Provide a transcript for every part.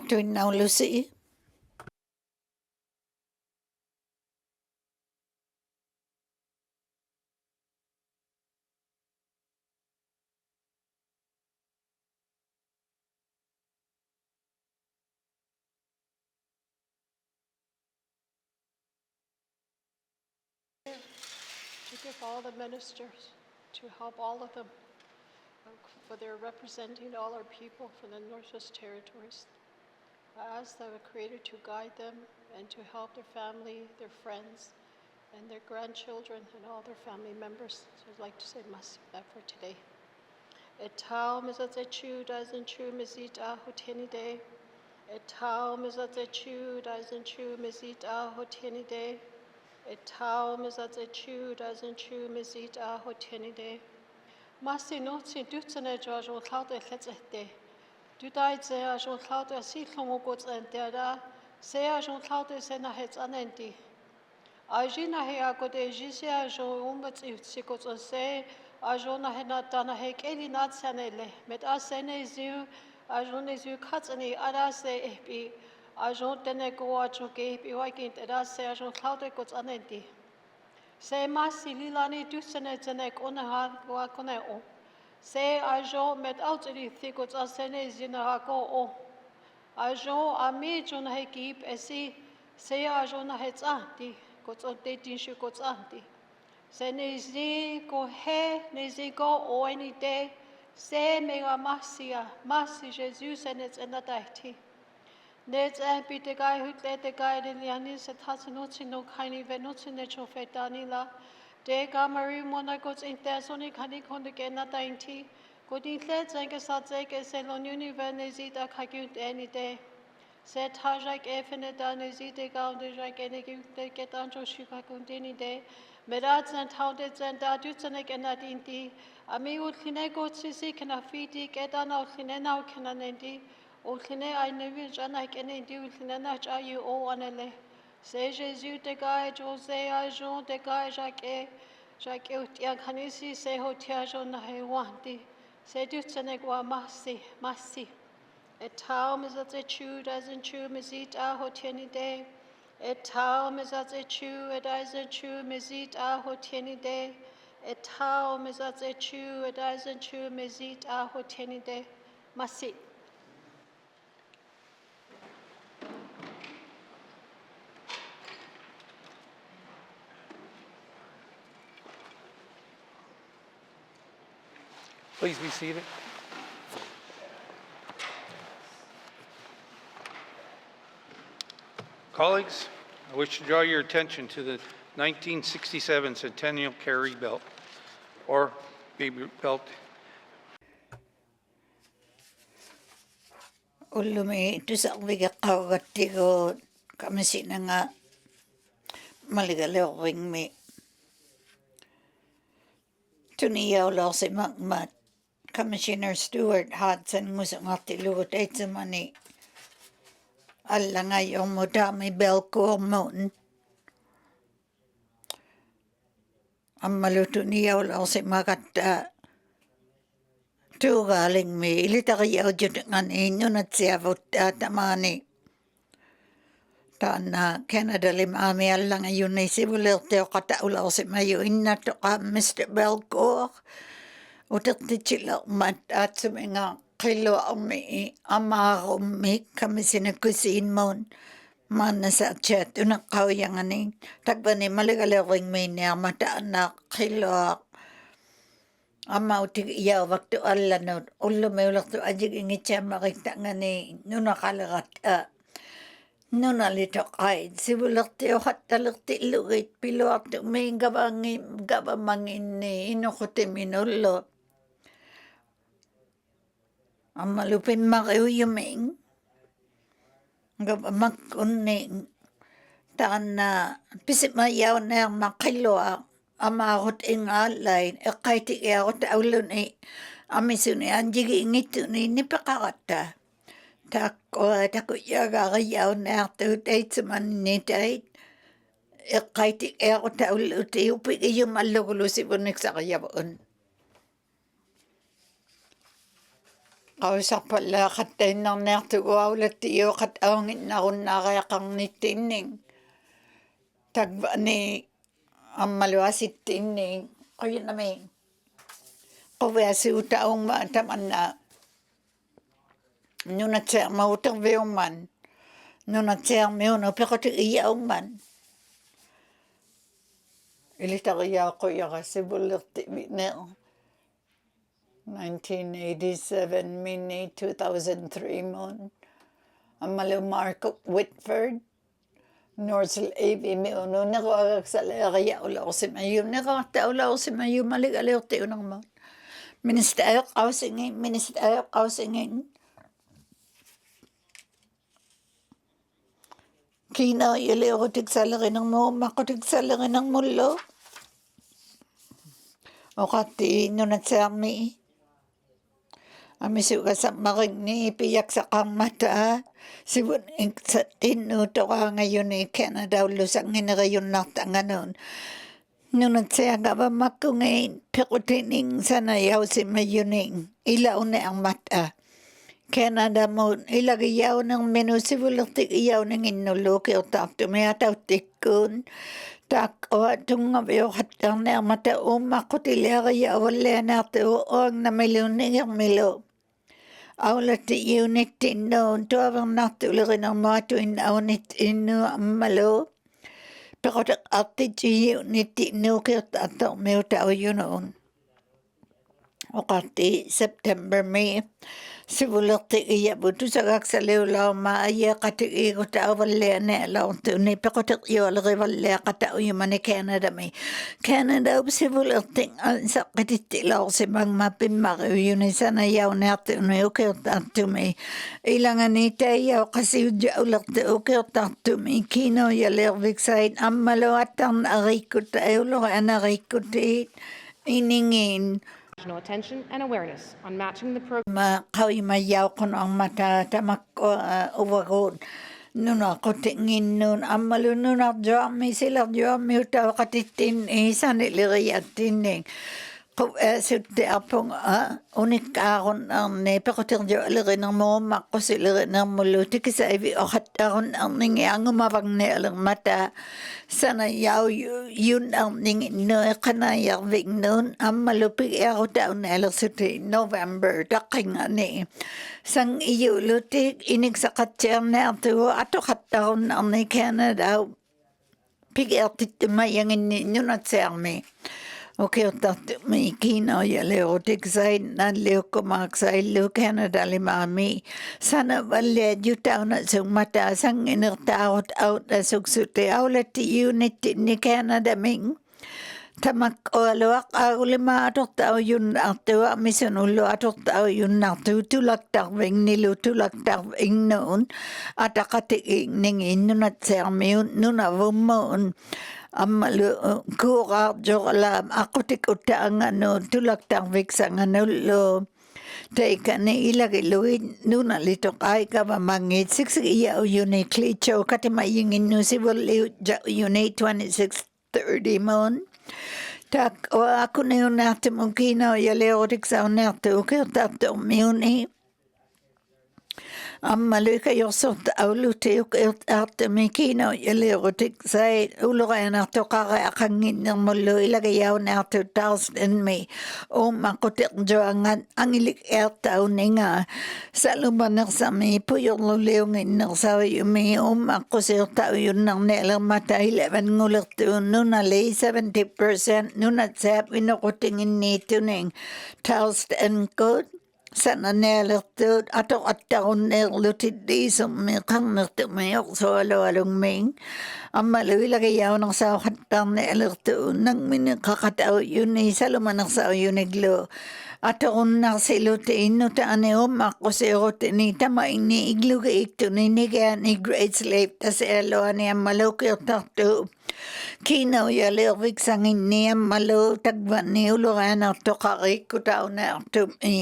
tuinnaulusi To give all the ministers, to help all of them, for their representing all our people from the Northwest Territories. I ask the Creator to guide them and to help their family, their friends, and their grandchildren and all their family members. So I'd like to say that for today. Et tau mizazechu dazenchu mizita hoteni day. Et tau mizazechu dazenchu mizita hoteni day. Et tau mizazechu dazenchu mizita hoteni day. Masi notsi dutsene jojo klaude letzete. Du daitse a jo klaude si klomogots entera. Se a jo klaude se na hets anenti. Ajina he agode jisia jo umbats sikots se. Ajona he na dana he keli natsanele. Met asene ziu ajone ziu katsani arase epi. Ajon tene go ajo gepi waikint erase ajon klaude gots anenti. Se masi lilani dusene zene kone ha wa kone o. Se ajo met outri thikots asene zina ha ko o. Ajo ami jon he kip esi se ajo na he tsanti kots o te tinshu kots anti. Se ne zi ko he ne zi go o any day se mega masia masi Jesus and it's in the daiti. Net be the guy who let the guy in the anis at Hasanotsi no kind of notes in the chofet danila. De gamari monagos in Thessonic honey condegena dainty. Good in lets and gesazek as a lon univerzita kagut any day. Set hajak efenet danizite gound the jak any get anjo shuka contini day. Merats and houndeds and dadutsanic and nadinti. Ami ulkinego sisi can afiti get an outlinena cananendi. Ulkine I never jana kene di ulkine na chayu o anele. Se Jésus de gae Jose a Jean de gae Jacques utia kanisi se hotia Jean na he wanti. Se dutsene gwa masi. Et tau misat e chu as in chu misit a hotieni de. Et tau misat e chu as in chu misit a hotieni de. Et tau misat e chu as in chu misit a hotieni de. Masi. Please be seated. Colleagues, I wish to draw your attention to the 1967 Centennial Carry Belt, or Baby Belt. ulumi tusaqviga qawgattigu kamisinanga maligalewingmi tuniyaulorsimaqmat Commissioner Stuart Hudson musangartilugut eitsamani allangayormutami belkuormun ammalutuniyaulorsimagatta tuugaalingmi ilitariyaujutngani innunatsiavuttaa tamani taanna Canada limami allangayunni sivulertioqataulersimayu innattoqa Mr. Belcour utertichilermat aatsuminga qilluarmi amaarummi kamisinakusiinmuun maannasaachaat uneqqauyangani takvani maligalerringmiinniarmata annaaq qilluaq amma utigiyaavaktu allanut ullumiulertu ajigingitsaamariktangani nunaqalerat nunalitoqait sivulertioqattalertillugit piluartumi gavamanginni inuqutiminullu ammalupimmaqiuyuming gavamakkunning taanna pisimayaunearma qilluaq amaarut ingaalain eqqaitigiarut aulluni amisuni anjigiingittuni nipeqaratta takuyagaariyaunneartuut eitsumannitait eqqaitigiarut aulluti upigiyumallugulusivuniksaqiyavuun qausarpalla qattainnerniartugu aulatiiu qataunginnarunnaaриақарнитtiиннин takvani ammaluasittiinniin qoyunami qoviasuutaungma tamanna nunatseermauterviumman nunatseermiunu peqotu iyaungman ilitariaaquyarasivullertivineer 1987 Mini 2003 moon Amalu Mark Whitford Norsel Avi miunu neroagaksaleeria ulausimayu neroartaulausimayu maligaliortiunarma ministeriaqausingin Kina yeleorutiksalerinermu maqutiksalerinermullu oqatti nunatsaarmi amisugasammarigni piyaksaqarmata sivun innuutoraangayuni Canada ullusangineriyunnartanganuun nunatsaagavammakkungiin pequtining sanayausimayuning ilaunearmata Canada muun ilagiyaunerminu sivullertik iyauninginnulluukiortaartumi atauttikkuun taaqua tungaviuqattarnearmata uummaqutiliariauallianaartu oagnamiluunnigermilu aulati iunittinnuun tuavernartulerinermuatuin aunit innu ammalu peqoteqartitiiunittinnuukiortaartormiutauyunuun oqarti September May sivullertik iyavutusagaksaliulauma ayeqatigiigutaavallianealaortuuni peqoteqjualerivalliaqatauyumani Canada sivullertik ansaqqitittilaorsimangma pimmariuyuni sanayauneartuuni ukiortaartumi ilanganitaiyauqasiujaulertu ukiortaartumi kiinoyalerviksait ammaluattarnariikkutta eulorianariikkutiit iningin attention and awareness on matching the program. qawimayauqunarmata tamakko uvaguut nunaqutiginnun ammalu nunarjuarmi silerjuarmi utauqatittin isaniliriattinning suttiarpung unikkaarunarni peqoterjualerinermuummaqqussilerinermullu tikisaivi oqattaarunarningi angumavagnialermata sanayauyyunarninginnu eqanayarvignuun ammalupigiarutaunealersuti November taqqingani sang iyulutik iniksaqatsiarniartugu atoqattarunarni Canada pigiartittumayanginni nunatsiarmi ukiortartumi kiinoyaleotiksait nalliukkumaaksaillu Canada-limaami sanavalliajutaunasugmata sanginertaarut autasuksuti aulatiiunittinni Canada-ming tamakkualuaq aagulima atortaujunnartua misunullu atortaujunnartu tulaktarvignilu tulaktarvignuun ataqatigiigningi nunatseermiun nunavummuun ammalu kuuraarjorlaam aqutikutaanganu tulaktarviksanganullu taikani ilagiluit nunalitoqaikavamangit siksigiyauyuni klicho katimayinginnu sivulliut jauyuni 2630 moon tak akuniunartumun kiinoyaleotiksaunertu ukiortartumiuni ammaluikajorsorta aulutiukiortaartumi kiinoyaleotiksait ulorianartoqariaqanginnermullu ilagayaunaartu tarsdanmi uummaquterjuangat angilikertauninga salumanersami puyurluliunginnersauyumi uummaqusiortauyunnarnialermata 11 ngulertuun nunali 70% nunatsaap inoqutinginniituning tarsdankut sananealertuut atoqattarunneerlutiddiisummi qarnertumiorsualualungming ammaluilagayaunersauqattarnealertuun nangmini qaqatauyuni salumanersauyuniglu atorunnarsiluti innutaani ummaqqusiurutini tamaini iglugiiktuni nigaani grade slave tasialuani ammaluukiortartu kiinoyaleerviksanginni ammalu takvani uluraanartoqariikkutaunaartumi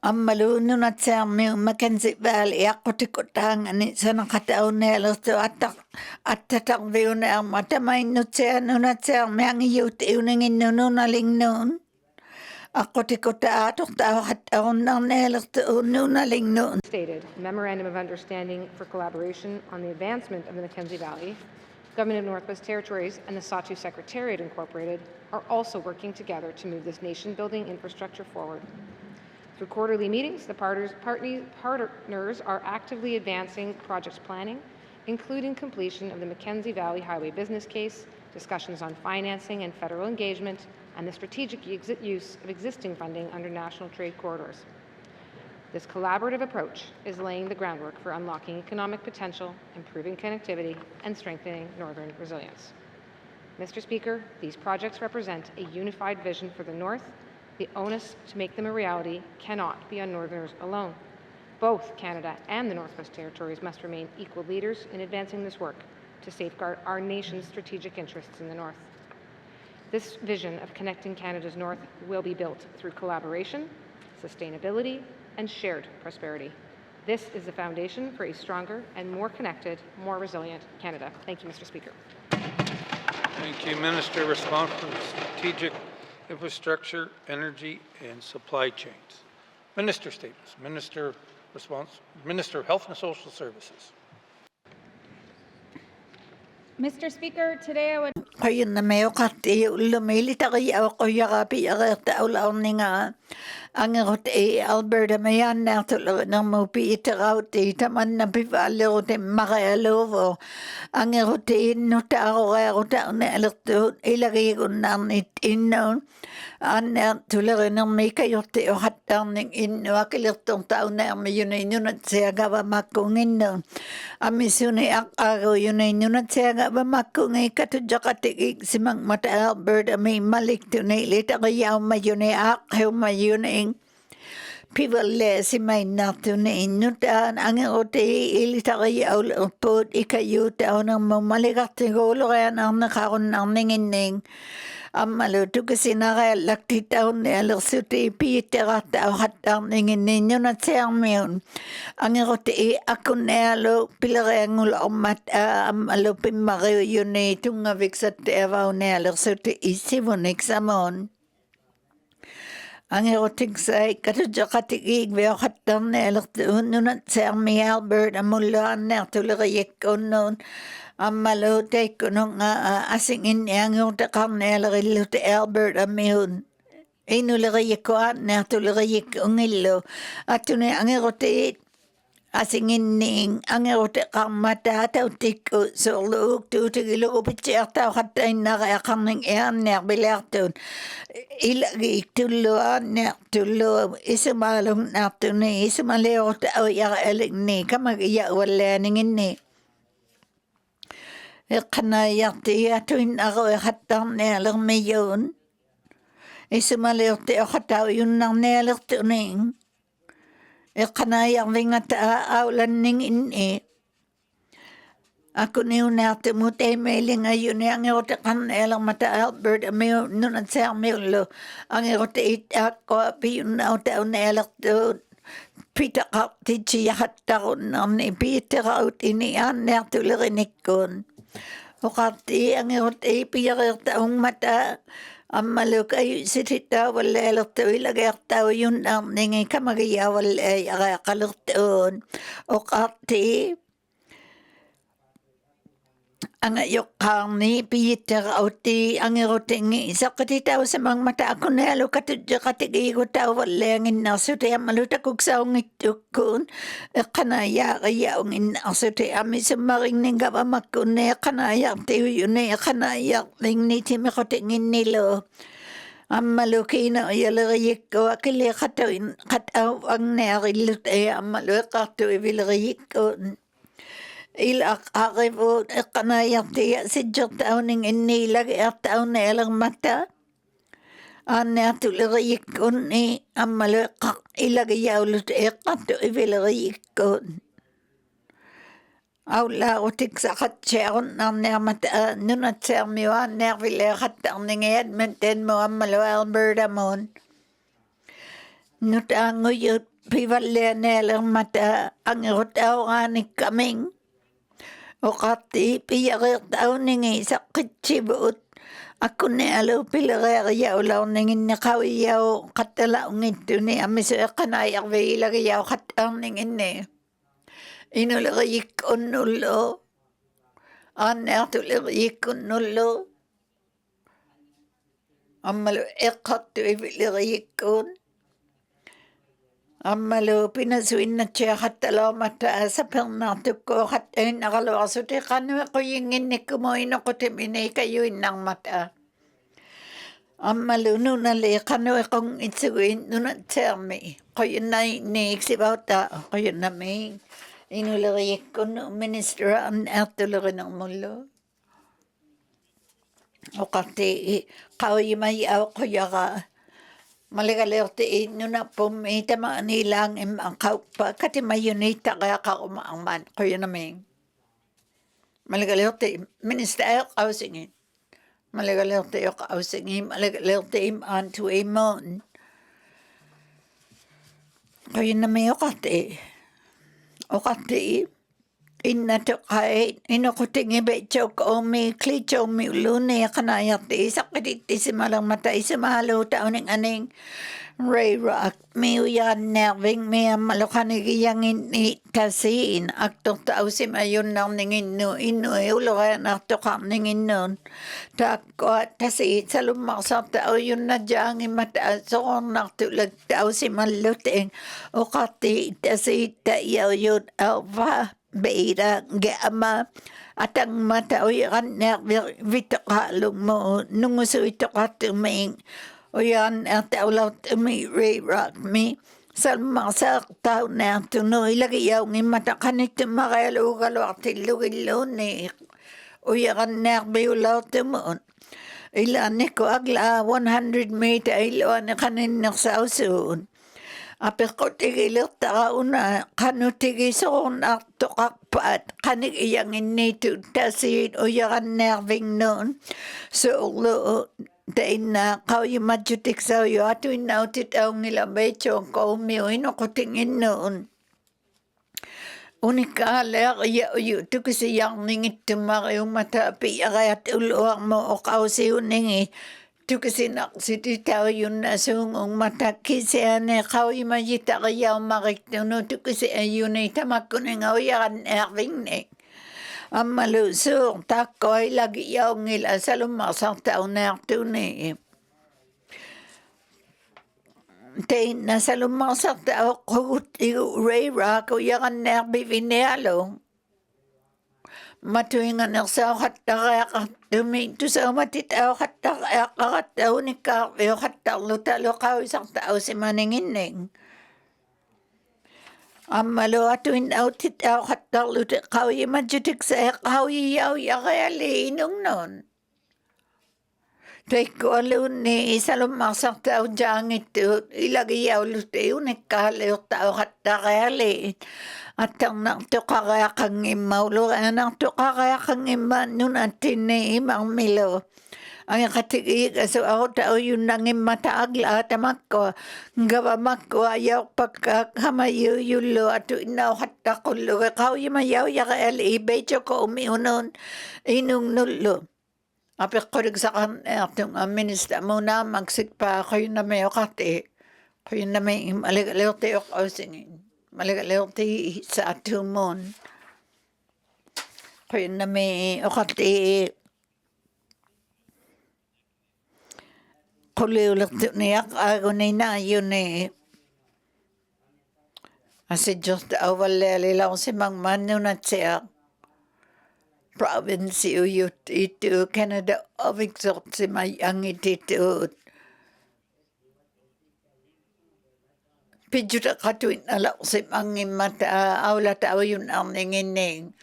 ammalu nunatsaarmi Mackenzie Valley aqutikutaangani sanaqataunealertu attatarviunearma tamainnutsianunatsaarmi angiyuutiuninginnu nunalingnuun Aqutikuttaatuqtau hattaunarnealertuun nunalinnuun. Stated Memorandum of Understanding for Collaboration on the Advancement of the Mackenzie Valley, Government of Northwest Territories and the Satu Secretariat Incorporated are also working together to move this nation-building infrastructure forward. Through quarterly meetings, the partners are actively advancing project planning, including completion of the Mackenzie Valley Highway business case, discussions on financing and federal engagement, and the strategic use of existing funding under national trade corridors. This collaborative approach is laying the groundwork for unlocking economic potential, improving connectivity, and strengthening northern resilience. Mr. Speaker, these projects represent a unified vision for the North. The onus to make them a reality cannot be on Northerners alone. Both Canada and the Northwest Territories must remain equal leaders in advancing this work to safeguard our nation's strategic interests in the North. This vision of connecting Canada's North will be built through collaboration, sustainability, and shared prosperity. This is the foundation for a stronger and more connected, more resilient Canada. Thank you, Mr. Speaker. Thank you, Minister. Responsible for Strategic Infrastructure, Energy, and Supply Chains. Minister statements. Minister of Health and Social Services. Mr. Speaker, today I would Qayun na mayo kati ulumili taki aw koyakapi akta ulaw Angerot Alberta mayan na tulog ng mupi itakaw taman na pipalo te makayalovo. Angerot nuta ako kaya ko taon na alerto ilagay ko nang inon. Anna tulog ng may kayote o hatang ng ino akilertong taon na yun at siya gawa makungin nun. Amisuni ako yun at siya gawa makungin katudjakatik simang mata Alberta may malik tunay lita kayaw mayunay akhew mayunay Pivalle si may natunin nutan ang ote ilita kayaw pod ikayuta o nang mamalikat siguro kaya nang nakaroon ng ningining amaluto kasi nakalaktitaw ni alersuti piiterata o hatang ninginin yun at siyang miyon ang ote ako nalo pilarang ulamat amalo pimario yun itong ngavik sa tevaw ni alersuti isivonik samon ang erotic say katujakatik veo hatang nelertuun nunat ser mi Albert amulaan nertuleriyek unon amalote kunong asingin yang utakang nelerillute Albert amihun inuleriyek ko nertuleriyek ungilo atune ang erotic asingin ning ang erotic kang mata tautik sorluk tutigilo upicek tau hatay nakayakang ng nerbilertun ilagi tuluan tulo isumalong natuni isumaleo tao yakaling ni kamagya wala ningin ni kanayakti atuin ako hatang nelang mayon isumaleo tao hatao yun nang nelang tuning kanayak vingat aulan ningin ni Ako ni unate mo tayo mailing ayun ang erote kan elang mata Albert amayo nunat sa amilo ang erote ako piyun na taon na elak to pita ka tichi hatta ko nam ni pita ka ut ini an na tulirinik kon o kati ang erote piyakir taong mata amalo kayo sitita wala elak to ilagay tao yun ang ningi kamagaya wala akakalurtoon o kati ang ayok kang ni Peter auti ang eroting isa katitaw sa mga mata ako na alo katudya katigi ko tao walengin na so tayo maluta kog sa itukun kanaya kaya ang inaso tayo ami sa maring ning gaba makune kanaya tayo yun kanaya ling ni time ko tingin nilo amaluki na yalagayik ko akili kataw ang narilut amaluka to ibilagayik ko ilak akipo kanayak tiya si Jotauning inilag taon na ilang mata ane atulirayik ko ni amalakak ilagayaw lut kato ibilagayik ko awla utik sa katsyaon ng mata nunat sa miwan nervilekat ang ningayad menten mo amalo Alberta mon nutanguyot pivalle na ilang mata ang utaw anik kaming o kati piyakir tao ningi sa kitsibut Ako ni alo pilagaya ulaw ningin ni kawiyaw katala ungito ni amiso kanayak ilagayaw katang ningin ni. Inulagayik unulo. Annertulagayik unulo. Amalo ekatu ibilagayik un. Amalo pinasuin na siya katalaw mata sa pernatu ko katain nakalawasuti kanwa ko yingin ni kumoino ko timinay kayo inang mata. Amalo nunali kanwa kong itsuin nunat sermi. Kayo na iniiksibaw ta. Kayo na may inulagayik ko no minister ang ertulagay ng mulo. O kati kayo may aw kaya ka. Malagalerte nuna pumita manilang ang kaupa kati mayunita kaya kaumaangman kayo namin. Malagalerte minister kausingin. Malagalerte kausingin malagalerte antu imon. Kayo namin o kati inna to kay inukuting ibecho ko mi klicho mi ulune kanayati sakaditi si malang mata isimalo tauning aning Ray Rock mi uyan nerving mi malokani giyangin ni tasin akto tau si mayon nang ningin no ino ulokan akto kam ningin non takko tasi salumak tau yun na jangin mata so naktulag tau si maluteng o kati tasi tayaw yun alva beira gama atang mata uyan vitakalong mo nunguso ito katuming uyan at ulaw tumi Ray Rock mi salmasak tao na tuno ilagayaw ng mata kanito makalugal wakti lugilon ni uyan nerbi ulaw tumon ilan ko agla 100 meter ilan kanin nagsausun apik ko tigilit tauna kanu tigisoon akto kakpat kanig iyangin nito tasin uyan nerving noon so ulo Dain na kau yung majutik sa iyo ato inautit ang nilabecho ko umiwin ako tingin noon. Unikala kaya uyo to kasi yang ningit tumaki yung matapi kaya tuluang mo o kausi uningi. To kasi naksititaw yun na sungong mataki siya na kau yung majita kaya umakituno to kasi ayun ay tamakuning awayan erving ne. Ang malusong takoy lagi yaw ngila sa lumasang taon na tunay. Tay na sa lumasang taon ko Ray Rock o yakan na bivinalo. Matuingan na sa katakaya tumito sa matitaw katakaya kakataw ni Carveo katalutalo ka isang tao si Maningining. Amalo atuin autit au katalut kau imajutik sa kau yaw yakali inong non. Tay ko alun ni isalumasak tao jang ito ilagi yaw luteo ni kaleo tao katakali. At ang nang tukakaya kang imaulo ang tukakaya kang iman nun atin ni imang milo. Ang katigi so ako tao yun nang mataagla tamak ko gawa makko ayaw pagkakamayo yulo ato inaw hatakulo kau yumayaw yakael ibecho ko umiunon inong nulo apik ko rin sa kan atong minister mo na magsikpa kayo na may okate kayo na may maligalaw tayo kausingin maligalaw tayo sa atumon kayo na may okate kuliulit niyak ako na yun Asi Diyos awalali lang si Mang Manu na siya province uyut itu Canada aviksot si mayang ititut. Pijuta katuin alak si Mangin mata awla tao yun ang ningining.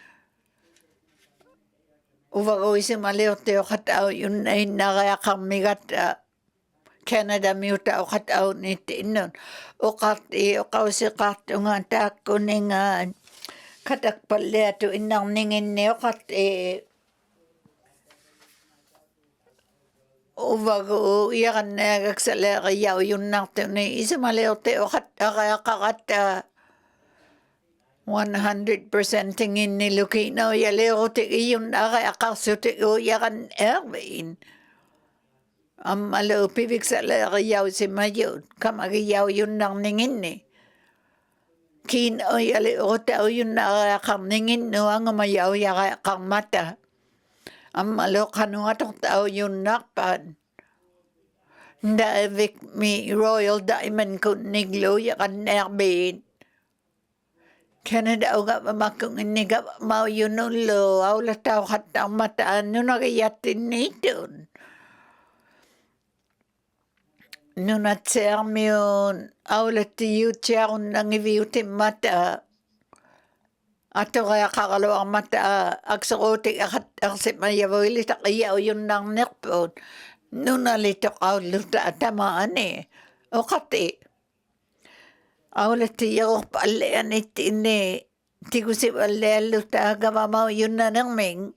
Uwagaw si Malioteo katao yun ay nakayakamigat Canada miuta o kataw ni tinon. O kati o kausi kato nga tako ni nga katakpali ato inang ningin ni o kati o bago iyakan na kagsala kayaw yun nato ni isumali o te o kaya kakata 100% tingin ni Lukino yali o te iyon na kaya kaso te o iyakan Erwin. Ammalo pivik sa lagayaw si mayot. Kamagayaw yun nang ningin ni. Kin o yali o tao yun nakakang ningin no ang umayaw yakakang mata. Ammalo kanuatok tao yun nakpan. Nda evik mi Royal Diamond kun niglo yakan nerbin. Canada uga mamakung iniga mau yun ulo. Aula tao katang mataan no nagayatin nitun. Nunat sermion aulet tiutiarun nangiviutin mata ato kaya kakalawang mata aksakotik akat aksip mayavoili takiyaw yun nang nekpon nunalitok auluta tamaan o kati aulet tiyaw palean itini tikusip aleluta gamamaw yun na nang ming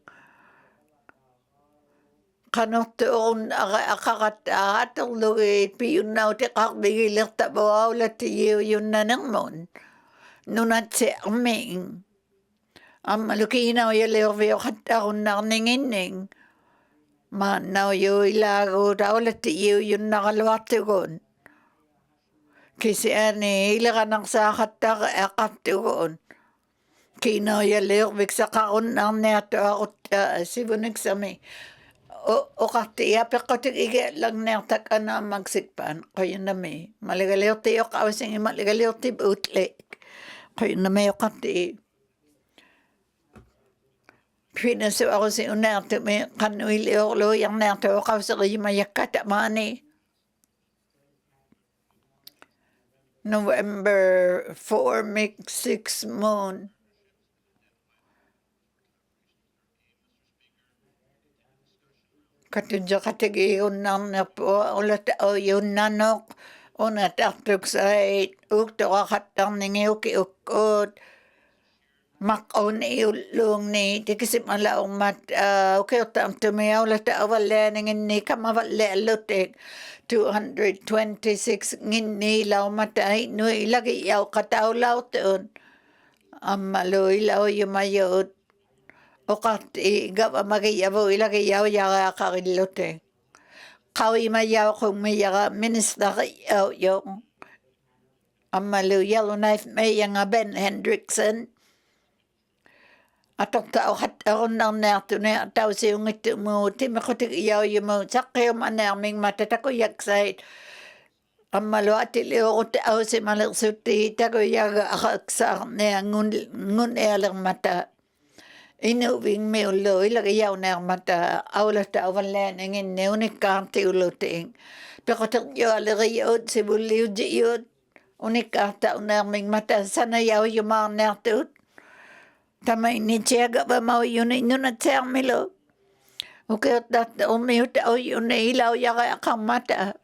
kanotun akakata atong luwit piyun na uti kakbigilir tabaw la tiyo yun na nang mon nunat si aming malukinaw yalir katakon na ningining manaw yo ilago daw la tiyo yun nakalwatugon kasi ani ilaga nang sa akatugon kinaw yalir bigsa kaon nang neto ako sibunig sa may o kati apikotik ige lang nertak ana magsikpan kayo na may maligaliw tiyo kausing maligaliw tib utle kayo na may o kati pinaso ako si unerto may kanuili o lo yang nerto o kausing kayo mayakata mani November 4 make 6 moon Katudya katigiyon nang na po ulat o yun nanok unat after say ukto kakatang ningi ukiukot makon iulong ni tikisip malaong mat ukiutam tumiyaw lata awala ningin ni kamawala lutik 226 ngini law matay no ilagi yaw katawlaw tuon amalo ilaw yumayot o kati gawa magiyaw ilagayaw yaga kakilote. Kawi mayaw kung mayaga minister yaw yung amalu yellow knife may yang Ben Hendrickson. Atok tao kataon ng nerto na tao siyong ito mo timakotik yaw yung mo sakyo manaming matatako yaksait. Amalu atili o tao si maliksuti tako yaga akaksak na ngun elang mata. Inuving me ulo ilagayaw na mata awla ta awalan ngin ne unik kanti ulo ting pekatak yo alagayod si buliw jiyod unik kata unaming mata sana yaw yumang nertut tamay ni tiyaga ba mau yun at siyang milo ukayot dat umiyot au yun ilaw yaga akang mata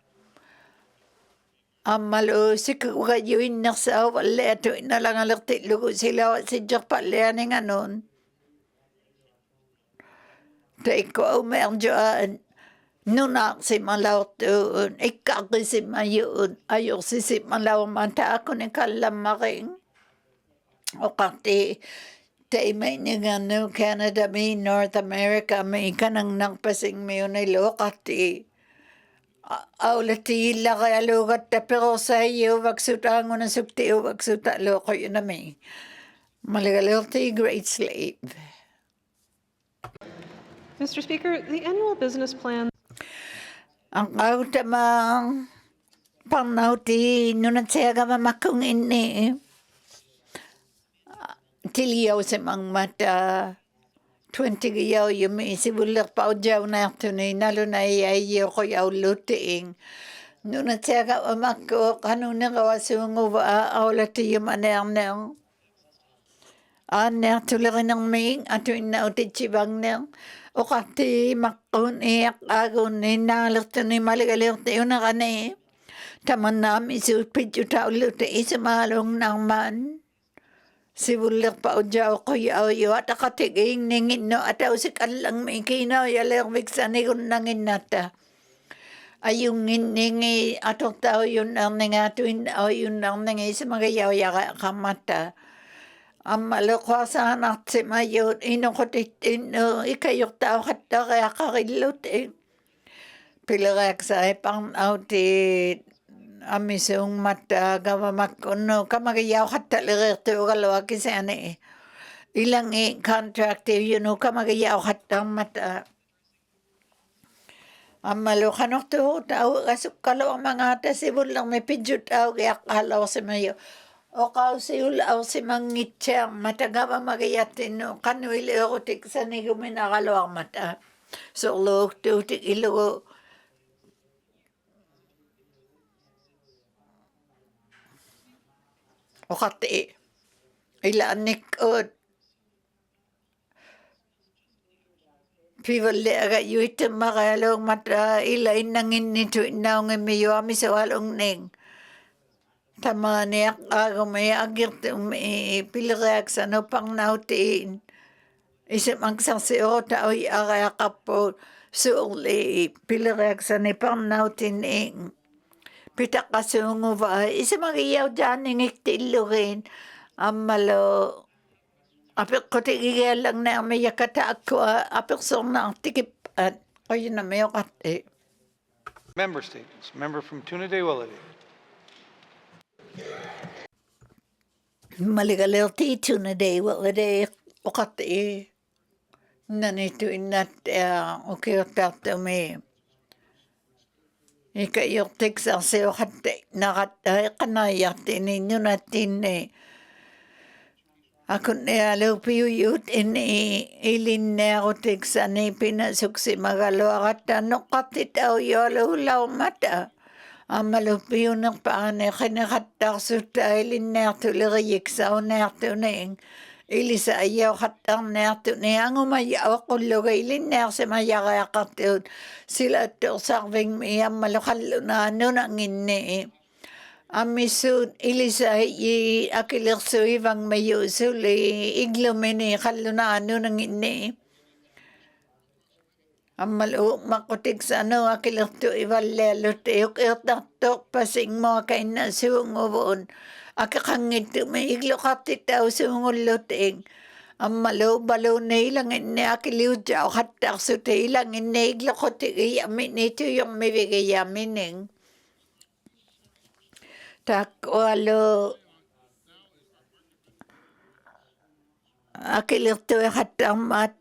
amalo sikuga yun naksa wala to inalang alakti lugo sila si Japan leaning anon Teko umerjoan nunak si malaw tuun ikaki si mayun ayok si malaw mata ako ni kalamaring o kati tay may nga no Canada may North America may kanang nagpasing may unay kati awlati ila kaya lugat ta pero sa iyo wagsutango na sukti o wagsuta lo ko yun na may malagaloti great slave. Mr. Speaker, the annual business plan. Ang kautamang panauti nunat siya ka mamakong ini. Tiliyaw sa mga mata. 20 yaw yung isibulak pa o jaw na ito ni nalo na iyayaw ko yaw luting. Nunat siya ka mamakong kanuna kawasungo ba awlati yung manang nang. Tuloy ng ming ato inautit sibang nang. O kati makon agon ni nalikto ni maligalikto yun na kani. Taman namin isupit yung tao luto isamalong nang man. Sibulik pa o jaw ko yaw at akatiging ningin no ataw si kalang may kinaw yalang bigsan ikon nangin nata. Ayung ningi atong tao yun ang nangatuin o yun ang nangi sa mga yaw yaka kamata. Ang malukwasan at si mayot, inukutitin, ikayok tao kata kaya kakilot Pilirek sa ipang auti amisung mata gawa makuno kamagayaw hatta lirte ugalawa kisane ilang contract kamagayaw hatta mata amalo kanokto tao kasuk kalau mga tasibul lang may pidjut tao kaya kalaw si mayo o kausiul aw si mangitsyang matagawa magayatin no kanuili ako tiksani guminakalaw mata so lo tutik ilo okati ila nikot Pivalle aga yuite magalong mata ila inangin nito inaong emiyo ami sa walong ning tama niyak aga may agirt pilirek sa no pang nautiin isip ang sangsi o tao aga kapo suuli pilirek sa ni pang nautin ing pitak kasungo ba isip magiyaw dyan ingik tilurin amalo apik ko tigigil lang na may yakata ako apik song na tikip at kayo na may yakate. Member statements. Member from Tuna de Willity. Maligalil tito na day walade wakate nanito inat okay tato me ikayok teksa se wakate nakata kanayate ninyo natin Ako na lupiyut ilin na ako teksa ni pinasuksi magalawa kata nukatit au yolo ulaw mata. Amalupiyo ng paane kinakatak suta ilin na tuliriyik sa unerto na yung ilisa ayaw katang nerto na yung umayaw ako luga ilin na sa mayakakatun sila to sarving miyang malukalo na ano nang inni Amisud ilisa akilirso ibang mayusul iglumini kalunano ng inni. Amalu makutig sa ano akilirto ibalelo teyok irtatok pasing mo kain na sungubon. Akakangit may iglo kaptitaw sunguluting. Amalu balo na ilang inni akiliw jaw hatak su te ilang inni iglo kotig yamin ito yung mibigay yamining. Tak walo akilirto hatamat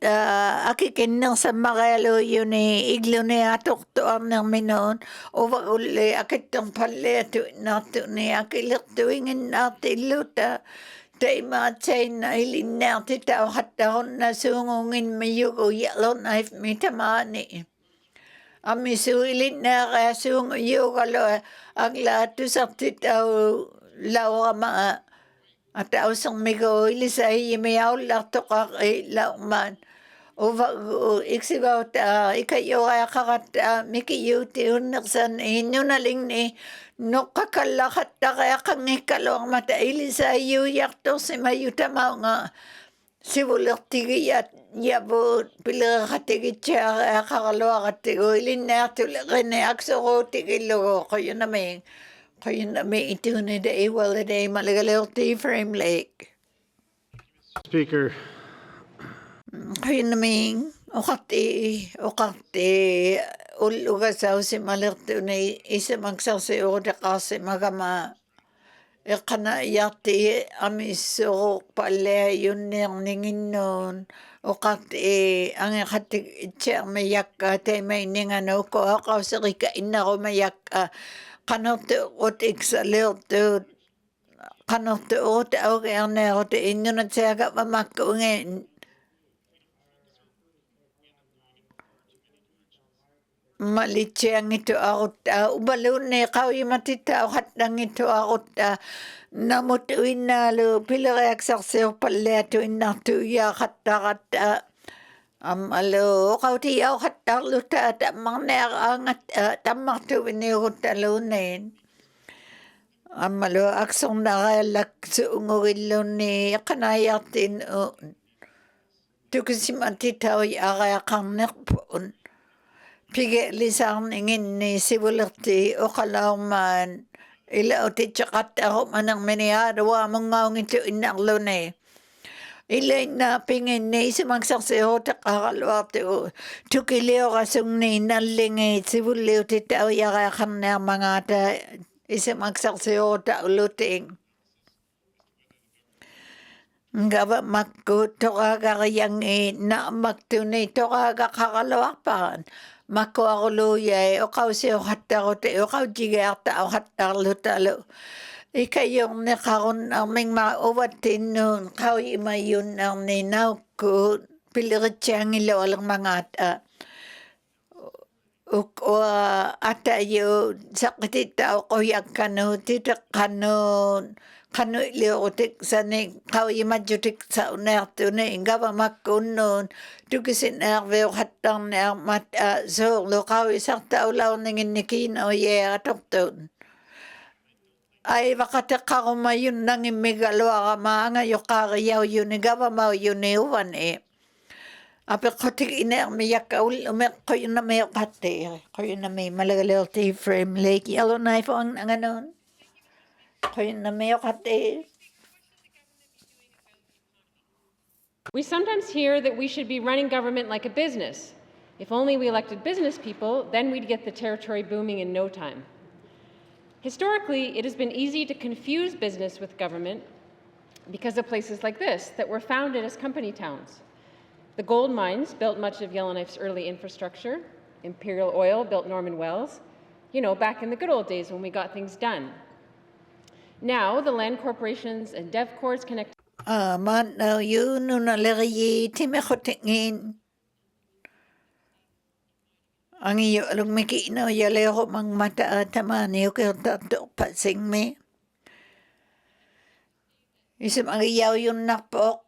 akikinang sa magalo yun iglo ni atok to ang minon o uli akitang pala to nato ni akilirto ingin natin luta tay matay na ilin natin tao hatahon na sungungin mayugo yalo knife mitamani Ami suilin na kaya sunguyo kalo agla tu sakti tau lawa ma atau sang migo ilisa imayaw lakto ka lauman ova iksibaw ta ikayo kaya kakata mikiyo ti unaksan inyo naling ni no kakalakat ta kaya kangikalo ang mata ilisa iyo yakto si mayuta mao nga Sibulak tigiyat yabo pila katigit siya kakalawa katigo ilin na tulak na akso ko tigilo kayo na may ito na day wala day malagalaw ti frame lake. Speaker. Kayo na may okati ulugasaw si malerto na isa magsasi o da kasi magama Kana yati amiso pala yun nang ningin nun o kati ang kati siya mayak te may ningano ko ako sa kikain ako mayak kanote otik sa lirto kanote ot ako kaya na ako te inyo na siya ka mamakungin Malichang ito ako ubalo na ikaw yung matita o hatang ito ako namutuin na lo pilarak saksayo pala tuin na tuya kata alo kau tiyaw kata luta tamang narangat tamang tuin niyo talunin amalo aksong nakalak sa ungurilo ni kanayatin tukusi matita o yakakang nakpon Pige lisang ingin ni sibulerti o kalauman ila o ti tsakat ako manang miniyado wa mong ngaong ito inaklo ni. Ilain na pingin ni sumagsakseho ta kakalwate tukileo kasung ni nalingi sibuleo titaw yakakan na mga ta isumagsakseho ta uluting. Ngaba makku toka kakayang na magtunay toka kakalwapan. Mako ako luyay o kausi o hatakote o kaujigata o hataklo talo. Ikayong nakaroon aming mauwatin nun, kau imayun ang ninaw ko, piliritsang ilawalang mga atayo sakitita o koyak kano, titak kano iliyotik sa ni, kau imajutik sa unerto na ingaba makunon, tukisin erwe o hatang na mata, so lo kau isang taulaw ningin nikin o atokton. Ay bakata mayun nang imigalo mga yokariyaw yun igaba mau yun iwan Ape kotik ina miyak kaul umek ko yun na may kate ko yun na may malagalil frame lake yellow knife ang nganon ko yun na may kate. We sometimes hear that we should be running government like a business. If only we elected business people, then we'd get the territory booming in no time. Historically, it has been easy to confuse business with government because of places like this that were founded as company towns. The gold mines built much of Yellowknife's early infrastructure. Imperial Oil built Norman Wells, back in the good old days when we got things done. Now, the land corporations and dev corps connect. Man na yun na lagi timekotingin. Ang iyo along mikino yale ko mang mata tamani ko tato pasing me. Isip ang iyaw yun napok.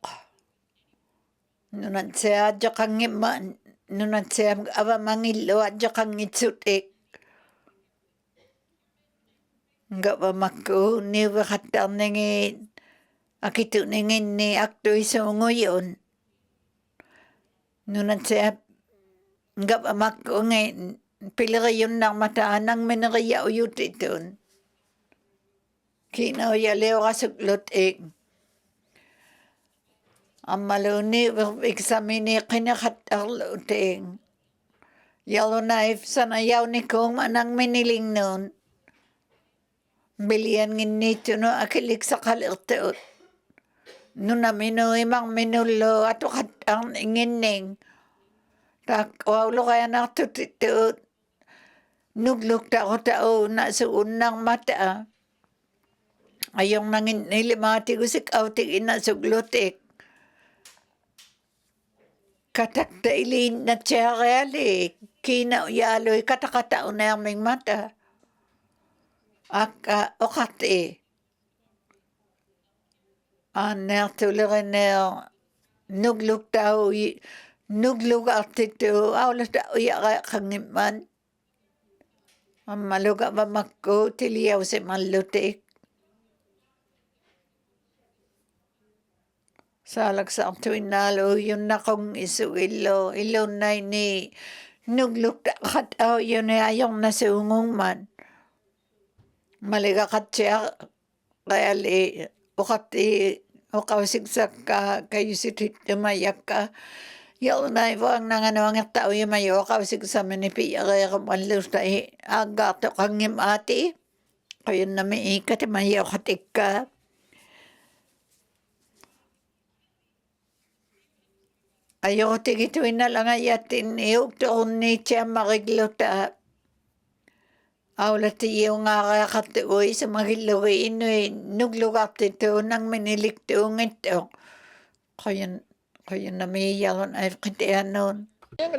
Nunat siya jakang iman. Nunat siya aba mangilo at jakang itsutik. Nga ba mako ni wakatang ningin. Akito ningin ni akto isungo yun. Nunat siya Ngap amak ko ngayon, pilirayon ng mataan ng minarayaw yutitun. Kinawaya leo kasuklot Ang maluni, eksamini kinakatarluting. Yellowknife, sanayaw ni kong manang miniling nun. Bilian nginito no akilik sa kalirtot. Nuna minu imang minulo ato katang ingining. Tak waulo kaya Inuktitut nugluk tao na sa unang mata ayong nangin nilimati gusik autik ina suglutik katakta ilin na tiyarali kina uyaloy katakatao na aming mata aka okate aner tulirin nugluk tao Inuktitut awla tao yaka kangiman. Ang maluga ba makko tiliyaw si malutik. Salag sa tuwin nalo yun na kong ilo na ni nugluk tao yun ayong nasungong man. Maliga katya kaya li ukati ukawsigsak ka kayo sitit mayak ka. Yellowknife ang nangano ang tao yung mayo kausig sa manipiya kaya kamalus na agato kang imati. Kaya na may ikat mayo katik ka. Ayaw tigituin na lang ayatin iuktoon ni siya makiglota. Awla tiyo nga kaya katuoy sa magiluin nuglugat ito nang miniliktoong ito. Kaya I'm going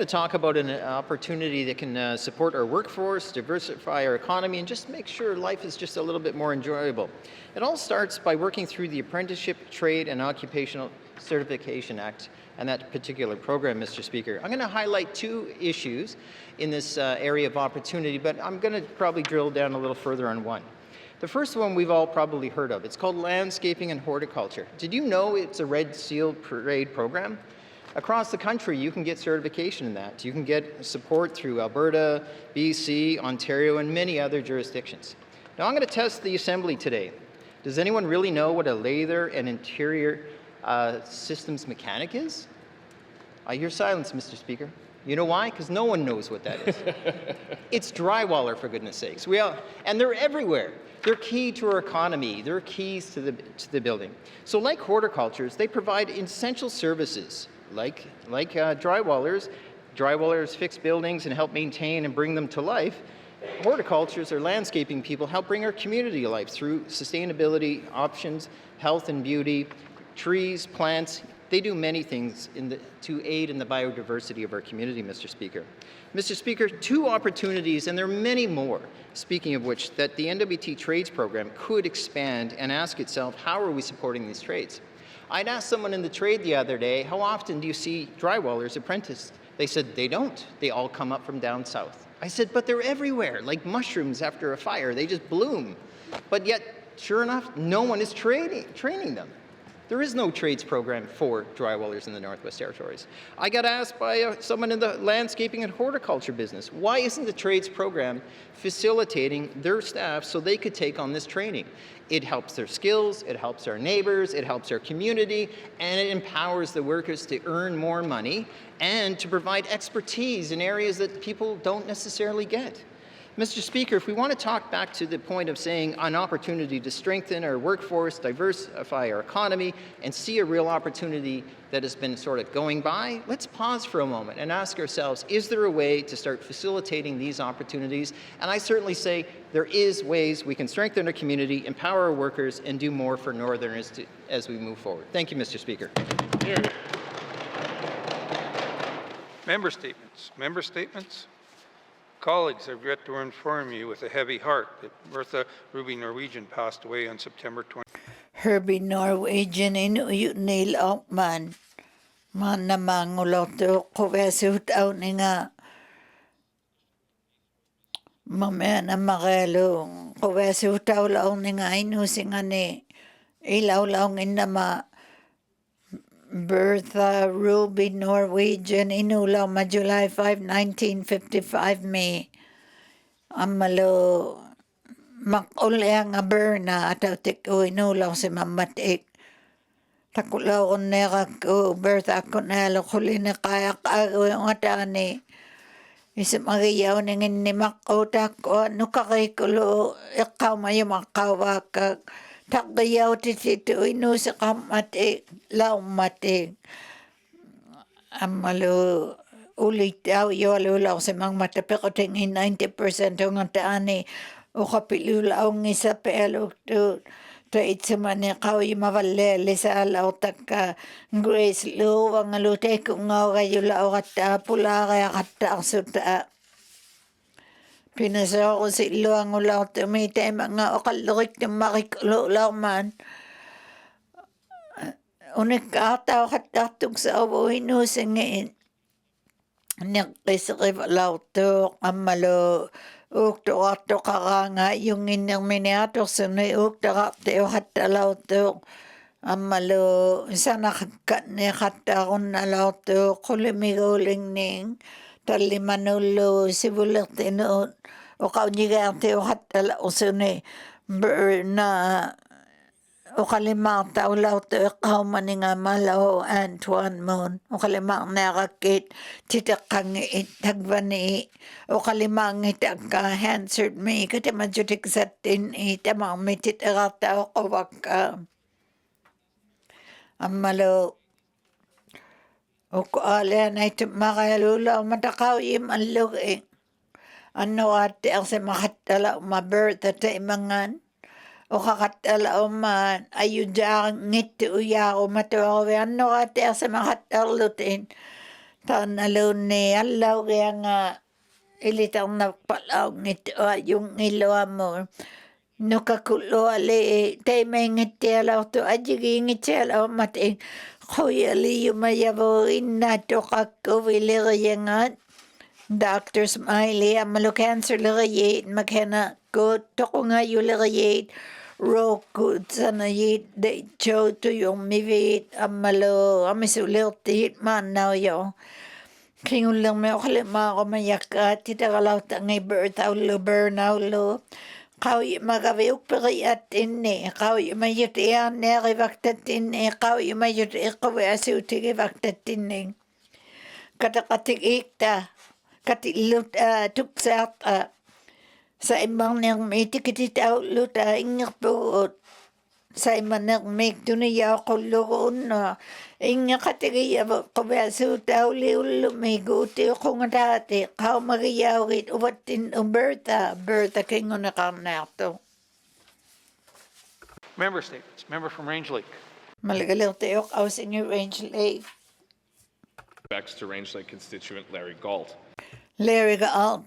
to talk about an opportunity that can support our workforce, diversify our economy, and just make sure life is just a little bit more enjoyable. It all starts by working through the Apprenticeship, Trade, and Occupational Certification Act and that particular program, Mr. Speaker. I'm going to highlight two issues in this area of opportunity, but I'm going to probably drill down a little further on one. The first one we've all probably heard of. It's called Landscaping and Horticulture. Did you know it's a Red Seal Parade program? Across the country, you can get certification in that. You can get support through Alberta, BC, Ontario, and many other jurisdictions. Now I'm going to test the assembly today. Does anyone really know what a lather and interior systems mechanic is? I hear silence, Mr. Speaker. You know why? Because no one knows what that is. It's drywaller, for goodness sakes. And they're everywhere. They're key to our economy. They're keys to the building. So like horticultures, they provide essential services like drywallers. Drywallers fix buildings and help maintain and bring them to life. Horticultures or landscaping people help bring our community to life through sustainability options, health and beauty, trees, plants. They do many things to aid in the biodiversity of our community, Mr. Speaker. Mr. Speaker, 2 opportunities, and there are many more, speaking of which, that the NWT Trades Program could expand and ask itself, how are we supporting these trades? I'd asked someone in the trade the other day, how often do you see drywallers apprenticed? They said they don't. They all come up from down south. I said, but they're everywhere, like mushrooms after a fire. They just bloom. But yet, sure enough, no one is training them. There is no trades program for drywallers in the Northwest Territories. I got asked by someone in the landscaping and horticulture business, why isn't the trades program facilitating their staff so they could take on this training? It helps their skills, it helps our neighbors, it helps our community, and it empowers the workers to earn more money and to provide expertise in areas that people don't necessarily get. Mr. Speaker, if we want to talk back to the point of saying an opportunity to strengthen our workforce, diversify our economy, and see a real opportunity that has been sort of going by, let's pause for a moment and ask ourselves, is there a way to start facilitating these opportunities? And I certainly say there is ways we can strengthen our community, empower our workers, and do more for Northerners as we move forward. Thank you, Mr. Speaker. Member statements. Member statements. Colleagues, I regret to inform you with a heavy heart that Bertha Ruby Norwegian passed away on September 20. Herbie Norwegian Inuktitut Oakman. Mana manguloto kovesut auninga. Mamena magelo kovesut auninga inusingani. Ilaw inama. Bertha Ruby Norwegian Inulaw July 5, 1955 me. Amalo makulyang berna ataw tiko inulaw si mamatik. Takulaw ko nera ko Bertha ko nalo kulina kaya kago yung atani. Isa magiyaw ningin ni makota ko nukakikulo ikaw mayo makawakag. Takayaw titito inu sa kamatik, laumatik. Amalo ulit daw yolulaw sa mga matapikoting 90% ng taani o kapilulaw ng isa pelok to itsuman ni kawi mavalele sa alaw taka Grace Lou ang alutay kung nga kayo lao kata pula kaya kata ang suta. Pinasaw ko si Luang ulaw tumitay mga okalurik ng makikulaw man. Unik kataw katatog sa abuhin usingin. Nakisakip alaw to kamalo ukto kato karanga yung inyang miniatok sunay ukto kato katalaw to. Amalo sana kakat ni katakon alaw to kulimiguling ning. Tali manulo sibulat inoon o kaunigante o hatala o suni na o kalimata o lauto ikaw maninga malaw Antoine Moon o kalimang nakakit titakang itagvani o kalimang itagka answered me katimadjutik sa tin itamang mititakata o kawaka amalo o kuala na ito makalula o matakaw im ang lugi. Ano ate ang sa makatala o maberta ta imangan. O kakatala o man ayudang ngiti uya o matuawi. Ano ate ang sa makatalutin. Tanalun ni alaw kaya nga ilitang napalaw ngiti o yung ilaw mo. Nukakulo ali tay may ngiti alaw to ajigi ngiti alaw mating. Kuya liyo mayabo inato kakawiligayangan. Dr. Smiley, amalo cancer ligayit, maghena ko, toko nga yung ligayit, roku, sanayit, de chow to yung mivit, amalo, amisuliltit man now yo. Kingulang may okalima ako mayakat, titakalaw tangay Bertha ulo, Bernaulo. Qawi magaviuk periat inni, qawi mayut ian neri vaktat inni, qawi mayut iqawi asuti vaktat inni. Katakatik ikta, katilut tuksat sa imang nang mitikit outlut ingakbuot. Sa imang nang make duniya kulluun inga katigiya qawi asuta uliulu miguti kungadati, qaw magiyawit uwatin Bertha kingon na karnato. Member statements. Member from Range Lake. Malagalil tayo aus inyo Range Lake. Next to Range Lake constituent Larry Galt. Larry Galt.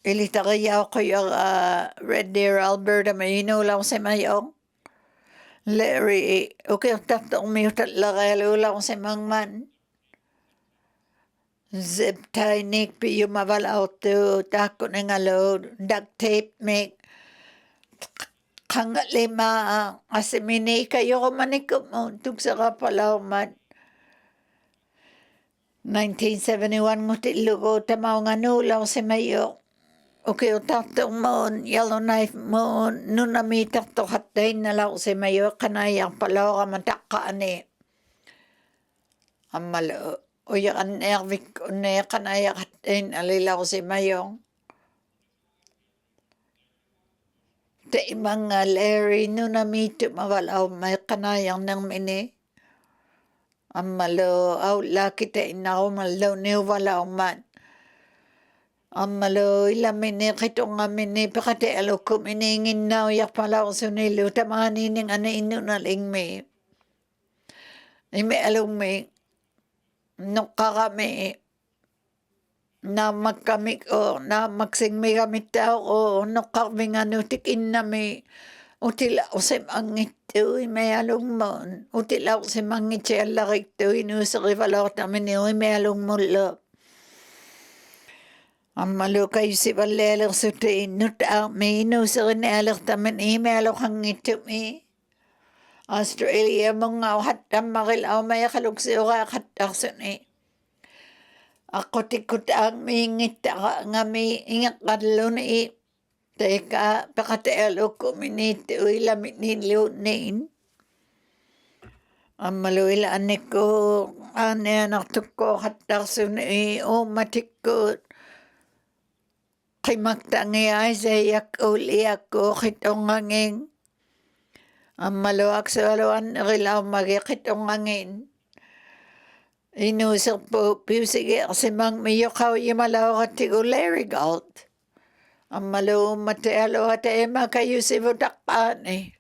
Ilitagayaw ko yung Red Deer, Alberta. May inulang si Mayong. Larry, okay, tatong may tatlagayalo si Mangman. Zip tie Nick, piyo mabalaw to, tako na nga load, duct tape, make, kangat lima, asimini kayo kumanikom mo, tuk sa kapalaw man. 1971 nguti lugo, tamaw nga nulaw si Mayo. Okay, tatong mo, Yellowknife mo, nunami tato hatay nalaw si Mayo, kanayang palaw ka matakkaan eh. Amalo. O yan ervik ne kanaya katin alilaw si Mayong. Te mga Larry no na mito mawalaw may kanayang nang mini. Amalo aw laki te inaw malaw ni walaw man. Amalo ilamini kitong amini pakate alo kuminingin naw yak palaw sunilo tamani ning ana inu na ling me. Ime along me. Nukakami na magkami o na magsingmi kami tao o nukakami nga nutikin na may utila o si mangit to may along mo utila o si mangit siya lakik to inusari falawat namin ni may along mo lo ang malo kayo si Valero sutiin nuta may inusari ni alak namin may along hangit to may Australia mga hatam makilaw may kalugsi o kakatasun eh. Ako tikot ang mingit nga may ingat kadlo na eh. Teka, pakataalo ko miniti o ilamit nilo nain. Ang maluilaan ni ko, ane naktuk ko katasun eh, o matikot. Kimaktangi ay sa yak uli ako kitong hanging. Ang maluwag sa aluan, rilaw magikitong angin. Inusap po, sige kasi mang mayukaw imalaw katigo Larry Galt. Ang maluwag matialo at ema kayo si Budakpan eh.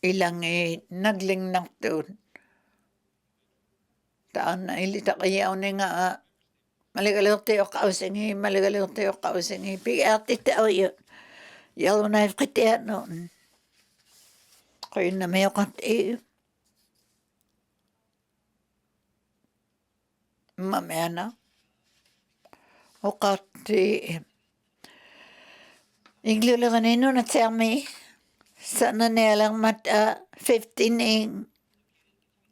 Ilang eh, nagling naktun. Taan na ilita kayaw ni nga, maligalog tayo kausingi, Pigati tao yun. Yellowknife kitiya noon. Kayo na may kati. Mamaya na. O kati. Iglulagan nino na tiyami. Sana nilang mata 15 ing.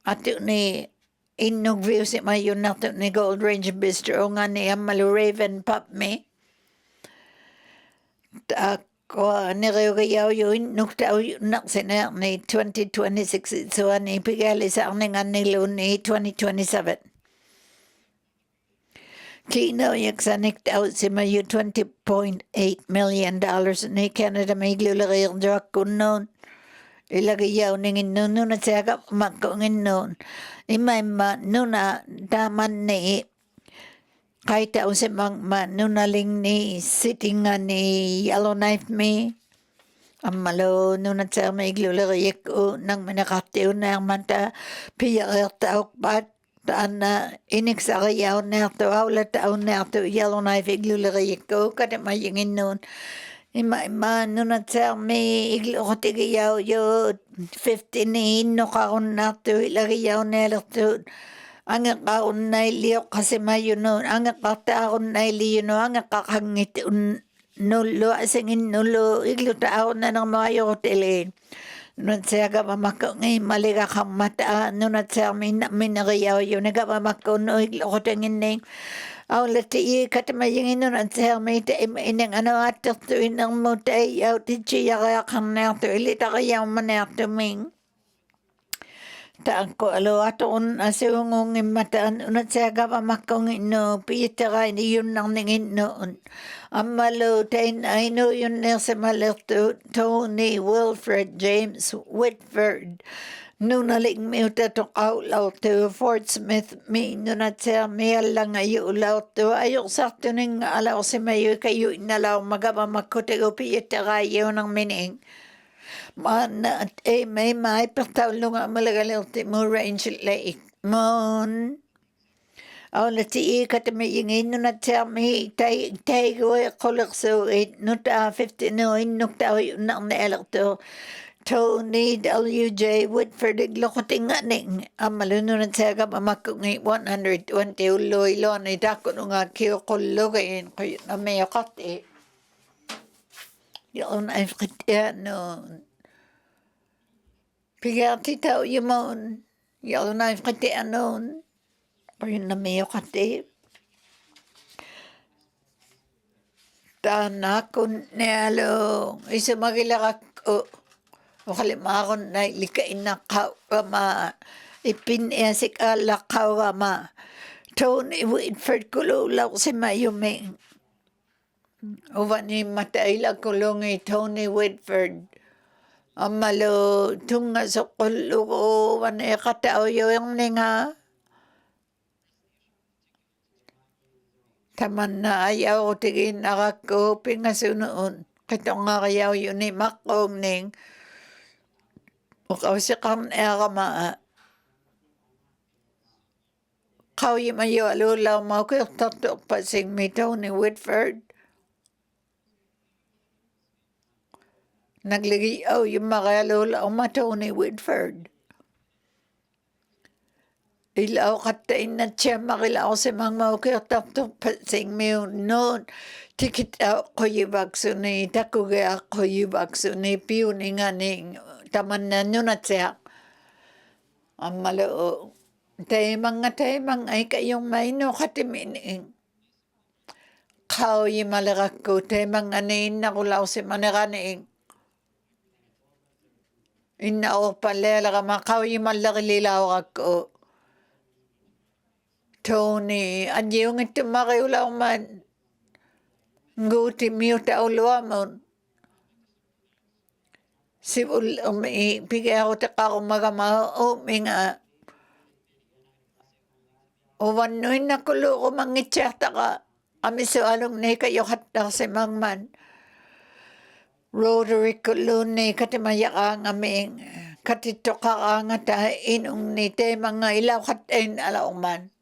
Ato ni Inugview si mayo nato ni Gold Range Bistro nga niya Malu Raven Pop me. Ko nireugayaw yun nuktaw nak sina ni 2026 so ani pigali sa ang nga nilo ni 2027. Kino yak sa niktaw si mayo $20.8 million ni Canada may glularir drak kunon. Ilagayaw ningin nun na siya makungin nun. Imay ma nuna daman ni kahit ako si nunaling ni sitting nga ni Yellowknife me. Ang malo nunat sa may glulariyak o nang minakatiw na ang manta piyakir taok pat taan na iniksarayaw na ito awla taon na ito Yellowknife iglulariyak ko kada mayingin nun. Ima nunat sa may iglukotigayaw yun 15 no kaon na ito ilagayaw na ito. Ang kaon na iliyo kasi mayo noon. Ang kataon na iliyo no. Ang kakangit nulo. Asingin nulo. Iglo taon na ng mga hotelin. Noon siya ka mamakong maliga kang mata. Noon at siya minagayaw yun. Nagapamako no. Iglo ko tingin Aulati katamayingin at helmet inang ano at tuin ng mutay out di chiya kannerto ilita kaya manerto ming Tako alo aton asiungong imataan unat sa kapamakong ino pitera ni yun nang ningin noon amalo tain ay no yun sa malerto Tony Wilfred James Whitford nunaling mi utatok outlaw to Fort Smith mi nunat sa miyal lang ayo ulaw to ayok sakto ning alaw si mayo kayo inalaw magapamakotigo pitera yun ang mining Mana at may pertaulo nga malagalti mo range lake. Mon. Aulati katamingin no na tami tay go kolekso nuta 59 nukta nang naelekto. Tony W.J. Whitford iglokoting nga ning amaluno na tsaga mamakong 120 uloy lo na idako nga kiyo kulugayin kayo na may kati. Yun ay no. Pigati tao yumon. Yun na kati anon. Pagin na mayo kati. Tanakon nelo. Isa magilakak o. O kalimakon na likain na kawama. Ipinasik ala kawama. Tony Whitford kululaw si Mayuming. Uwan ni matailag kulungi Tony Whitford. Amalo tunga sa kulugo wane katao yung ninga. Taman na ayaw tigin ako pingasunoon. Kito nga kayaw yun ni makong ning. Ukausikam maa. Kau mayo alulaw mo ko yung tatok pa sing mi Tony Whitford. Naglagi yung makalula o Tony Whitford. Ilaw katain na siya makilaw si mang maukir tapos pasing miyo noon. Tikit ako yubakso ni takuga ako yubakso ni piyo ni nga ning taman na nyo na siya. Ang maloo. Taimang ay kayong may no katimining. Kau yung malakak ko taimang anin na kulaw si manakaning. Inao palela ka makaw yung malakililaw ako. Tony, yung ito makiulaw man. Nguti miyo tauluwa mo. Sibul pigay ako taka kumagama nga. Uwan noy nakulo ko mangitsata ka. Ami along na kayo hatta si mangman. Rotary Colony katimaya ka nga aming katito ka nga ta inong ni te mga ilaw katain alaw man.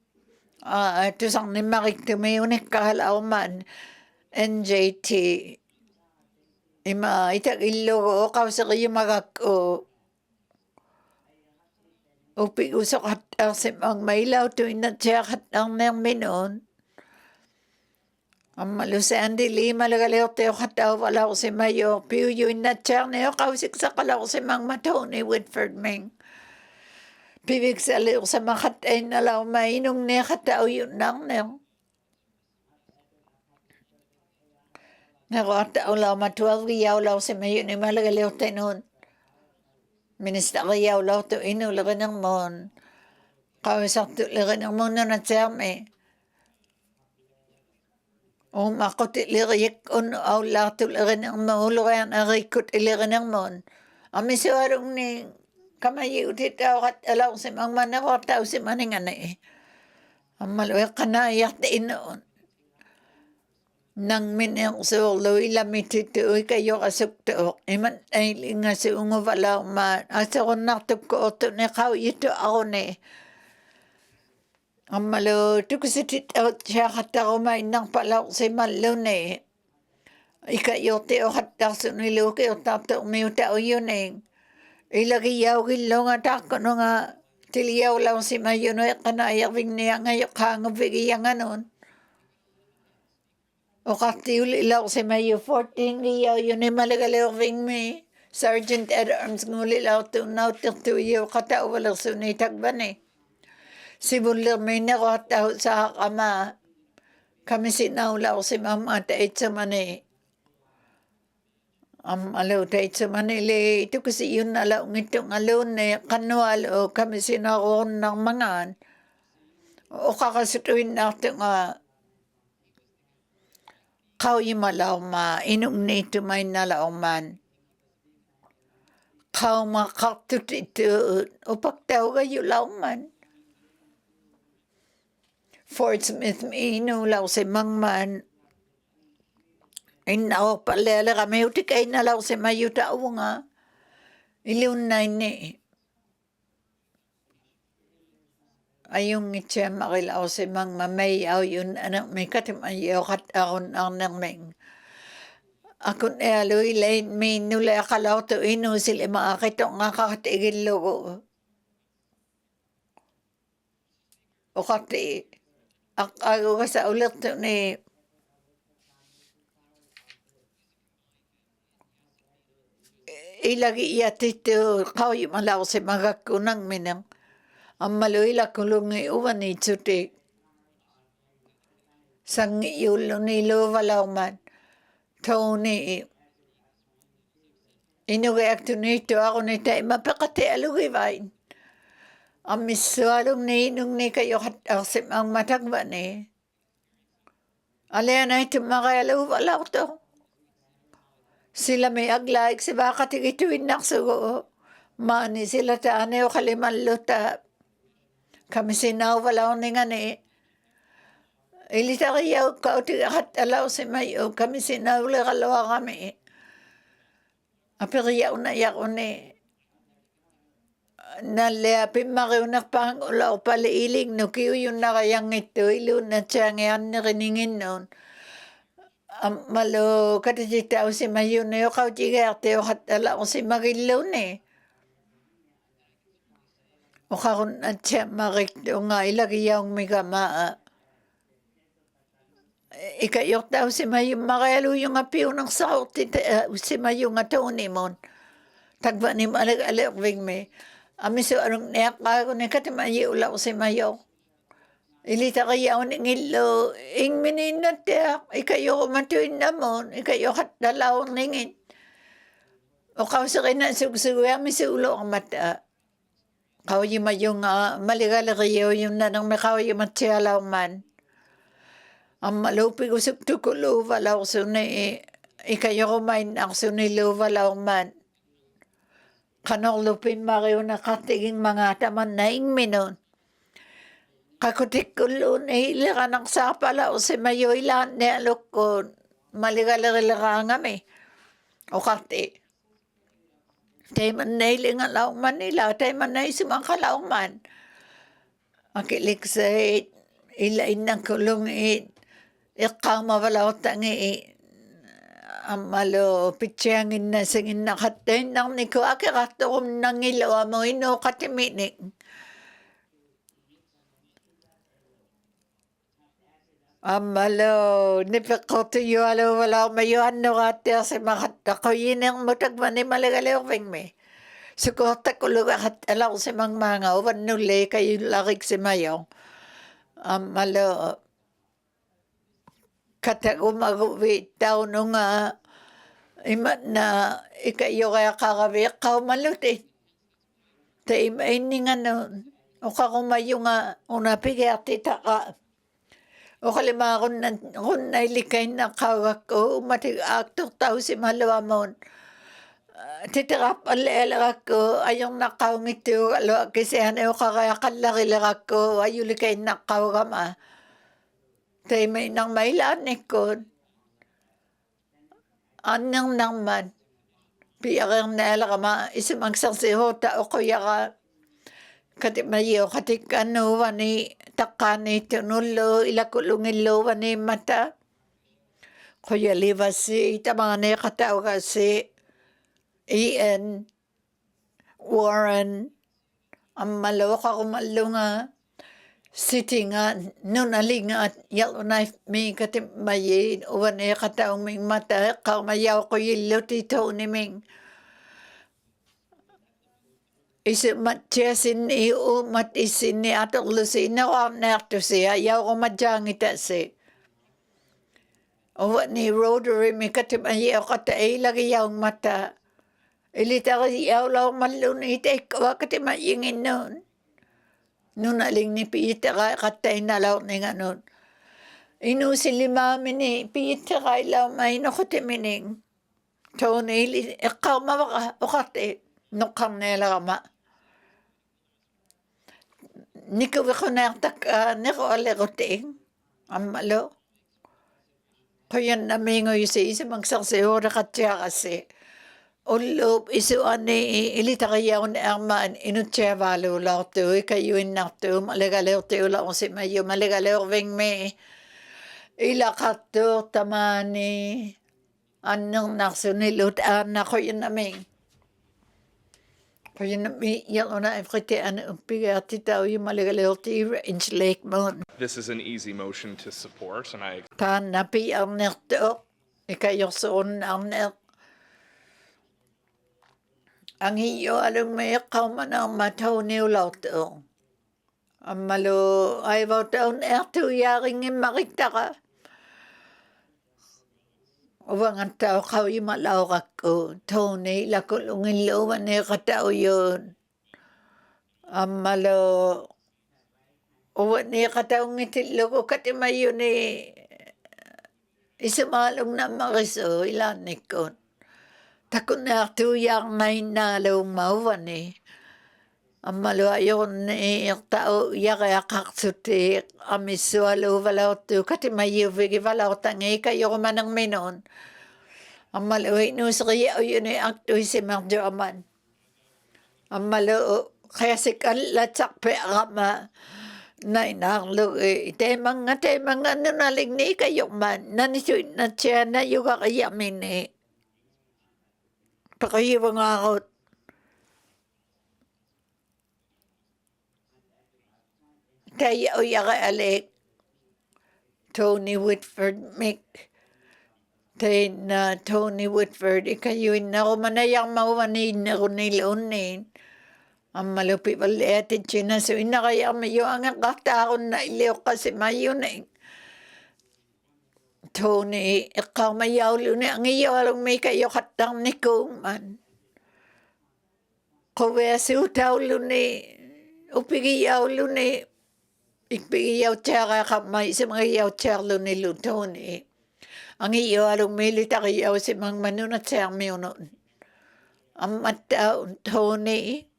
Ito sang ni makiktumayunik kahalaw man. NJT. Ima itag ilo ko kausa kayo magako. Upi usok hatang si mga mailaw tuwin na siya hatang nang minon. Ang malusan dili malagalaw tayo kataw wala ko si Mayo. Piyo yun na siya na yung kausik sa kalaw si Mang Tony Whitford Ming. Pibig sa liw sa mga katay na law mainong niya kataw yun nang niyo. Nakataw law 12 yaw law si Mayo ni malagalaw tayo noon. Minista kayaw law to inulagan ng mon. Kawisak tulagan ng mon na siya may. Makot iliriyak on aw latul rin ang mahulugan arikot ilirin ang mon. Ami suarong ni kamay utit aw kat alaw si mang manawat aw si maningan eh. Amaluya kanayak din noon. Nang minyang solo ilamititu kayo kasukto. Iman ay nga si ungawalaw man. Asa ko naktup ko oto ni kaw ito ako ni. Amalo, tukusitit out siya kata kumay ng palaw si malo ni. Ikayote o kata sunilo kayo tato umiuta o yun eh. Ilagi yaw gilo nga tako no nga tiliyaw lang si Mayo no kanayak ving niya ngayok hangabigi yang anon. O kati ulilaw si Mayo 14 liyaw yun ay malagalaw ving me. Sergeant at Arms ngulilaw to now tuyo kata walang sunitag ba ni. Sibulir may nakataw sa kama. kami sinaulaw si mama tayo sa mani. Alaw tayo sa Manila, ito kasi yun alaw ngitong alon na kanwal o kami sinaroon ng mangan. O kakasutuin natin nga, kau yung malaw ma, inong nito may nalaw man. Kau Inuktitut, o pagtaw kayo law man. Fort Smith, inulaw si mangman, inaw palala kami, uti kayo nalaw si mayuta o nga. Iliw na ini. Ayong itya makilaw si mang mamayaw yun anak may katimayaw kat akon ang naming. Akon aloy lain may nula akalaw to ino sila makakito nga kakatigil logo. O kati, ako ka sa ulit to ni ilagi yatito kau yung malaw si magakunang minang. Ang maluila kulungi uwan ni tsutik. Sang yulo ni lovalaw man. Tony. Inugayak to nito ako ni tayo mapakati alugi vain. Ang miswalong ni inong ni kayo katasim ang matagba ni. Alaya na ito makayaluvalaw to. Sila may aglaik si baka tigituin naksugo. Mani sila taane o kaliman luta. Kami sinawalaw ni nga ni. Ilita kayaw ka o tigakat alaw si mayo. Kami sinawala kalawa kami. Apiriyaw na yako ni. Naleapin makiunak pang ulaw paliiling. Nukiyo yun na kayang ito. Ilo na tiyangihan ni riningin nun. Malo katititaw si mayo na yung kautigaerte o kat alaw si magilaw ni. O kakun at siya makikto nga ilagi yung migamaa. Ikayok daw si Mayong makayalo yung apiyo ng sakot si Mayong atawin mo. Tagba ni malag-alawing me. Amiso anong niyak ako ni katimayi ulaw si Mayong. Ilita kayaw ni ngilo. Ing mininat tiyak. Ikayo kumatuin na mo. Ikayo katdalaw ningin. O kausakin na sugsugo. Amiso ulo ang mata. Kau yung mayong maligalagayaw yung nanang may kau yung matsiyalaw man. Ang malupi ko suktuko luvalaw so ni ikayo kumain ang so ni luvalaw man. Kanong lupin makiyo na katiging mga taman na ingminon. Kakutik ko loon ila ka ng sapala o si mayo ilan ni alok ko maligalagalaga nga me. O kati. Tayo man na iling alaw man nila. Tayo man na isimang kalaw man. Akilik sa ilain ng kulong ikaw mawalaw tangi amalo pityangin na singin na katayin ng niko. Akirato kong nangilaw mo ino katiminik. Amalo nipikoto yu alo wala mayuan no kate sa makatako yinang mutagman ni malagalawing me. Sukota ko lugat alaw si mga uwan nule kayo lakik si mayo. Amalo katago maguwi tao nung imat na ikayo kaya kakabi kao maluti. Ta imaining ano o kakumayo nga unapigati taka. O kalima kung nailikay na kawak ko, matig-aktok tao si Malawamon. Titirap alalag ko, ayong nakawang ito, kasi ano kaya kalaki-lag ko, ayulikay na kawama. Tayo may nang mailanik ko. Anong naman, piyakang nalakama, isimagsang si Hota o kuya ka, katimayo, katikano, wani, takani, tunulo, ilakulungilo, wani, mata. Kuya liwa si, tamangani, kataw kasi, Ian, Warren, ang malo ka kumalo nga, city nga, nunali nga, yalo na, may katimayin, wani, kataw, may mata, kamayaw ko yilo, tito ni Ming. Isi matyasin iyo matisin ni atong lusina ko nerto siya yaw ko madyang ita si Owa ni Rotary mi katimai o kata e lagi yaong mata. Ilitari yaw lau malun ite kawa katimai ingin nun. Nun aling ni piita kata inalaw ni nga nun. Inu silima mini piita lau may no katimining. Tone ikaw mawaka o kate nukang nela ma. Niko wikunaktak niko alekoting. Amalo. Kaya namingo yusi isa magsakseora katya kasi. Ulop isu ani ilitakayaw ni Arman inutya valo lauto kayo inakto malegalew teo lao si mayo malegalew ving me ilakato tamani anong naksunilot anak ko yun namin. Kaya namin yung una ifkite ano pigati tao yung malegalew teo inch lake moon. This is an easy motion to support, and I Tan napi ang nekto ikayo soon ang nek. Ang iyo along may kauman ang mataw ni ulauto. Ang malo ay taon erto yaring makita ka. Uwang ang tao kaw yung malaw ko. Tony, lakulungin luwan ni katao yun. Ang malo uwan ni katao ngitilo ko katimayo ni isumalong na mariso ilan ni kon. Takon na tuyang ngayon na lawang mauwan eh. Ang maluayon ni tao yaka kaksuti amiswalo valaw tu katimayo vigi valaw tangi kayo kumanang minon. Ang maluay nusri o yun eh aktoy si Marjo Aman. Ang malu kaya si kalatsak pe akama na inanglo eh. Temang nga naling ni kayo man. Nanisuit na siya na yuga kayamin eh. Pakahiwa nga ako. Kaya o yaka alik. Tony Whitford Mick. Tony Whitford. Ikayuin na ako manayang mawanin na ko nilunin. Ang malupi pala atin siya so ina kaya mayo ang kaktaon na iliw kasi mayo na Tony, ikaw mayaw luni ang iyo along may kayo katang ni kong man. Kawe siutaw luni, upigiyaw luni, ipigiyaw tsaka kamay sa mga iyaw tsaka luni Tony. Ang iyo along may litakiyaw si mga manunat sa amyo noon. Ang mataon Tony.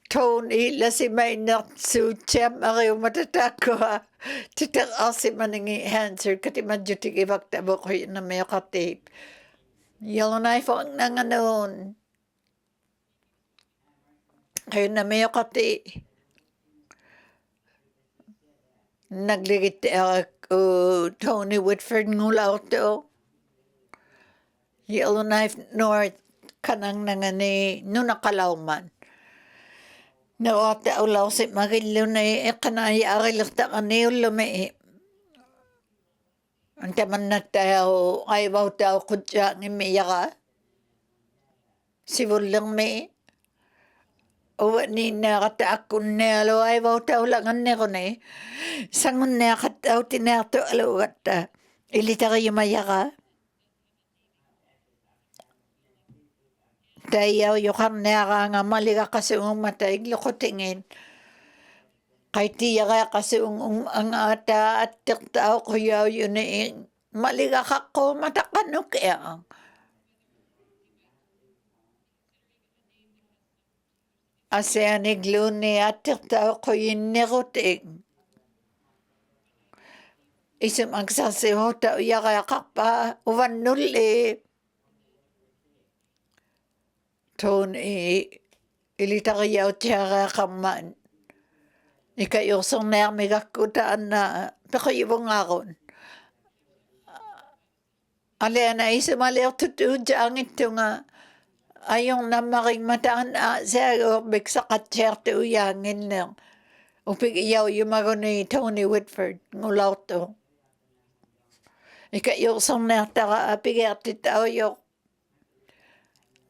Tony, lasi may naksutsyam ako matatako ha. Titak asi maningi answer kati madjutik ibaktabo ko yun na may katip. Yellow knife ang nanganon. Kayo na may kati. Nagligit ako Tony Whitford ngulaw to. Yellow knife north kanang nangani nung nakalaw man. Nawata ulaw si magilo na kanaya akilakta kanilo may ang taman na tayo ay baw tayo kutya ng miyaka sibulang may uwa ni nakataakon na alo ay baw tayo langan na ko na sangon na kataw tinato alo kata ilita kayo mayaka tayo yung na nga maliga kasi umatay lukutingin. Kay tiya kaya kasi ang ata at tiktao ko yaw yun eh. Maliga ka ko matakanok kaya. Aseanig luni at tiktao ko yun nikuting. Isang magsasiho tao ya kaya kapa uwan nuli. Tony, ilita kayaw tiyaga kaman. Ikayosong na may kakutaan na pakayibong akon. Alena isa maliw tutu diyang ito nga ayong namaking mataan sa big sa katsyerte uyangin lang. Upig iyaw yung mago ni Tony Whitford ngulaw to. Ikayosong na taka apigati tao yok.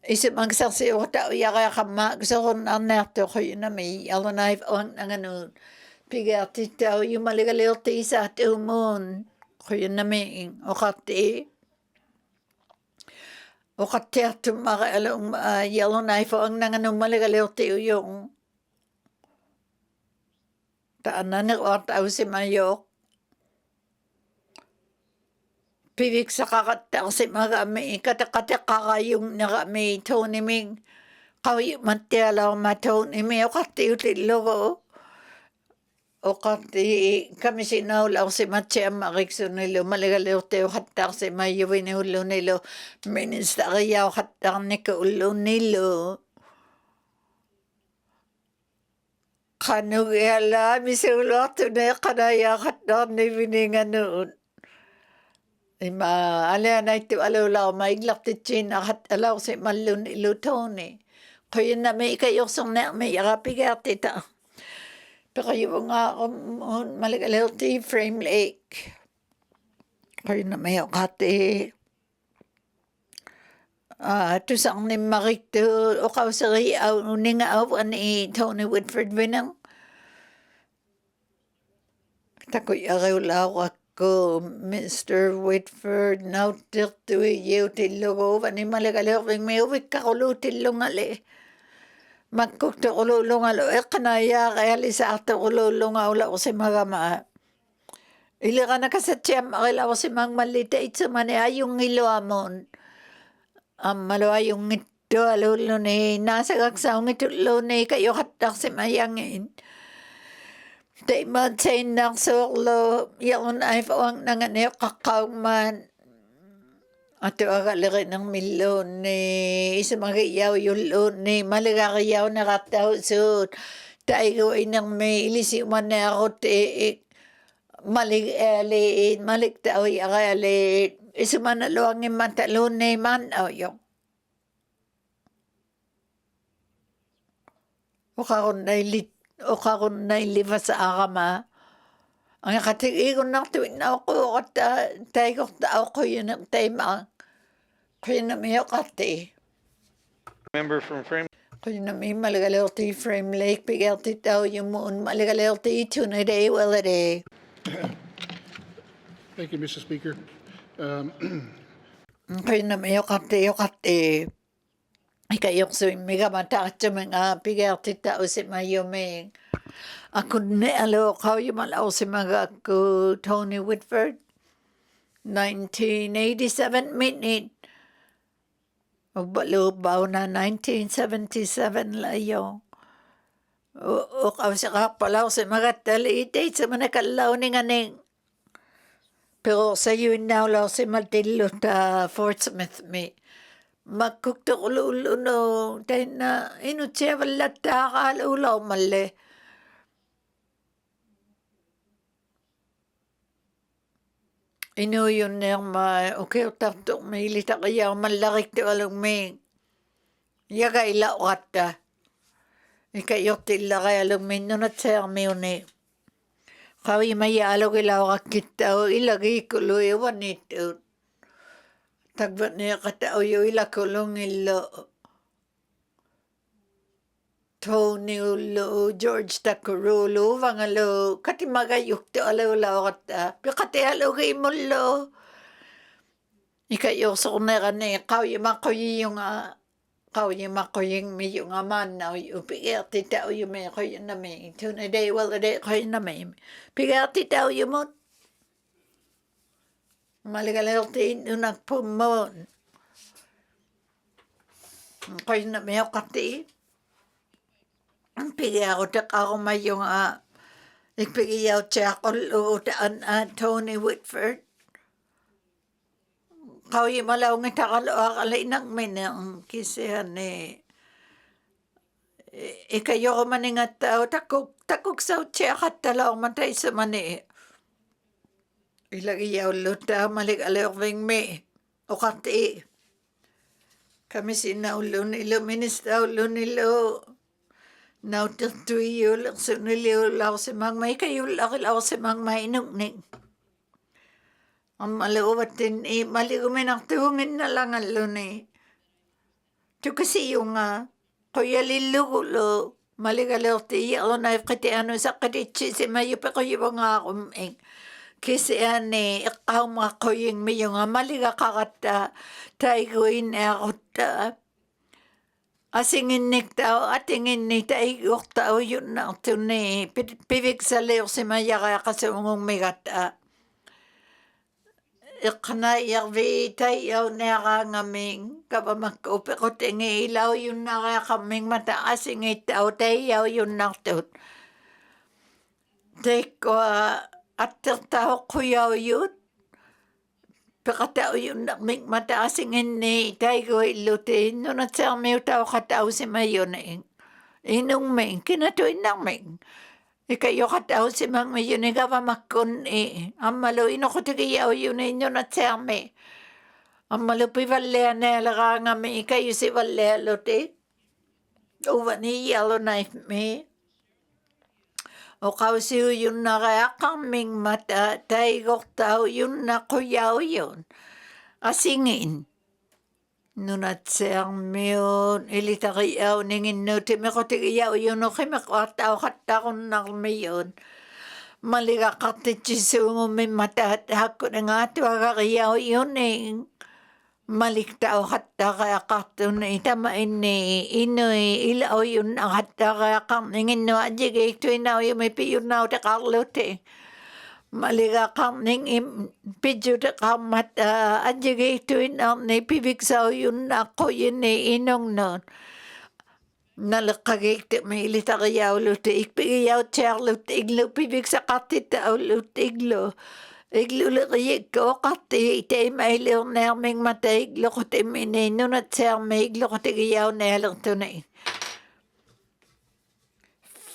Isa magsaksiyo tao yaka kama gusto ko na nato ko yun na may alonay ang ano Pigati tau yu maligalilti sa tumon. Kuya naming okati. Okati at tumakalong yellow knife ang nanganong maligalilti yung taanan ng ortaw si Mayok. Pivik sa kakataw si magami katakataka yung nakami Tony Ming. Kaway matialaw matoni mi okati utilo. Okati kami sinaulaw si Matya Marikso nilo maligaleo teo hatak si mayuwi ni ulo nilo ministeriyaw hatak ni ka ulo nilo kanugela misulo to na kanaya hatak ni vininga noon ima ala na ito alulaw maiglap ti China hatalaw si malun ilo Tony kaya na may ikayosong na may yakapigati ta. Pero yung nga maligalil ti Frame Lake. Kaya na may okati. Tusang ni Marikto o kausari uning awan ni Tony Whitford binang. Takoy araw lawak ko, Mr. Whitford, now tirtu iyo tilugo. Ni maligalil may uwik kakulo tilungali. Magkukto ululungalo kanaya kaya lisakto ululungaw si magama. Ili ka na kasatyam akila si mang malita ito man ayong ilo amon. Malo ayong ito alulo ni nasa kaksaong ito lo ni kayo hatak si mayangin. Tay matay nak soklo yung ay fawang nanganiyo kakaw man. Ato agalari ng milon ni isa magayaw yung ni maligagayaw na kataw so tayo ay nang may ilisi man na ako malig tao yakali isa man na luwangin matalon ni man yung o kakon na iliva sa akama. Ang katigigong ng tuwing na ako tayo ko yun ang tema. Kaya na may okati. Member from Frame. Kaya na may maligalil ti Frame Lake. Pigal ti tao yung moon maligalil ti ito na day wala day. Thank you, Mr. Speaker. Kaya na may okati. Ikayok so may kamatakat sa mga pigal ti tao si Mayuming. Ako nialo kaw yung malaw si mga ko Tony Whitford 1987 minute o balubaw na 1977 layo o kaw si kapalaw si mga taliitay sa mga kalaw ni nganing pero sa yun na law si Matilo ta Fort Smith me magkukta ulo no dahil na inutya wala ta kalulaw mali. Ino yun yung okay tato may lita kaya malakik ti walang may yaga ila wata ikayot tila kaya lang may nunat sa may uni kawi mayalo ila wakita o ilagay kulo iwan ito tagbat niya katao yung ila kulong ilo Tony ulo, George Takurulo, vangalo, katimagayuk ti alaw kata, pikati alaw kay mulo. Ikayo so na kani, kau yung may yung aman na upigay ti tao yung may kayo na may, tuna day wala day kayo na may, pigay ti tao yung mo. Maligalaw ti inunak pumon. Kayo na may kati. Ang pigi ako ako may yung ipigi ako siya ako luutaan Tony Whitford. Kau yung malaw ng takalo akalay ng minang kisihan ikayo ko maningat tao takok sa siya katalaw matay sa mani. Ilagi yaw luta maligalaw ving me o kati. Kami sinaulo nilo minister ulo nilo. Now, tuyo lang sa niliulaw si Mang May, kayo lakilaw si Mang May nungning. Ang maluwatin maligumin ang tuhungin na lang ang luni. Ito kasi yung kuya lilugulo, Maligalerti ernaiqiti anusaqqatitsi simayupequyuvangaaqumming. Kisiani iqqaumaqquyin miyunga maligaqaqatta taiguineaqutta. Asinginniktau atinginni taiguqtau yunnartuni piviksaliursimayaqaqasungungmigatta. Iqnayarvi taiauneaqangaming kavamakku upequtingi ilau yunnariaqamming mata asingittau taiau yunnartut. Teikkoa attertauqquyauyyut peqatau yunnarming mata asinginni taiguilluti nunatsermiutauqatausimayuning. Inungming kinatuinnarming. Ikayoqatausimang miyunigavamakkun ammalu inuqutigiyauyuni nunatsermi. Ammalu pivalleanealeraangami ikayusivallealuti. Uvani yalunaifmi. Uqausiu yunnariaqarming mata taigortau yunnaquyauyun. Asingin. Nunatsermiun ilitariau ninginnuti miqutigiyauyun uqimiqquartauqattaqunnarmiyun. Maligaqartitsisungummin mata hakkunangaatuagariyauyuning. Maliktauqattaqaaqartuni tamainni inui ilauyun aqattaqaaqarning innu ajigiiktuinauyumi piyunnautiqarluti. Maligaqarning pijutiqarmata ajigiiktuinarni piviksauyunnaqquyini inungnun. Naliqqagiiktumi ilitariyauluti ikpigiyautiarlut iglu piviksaqartittaulut iglu. Igluleriikkoqarti teimailiurnearming mata igluqutimini nunatsermi igluqutigiyaunaalertuni.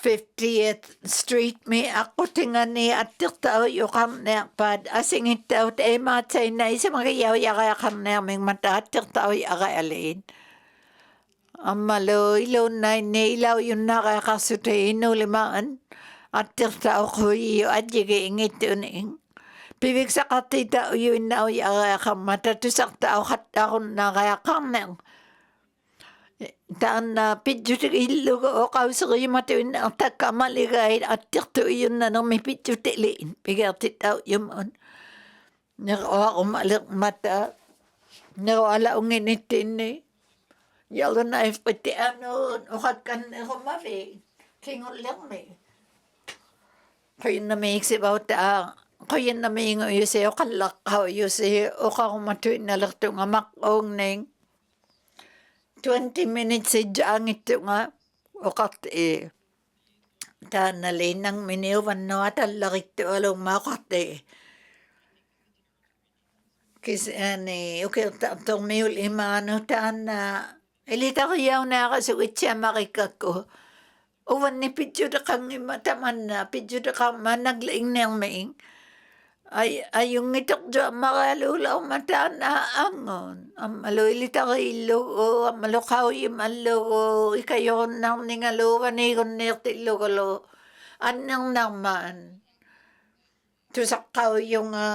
50th Street mi aqutingani attirtau yuqarniarpaat asingittaut eimaatsainna isimagiyauyaqiaqarniarming mata attirtau yaqaaliin. Ammalu ilunnainni ilauyunnariaqarsuti inulimaan attirtau quyiyu ajigiingittuning. Piviksaqartita uyuinnauyaqaaqarmata tusartauqattaqunnaariaqarniq. Taanna pijjutik illugu oqauseriimatuinnaartakkamaligai attirtu uyunnanermi pijjutiliin pigertittaujumun. Neruaqumaliqmata nerualaunginittinni yalunaifqitianuun uqakkannerumavi kingullermi. Qinnamiiksivautaa qinnamiinguyusi oqallaqqauyusi oqarumatuinnalertunga maqquungning 20 minutes ijaangittunga oqarti taannaliinnang miniuvannuatallarittуалуумма oqarti kisani ukirtartormiul imaanu taanna ilitariaunaaqasugitsiamarikkakku uvanni pijjutiqangimma tamanna pijjutiqarmannagliingnermiing ayungngiterjuammarialuulaumma taanna angun ammalu ilitariillugu ammalu qauyumallugu ikayurunnarningaluuvaniigunniirtillugulu annernarmaan tusaqqauyunga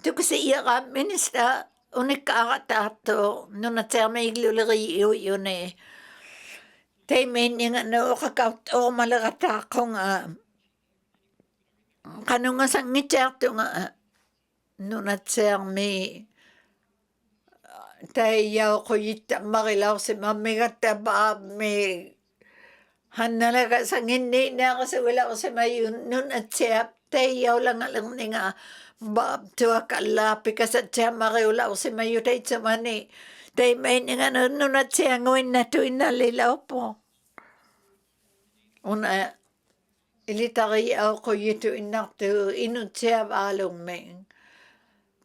tukisiiaqaam minister unikkaaqataartu nunatsermiigluleriuyuni teimeenninganu oqakaut oormaleqataaqunga qanungasangitsaartunga nunatsermi taiyauquyittammarilausimammigattapaapmi hannalagasanginniinaaqasugilaursimayun nunatseap taiyaulangalerninga baap tuakallaapikasatsaamariulaursimayu taitsumani teimeenninganu nunatsianguinnatuinnallilaupo una ilitariauquyituinnartu inutsiavaalungming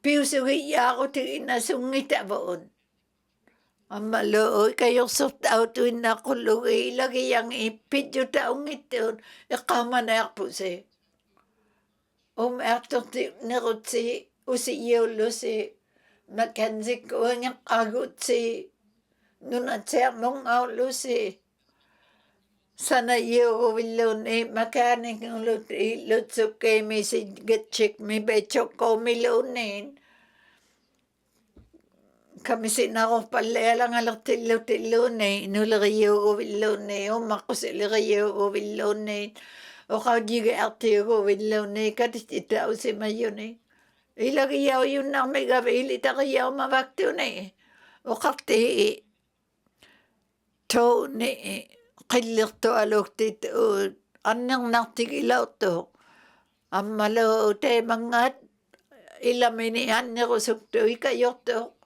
piusugiyaaqutiginnasungitavun ammalu ikayursurtautuinnaqullugi ilagiyangi pijjutaungittun iqqaumanaarpusi artorti nerutsi usiyiullusi makansikkuangeqqagutsi nunatsearmungaullusi sanayuuvilluni makaaninguluti lutsukkiimisigitsikmi betsuqqaumiluuniin kami sinako pala nga tilo inuliriyo ko villone o makusiliyo ko villone o kaujiga artiyo ko villone katitita si mayone ilagiyaw yun na may gabili takiyaw mabakto ne o kati to ne kilirto inuktitut annang nartigilaw to ammalo te mangat ilamini anne ko sukto ikayoto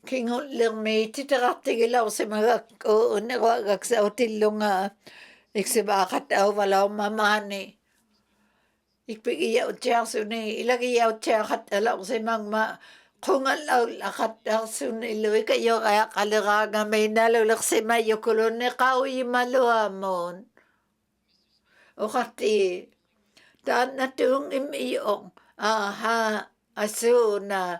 Kingon lang may titaratigil ako sa mga nagwagag sa otilong iksibakat aw walaw mamani. Ikpigiyaw tiyak suni ilagiyaw tiyakat alaw sa mga kungal aw lakat aw suni luwi kayo kaya kaliraga may nalulak si mayo kulon ni kawi maluhamon. O kati taan na tuong imiyong asu na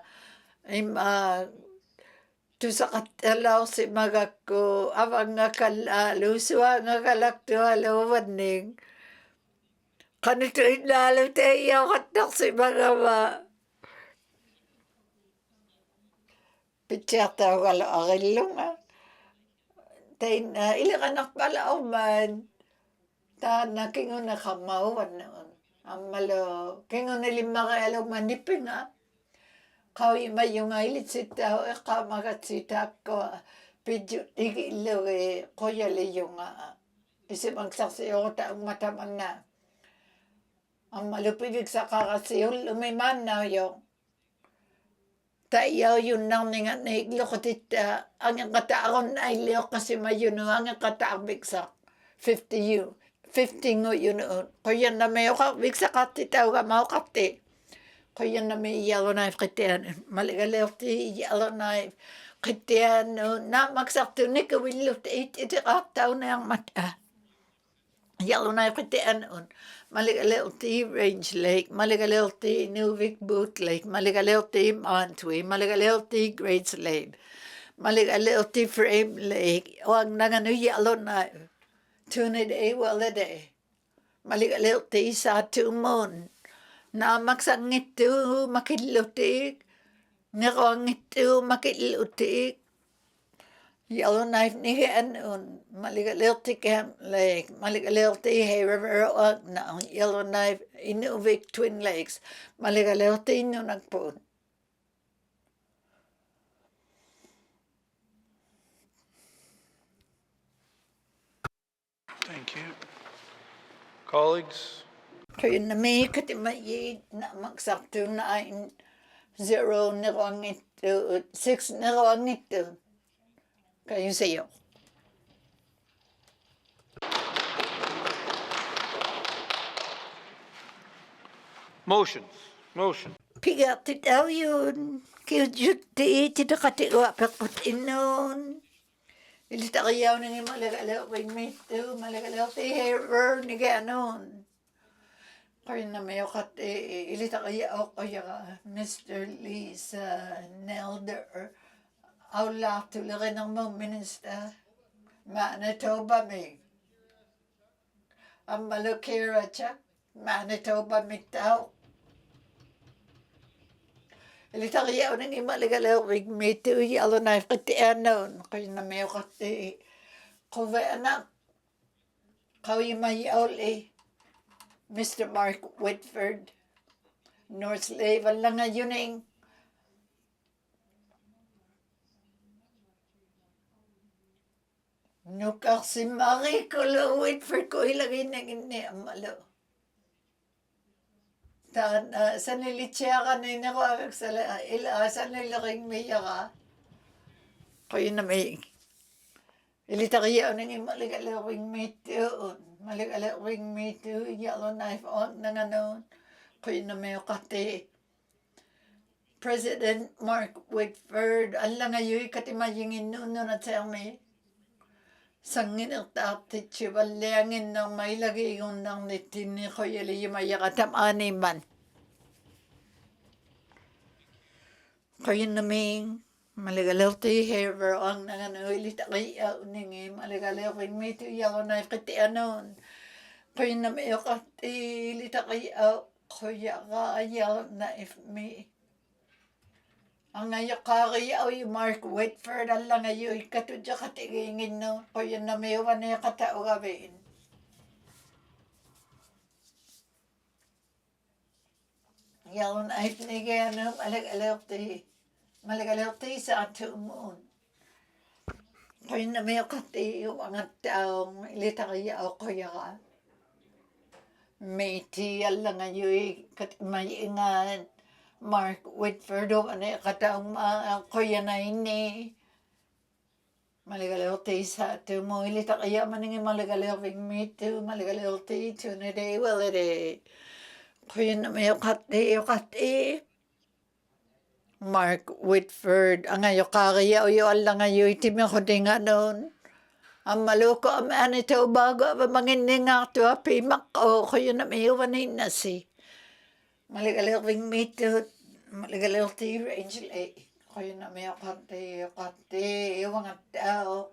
tu sa katalaw si magako awang nga kaluswa nga kalakto halawaning kanito inalo tayo katak si mga pichata wala akilong tayo na ilang anak pala man ta na kingon na kamawan noon ang malo kingon na lima kaalaw manipin Kawi mayong ailit sita o kamagat sita ko pidyo tigilo koya yung isi magsaksi o taong mataman na ang malupibig sa kakasiyol lumiman na yung tayaw yun nang nga naiglo ko tita ang kataakon ay liyo kasi mayuno ang kataak bigsak 50 ngo yun koya na may bigsak katita o kamao kati Kaya na may yellowknife kitian, maligalewti yellowknife kitian, na magsakto ni kawilot itikataw na ang mata. Yellowknife kitian, maligalewti Range Lake, maligalewti Inuktitut Lake, maligalewti Montwe, maligalewti Great Slave, maligalewti Frame Lake, o ang nangano yellowknife, tunid wala day, maligalewti sa tumon. Na maksangit tu makilutik, ngerongit tu makilutik. Yellowknife ni anon, maligalewti Camp Lake, maligalewti Hay River na Yellowknife Inuktitut Twin Lakes, maligalewti Nunagpun. Thank you. Colleagues, Kaya na may katimayid na magsakto na 0 nirangit 6 nirangit kayo sa'yo. motion. Pigatit daw yun. Kaya juti, titakatiwa pakot inon. Ilitakayaw na nga malagalaw kay mito, malagalaw kay hair ni ganon. Kaya na may ukat ilitakayaw kaya Mr. Lisa Nelder. Aula tuloy ng mga minister. Manitoba may. Ang malukira chak. Manitoba may tao. Ilitakayaw na nga malagalaw kay mito. Yellowknife katiyan noon. Kaya na may ukat kuwe anak. Kawin mayaw Mr. Mark Whitford, North Slave, lang nga yun nukak si Marie Colo Whitford ko ilagay na gini ang malo. Sa nilitsya ka na inakawag sa sa nilaking maya ka. Kaya na may ilitakayaw na nga maligalawing mito. Maligalawing mito, Yellowknife on na nga noon. Kaya na may kati. President Mark Whitford, alang ngayon katimayingin noon at sa may sangin ang tapit siya, balangin ng may lagi yung nang nitini ko yali yung maya katamani man. Kaya na may maligalaw ti hair ang nanganulit kayaw ningi maligalaw kay mito Yellowknife kiti anon kaya na may kati lita kayaw Kuya ka ayaw na if me. Ang ayakari ay Mark Whitford ang lang ayoy katudya katigingin no. Kuya na may wana katao gawin. Yawn ay pinigyan no malagalerte sa ato moon. Kuya na may kati ang taong ilitariya o kuya ka. May tiyal lang ayoy mayiingan. Mark Whitford o kataong kuya na ini. Malagalerte sa ato mo ilitariya maningin malagalerting me too malagalerte to na day well a day. Kuya na may kati. Mark Whitford ang ayokari o yo lang ayoy timi ko din nga noon. Ang maluko ang anito bago ang mangining ato api mako kuya na may iwanin na si. Malagalering meto, malagalering Angel A. Kuya na may kati, iwang at tao.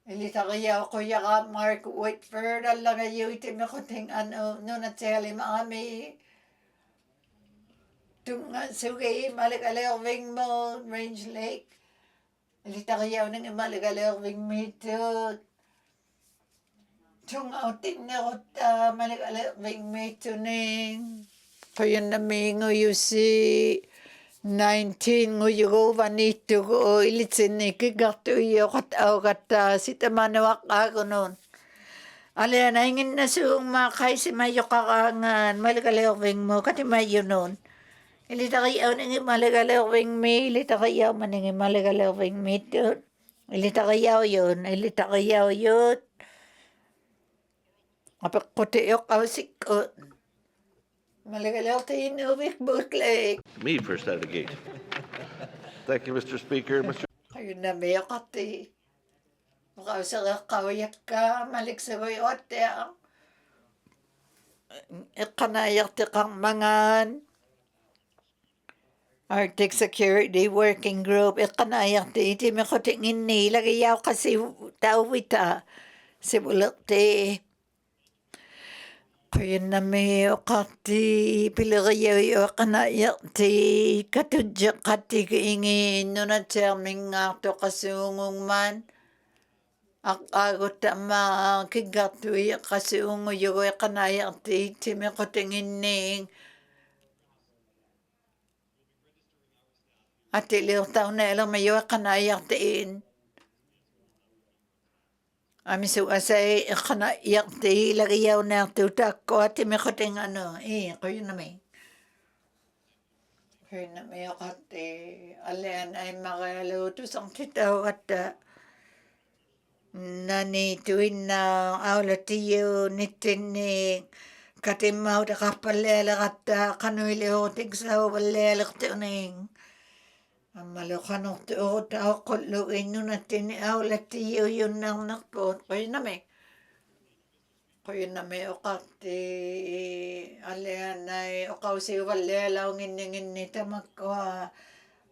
Ilitariya kuya ka Mark Whitford ang lang ayoy timi ko din noon at sali maami. Tunga sugi malagalering mo Range Lake. Ilitariya ng malagalering meto. Tunga utin na kota malagalering meto ning. Kaya na may nguyo si 19 nguyo ko vanito ko ilitsin ni kigato iyo katao kata si tamanawak ako noon. Alaya na ingin na suong makay si mayo kakangan malagalawing mo kati mayo noon. Ilitakayaw nangin malagalawing me ilitakayaw maningin malagalawing me doon. Ilitakayaw yun. Apak kutiyok aw sikot. Malagalaw tayo Inuvik bootleg. Me first out of the gate. Thank you, Mr. Speaker. Ayun na may akati. Makausa ka kawayak ka, maliksagoy ote. Ikanayak ti kang mangan. Arctic Security Working Group. Ikanayak ti iti may kutingin ni. Lagayaw kasi tawita. Sibulak ti. Kaya na may kati pilagayaw kanayak ti katudyak kati kaingin no na terming nga to kasungong man. Agot ma kigatoy kasungo yoy kanayak ti may kutingin ning. At iliw taon na ilang mayo kanayak tiin. Ami so asay kana yakti lagayaw na tutak ko at may kuting kuyo na may. Kuyo na may kati alian ay makaluto sang titaw at nanituin na aulatiyo nitinig katimaw da kapalela at kanuili hotig sa walela katuning. Amalokanok to tao kuluin nun natin aulatiyo yun nang nakpot. Kuyo na may ukati alian ay ukaw si walela ngin tamakwa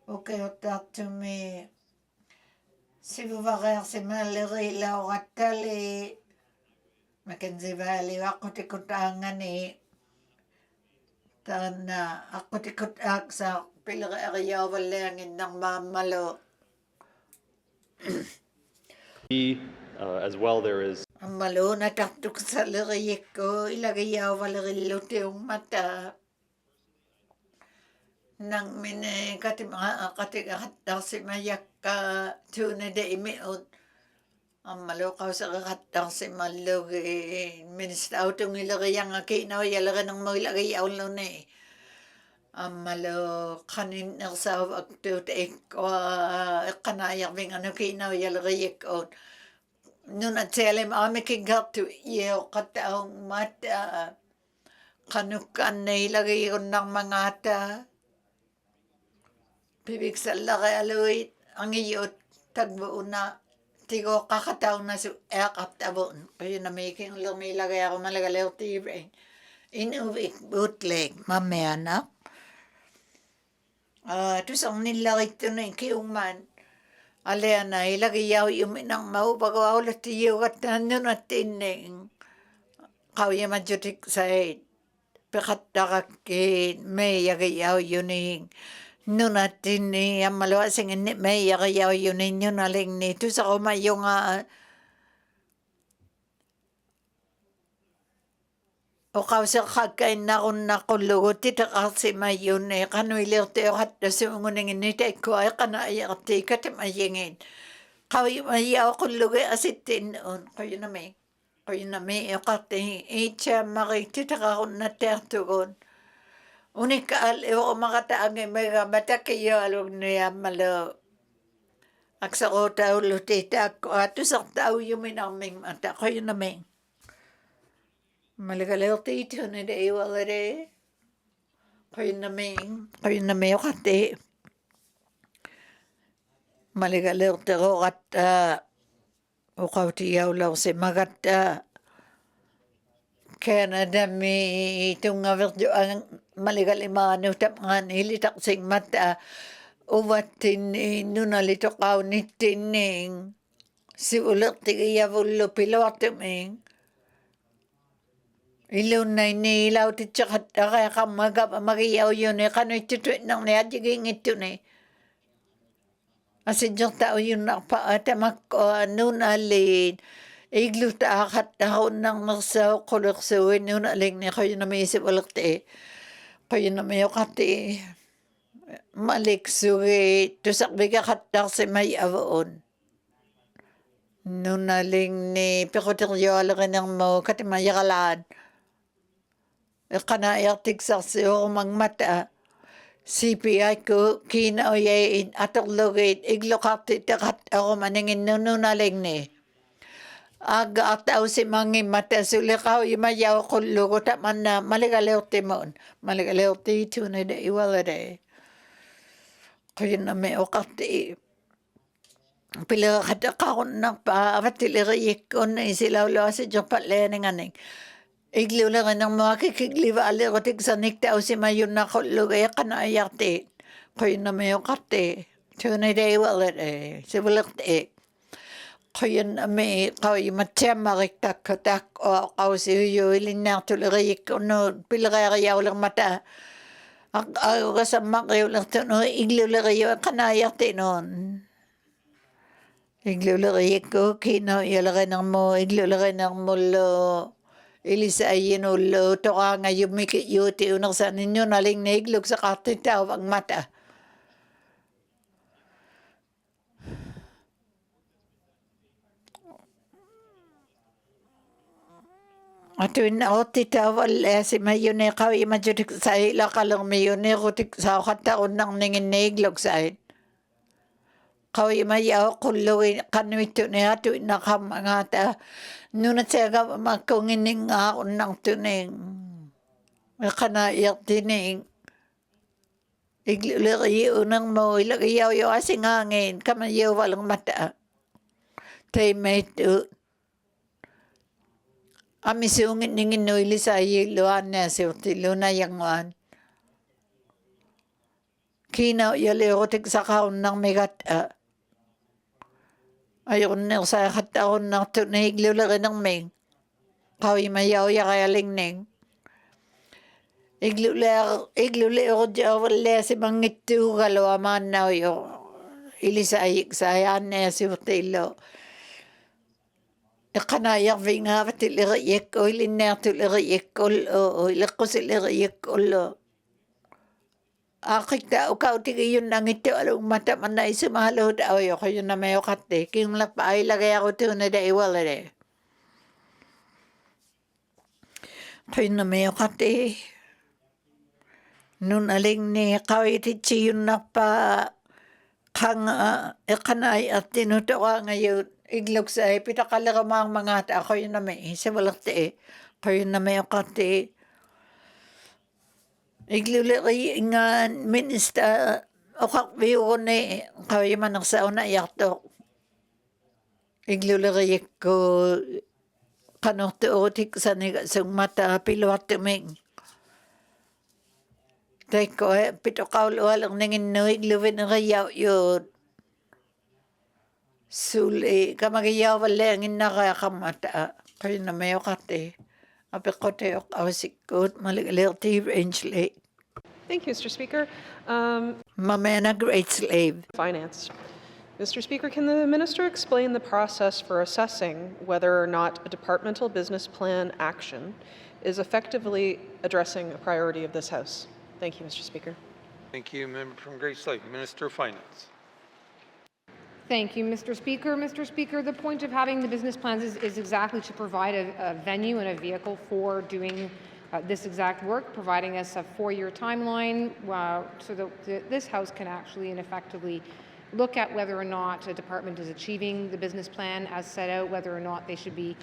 okay utak to me si bubakar si malirilaw katali Mackenzie Valley ako tikutangan tana ako tikutak sa pilariyaw walangin ng mamalo. As well, there is Ang malo na taktuk sa liriyik ko, ilagayaw walirilo tiyong mata. Nang mine katikakatak si mayak ka tuna de imiot. Ang malo kaw sa kakatak si malog ministaw itong ilagayang akinaw yalaga ng mga ilagayaw lo na Ang malo kanin sa agtut kanayak bing kinaw yalagayik o. Noon at selim ami kigatu iyo kataong mata kanukan na ilagay ko ng mga ata. Bibig sa laki aluit ang iyo tagbo na tigo kakataong na su kaptabon. Kaya na making lumilagay ako malagalaw TV. Inuvik bootleg mamaya na. Tusang nilagay ito na ikiyuman. Alian na ilagayaw yung minang maupagaw ulit iyo at nandun at tining kawya majutik side. peqattaqakkiit meiyagayauyuning nunattinni ammaluasinginni meiyagayauyunin nunalingni tusaqumayunga oqauseqqakkainnaqunnaqullugu titeqarsimayunni qanuiliortioqattasuunguninginni taikkua qanaa'iartiikatimayingin qauyumayauqullugu asittinnuun quyunami oqarti iitsaammarik titeqarunnattiartugun unikkaal iuqumaqataangimmega matakiyualugniammalu aksaquutaulluti tusartaujuminarmingmata quyunami Malagaleotiitun iwalare quyunami oqarti Malagaleorteroqatta uqautiyaulausimagatta Canadami tungaverjuang maligalimaanutapngan ilitaqsingmatta uvattinni nunalitoqaunittinning siulertigiyavullu piluartuming ilunnainni ilautitseqattaqaqammagap magiyauyuni qanuittututnarni asinjertauyunnarpa atamakkoa nunalliin iglutaaqattaqunnernersauqqulersuin nunalingni quyunami sivulerti quyunami oqarti maliksugi tusaqvigaqattarsimay avuun nunalingni pequteriualerinermu katimayaqalaan eqqanaa'iartiksarsiuqumangmata CPI-ku kiinauyain atorlugit igluqartiteqattaqumaninginnuunalingni aaggaartausimangimata suliqauyumayauqullugu tamanna maligaleortimun maligaleortiitunida iwalade quyunami oqarti pileqateqarunnarpa avattileriyikkun isilauluasijerpallianinganing igliuleqinermuakiklivaalirutiksaniktaausimayunnaqullugu eqqanaa'iartiit quyunami oqarti tunida iwalade sivulerti quyunami qauyumatsiammarik takkutaqqua qausiuyu ilinnaartuleriyikkunnuut pileqaariaulermata aqaugasammaqiulertunu igliuleriyu eqqanaa'iartinuun igliuleriyikku kiinauialerinermu igliulerinermullu ilisaayyinullu toqaangayummiki unersaninnuunalingni igluksaqartitauvangmata atuinnaortitauvalliasimayuni qauyimajutiksaiilaqalermiyunirutiksaoqattarunnarninginni igluksain qauyumayauqullugi qanuittuni atuinnaqammangata nunatsiagavamakkunginninngaarunnartuning eqqanaa'iartining igliuleriunermu ilagiyauyoasingaangin kamayauvalermata taimaittuut amisuunginninginnu ilisaayiilluaanniasiurtilluunayanguan kiinauialiurutiksaqarunnarmigatta ajornersaaqattarunnartuni igliulerinerming qauyumayauyaqajalingning igliuleurutiavalliasimangittuugalu amaannauyo ilisaayiksaayaanniasiurtillu eqqanaa'iarvingaavatilleriyikku ilinniartuleriyikkullu ileqqusileriyikkullu aqikta ukautigiyunnangittualugmata manna isumaaluut auyo quyunami oqarti kiunglarpa ailagayarutuunida iwalade quyunami oqarti nunalingni qauyititsiunnarpa qanga eqqanaa'iartinutoqaangayuut igluksai pitaqalerimaarmangaata quyunami sivulerti quyunami oqarti igliuleriingaan minister oqarviuguni qauyumanersaunaiartuq igliuleriyikku qanortuurutiksanigasummata piluartuming taikkoe pitoqaulualerninginnu igluvineriyauyuut suli kamagiyauvallianginnaqaaqammata quyunami oqarti Apiqoteoq awsikkuut maligalerti Rangeley. Thank you, Mr. Speaker. Mamana Great Slave. Finance. Mr. Speaker, can the minister explain the process for assessing whether or not a departmental business plan action is effectively addressing a priority of this House? Thank you, Mr. Speaker. Thank you. Member from Great Slave, Minister of Finance. Thank you, Mr. Speaker. Mr. Speaker, the point of having the business plans is exactly to provide a venue and a vehicle for doing this exact work, providing us a 4-year timeline so that this House can actually and effectively look at whether or not a department is achieving the business plan as set out, whether or not they should be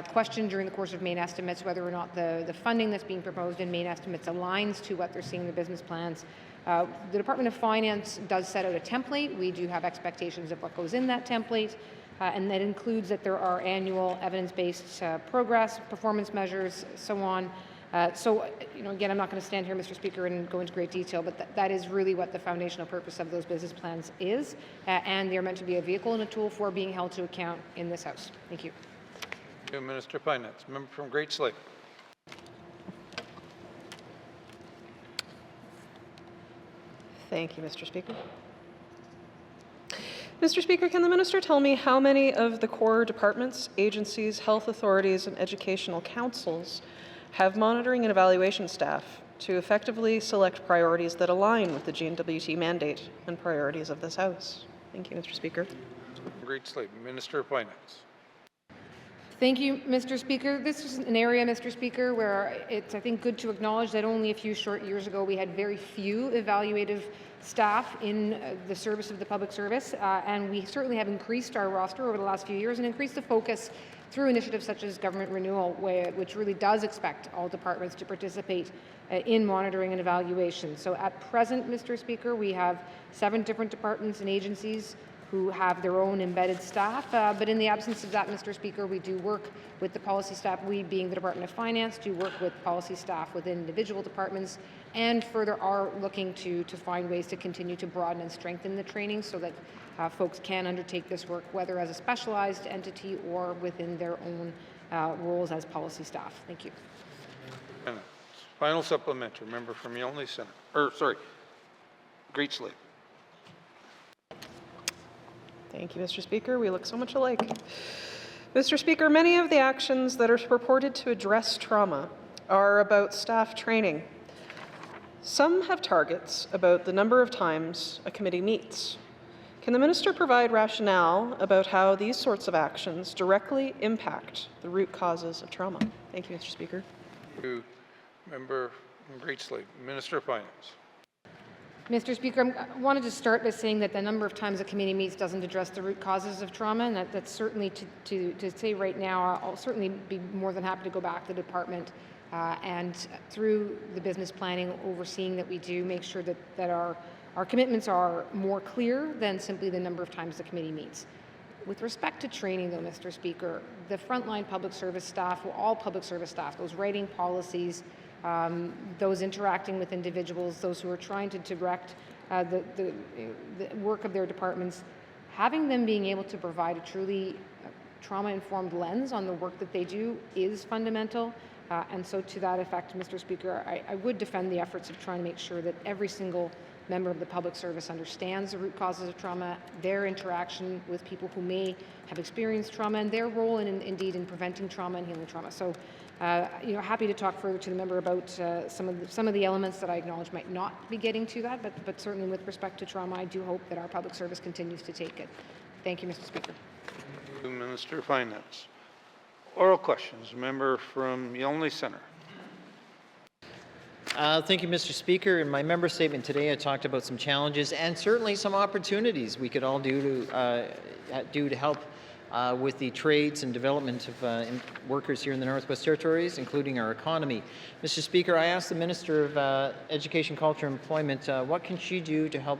questioned during the course of main estimates, whether or not the funding that's being proposed in main estimates aligns to what they're seeing in the business plans. The Department of Finance does set out a template. We do have expectations of what goes in that template, and that includes that there are annual evidence-based progress, performance measures, so on. Again, I'm not going to stand here, Mr. Speaker, and go into great detail, but that is really what the foundational purpose of those business plans is, and they're meant to be a vehicle and a tool for being held to account in this House. Thank you. Thank you, Minister of Finance. Member from Great Slave. Thank you, Mr. Speaker. Mr. Speaker, can the minister tell me how many of the core departments, agencies, health authorities, and educational councils have monitoring and evaluation staff to effectively select priorities that align with the GNWT mandate and priorities of this House? Thank you, Mr. Speaker. Great Slave, Minister of Finance. Thank you, Mr. Speaker. This is an area, Mr. Speaker, where it's, I think, good to acknowledge that only a few short years ago we had very few evaluative staff in the service of the public service, and we certainly have increased our roster over the last few years and increased the focus through initiatives such as government renewal, which really does expect all departments to participate in monitoring and evaluation. So at present, Mr. Speaker, we have 7 different departments and agencies who have their own embedded staff. But in the absence of that, Mr. Speaker, we do work with the policy staff. We, being the Department of Finance, do work with policy staff within individual departments, and further are looking to find ways to continue to broaden and strengthen the training so that folks can undertake this work, whether as a specialized entity or within their own roles as policy staff. Thank you. Final supplementary, member from Yonley Centre. Great Slave. Thank you, Mr. Speaker. We look so much alike. Mr. Speaker, many of the actions that are purported to address trauma are about staff training. Some have targets about the number of times a committee meets. Can the minister provide rationale about how these sorts of actions directly impact the root causes of trauma? Thank you, Mr. Speaker. Thank you, member from Great Slave, Minister of Finance. Mr. Speaker, I wanted to start by saying that the number of times a committee meets doesn't address the root causes of trauma, and that's certainly to say right now, I'll certainly be more than happy to go back to the department and through the business planning, overseeing that we do make sure that our commitments are more clear than simply the number of times the committee meets. With respect to training, though, Mr. Speaker, the frontline public service staff, all public service staff, those writing policies, those interacting with individuals, those who are trying to direct the work of their departments, having them being able to provide a truly trauma-informed lens on the work that they do is fundamental. And so to that effect, Mr. Speaker, I would defend the efforts of trying to make sure that every single member of the public service understands the root causes of trauma, their interaction with people who may have experienced trauma, and their role indeed in preventing trauma and healing trauma. So, happy to talk further to the member about some of the elements that I acknowledge might not be getting to that, but certainly with respect to trauma, I do hope that our public service continues to take it. Thank you, Mr. Speaker. Thank you, Minister of Finance. Oral questions, member from Yonley Centre. Thank you, Mr. Speaker. In my member statement today, I talked about some challenges and certainly some opportunities we could all do to help with the trades and development of workers here in the Northwest Territories, including our economy. Mr. Speaker, I asked the Minister of Education, Culture and Employment what can she do to help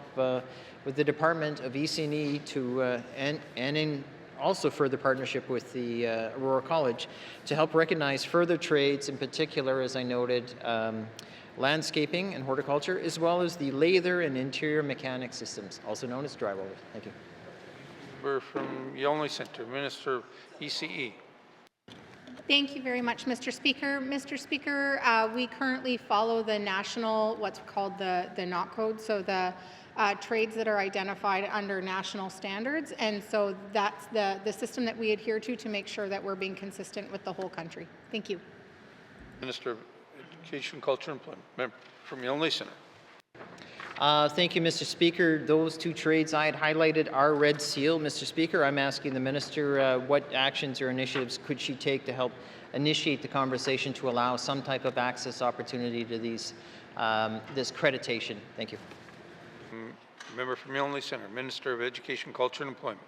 with the Department of EC&E to and in also further partnership with the Aurora College to help recognize further trades, in particular, as I noted, landscaping and horticulture, as well as the lather and interior mechanic systems, also known as drywall. Thank you. We're from Yonley Centre, Minister of ECE. Thank you very much, Mr. Speaker. Mr. Speaker, we currently follow the national, what's called the NOC code, so the trades that are identified under national standards, and so that's the system that we adhere to make sure that we're being consistent with the whole country. Thank you. Minister of Education, Culture and Employment. Member from Yonge Centre. Thank you, Mr. Speaker. Those two trades I had highlighted are red seal. Mr. Speaker, I'm asking the Minister what actions or initiatives could she take to help initiate the conversation to allow some type of access opportunity to these this accreditation. Thank you. Member from Yonge Centre, Minister of Education, Culture and Employment.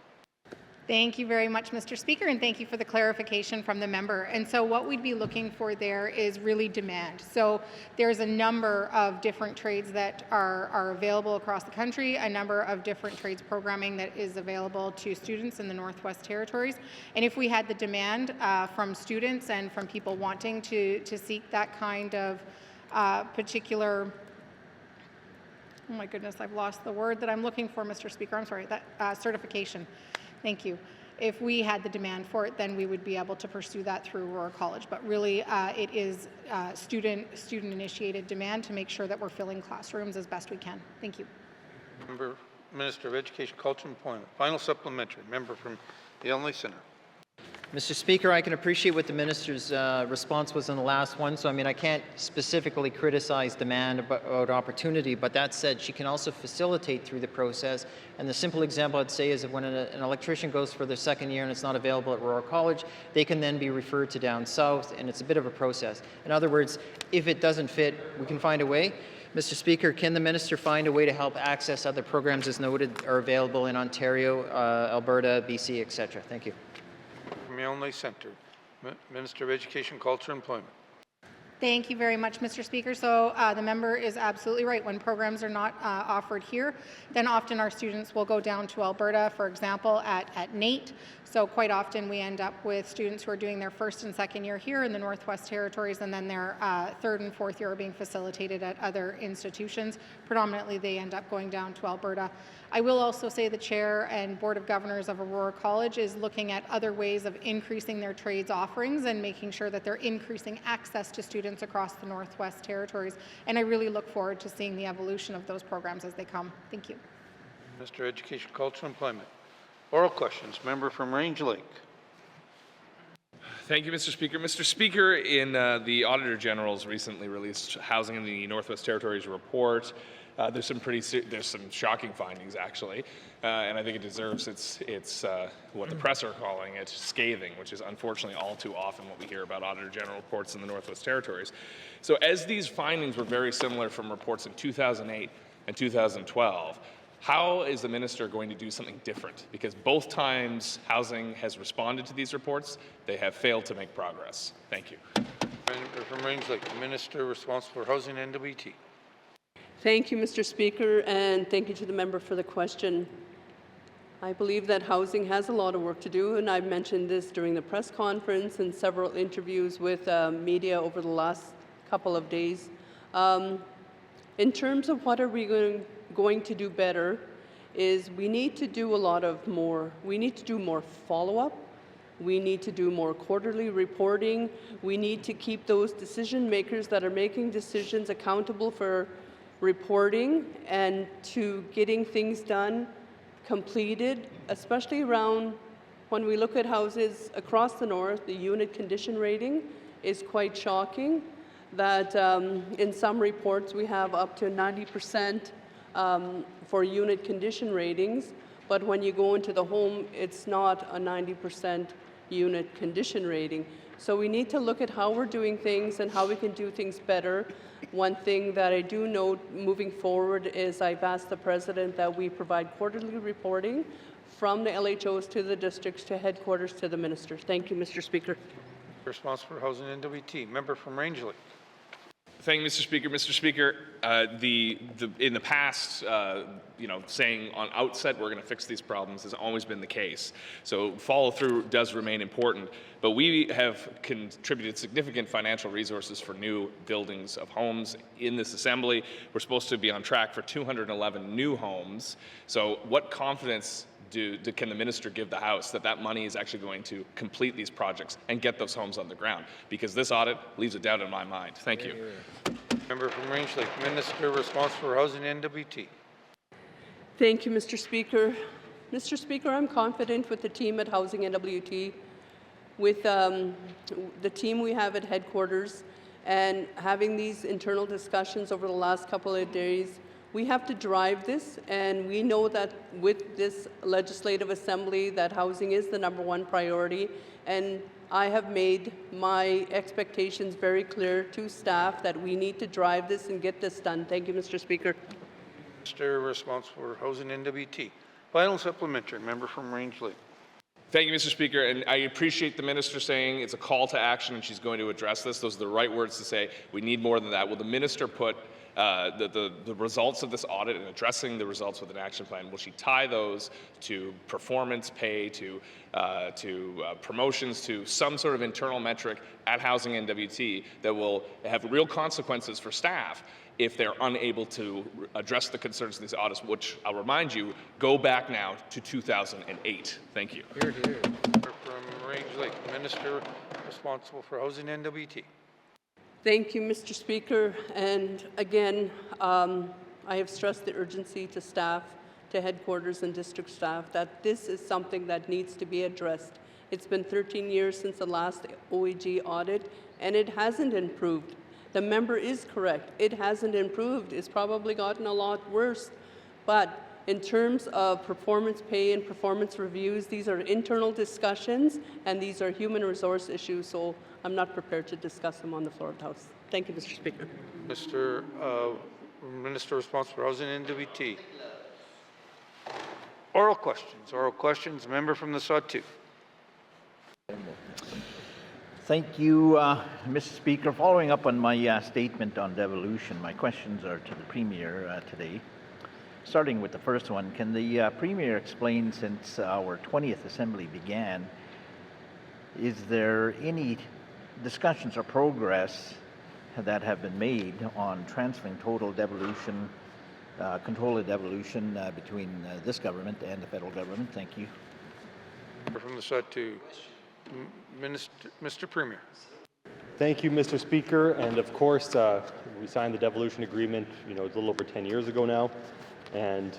Thank you very much, Mr. Speaker, and thank you for the clarification from the member. And so what we'd be looking for there is really demand. So there's a number of different trades that are available across the country, a number of different trades programming that is available to students in the Northwest Territories. And if we had the demand from students and from people wanting to seek that kind of particular, oh my goodness, I've lost the word that I'm looking for, Mr. Speaker, I'm sorry, that certification. Thank you. If we had the demand for it, then we would be able to pursue that through Aurora College. But really, it is student-initiated demand to make sure that we're filling classrooms as best we can. Thank you. Member, Minister of Education, Culture and Employment. Final supplementary. Member from Yonge Centre. Mr. Speaker, I can appreciate what the Minister's response was on the last one, so I mean I can't specifically criticize demand about opportunity, but that said, she can also facilitate through the process, and the simple example I'd say is that when an electrician goes for their second year and it's not available at Aurora College, they can then be referred to down south, and it's a bit of a process. In other words, if it doesn't fit, we can find a way. Mr. Speaker, can the Minister find a way to help access other programs as noted are available in Ontario, Alberta, BC, etc.? Thank you. From Yonge Centre, Minister of Education, Culture and Employment. Thank you very much, Mr. Speaker. So the member is absolutely right. When programs are not offered here, then often our students will go down to Alberta, for example, at NAIT. So quite often we end up with students who are doing their first and second year here in the Northwest Territories, and then their third and fourth year are being facilitated at other institutions. Predominantly, they end up going down to Alberta. I will also say the Chair and Board of Governors of Aurora College is looking at other ways of increasing their trades offerings and making sure that they're increasing access to students across the Northwest Territories. And I really look forward to seeing the evolution of those programs as they come. Thank you. Minister of Education, Culture and Employment. Oral questions. Member from Range Lake. Thank you, Mr. Speaker. Mr. Speaker, in the Auditor General's recently released Housing in the Northwest Territories report, there's some shocking findings, actually, and I think it deserves its what the press are calling it scathing, which is unfortunately all too often what we hear about Auditor General reports in the Northwest Territories. So as these findings were very similar from reports in 2008 and 2012, how is the Minister going to do something different? Because both times Housing has responded to these reports, they have failed to make progress. Thank you. Member from Range Lake, the Minister responsible for Housing and NWT. Thank you, Mr. Speaker, and thank you to the member for the question. I believe that Housing has a lot of work to do, and I've mentioned this during the press conference and several interviews with media over the last couple of days. In terms of what are we going to do better, is we need to do a lot of more. We need to do more follow-up. We need to do more quarterly reporting. We need to keep those decision makers that are making decisions accountable for reporting and to getting things done, completed, especially around when we look at houses across the north. The unit condition rating is quite shocking, that in some reports we have up to 90% for unit condition ratings, but when you go into the home, it's not a 90% unit condition rating. So we need to look at how we're doing things and how we can do things better. One thing that I do note moving forward is I've asked the President that we provide quarterly reporting from the LHOs to the districts to headquarters to the Minister. Thank you, Mr. Speaker. Responsible for Housing and NWT. Member from Range Lake. Thank you, Mr. Speaker. Mr. Speaker, in the past, saying on outset we're going to fix these problems has always been the case. So follow through does remain important, but we have contributed significant financial resources for new buildings of homes in this Assembly. We're supposed to be on track for 211 new homes. So what confidence can the minister give the House that money is actually going to complete these projects and get those homes on the ground? Because this audit leaves a doubt in my mind. Thank you. Member from Range Lake, Minister responsible for Housing and NWT. Thank you, Mr. Speaker. Mr. Speaker, I'm confident with the team at Housing NWT, with the team we have at headquarters, and having these internal discussions over the last couple of days. We have to drive this, and we know that with this legislative assembly that housing is the #1 priority, and I have made my expectations very clear to staff that we need to drive this and get this done. Thank you, Mr. Speaker. Minister responsible for Housing and NWT. Final supplementary, member from Range Lake. Thank you, Mr. Speaker, and I appreciate the minister saying it's a call to action and she's going to address this. Those are the right words to say. We need more than that. Will the minister put the results of this audit and addressing the results with an action plan, will she tie those to performance pay, to promotions, to some sort of internal metric at Housing NWT that will have real consequences for staff if they're unable to address the concerns in these audits, which I'll remind you, go back now to 2008. Thank you. Here. From Range Lake, Minister responsible for Housing NWT. Thank you, Mr. Speaker. And again, I have stressed the urgency to staff, to headquarters and district staff, that this is something that needs to be addressed. It's been 13 years since the last OAG audit, and it hasn't improved. The member is correct. It hasn't improved. It's probably gotten a lot worse. But in terms of performance pay and performance reviews, these are internal discussions, and these are human resource issues, so I'm not prepared to discuss them on the floor of the House. Thank you, Mr. Speaker. Minister responsible for Housing and NWT. Oral questions. Member from the Sawtooth. Thank you, Mr. Speaker. Following up on my statement on devolution, my questions are to the Premier today. Starting with the first one, can the Premier explain, since our 20th Assembly began, is there any discussions or progress that have been made on transferring total devolution, control of devolution between this government and the federal government? Thank you. From the Sawtooth. Mr. Premier. Thank you, Mr. Speaker. And of course, we signed the devolution agreement, it's a little over 10 years ago now. And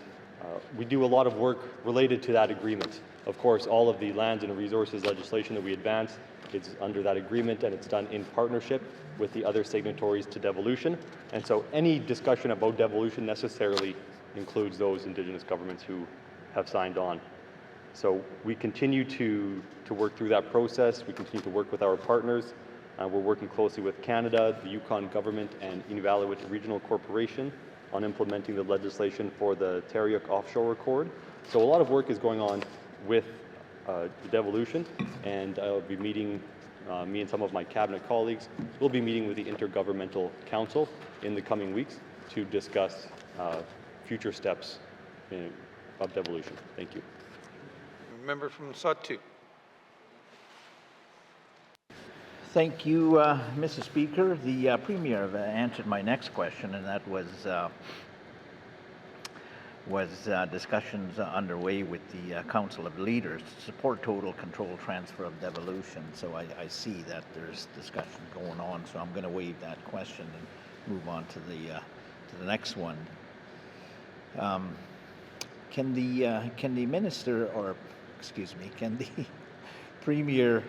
we do a lot of work related to that agreement. Of course, all of the lands and resources legislation that we advance is under that agreement, and it's done in partnership with the other signatories to devolution. And so any discussion about devolution necessarily includes those Indigenous governments who have signed on. So we continue to work through that process. We continue to work with our partners. We're working closely with Canada, the Yukon government, and Inuktitut Regional Corporation on implementing the legislation for the Tariuk Offshore Accord. So a lot of work is going on with the devolution, and I'll be meeting, me and some of my cabinet colleagues will be meeting with the Intergovernmental Council in the coming weeks to discuss future steps of devolution. Thank you. Member from Sawtooth. Thank you, Mr. Speaker. The Premier answered my next question, and that was discussions underway with the Council of Leaders to support total control transfer of devolution. So I see that there's discussion going on, so I'm going to waive that question and move on to the next one. Can the minister, or excuse me, can the Premier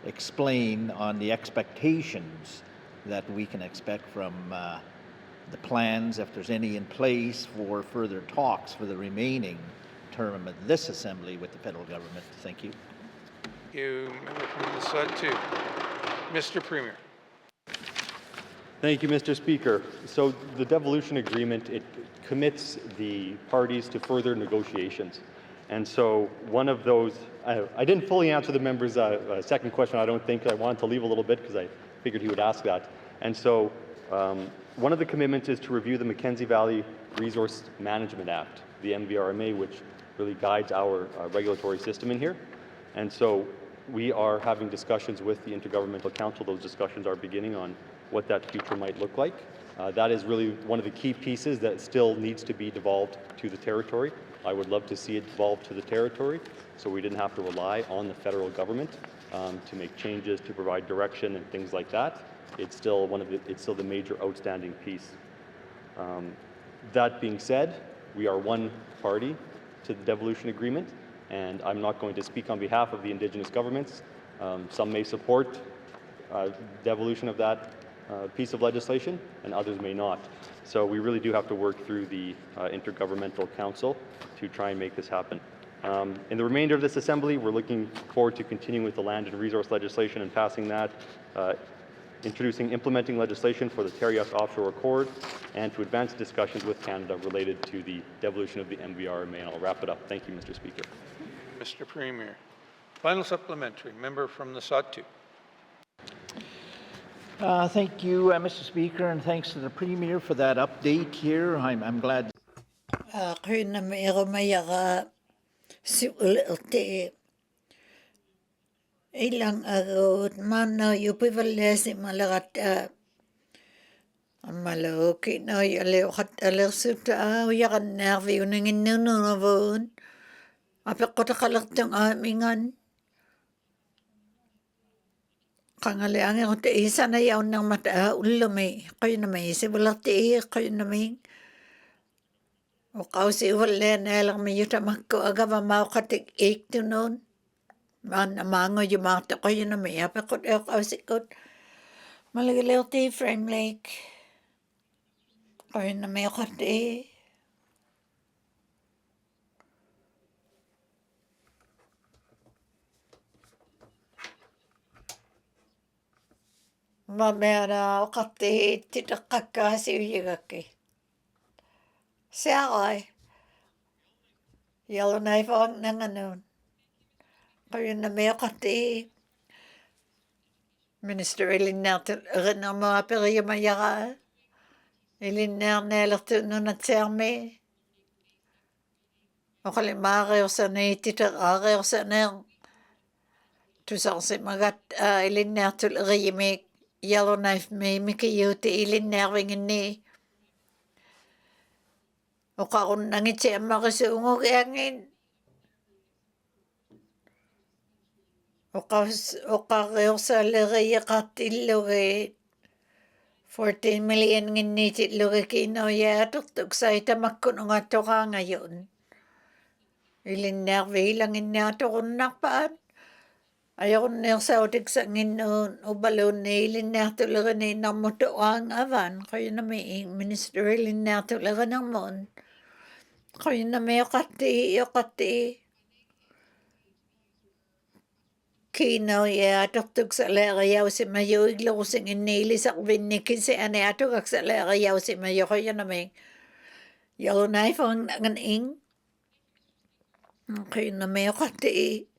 explain on the expectations that we can expect from the plans, if there's any in place, for further talks for the remaining term of this Assembly with the federal government? Thank you. Thank you. Member from the Sawtooth. Mr. Premier. Thank you, Mr. Speaker. So the devolution agreement, it commits the parties to further negotiations. And so one of those, I didn't fully answer the member's second question, I don't think. I wanted to leave a little bit because I figured he would ask that. And so one of the commitments is to review the Mackenzie Valley Resource Management Act, the MVRMA, which really guides our regulatory system in here. And so we are having discussions with the Intergovernmental Council. Those discussions are beginning on what that future might look like. That is really one of the key pieces that still needs to be devolved to the territory. I would love to see it devolve to the territory so we didn't have to rely on the federal government to make changes, to provide direction and things like that. It's still the major outstanding piece. That being said, we are one party to the devolution agreement, and I'm not going to speak on behalf of the Indigenous governments. Some may support devolution of that piece of legislation, and others may not. So we really do have to work through the Intergovernmental Council to try and make this happen. In the remainder of this assembly, we're looking forward to continuing with the land and resource legislation and passing that, implementing legislation for the Terias Offshore Accord, and to advance discussions with Canada related to the devolution of the MVRMA. And I'll wrap it up. Thank you, Mr. Speaker. Mr. Premier. Final supplementary, member from the Satu. Thank you, Mr. Speaker, and thanks to the Premier for that update here. I'm glad. Kuyna mayro mayaga siulti ilang agot mana yupivalesi malagat amalo kino yale khat alersuta yagan nervi uningin nununavon apekota kalaktung amingan kangale ange kote isa na yaw nang mata ulumi kuyna may sibulati kuyna may o kausi wala na lang may yutamakko agava maukatik tu noon man amango yumata kuyna may apekot kausi kot malagililti frame lake kuyna may kote mamera kote titakakasi uyagaki Sally, Yellowknife on Nanganon. Kayun na may kati. Minister Iliner rin ang mga periyamayaka. Iliner nelertu nun at serme. O kalimari o sanay titakari o sanay. Tusang si magat iliner tuliriyimik. Yellowknife may mikiyuti iliner wingin ni. O karon nangit siya makasungog angin. O kareo sa liraya katiloge 14 million nginiti loge kino ya tuktuk sa itamakun nga to ka ngayon. Ilinerve lang inato kung nakpaan. Ayaw nir sa utik sa nginon o balon ni ilinerto loge ni namuto ang avan. Kaya na may minister ilinerto loge ng mon. Kaya na may kati. Kino ya tuktuk sa lerayaw si mayo iglo sing inili sa vinikin si ane ato kak sa lerayaw si mayo kaya na may Yellowknife ang nganing. Kaya na may kati.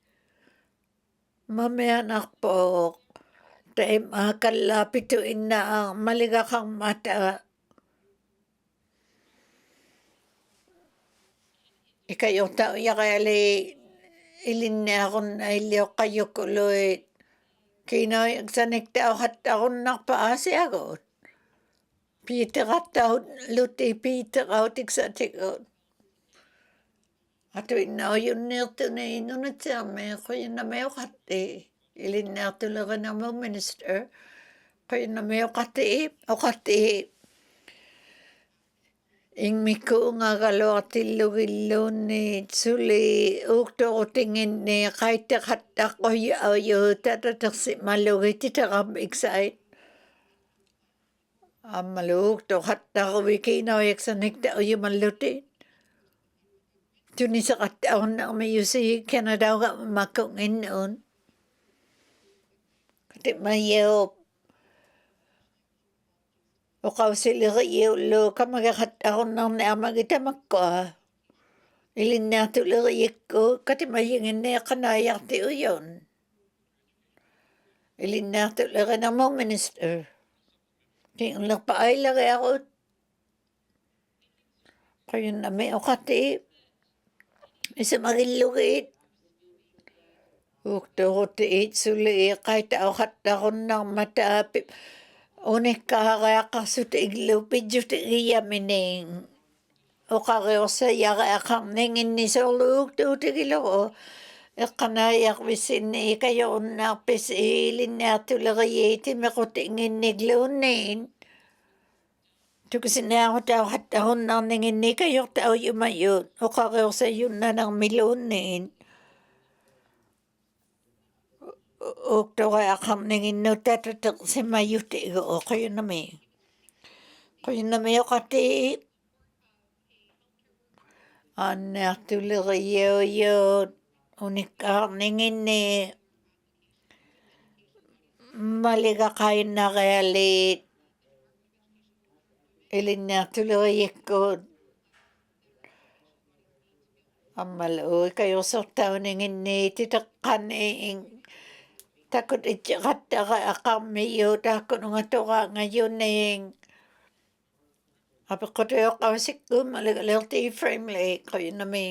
Mamaya anak po tayo makalapituin na maliga kang mata. Ikayo tao yakali ilinakon ay liyo kayo kuloy. Kino sanik tao hat akon nakpaasi ako. Peter at tao luti Peter autik sa tikot. Ato ina yun nirto na inunat siya may kuya na may kati. Ilinakto lang na mo minister. Kuya na may kati. Ing miko nga kalawatilo ni suli ukto tingin ni kahit hatak ko yo tatatak si malugi titakam excited. Malug to hatak ko wiki na yaksanik ta yo malutin. Tuni sa kataon na may yusi Canada ka makungin noon. Kati mayo o kausiliriyo lo kamagakat ako nang naamagita makka. Ilin na tuliriyik ko, kati mayingin na kanayak ti uyon. Ilin na tulirin na mo, minister. Tingin lang pa ay lagi ako. Kaya na may okati. Isa magilugit. Ukto ko tiit suli, kahit ako nang matapip. Unik kakakasut iglo pidyo ti iya mining Oqariorsa yaqaqarninginnisoorluugtuutigilo eqqanaajarvissinni ikajorunnaarpis iilinnaartuleriiti mequtinginnikluunniin tukisinaarutaa hattahunnaarninginni ikajortaujumayuut oqariorsa yunnanarmiluunniin uktoriaqarninginnutatteqsimayutigu oquyunami quyunami annaartuleriyuuyuut unikkaarninginni maligaqainnarialiit ilinnaartuleriyikkuut ammaluikajorsortauninginni titeqqaniing takut itseqattaqaqarmiyuut taakkunungatoraangajuniing apeqqutioqqavisikkuum maligaleertii friendly quyunami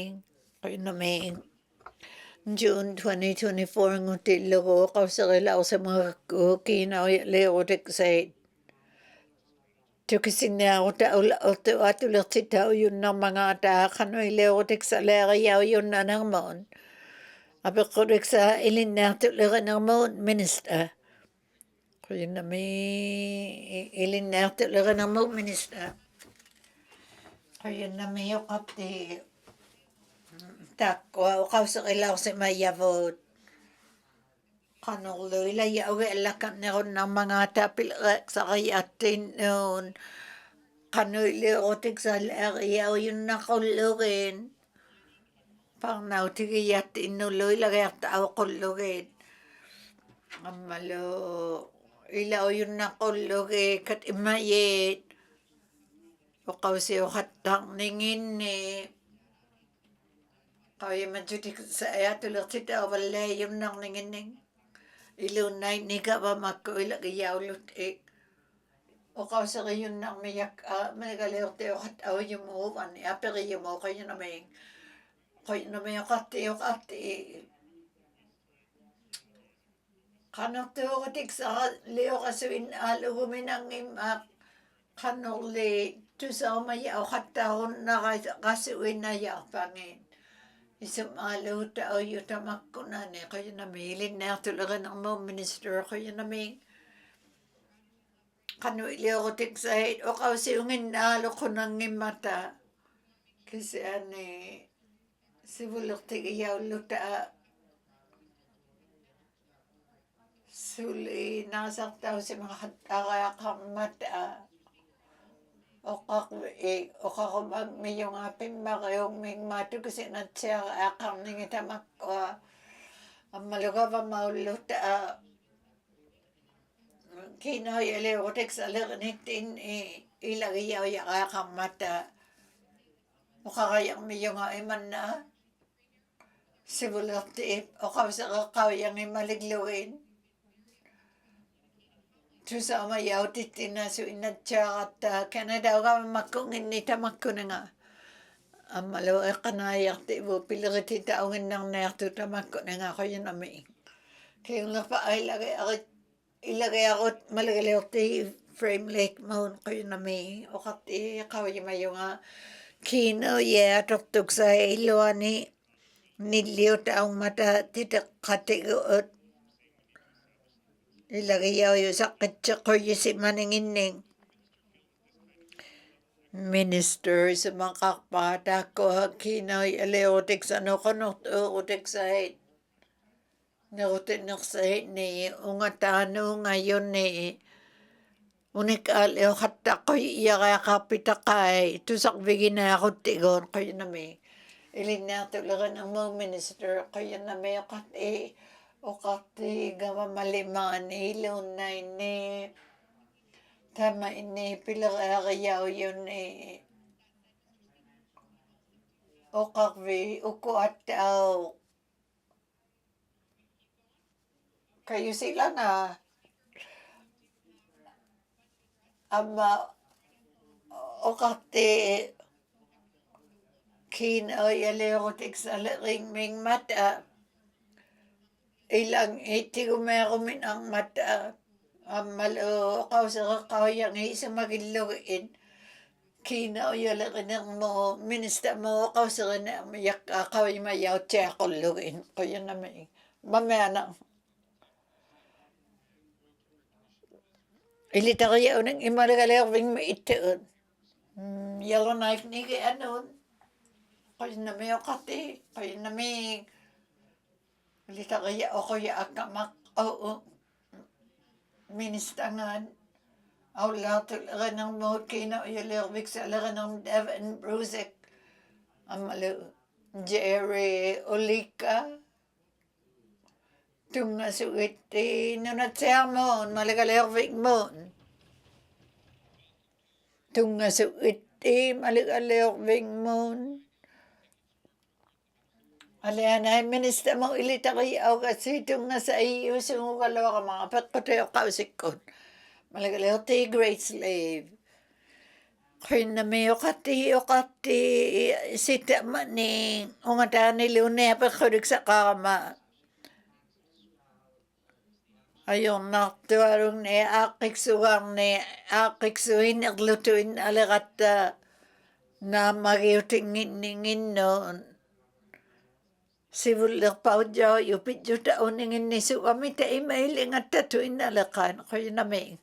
June 2024 ngutillugu qavserilaarsamagakku kiinauliuruteksait tukisinnaaruta atulertitaujunnermangaata qanuiliuruteksalaariaujunnanarmuun apeqqutiksa ilinnaartulerinermuut minister quyunami ilinnaartulerinermuut minister quyunami oqarti takkua oqavserilaarsimayyavuut qanorluilajaugi allakkarnerunnermangaata pilereqsariattinnuun qanuiliuruteksalaariaujunnaqullugiin parnautigiyattinnulluilagiartauqullugiit ammalu ilaujunnaqullugii kat imayiit oqavsiuqattarninginni qauyamatutiksaayatulertitauvallaayunnarninginning iluunnainnikavamakku ilagiyaullutik oqavseriyunnarmiyak maligaliortioqat aujumuuvani aperiyumuuquyunamiing quyunami oqarti qanortuuqutiksaraliuqasuin aaluguminangimmaaq qanorli tusaumayauqattarunnaqasuinajarpangiin isum aaluuta aujutamakkunani quyunami ilinnaartulerinermuun minister quyunami qanuiliuqutiksait oqavsiunginnaaluqunangimmata kisiani sivulertigiyaulluta suliinaasartausimaqattariaqarmata oqarumagmiyungapimmaqiungmingmaatukisinnatsiaraaqarningitamakkua ammalugavamaulluta kiinauiliuruteksalernittinni ilagiyaujaqaaqarmata oqarayarmiyunga imanna sivulertiip oqavsereqqauyangimaliglugiin tusaumayautittinnasu innatsiaqatta Canada-ugavamakkunginnitamakkunanga ammalu eqqanaajartivu pilerititauginnarniartu tamakkunanga quyunami kiunlerpa ilagiarut maligaliortii Frame Lake Moon quyunami oqarti qauyimayunga kiinauyatortuksa iluani nilliutaungmata titeqqatiguut ilagiyauyusaqqitsequyisimaninginning minister sumaqarpaa taakkua kiinaualiuruteksanuqonortuuruteksait nerutinersaitni ungataanuungayunni unikaalioqattaqquyiaqaaqarpitaqai tusarviginaaruttiguun quyunami ilinnaartulerinermuun minister quyunami oqarti gavamalimaani iluunnainni tamainni pilereariyaujunni oqarvi ukuattau kayusilanga amma oqarti kiinaualiuruteksalerigmingmata ilang itigumeerumin angmata ammalu oqavsereqqauyangiisamagillugiin Kina uyalakinang mo, minister mo, kausirin na umiyak kaway mayaw tiya kulugin. Kaya na may, mamaya na. Ilita kaya unang imalagalawing maitiun. Yellow knife ni kaya noon. Kaya na may okati, kaya na may, ilita kaya o kaya akamak, oo, ministangan. Au lahat ng mo kina uyalawig sa ng Devon Bruzek. Amalu, Jerry Olika. Tunga suit nunatsermon, malagalawig mon. Tunga suit malagalawig mon. Alianay minister mo ilitari au kasi tunga sa iyo sungukalawa ka mga patkotayo kausikon. Malagalawig great slave. Kaya na may okati sita mani ungatani lune pa kurik sa kama. Ayun naktuarong ni akiksuwang ni akiksuin aglutuin alagata na magiutingin noon. Sibulir pa udyaw yupit juta uningin ni suwami ta imailing at tatuin alakan. Kaya na may.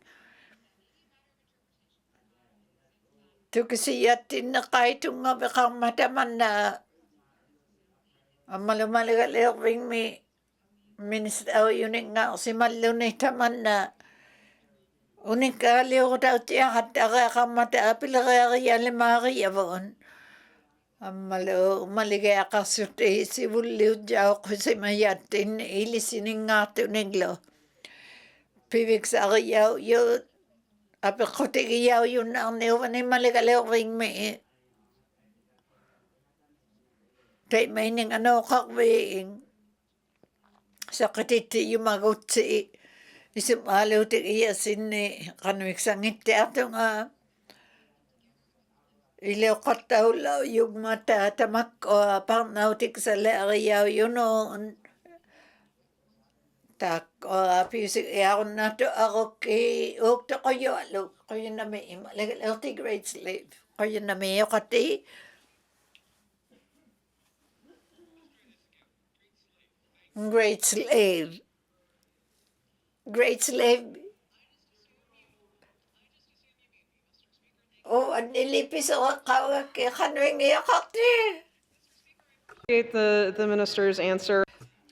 Tukisiyatin na kahit nga bakang mataman na malumaligaliwing mi minister yun nga si malunay taman na uning kaliw ko tao tiya hataka kamata pilakaya limari yabon maligaya kasuti si buliw jaw ko si mayatin ilisinin nga tuniglo pibig sa kayaw yun api ko tigiyaw yun ang niwan ni maligaliwing mi tay may ning ano kakwing sa katiti yung magutsi isumalo ti iya sinni kanwik sangit ti ato nga ilaw kataw yung mata tamak o pangnautik sa lariyaw yun noon tak o pisik iyaw na to ako ki ukta kayo alo kayo na may imalagal ti great slave kayo na may kati great slave. Great slave. Oh, ang nilipis ako kawag kaya kanwing iyakati. The minister's answer.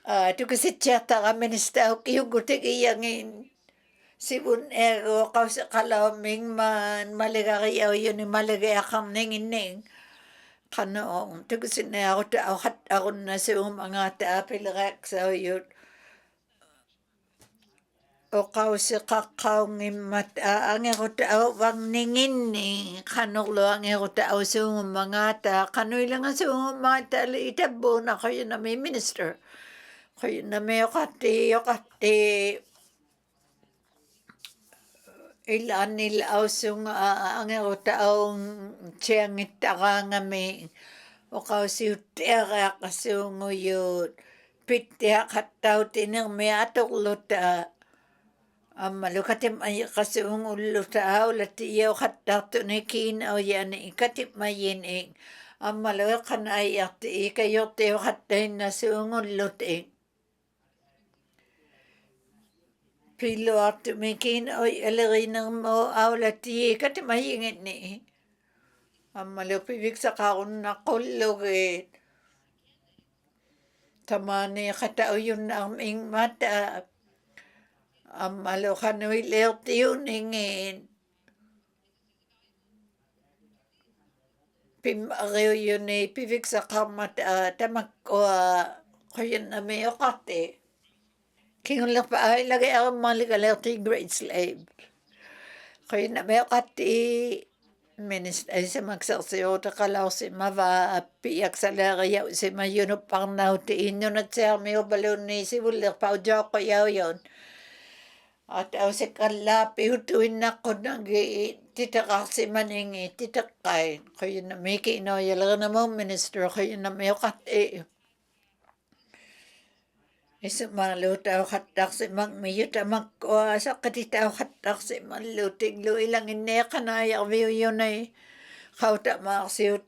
Ito kasi tiyata ka minister ako kiyugutik iyangin. Sibun ero kaw sa kalaming man maligariyaw yun ni maligayakang ningin. Kanoong, ito kasi na ako taakat ako na sa mga taapilak sa yun. O kaw sa kakaw ngimat ang ako taaw wang ningin ni kanoklo ang ako taaw sa mga ta kanoy lang sa mga ta itabo na kayo na may minister. Kayo na may okati ilan nila ausong ang ako taong tiyang itaka nga may o kaw si utera kasong uyot pitya kataw tinang may atok luta malukatim ay kasong luta ulat iyaw kataw tunikin o yan ikatip mayin malukan ay ati kayo tiyo katay na sungol luting pilo at tumikin o alari ng mo awlati katimahingit ni. Malupibig sa kaon na kulugit. Tamani katao yun aming mata. Malukan o ilaw tiyuningin. Pimariw yun ni pibig sa kamata tamak o kayon na may okate. Kingon lang pa ay lagay ako maligalerti great slave. Kaya na may kati minister ay sa magsaksiyo takalaw si mava piyak sa larayaw si mayunop pang nautiin yun at siya may balon ni si bulir pa udyo ko yaw yun. At aw si kalapi hutuin na ko nang titakak si maningi titakay. Kaya na may kinoyal na mo minister kaya na may kati. Isumalo tao katak si magmiyo tamak o sa katitaw katak si maluting lo ilang ine kanaya viyo yun ay Kauta maksiut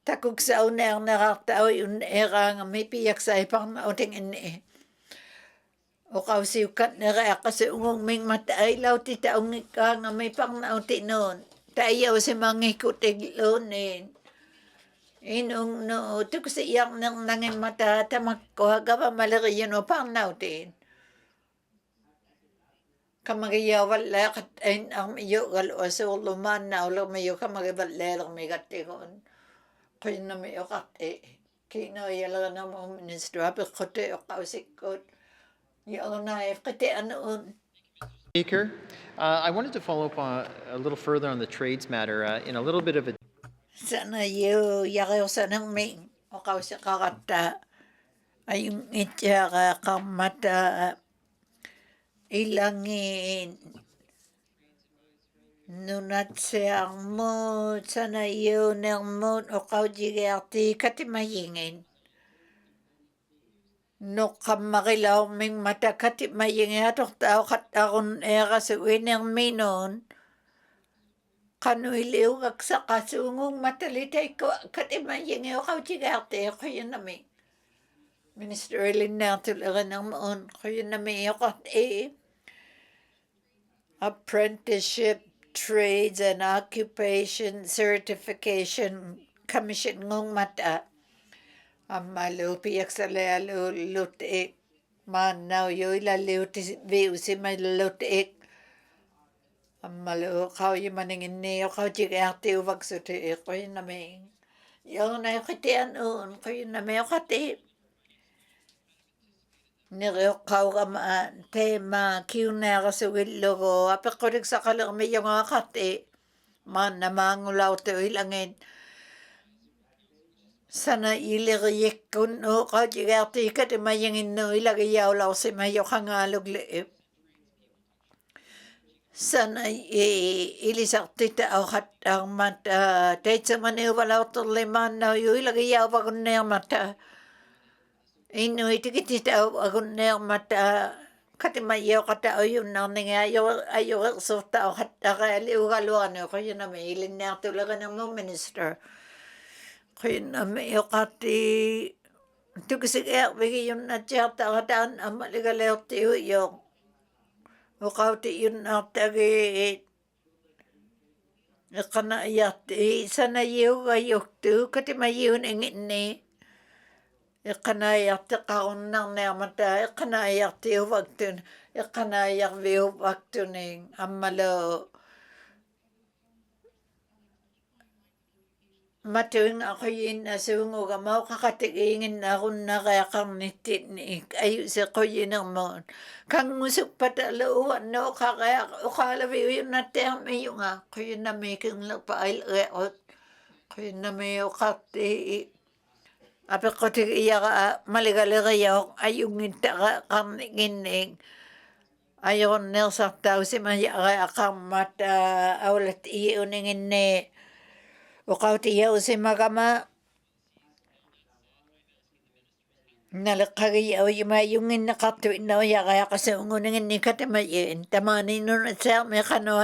takuksa uner naratao yun nga may piyak sa ipang nauting ini. O kausiukat nera kasi ungong ming mataay law ti taong ika nga may pang nauti noon. Tayaw si mangikot iglonin. Inong no, tuk si iyang nang nangin mata tamak ko hagaba malaki yun o pang nautin. Kamagayaw wala kat ay ang iyo galo aso luman na ulo mayo kamagabal lang may gatikon. Kaya na may okate. Kino yala na mo ministro habi kote o kausikot. Yung na kate anoon. Speaker, I wanted to follow up a little further on the trades matter in a little bit of a Sana yu yakaw sanang may o kausikakata. Ayong itya kamata ilangin. Nunat siyang mo sana yu nang mo o kaujigati katimayingin. No kamakilaw ming mata katimayingin atok tao katakon kasi winang minon. Kanu iliw kag sa kasungong matalitay ko katimayingin o kaujigati ko yun namin. Minister Elin na tulagan ng moon ko yun namin yung apprenticeship trades and occupation certification commission ngong mata malupiyak sa lalo lutik manaw yoy laliw ti view si may lutik malu kaw yung maningin niyo kaw jigati uwag suti ko yun namin yung na yung kitian un ko yun namin yung kati nire kaw kamaan tema kiw na kasugil logo apik ko rin sa kalang may yung kati man na mangulaw to ilangin sana iliriyek kun o kajigati ka ti mayangin no ilagayaw law si mayo kangalog leep sana ilisak tita o katang mata tait sa maniw walaw to liman na yu ilagayaw bagun na mata inu itikitita bagun na mata kati mayo kata o yun na nga ayo sota o kataka aliugaluan ko yun na may ilin na tulagan ng mo minister kaya na may kati ito kasi kaya bigay yun na tiyata kataan ang maligalaw tiyo yung o kauti yun na tagi kana yati sana yung ayok tu kati mayun ingin ni kana yati kaon nang namata kana yati waktu kana yak view waktu ning amalo matuwing ako yun na sungo ka mau kakatigingin na ako na kaya kang nitinik ayo sa ko yun ang mo kang musok pataluan no kakaya ukalabi yun na tiyang may yung ako yun na may kong lapail reot ko yun na may ukati api ko tigiya ka maligaligaya ayong nita ka kang niginig ayon nil sa tao si maya kaya kang mata awlat iyo ningin ni o kautiya o si magama nalakagaya o yumayungin na katuin na o yakaya kasi unguningin ni katimayin tamanin nun at siya may kano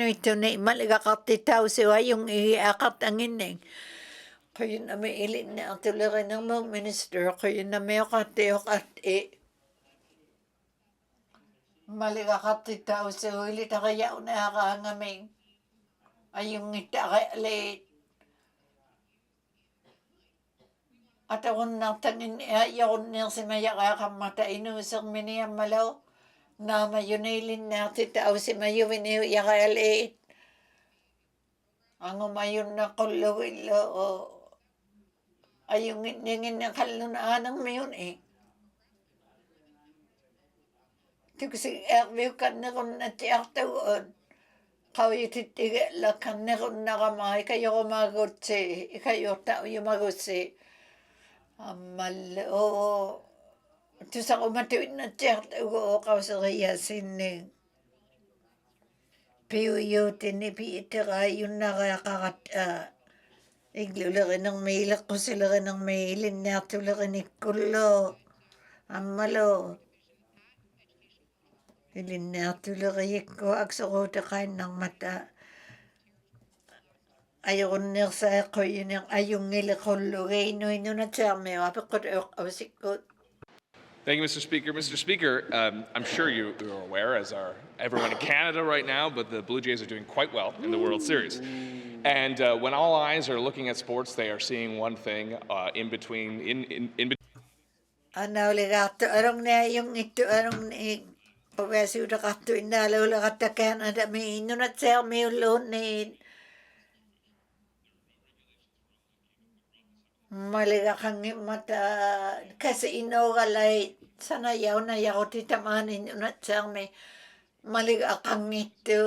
ito na imaliga katitaw siya yung iiakat ang ining kayo na may ilin na ang tulirin ng mga minister kayo na may kati o kati maliga katitaw siya ilita kaya una kaangaming ayong ita kaya late at ako natangin ayaw niya si Maya kaya kamata inusang miniyang malaw na mayunilin na titao si Mayo winiyo kaya liit ang umayon na kulawilo o ayong ngingin na kalunaan ng mayon ito kasi erbiw ka na kung natiyaktawan kaway titiga lakan na kung nakamay kayo kumagot si kayo tao yung magot si Malo, ito sa kumatuin na tiyat o kausakaya sining. Piyo tinipitira yun nakakakat. Iglulakin ng mailak ko sila ng mailin na tulakin ni Kulo. Malo. Ilin na tulakin ko aksakota kain ng mata. ayun nirsa koyin yang ayung ngilikulugay no inunatsermi apikot awsikot. Thank you, Mr. Speaker. Mr. Speaker, I'm sure you're aware, as are everyone in Canada right now, but the Blue Jays are doing quite well in the World Series. And when all eyes are looking at sports, they are seeing one thing in between. Anauligato arong na yung ito arong ni pagwasi udah kato inalo la kata Canada mi inunatsermi ulun ni maliga kangi mata kasi inogalay sana yaw na yaw titamanin inunatsermi maliga kangito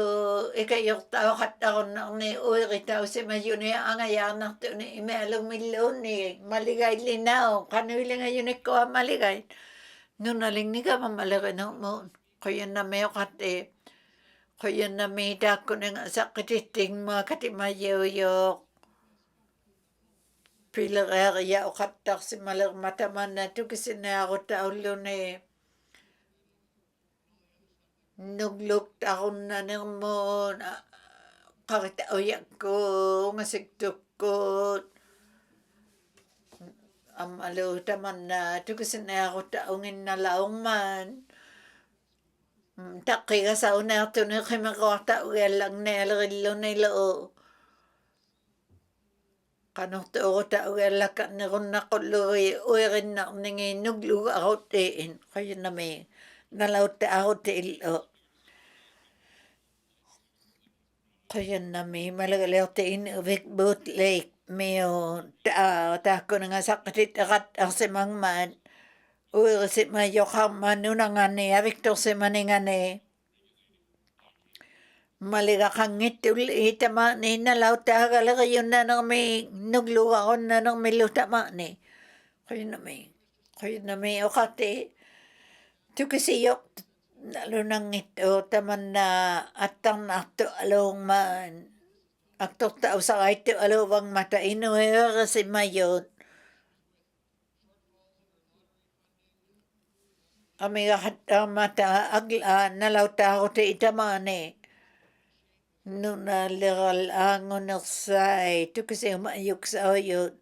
ikayok tao kataon na ni uwi tao si mayuni ang ayanak to ni imelong milyon ni maligay linaw kanuili ngayon ko maligay nunaling ni ka mamalagay ng mo kaya na may kate kaya na may dako ng sakititing mga katimayoyok pilagaya o katak si malag mataman na to kasi na ako taulo ni nugluk taon na ng mo kakita oyak ko masigtuk ko amalo taman na to kasi na ako taongin na laong man takay ka sa una to na kay makawata lang na alagilo na ilo kanong to ko ta wala ka na kon nakuloy uirin na ningi nuglu ako tiin kayo na may nalaw ta ako ilo kaya na may malagalaw tiin Vic Boat Lake mayo ta ko nga sakit akat ang simangman uir si mayo ka manuna nga ni Victor si maninga ni maliga kangit uli tama ni nalaw ta gala kayo na nang may nuglu ako na nang may lutama ni kayo na may okate to kasi yok lalo nang ito taman na atang nakto along man akto tao sa ito alawang mata inuhera kasi mayot amiga hatang mata agla nalaw ta ako ta itamane nuna legal angon nagsay to kasi umayok sa oyot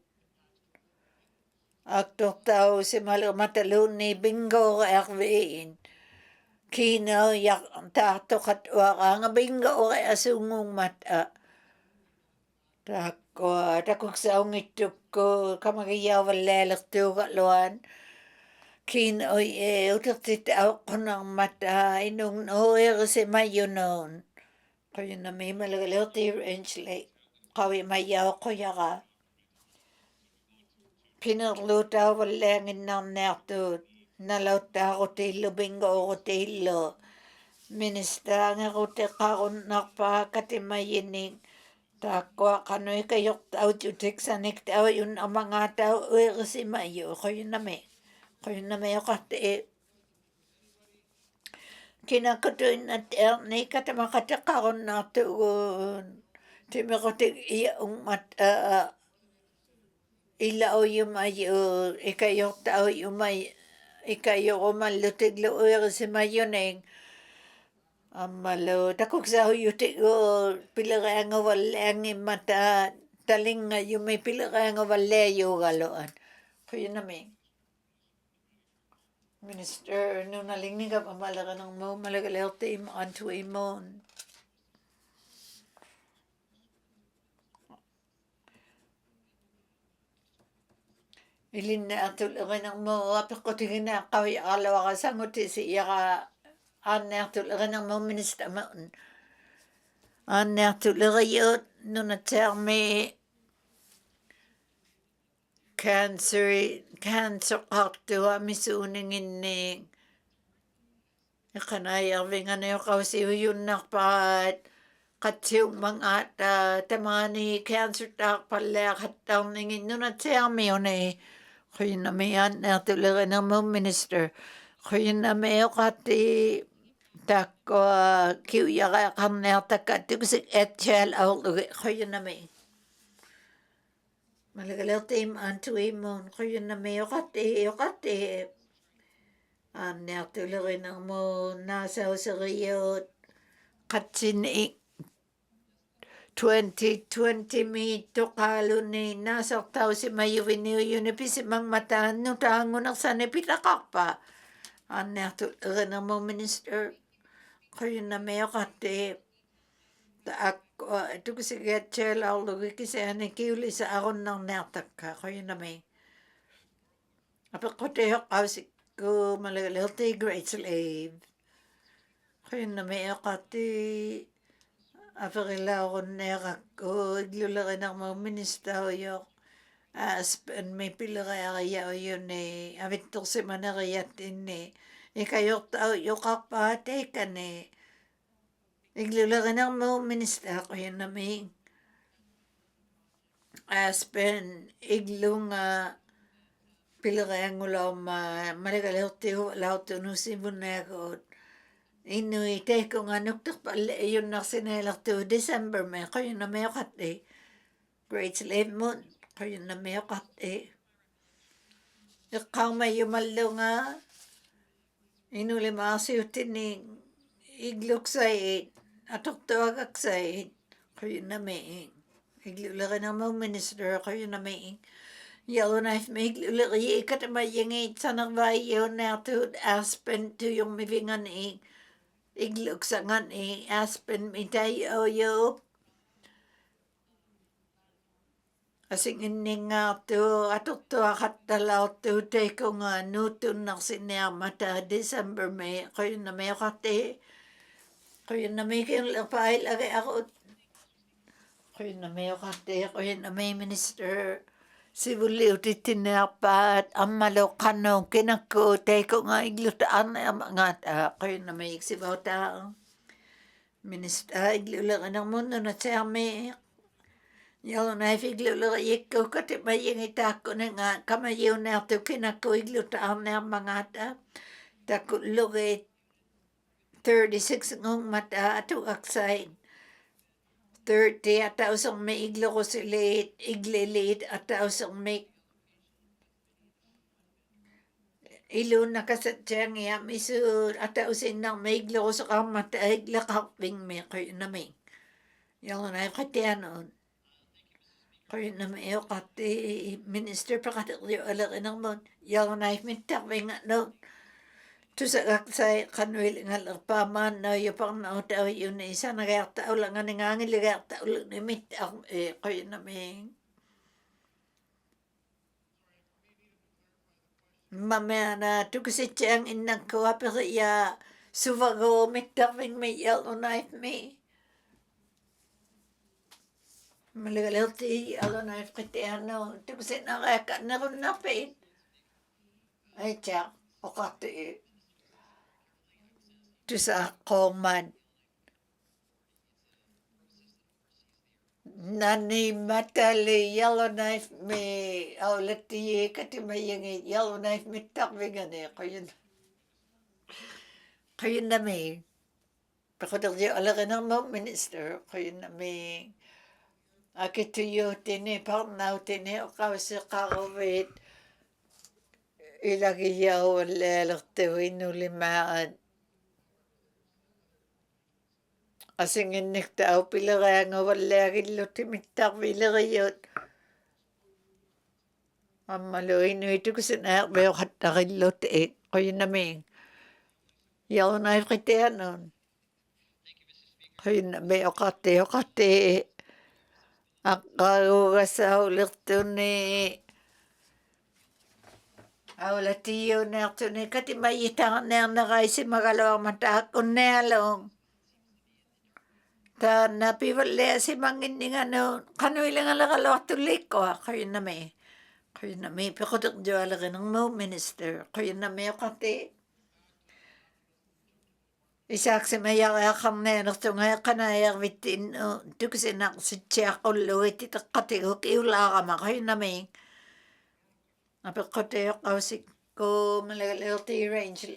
akto tao si malo matalon ni bingo ka akwein kinaw yak tato katwa ka nga bingo ka asungong mata takok sa ungituk ko kamagayaw lelak to katluan kinaw utak titaw ko ng mata inong noy kasi mayo noon kayo na may malagalaw tayo range lake kawi mayaw ko yaka pinagluta walangin ng nerto nalauta ko tilo bingo ko tilo minista nga ko te karon nakapakatimayinig takwa kanoy kayok tao jutik sanik tao yun ang mga tao uy kasi mayo kayo na may kate kinakatuin na ni katamakatakaron na tuon timakotik iyaong mata ilaw yung mayo ikayok tao yung may ikayok o malutig lo si mayoneng amalo takok sa yutik o pilakaya nga walang mata taling nga yung may pilakaya nga walayo galoan kuya na may Minister, nung nalingning ka pamalaga ng mo, malagalaw tayo anto imon. Ilin na atulagan ng mo, apik ko tingin na kaway akalawa ka sangot si iya ka ane atulagan ng mo, Minister Mountain. Ane atulagan yun, nung natermi cancer kaktuwa misuning ining ikanaya vingan yo kasi yun nakpat katsiw mga tamani cancer tak pala katang ningin no na termi yun kuya na mayan na tulagan ng mo minister kuya na mayo kati tako kiuya ka kaneta katusik etchel out kuya na may malagalaw tim anto imon kayo na may okate natulogin ang mo nasa usariyot katsin 2020 mi tokalu ni nasok tau si mayuviniu yunipisi mang matahan no tahangunak sa nepitakakpa. Anertu mo minister kayo na mayo kate taak ito kasi gatchel ako kasi ane kiuli sa akon ng nertak ka kayo na may apak ko tayo kasi ko malagalati great slave kayo na mayo kate apakila ako nerak ko iglulakin ang mga minister yok aspen may pila kaya yun abit to si manakayat ini ikayok tao yokak pate ka iglulakan ang mga minister ko yun na may aspen iglung pila kaya ngulaw malagalati lauto nusibun na ako Inuite ko nga nuktak pala yun na sinelak to December may kayo na may kate Great Slave Moon kayo na may kate ikaw may yumalo nga inuli makasiyutin ni igluk sayid atok tawagak sayid kayo na may iglulaki na mo minister kayo na may yellow knife may iglulaki ikat mayingit sa nagbayo na to aspen to yung mivingan igluk sa ngan aspen mitay yo asing ini nga to atok to akat talaw to te ko nga nutun na sinamata December may kayo na may kate kayo na may kayong lapay lagay ako kayo na may kate kayo na may minister Sibuli uti tinapat ang malokano kinako te ko nga iglutaan na mga kayo na may iksibaw taong minister iglulakan ng mundo na siya may yalo na iglulakan ikaw kati may itako na nga kamayaw na ito kinako iglutaan na mga takulugay 36 ngong mata ato aksay 30 at tausang may iglo ko silit, iglilit at tausang may ilo na kasatyang iya misur at tausin ng may iglo ko sa kamata igla kaping may kayo na may yung na katianon kayo na may kati minister pa katakliyo alakin ng mon yung na mintakbing ano to sa kaksay kanwil nga paman na yung nautaw yun na isa nagayaktaw lang nga nangangil nagayaktaw lang na mitang kayo na may mamaya na to kasi siyang inang kuha pero iya suwago mitang may yellow knife may malagalati yellow knife kati ano to kasi nakaka na rin na pain ay tiyak o kati to sa koman nani matali yellow knife me aulati kati mayangi yellow knife me takbigan kayo na may pakodak di alakan ng mga minister kayo na may akituyo tini parnaw tini o kawsi kakawit ilagi yaw lelakti inulimaan asing inik tao pila kaya nga wala kilo timitak pila kayot amalo ito kasi na bayo kata kilo te kayo na may yaw na kiti anon kayo na bayo kate akaw sa ulit to ni awlatiyo na to ni kati mayitang na nakaisi magalawang mata akon na along ta napiwala si mangin nga no kano ilang alakalaw tulik ko kayo na may pakodak jwala ka ng mo minister kayo na may kati isak si maya kaya kam na ito nga kanaya witin ito kasi na si Tiako Lloyd ito kati ko kiula ka ma kayo na may napakote ako si ko malagalaw ti range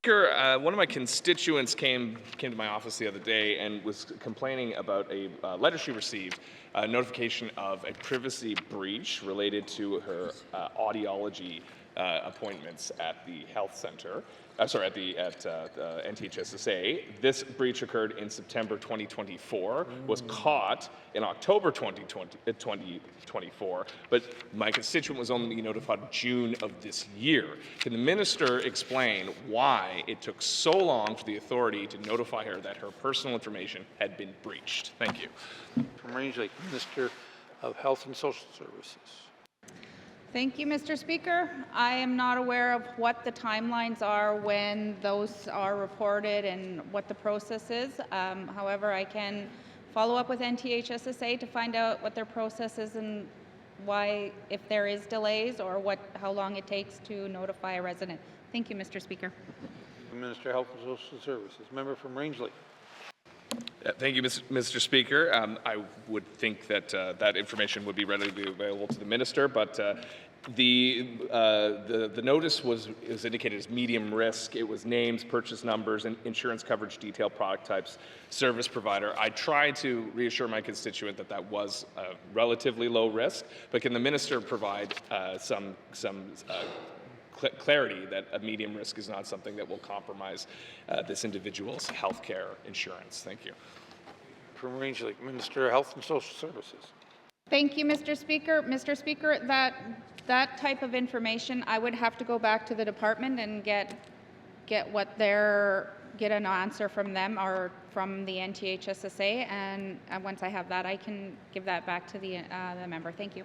Speaker, one of my constituents came to my office the other day and was complaining about a letter she received, a notification of a privacy breach related to her audiology appointments at the health center. At NTHSSA. This breach occurred in September 2024, was caught in October 2024, but my constituent was only notified June of this year. Can the minister explain why it took so long for the authority to notify her that her personal information had been breached? Thank you. From Rangeley, Minister of Health and Social Services. Thank you, Mr. Speaker. I am not aware of what the timelines are when those are reported and what the process is. However, I can follow up with NTHSSA to find out what their process is and why, if there is delays, or how long it takes to notify a resident. Thank you, Mr. Speaker. Minister of Health and Social Services. Member from Rangeley. Thank you, Mr. Speaker. I would think that that information would be readily available to the minister, but the notice was indicated as medium risk. It was names, purchase numbers, and insurance coverage detail, product types, service provider. I tried to reassure my constituent that that was relatively low risk, but can the minister provide some clarity that a medium risk is not something that will compromise this individual's health care insurance? Thank you. From Rangeley, Minister of Health and Social Services. Thank you, Mr. Speaker. Mr. Speaker, that type of information, I would have to go back to the department and get an answer from them or from the NTHSSA, and once I have that, I can give that back to the member. Thank you.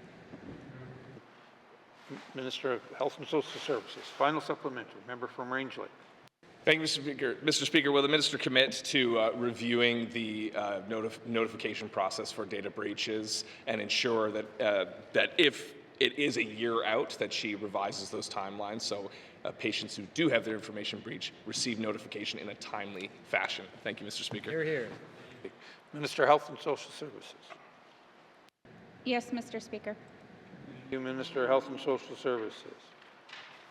Minister of Health and Social Services. Final supplementary. Member from Rangeley. Thank you, Mr. Speaker. Mr. Speaker, will the minister commit to reviewing the notification process for data breaches and ensure that that if it is a year out, that she revises those timelines so patients who do have their information breached receive notification in a timely fashion? Thank you, Mr. Speaker. Hear, hear. Minister of Health and Social Services. Yes, Mr. Speaker. Thank you, Minister of Health and Social Services.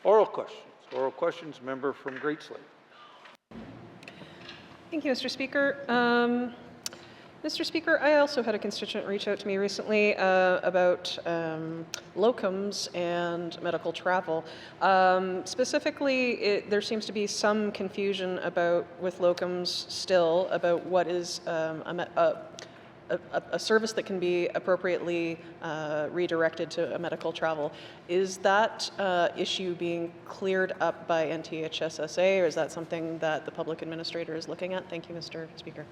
Oral questions. Oral questions. Member from Great Slave. Thank you, Mr. Speaker. Mr. Speaker, I also had a constituent reach out to me recently about locums and medical travel. Specifically, there seems to be some confusion with locums still about what is a service that can be appropriately redirected to a medical travel. Is that issue being cleared up by NTHSSA, or is that something that the public administrator is looking at? Thank you, Mr. Speaker.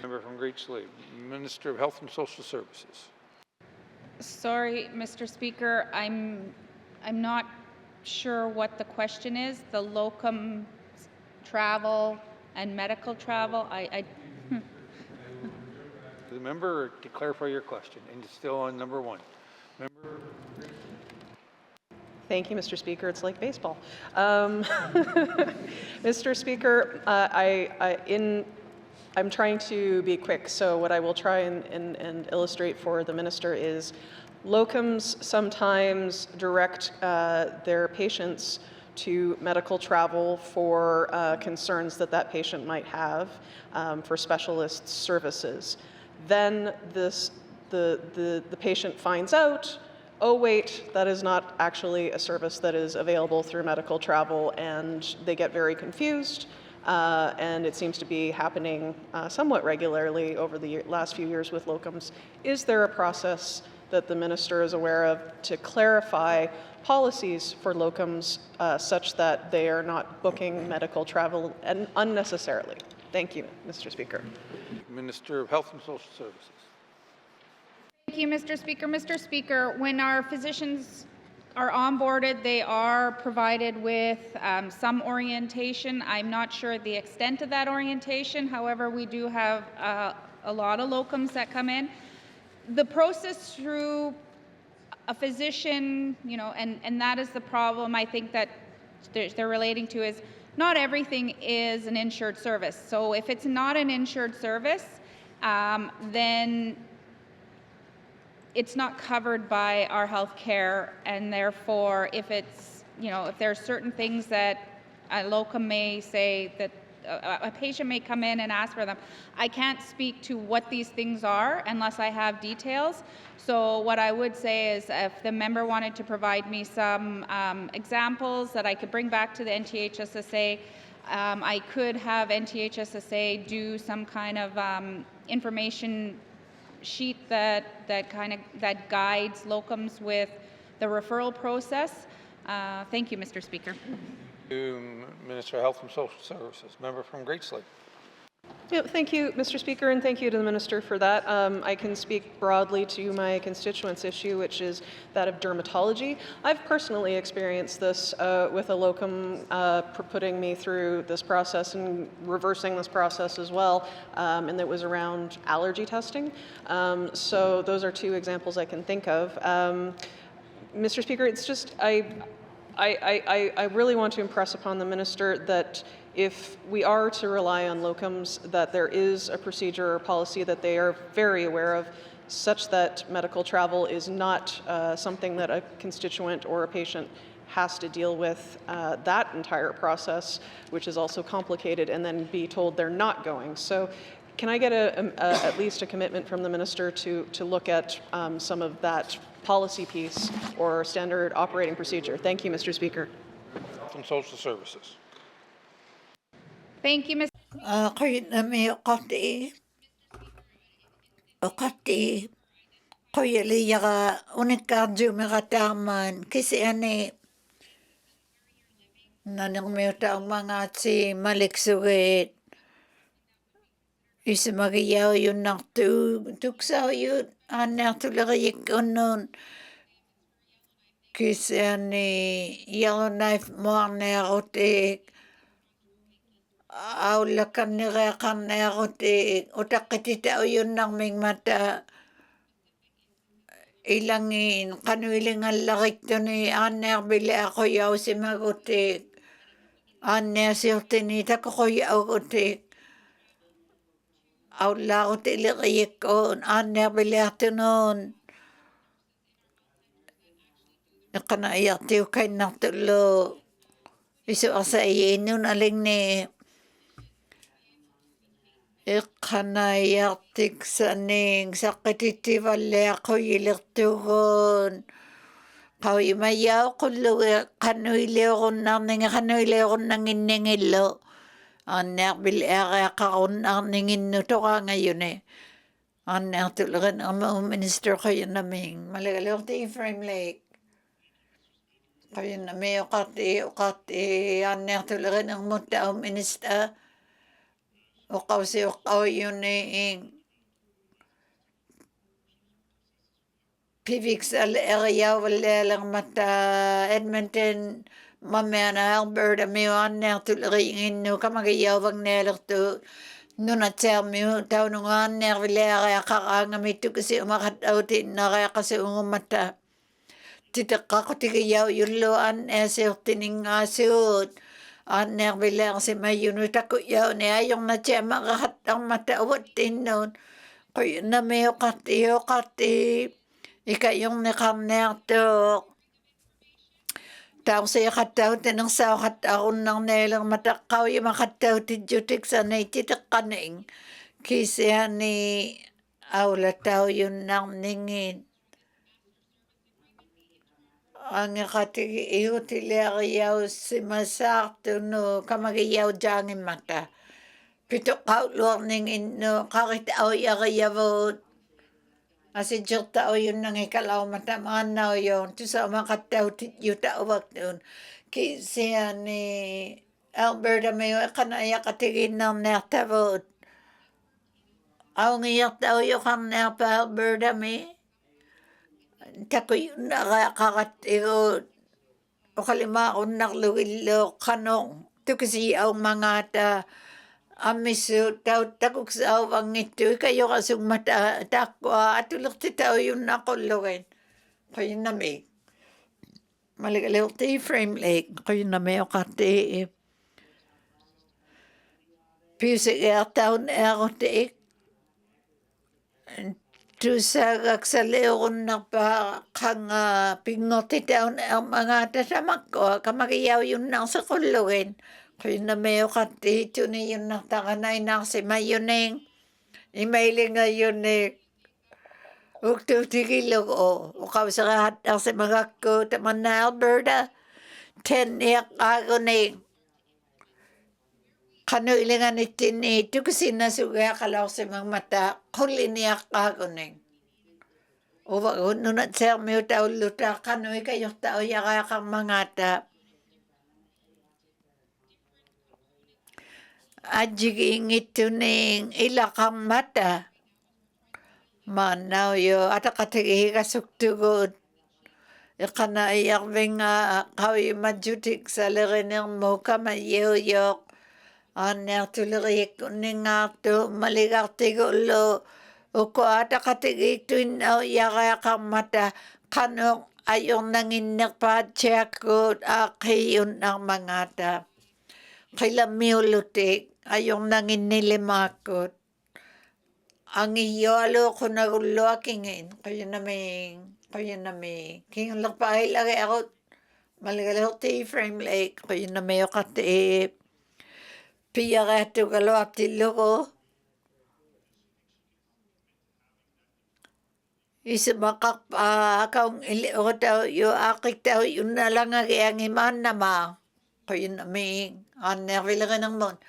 Member from Great Slave. Minister of Health and Social Services. Sorry, Mr. Speaker, I'm not sure what the question is. The locum travel and medical travel. The member, to clarify your question, and it's still on number one. Member. Thank you, Mr. Speaker. It's like baseball. Mr. Speaker, I'm trying to be quick, so what I will try and illustrate for the minister is locums sometimes direct their patients to medical travel for concerns that patient might have for specialist services. Then the patient finds out, oh wait, that is not actually a service that is available through medical travel, and they get very confused. And it seems to be happening somewhat regularly over the last few years with locums. Is there a process that the minister is aware of to clarify policies for locums such that they are not booking medical travel unnecessarily? Thank you, Mr. Speaker. Minister of Health and Social Services. Thank you, Mr. Speaker. Mr. Speaker, when our physicians are onboarded, they are provided with some orientation. I'm not sure the extent of that orientation. However, we do have a lot of locums that come in. The process through a physician, and that is the problem I think that they're relating to, is not everything is an insured service. So if it's not an insured service, then it's not covered by our health care, and therefore if it's, if there are certain things that a locum may say that a patient may come in and ask for them. I can't speak to what these things are unless I have details. So what I would say is if the member wanted to provide me some examples that I could bring back to the NTHSSA, I could have NTHSSA do some kind of information sheet that guides locums with the referral process. Thank you, Mr. Speaker. Minister of Health and Social Services. Member from Great Slave. Yeah, thank you, Mr. Speaker, and thank you to the Minister for that. I can speak broadly to my constituents' issue, which is that of dermatology. I've personally experienced this with a locum putting me through this process and reversing this process as well, and it was around allergy testing. So those are two examples I can think of. Mr. Speaker, it's just, I really want to impress upon the Minister that if we are to rely on locums, that there is a procedure or policy that they are very aware of, such that medical travel is not something that a constituent or a patient has to deal with that entire process, which is also complicated, and then be told they're not going. So can I get at least a commitment from the Minister to look at some of that policy piece or standard operating procedure? Thank you, Mr. Speaker. Health and Social Services. Thank you, Ms. Ismagayaw yun tuksaw yun tulagayik unnun kisani yellow knife moarneerutik aulakannireqarneerutik utaqititau yunnarming mata ilangin qanuilingallaриктуни aannearbili aquyausimagutik aanneasiurtini takoquyaugutik Aulauti iliqiyikkuun aanneerbiliartunuun iqanaiartiukainnartullu isuarsayiinnun alingni iqanaiartiksaning saqqitittivalliaquyilirtugun qauimayau qullugi qanuiliurunnarninga qanuiliurunnanginningillu aannearbiliaqiaqarunnaarninginnu toqaangayuni aanneartulerin Minister qayunaming malagaliorti Frame Lake qayunami uqarti aanneartulerin mutta Minister uqausi uqqauyuni Pivixal eriauvallialermata Edmonton Mammeana Alberta miuanneartuleringинну kamagayauvagnaalertu nunatsaarmiu taunungaannearvileariaqaraangamittukisi umaqattautinnareaqasuungummata titeqqaqutigiau yullu aanneasiurtiningaasuut aannearvilearsimayunu takuyauni ajornatsiamaqaqattarmata uvattinnuun quyunami uqarti ikayorneqarniartuuq Tausiaqattautinnersaaqattarunnarneelermataqqauyimaqattautijjutiksanititeqqaning kisiani aulatauyunnarningit angeqatigi iutiliariaussimasaartunu kamagiyaujaangimmata pituqqaulluarninginnu qaritauiariavut asijirtaujunnangikalaumata maannaujoon tusaumaqattautijjutauvaktuun kisiani Alberta miu iqanaiaqatiginnarniartavut aungiartaujoqarniarpa Alberta mi takuyunnareaqarattigut uqalimaaqunnerlugilluuq qanuq tukisiaummangaata Ammissuut takuksaauvangittu ikayorasugmata taakkua atulertitauyunnaqullugan qayunnami malagaliorti Frame Lake qayunnami uqarti piusigiartaun eerutik tusagaksaliurunnarpa qanga pinngortitaun ermangaata samakkua kamagiyauyunnarsequllugan Kaya may ukatito ni yun natakanay na si mayuning. Imailing nga yun uktutigilog o. Ukaw sa kahat si mga ko taman na Alberta. 10 iyak ako ni. Kano ilingan itin ito kasi nasugaya kalaw si mga mata. Kuli niyak ako ni. O wag nunat sa mga tao luta. Kano kayo tao yaka kang mga ta. Ajiging ito ning ilakang mata. Manaw yo ata katigi kasugtugod. Ikana iyak vinga kawi majutik sa lirinang mo kamayo yok. Aner tulirik ninga to maligartigo lo. Uko ata katigi tuin au yakakang mata. Kano ayong nanginak pa tiyakot akiyun ang mga ta. Kaila miulutik ayong nanginilimakot. Ang iyalo ko nagulo akingin. Kaya namin. King lakpahay lagi ako. Maligalaw ti frame lake. Kaya namin yung kati. Piya ka ito galaw at tilo ko. Isa makak kaung ili ko tao. Yung akik tao yun na lang ang iman na ma. Kaya namin. Nervila ka ng mon.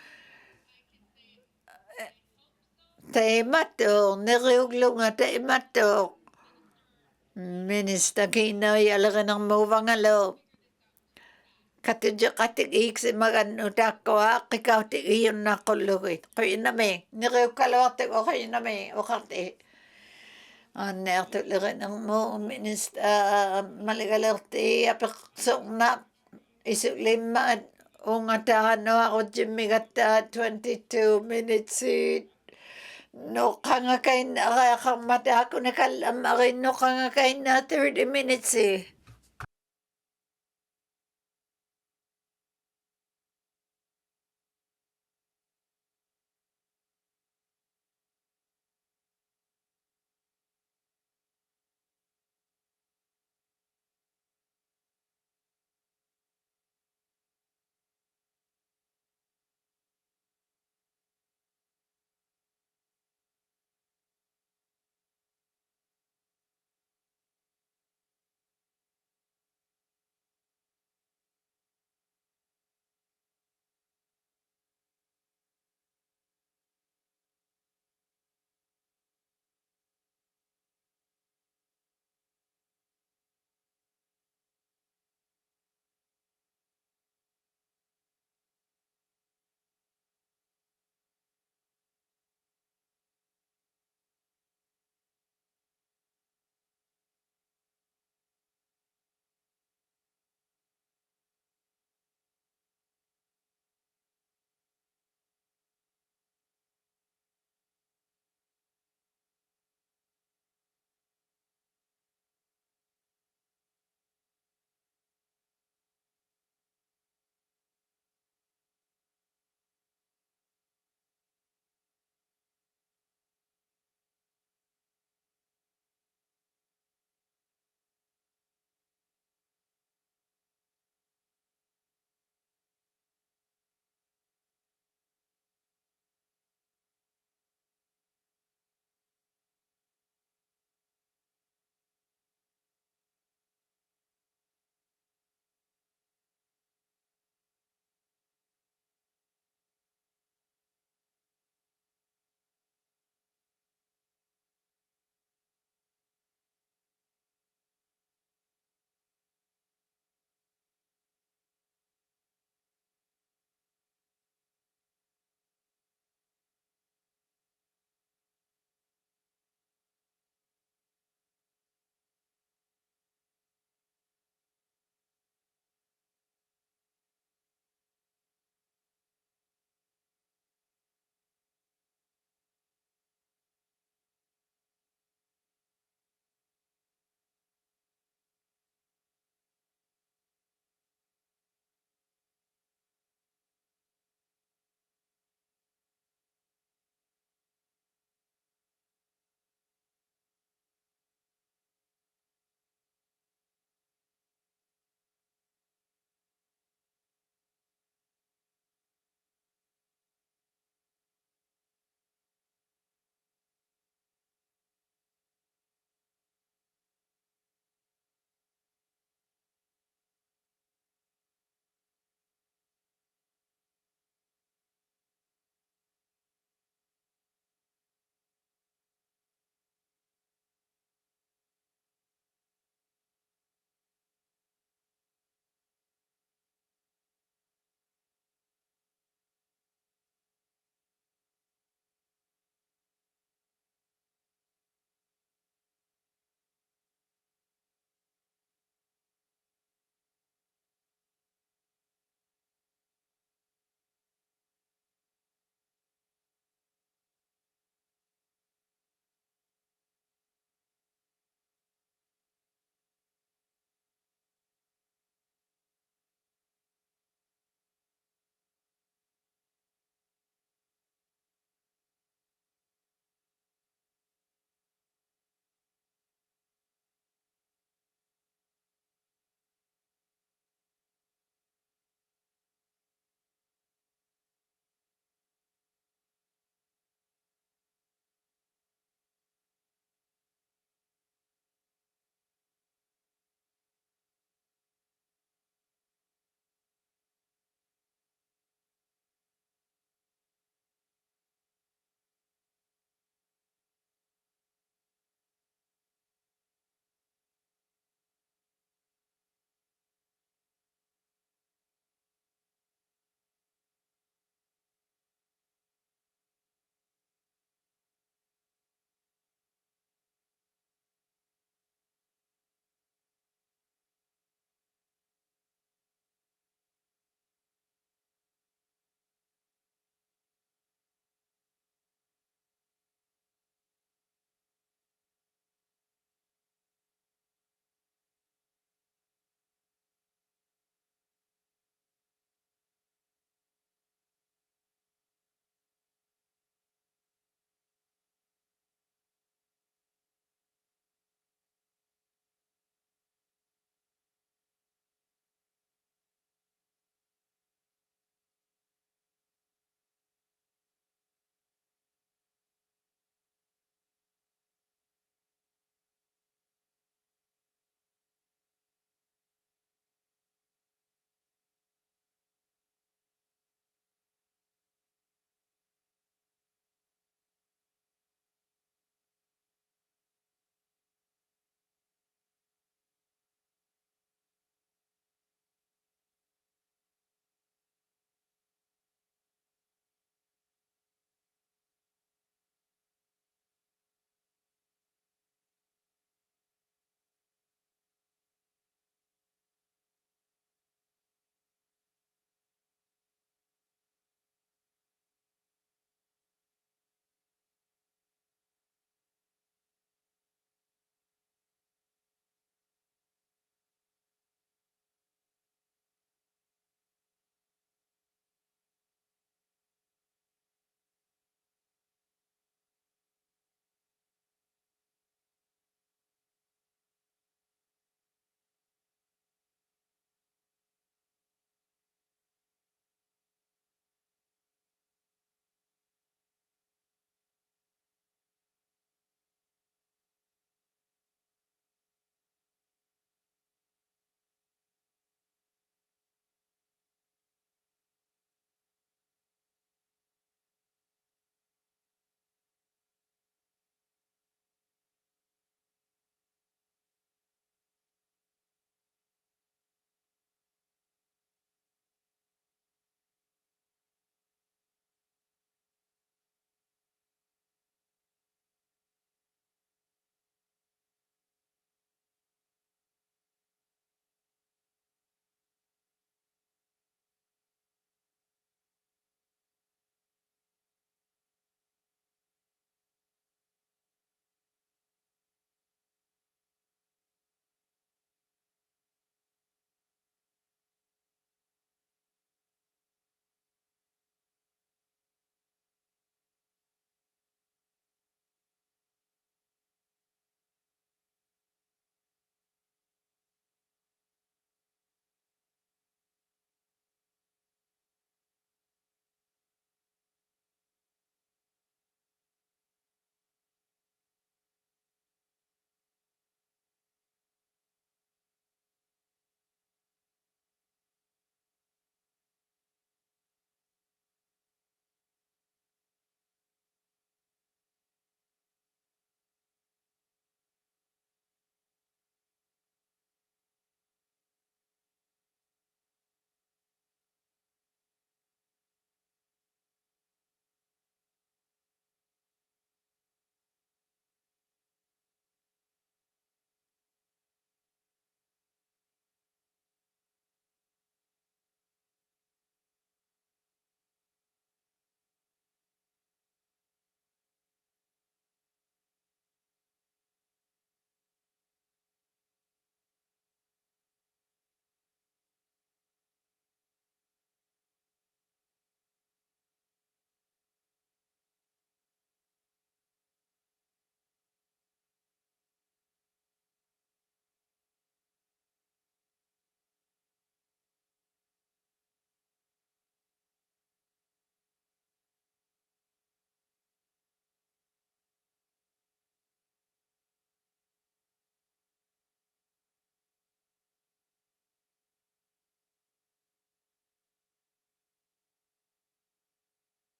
Taimato, niriuglo nga taimato. Minista kina yalaga ng mawangalo. Katidyo katig si magano tako ikaw ti iyon na kulugit. Kaya nami, niriug kalawate ko kaya nami, wakati. Nerto laga ng mo, minista maligalerti, apaksong na isuliman. Ungatahan no ako jimigata 22 minutes no kanga kay na mata ako nakalam no kanga kay na 30 minutes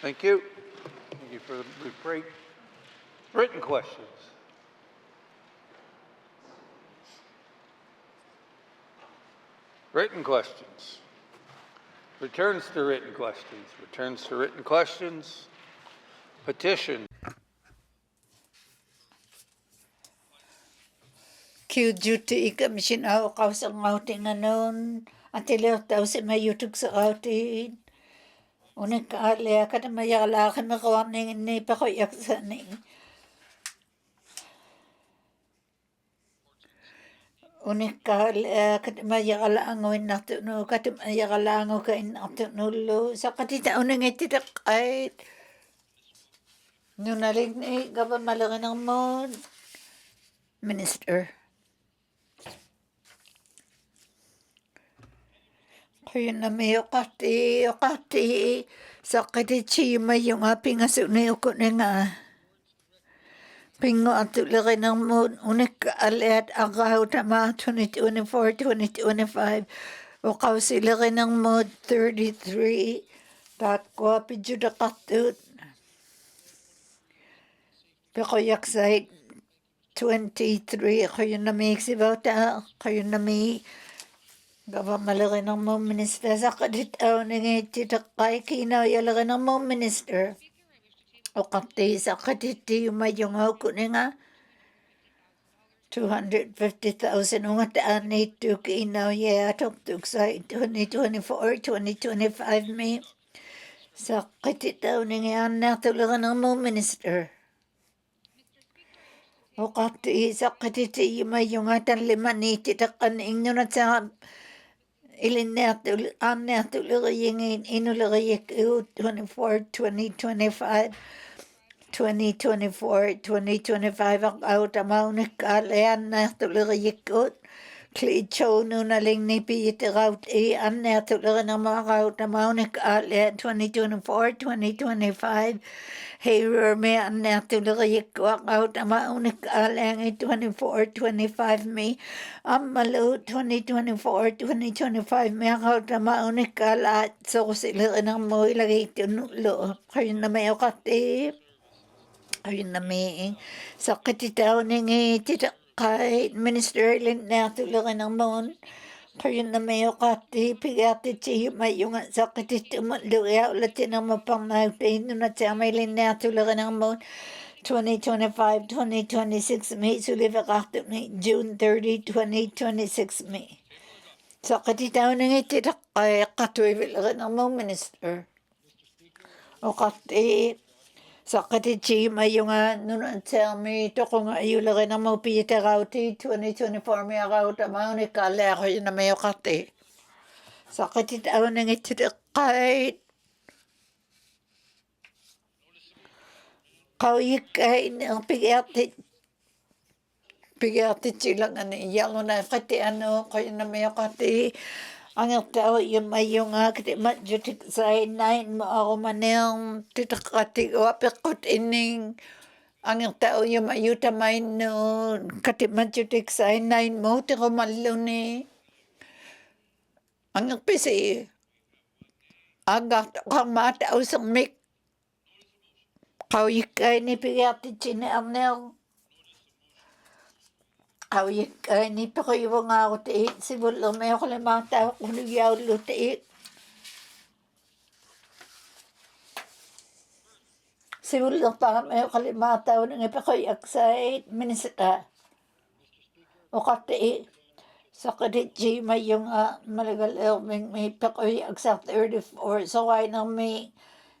Thank you. Thank you for the brief break. Written questions. Written questions. Returns to written questions. Returns to written questions. Petition. Q duty commission au kausang outing anon. Atiliw tau si mayutug sa outing. Unik alea kada mayala kami kawaning ni pakoyak sa ning. Unik alea kada mayala angoin nato no kada mayala ango kain nato nulo. Sa katita unang itidak ay nunalig ni gaba malaki ng mo. Minister. Kaya na may okati sa katichi may yung aping aso na yuko na nga. Pingo ato laki ng moon unik aliat agaw tama 2024-2025 o kaw sila laki ng mood 33 takwa pijuda katut pekoyak side 23 kayo na may eksibauta kayo na may Gaba malaki ng mga minister sa kaditaw na ngayon titakay kinaw yalaki ng mga minister. O kapti sa kaditi mayungaw ko na nga 250,000 nga taan na ito kinaw yatok sa 2024-2025 may sa kaditaw na ngayon natulakan ng mga minister. O kapti sa kaditi mayungatan lima ni titakan inyo na sa Ilinnatul lagayingin inulagayik 2024-2025 ang autamaunik alayan na tulagayik ut klitso nunaling ni piyitiraut an na tulagan ng mga autamaunik alayan 2024-2025 Hey, me an na tulagayik ang autamaunik alayan 24-25 me Amalu 2024-2025 may autamaunik alayan so sila ng mo ilagay tinulo kayo na may okati ayun na may sakit itaw ng titakay minister lin na tulakan ng mon kayo na may okati pigati siya may yung sakit ito maluya ulatin ang mapangnatin na siya may lin na tulakan ng mon 2025-2026 may sulivakato ni June 30, 2026 may sakit itaw ng titakay katuwi bilakan ng mon minister okati sa katichi may yung nunan sa may toko nga ayulaki na mo pita kauti 2024 may kauta mauni kala ako yun na may okati sa katitaw nang ititikay kawik ay ang pigati silang yalo na kati kayo na may okati ang tao yung may yung katimat jutik sa 9 mo ako manang titakati o apikot ining ang tao yung mayuta may no katimat jutik sa 9 mo tiko malo ni ang pisi agak kang matao sa mik kawik ay ni pigati chine amnel Awik ni pa kayo nga ako tiit. Sibulo may ako limang tao kung nagyaw lutiit. Sibulo pa may ako limang tao nang ipakayak sa minisita. O katiit. Sa kaditji may yung malagal may pakayak sa 34. So ay nang may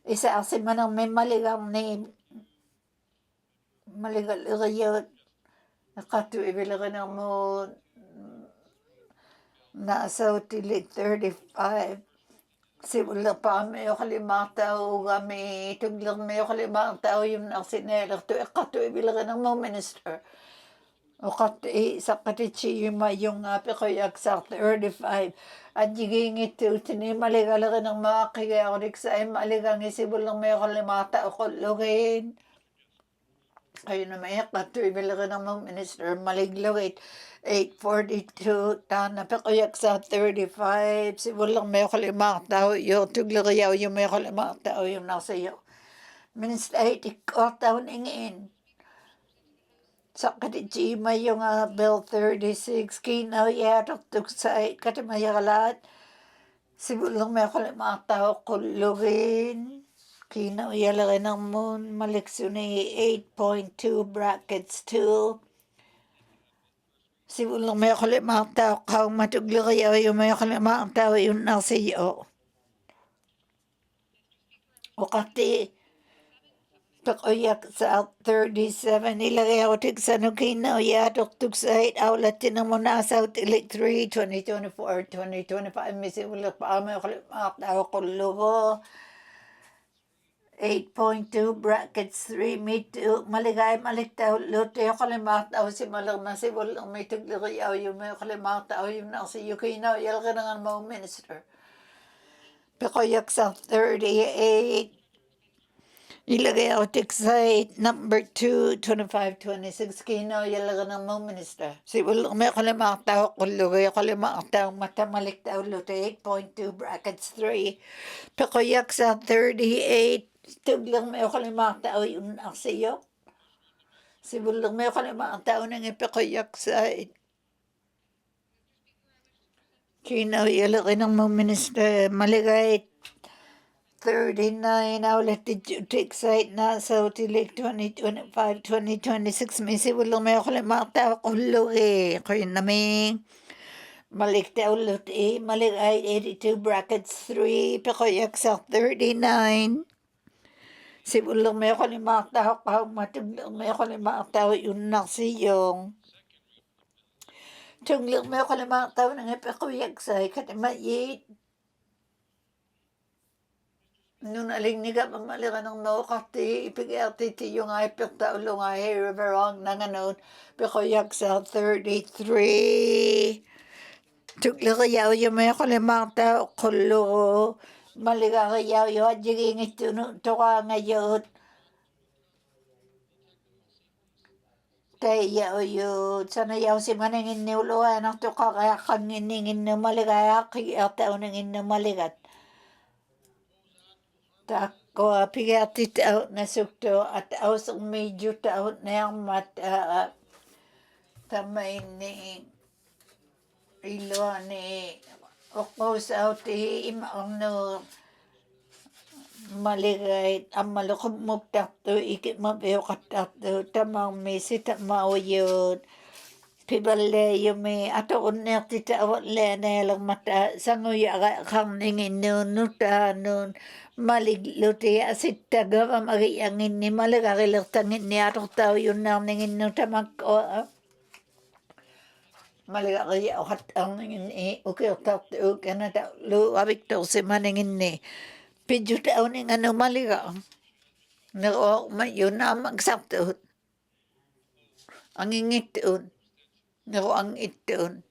isa asi man ang may maligang ni maligal yun. Nakatuwi bilang ng mo nasa utili 35. Simula pa may kalimataw kami tuglang may kalimataw yung naksinelak to katuwi bilang ng mo minister. O kati sa katichi yung mayong pikayak sa 35. At yiging ito tini maligalag ng mga kigayorik sa maligang isibulang may kalimataw ko lugin. Ayun na may katuwi bilang ng mga minister maliglawit 842 napakayak sa 35 sibulang may kalimang tao yung tuglagayaw yung may kalimang tao yung nasa iyo Minister ay tikot-taon ingin. Sa kadiji may yung Bill 36 kinaw yatok tuksay katimayakalat. Sibulong may ako mga tao kulugin. Kinaw yalagay ng moon maliksuni 8.2 brackets 2. Sibulong may ako mga tao kaw matuglayaw yung may ako mga tao yung nasiyo. Wakati pakoyak sa 37 ilagay ako tigsano kinaw yatok tuksay awlatin ng muna sa South 3 2024 2025 misibulong pa may ako mga tao kulugo. 8.2 brackets 3 meter maligay maliktaw luto yung kalimataw si malang nasibol ang may tugliyaw yung may kalimataw yung nasi yukinaw yalga nga mo minister pekoyak sa 38 ilagay ako tiksay number 2 25 26 kinaw yalga nga mo minister sibol ang may kalimataw kulugay kalimataw mata maliktaw luto 8.2 brackets 3 pekoyak sa 38 Tuglang may ako mga tao yung aksiyo. Sibulang may ako mga tao nang ipakayak sa Kinaw yalakin ng mga minister maligay 39 outlet to excite na sa utilik 2025 2026 may sibulang may ako mga tao kulugi kaya naming malikta ulit maligay 82 brackets 3 pakayak sa 39 Sibulong may ako ni mga tao kahang matuglang may ako ni mga tao yung naksiyong. Tuglang may ako ni mga tao nang ipakuyag sa katimayit. Nung alingniga mamalikan ng maukati, ipigati yung ay piktaulo nga riverong na nganon, pakuyag sa 33. Tuglang kayaw yung may ako ni mga tao kulo. Maligakayaw yung adjiging ito ka ngayon. Tayo yun. Sana yaw si maningin ni uluhan ang tuka kaya kanginingin na maligaya kaya tao nangin na maligat. Tako pigati tao na sukto at ausong medyo tao na yung mata tamay ni ilo ni okos out imaong no maligay ang malukog mo takto ikit mabiyo katakto tamang mesi tamao yun pibale yung may ato unek tita awat lene lang mata sanguya kang ningin nun nuta nun maligluti asit taga mamagiyangin ni maligakilagtangin ni ato tao yun nang ningin nuta magko maligakaya ukat ang ningin ni ukil takto kana ta lu abik to si maningin ni Pidyo taon ng ano maliga. Nako, yun na magsaktot. Ang ingitoon. Nako, ang itoon.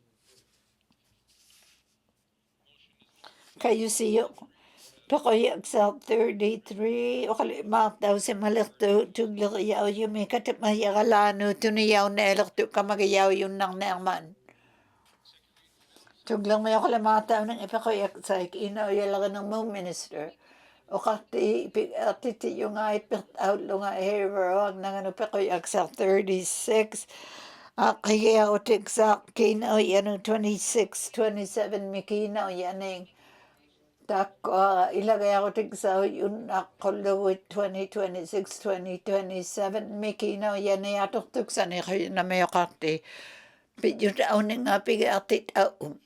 Kayo siyo. Pakoyak sa 33. O kalimak daw si malakto. Tugla kayaw yung may katapmaya kalano. Tuniyaw na elakto ka magayaw yung nang naman. Tuglang may ako lamata ng ipakoyak sa ikinaw yalaga ng mo minister. O kati ipigati yung nga ipit out lo nga hero ang nangano pa ko sa 36 kaya o tigsak kinaw yan 26 27 mikinaw yaning tak ilagay ako tigsa yun ako luwit 2026 2027 mikinaw yan na yatok tuksan kayo na may kati pidyo taon nga pigati taon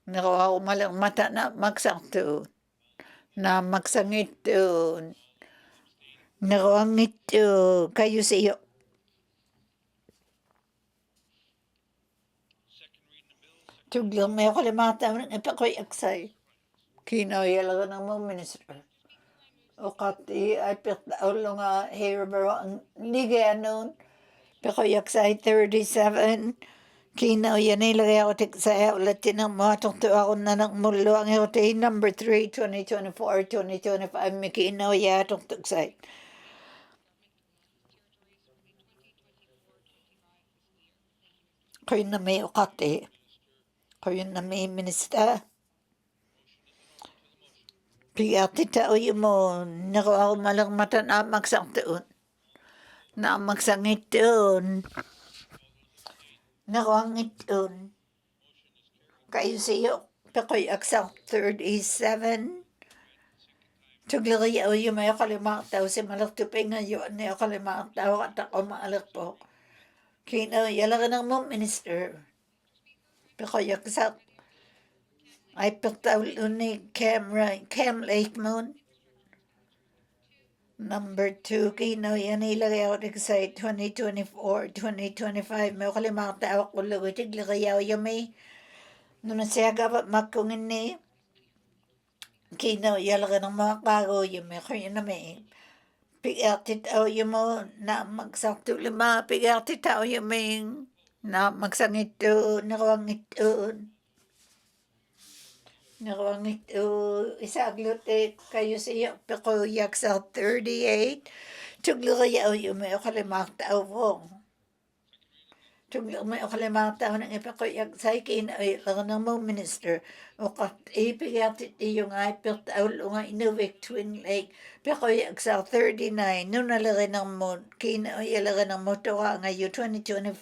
nakawa ko malang mata na magsakto na magsangit nakuangit kayo siyo. Tuglang may ako limata ng ipakoy aksay. Kinayalaga ng mga minister. O kati ay pitaulo nga hero ang ligay anon. Pakoy aksay 37. Kinaw yan ilagay ako tiksaya ulit tinang mga tungto ako na ng mulo ang ito number 3 2024 2025 may kinaw ya tungto tiksay kayo na may ukate kayo na may minister Pigatita mo nako malang mata na magsangtuon. Na magsangitun. Nakawangitun. Kayo siyo. Pekoy aksang 37. Tuglari o yung may kalimak tao si malak tuping ngayon ni kalimak tao at ako maalak po. Kino yalagan ng mo minister. Pekoy aksang ay pagtaw ni Cam Lake Moon. Number 2, kino yan ilagay ako sa 2024, 2025. May kalimak tao ko luwi tiglari yung may nung siya gabat makungin ni kino yalagan ng mga kago yung may kayo na may pigatit au yung mo na magsakto lima pigatit au yung may na magsangito nakawangit isaglute kayo siya peko yaksa 38 tuglaya yung may kalimak tao vong may kalimak tao ng ipeko yaksay ay lang ng mo minister o kat ipigatit yung ay pek tao nga Inuvik Twin Lake peko yaksa 39 nung nalagay ng mo ay ilagay ng mo to ngayon 2024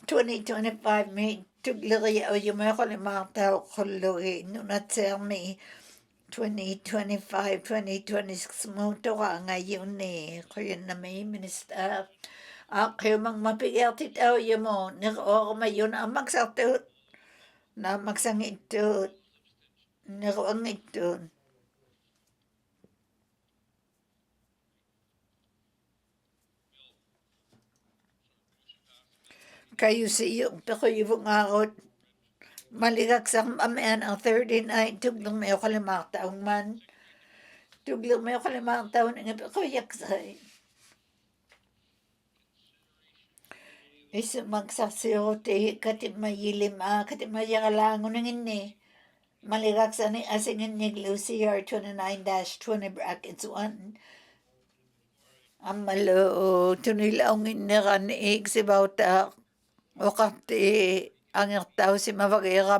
2025 may tuglari o yung mga kalimak tao kulugi nung natsami 2025, 2026 mo to ngayon kaya na may minister kayo mang mapigatit o yung mo nako mayon ang magsatut na magsangitut nako ang itun kayo siyo pero yung akot maligak sa amen ang 39 tuglong may kalimak taong man tuglong may kalimak taong nga pero yaksay isa magsasiote katit mayilim katit mayakalangon ng inni maligak sa ni asingin ni CR 29-20 brackets 1 amalo tunilaong inneran si bauta wakati ang tao si mavagera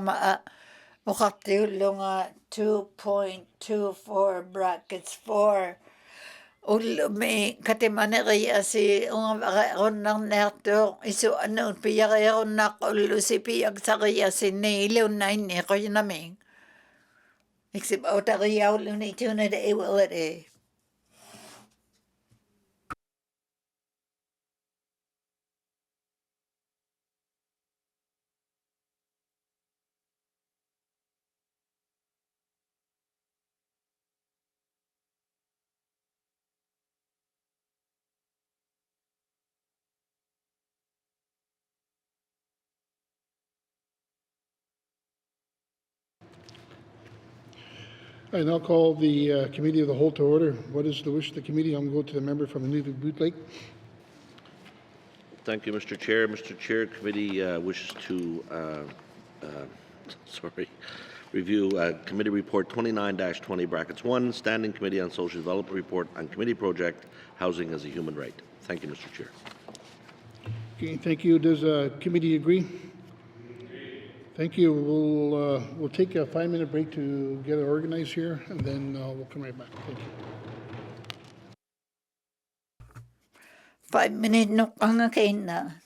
wakati ulunga 2.24 brackets 4 ulumi katimane kaya si ron ng nerto iso ano piyakaya ron na ulu si piyag sa kaya si nilaw na ini ko yun namin iksip auta kaya ulu ni tuna da iwala de I now call the Committee of the Whole to order. What is the wish of the committee? I'm going to go to the member from Inuktitut Lake. Thank you, Mr. Chair. Mr. Chair, committee wishes to review committee report 29-20 brackets 1, Standing Committee on Social Development report on committee project Housing as a Human Right. Thank you, Mr. Chair. Okay, thank you. Does committee agree? Thank you. We'll take a 5-minute break to get it organized here, and then we'll come right back. Thank you. 5 minutes no ang kain na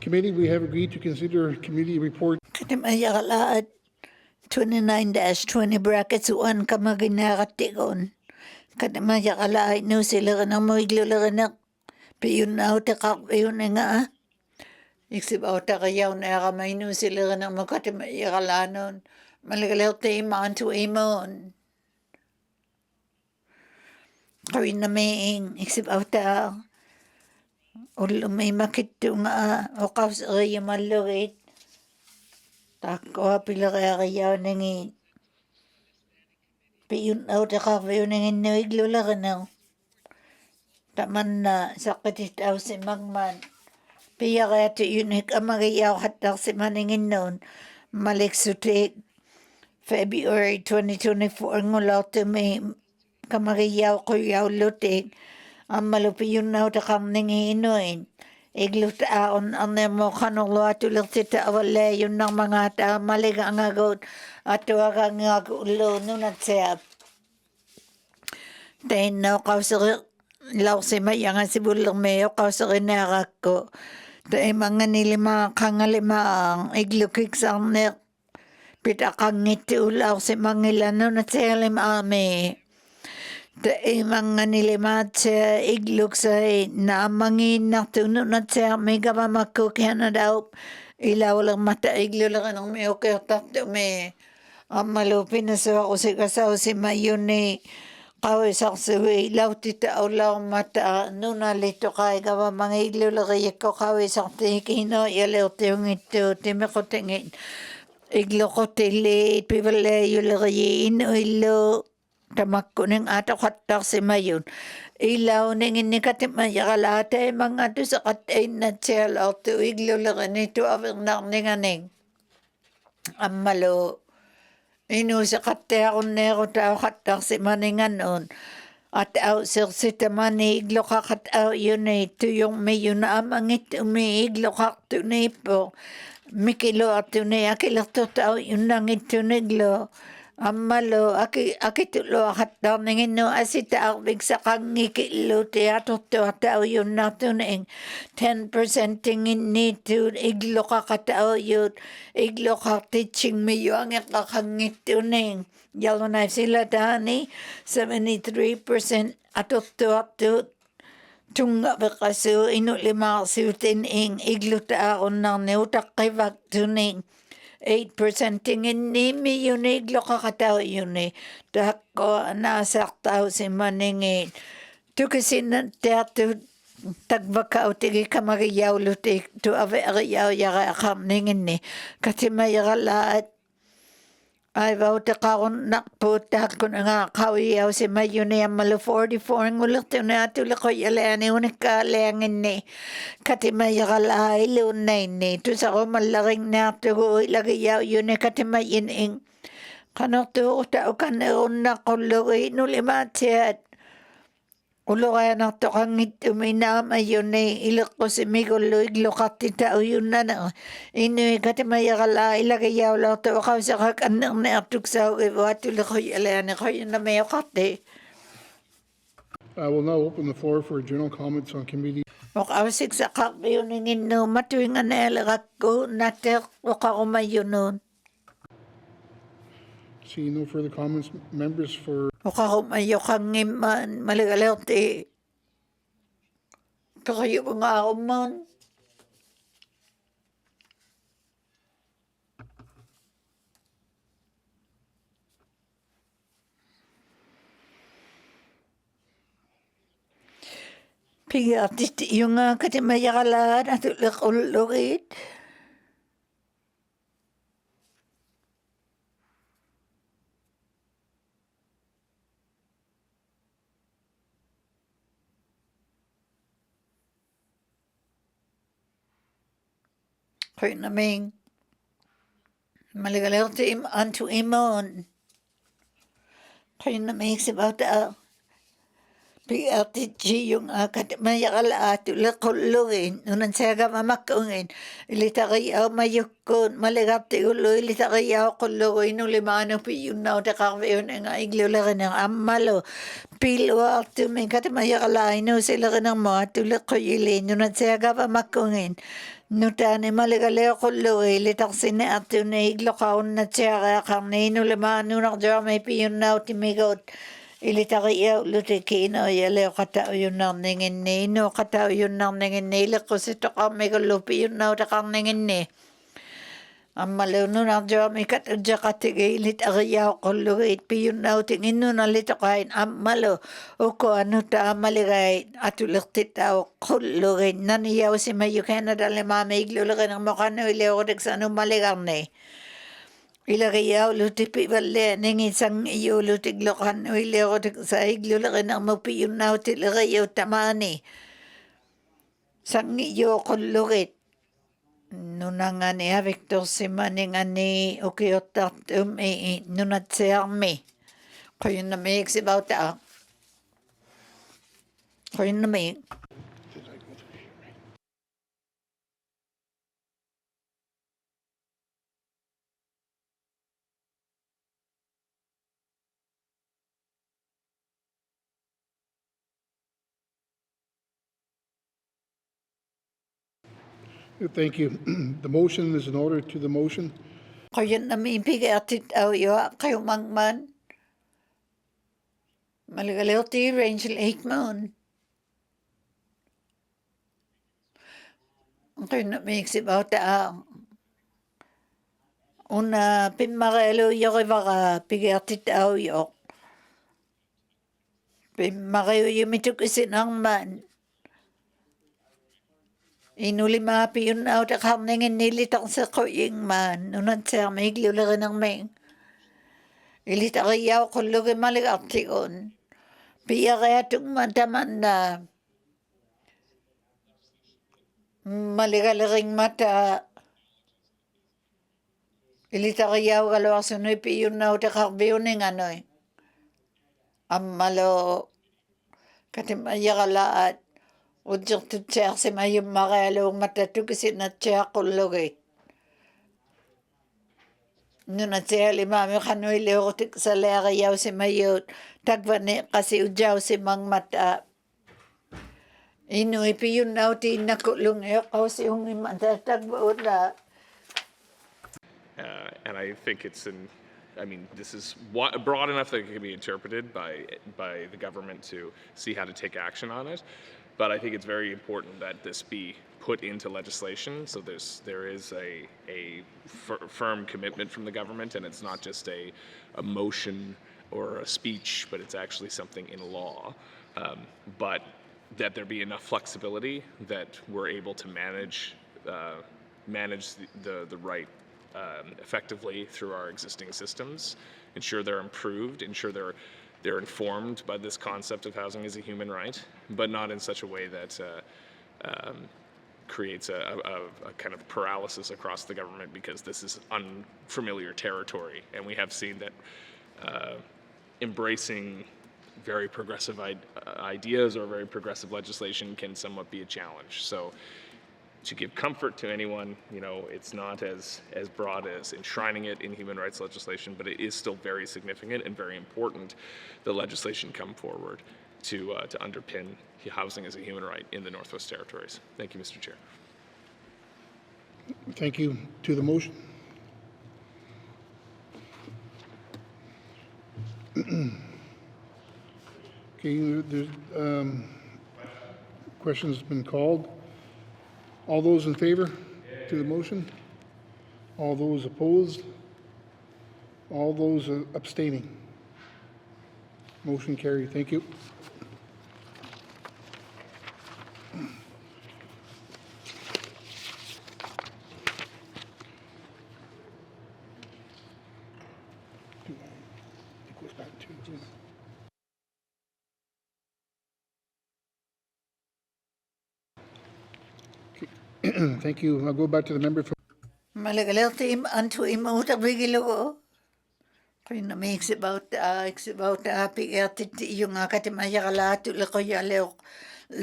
Committee, we have agreed to consider committee report. Katimaya 29-20 brackets 1 kamaginakatigon. Katimaya kalaay no sila ng mo iglulanak. Piyun na te kak piyun nga. Iksib ta kayaw na kamay no sila ng mo katimaya kalanon. Malagalaw te imaan to imon. Kawin na maying iksib ta. Ulo may makito nga o kaus ay malugit. Tako pila kaya kayaw nangi. Piyun na te kak piyun nga no iglulanak. Taman na sakit itaw si Magman. Piya kaya to unik ang magayaw hatak si maningin noon. Malik sutik February 2024 ngulaw to may kamagayaw ko yaw lutik. Ang malupi yun na utakang nangihinoin. Igluta aon ang nemo kanolo at ulit sita awala yun ng mga ta malig ang agot at tuwag ang agulo nun at siyap. Tayo na kausari law si mayang si bulang mayo kausari narak ko. Tayo mga nilima kangalimaang iglukik sang nek. Pitakang ngiti ulaw si mangilano na siyalim ame. Tayo mga nilimat siya igluk sa na mangin na tuno na siya may gamamakuk yan na daw. Ilaw lang mata iglo lang ng may okay tato may. Ang malupin na sa ako si kasaw si mayon ni kaway saksuwi ilaw tita ulaw mata nuna lito kay gawa mga iglo lang ko kaway sakti kino ilaw tiyong ito timiko tingin. Iglo ko tili pibale yulari ino ilo. Tamakko ng ato katak si mayon. Ilaw ning ini katimaya kalate mga to sa katay na tsel auto iglo lang nito avang nang amalo. Inu sa katay ako nero tao katak si maningan on. At au sir si tamani iglo kakataw yun ito yung mayon na amangit iglo kakto na po. Mikilo ato na akilato tao yun nang ito niglo. Amalo aki tulo akatang ningin no asita big sa kangikilo teatro tao yun nato ning 10% tingin nito iglo ka katao yun iglo ka teaching me yung kakangito ning yalo na sila dani 73% ato tunga bakaso inu lima sutin ing iglo tao nang neutak kay vaktuning 8% tingin ni mi yun iglo kakataw yun Dako nasaktaw si maningin. Tu kasi na teatro tagbakaw tigi kamagayaw lutik tu ave agayaw yaka akam ningin ni. Kasi mayakalaat ay bauta kaon nakputak ko nga kawiyaw si mayo niya malo 44 ngulok tu na atula ko yalani unik kalangin ni. Kati mayakalaay lunay ni. Tu sa ko malaking nato ko ilagayaw yun ni kati mayining. Kanok tu tao kanaon na kulugay nulimatiyat. Ulo kaya nato kang ituminam ayun ni ilok ko si Miguel iglo kati tao yun na na. Inu kati mayakala ilagayaw lang to ako sa kakanang na atuk sa iwatula ko yalani ko yun na mayo kati. I will now open the floor for general comments on committee. Makawasig sa kakbayo ningin no matuwing anelagak ko natek o kakumayo nun. See no further comments, members for. O kakumayo kang iman maligalaw ti. Kakayo mga ako man. Pigatit yung katimayakalaan at ulok-ulokit. Kaya naming maligalaw ti anto imon. Kaya naming sibata Piati yung akat mayakal atu lekologin nunan saga mamakungin ilitari au mayukun malegati ulo ilitari au kologo inu limano pi yunau te karveun nga iglulagan ng amalo pilo atu min kat mayakal inu silagan ng mo atu lekoyili nunan saga mamakungin nutani malegale kologo ilitarsine atu ne iglokaun na saga karne inu limano nakjawa may pi yunau timigot ilitariya lutikino yale kata yun nang ningin ni no kata yun nang ningin ni ko si to kami lupi yun na ta kang ningin ni amalo no na jo mi kat ja katige ilitariya ko luit pi yun na tingin no na lito kain amalo o ko ano ta amaligay atulaktit tao ko luit naniyaw si mayu Canada le mama iglulagan ng makano ileo sa ano maligang ni ilagayaw lutipi balle ning isang iyo lutig lokan ileo sa iglulagan ng mapiyun na tilagayaw tamani sang iyo kulugit nunang ani Victor Simaning ani ukiotat nunat sermi kayo na may exibaw ta kayo na may Thank you. The motion is in order to the motion. kayo na may pigatit au yo kayo mangman maligalaw ti Rangel 8 moon kayo na may exibaw ta una pimmarelo yoki vaka pigatit au yo pimmarelo yumituk isinang man inulima piyun au ta karningin nilitang sa koying man nunan sa may iglulagan ng may ilitariyaw kulugi maligaktikon piyakayatung mataman na maligalaring mata ilitariyaw kalawasunoy piyun au ta karbiyuning anoy amalo katimaya ujok tu tsak si mayum makalo matatu kasi na tsak kulugit. Nuna tsak limami kanoy leo tik sa lera yaw si mayut tagvani kasi ujaw si mang mata. Inu ipiyun na uti nakulung ekaw si yung imata tagvaot na. And I think this is broad enough that it can be interpreted by the government to see how to take action on it. But I think it's very important that this be put into legislation. So there is a firm commitment from the government, and it's not just a motion or a speech, but it's actually something in law. But that there be enough flexibility that we're able to manage the right effectively through our existing systems, ensure they're improved, ensure they're informed by this concept of housing as a human right, but not in such a way that creates a kind of paralysis across the government, because this is unfamiliar territory, and we have seen that embracing very progressive ideas or very progressive legislation can somewhat be a challenge. So to give comfort to anyone, it's not as broad as enshrining it in human rights legislation, but it is still very significant and very important that legislation come forward to underpin housing as a human right in the Northwest Territories. Thank you, Mr. Chair. Thank you. To the motion. Okay, there's question's been called. All those in favor to the motion? All those opposed? All those abstaining? Motion carried. Thank you. It goes back to Thank you. I'll go back to the member for. Malagalaw ti antu imauta bigilo ko. Koina me eksibauta pigertit yung akatimayakalaatu lekoyaleok.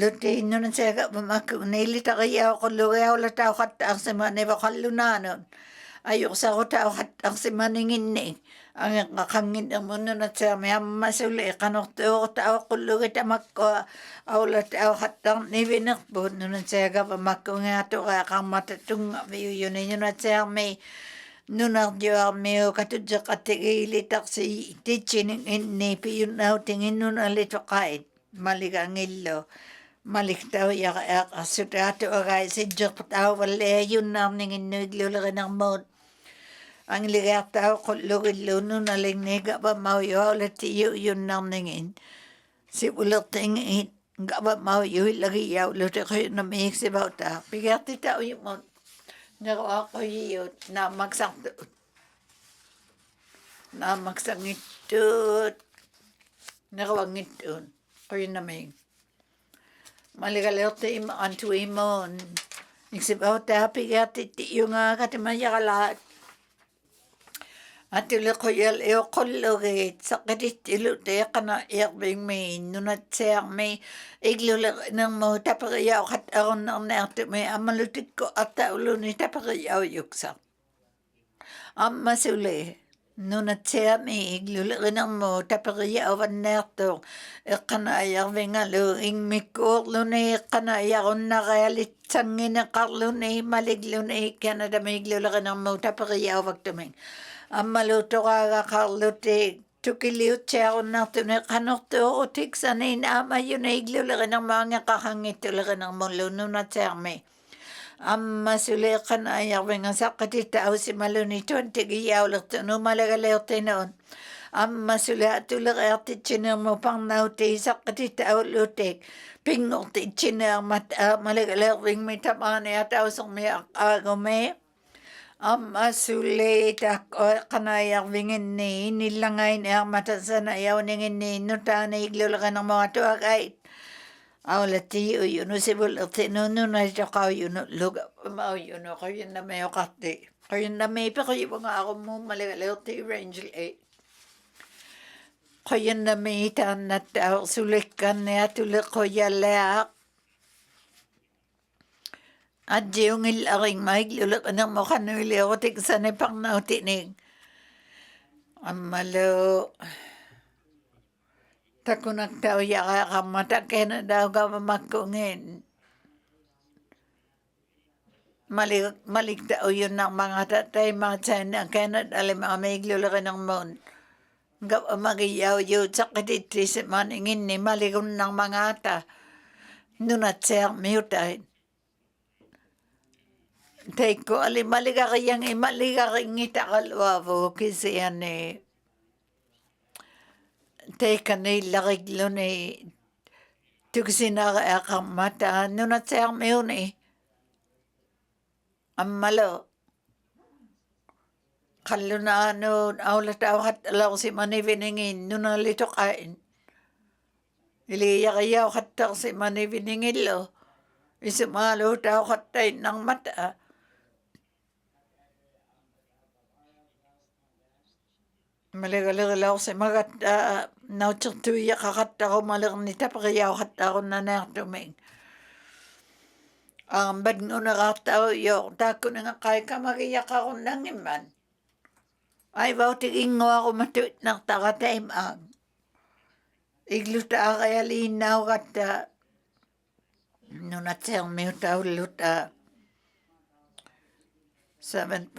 Lute inunan sega bamaku neilitariya ko luya wala tao kat ang semane bakalunanon. Ayok sa ko tao kat ang semaningin ni. Ang kakangin ang muno na sa may masuli kanok tao ko luya tamakko awla tao kat ang nibinak po nunan sega bamaku nga to kaya kang matatung yun na sa may nunar jo meo katudja kategili taksi teaching ni piyun outing nunar lito kait maligangillo maliktaw ya asutato agay si jok tao wala yun namning inuglo ng mod ang ligataw ko lugilo nunar ling nega ba mau yo lati yun namning si ulating gaba mau yo lagi yaw luto ko na mix about ta pigati tao yung mod nagawa ko yun na magsangitut nagawangitun ko yun na may maligalerte ima antu imon nagsibaw tapi gati yung katimaya kalat at ilo ko yal eo kologit sakit ilo te kana erbing may nunat siyang may iglulag ng mo tapagayaw kat aron ng nerte may amalutik ko at taulo ni tapagayaw yuksa amasuli nunat siyang may iglulag ng mo tapagayaw ang nerto kana erbing alo ing mikor luni kana yaron na kayalit sangin na karlo ni maliglo ni Canada may iglulag ng mo tapagayaw wagtuming Amaluto ka karluti tukiliut siya na tunay kanokto utik sanay na yun ay iglulagan ng mga kakangitulagan ng muluno na terme. Masuli ka na ayawin ang sakatita o si malunito ang tigiyaw lakto no malagalaw tinoon. Masuli at tulak ati chiner mo pang nauti sakatita o lutik. Pingoti chiner malagalaw ring may tamani at ausong may agome. Masuli tak kanayang wingin ni nilangay na matasan na yaw ningin ni nuta na iglulagan ng mga tuwagay. Awlati yun usibul at sinuno na ito kaw yun luga mao yun kayo na may okati. Kayo na may pa kayo mga ako mo maligalaw ti Rangel 8. Kayo na may itan na tao sulikan na tulak ko yalak. At yung ilaring mahiglulak ng mukha nuli ako tigsanay pang nautinig. Amalo. Tako nagtao yaka kamata kaya na daw ka mamakungin. Maligtao yun ng mga tatay mga sana kaya na dali mga mahiglulak ng mon. Gawa magiyaw yun sa katitri sa maningin ni maligon ng mga ata. Nunat siya miyutay. Teko ali maligakayang maligakang itakalwavo kasi ane teka ni lakiglo ni tugsina akang mata nunat sayang meon amalo kalunano awlat awat alaw si maniviningin nunalito kain iliya kayaw katak si maniviningin lo isumalo tao katay ng mata Maligalaw sa mga nautsatuya kakata ko malagnita pagayaw kata ko na natuming. Ang bad nga nakataw yung tako na nga kaya ka magiyak ako nang iman. Ay bautiging nga ako matuit ng takatime ang. Igluta kaya linaw kata. Nunatsang may tao luta. 7%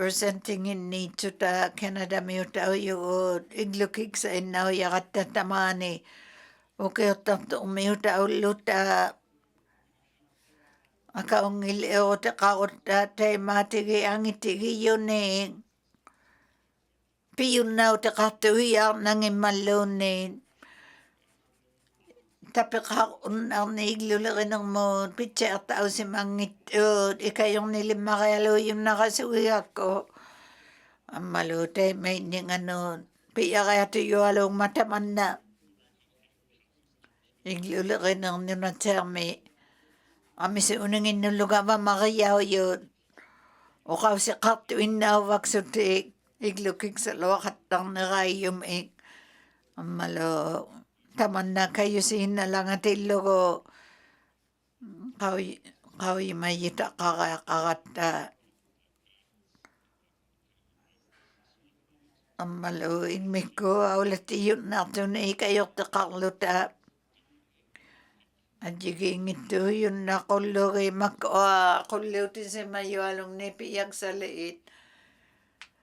tingin ni chuta Canada mi tao yung iglukik sa inaw yakat tatamani. Okay, tapos mi tao luta. Akaong ileo ta kaot tay matigi ang itigi yun piyun na ta katuya nang imalone. Tapi kaon ang naiglulakin ng mo, pitsa at tao si mangitod, ikayong nilima kayalo yung nakasuwi ako. Ang malutay, may ning piya kaya tuyo along mataman na. Iglulakin ng nunatsami. Ami si unangin ng lugar makayaw yun. O kaw si katuin na waksutik. iglukik sa lawakatang narayum malo taman na kayo sinalang at ilogo kawi mayita kakata malo inmiko aulatiyot nato na ikayok ta kakluta ajiging ito yun na kulo kay kulo ti si mayo along nepiyak sa liit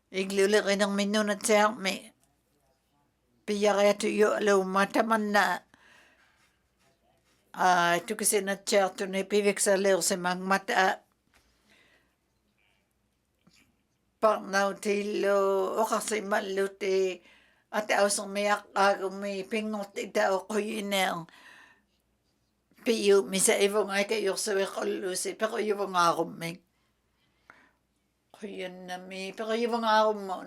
iglulaki ng minunat sa me piyakaya tuyo alo mataman na ito kasi na tiyak to na ipivik sa liit sa mga mata pagnaw tilo o kasi maluti at ausong mayak may pingot ita o kuyinel piyo misa ibong ay kayo sa wekolusi pero ibong ako may kuyin na may pero ibong ako mo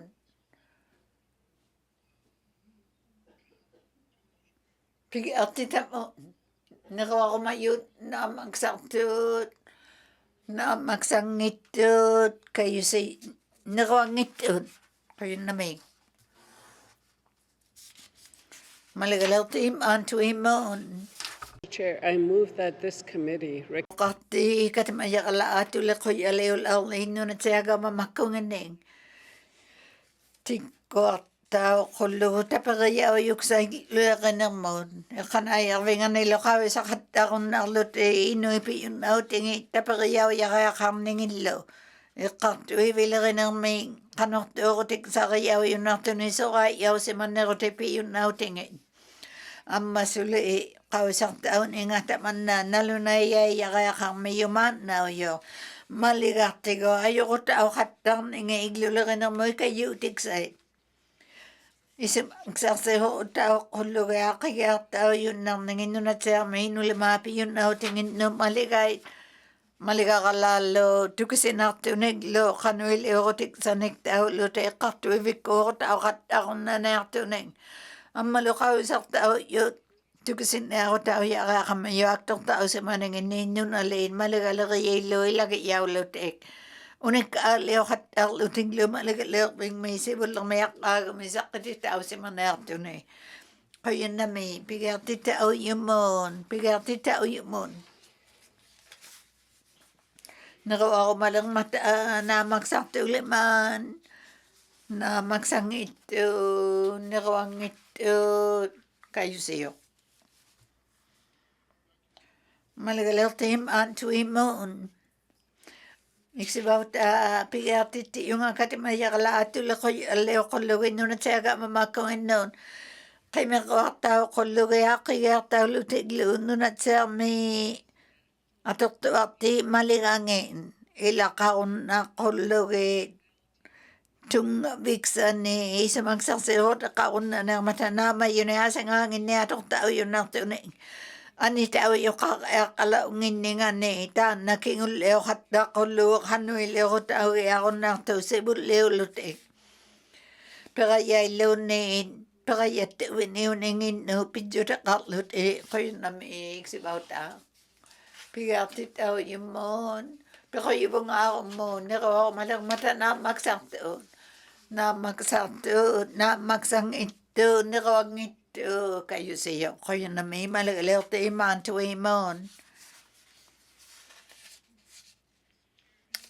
pigi atita mo nagawa ko mayut na magsangtut na magsangitut kayo sa nakawangitut kayo na may malagalaw tim anto imon Chair, I move that this committee Kati katimaya kala atula ko yaleol al ino na tiyaga mamakunganing tiko tao kulu tapagaya o yuk sa lula ng mon kanaya vingan nilo kawe sa katakon na lute ino ipi yun outing tapagaya o yakaya kamningin lo ikatui vila ng may kanok to tik sa kaya yun nato ni so kaya si manero tepi yun outing amma suli kawasak taon ingat man na nalunay kaya kang mayuman na yo maligati ko ayoko tao katang nga iglulagan ng mo'y kayo tiksay isim agsaseho tao kulo kaya tao yun nang nanginunat siya may nulimapi yun na tingin no maligay maligakalalo tukisin nato neglo kanuil erotik sa tao lute katuivik ko tao katang na nato neng amalukaw sa tao yun tukisin na ako tao yaka kamayo aktok tao sa manangin ninyo na lain malagalagay loy lagi yaw lutek unik aliyo katak luting lumalagalak bing may sibol lang mayak may sakit tao sa manakto na kaya na may pigati tao yumon nagawa ko malang mata na magsakto liman na magsangit nakawangit kayo siyo malagalaw tim anto imon iksibaw pigatit yung katimaya kala atula ko aleo kolugin nun at sayaga mamakawin nun kay mga tao kolugay kaya tao lutiglo nun at sa may atok ati maligangin ilakaon na kolugay tung biksan ni isa magsasirot kaon na ng matanama yun ay asang hangin niya atok tao yun na tuning ani tao yung kakalaungin ni nga ni ita nakingul leo hatta kulu kanu leo tao yakon na to sibul leo lutik pero yay leo ni pero yat winiw ningin no pidyo ta katlut kayo na may iksibaw tao pigati tao yung mon pero yung ako mo nakawa ko malang mata na magsakto na magsang ito nakawag ito kayo siya kayo na may malagalaw tayo man to imon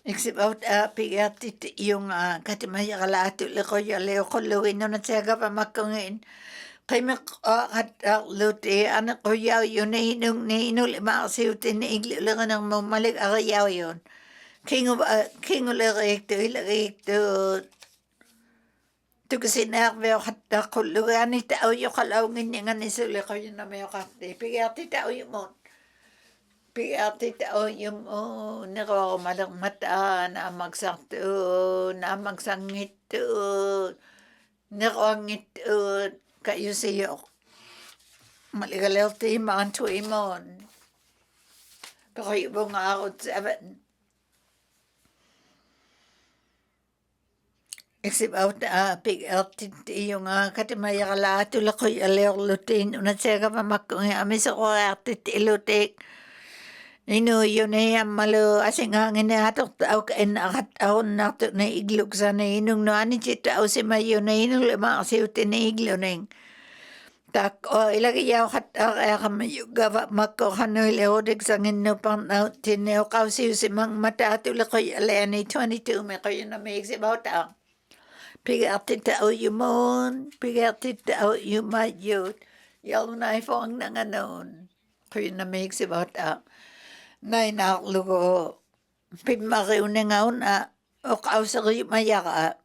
except out pigatit yung katimaya kalato ko yaleo ko luwin no na siya ka pamakungin kay lute anak ko yaw yun na hinul makasiutin na iglulangan ng mamalig arayaw yun kingo lagayik to tukusin na ako hatta kulugan ni tao yung kalawangin niya nga nisuli ko yun na may kate pigati tao yung mon nakawa ko malang mata na magsakto na magsangit nakawangit kayo siyo maligalaw tayo mga tuimon pero yung nga ako 7 except out pigatit yung katimaya kala tula ko aleo lutin una sega mamakong ami sa ko atit ilutik Inu yun malo asing hangin na atok tao kain akat ahon nato na iglog sa na inung no ani chita o si mayo na inung lima kasi utin na iglo neng. Tak o ilagi yaw kat kaya kamayo gava mako kanoy leodik sa ngin no pang na tineo kausi si mang mata atula ko yalani 22 me ko yun na may iksi bauta. Pigati tao yumon, pigati tao yumayot. Yaw na ifong na nga noon. Ko yun na may iksi bauta. Nay naklugo pimariw na ngaon o kausari mayaka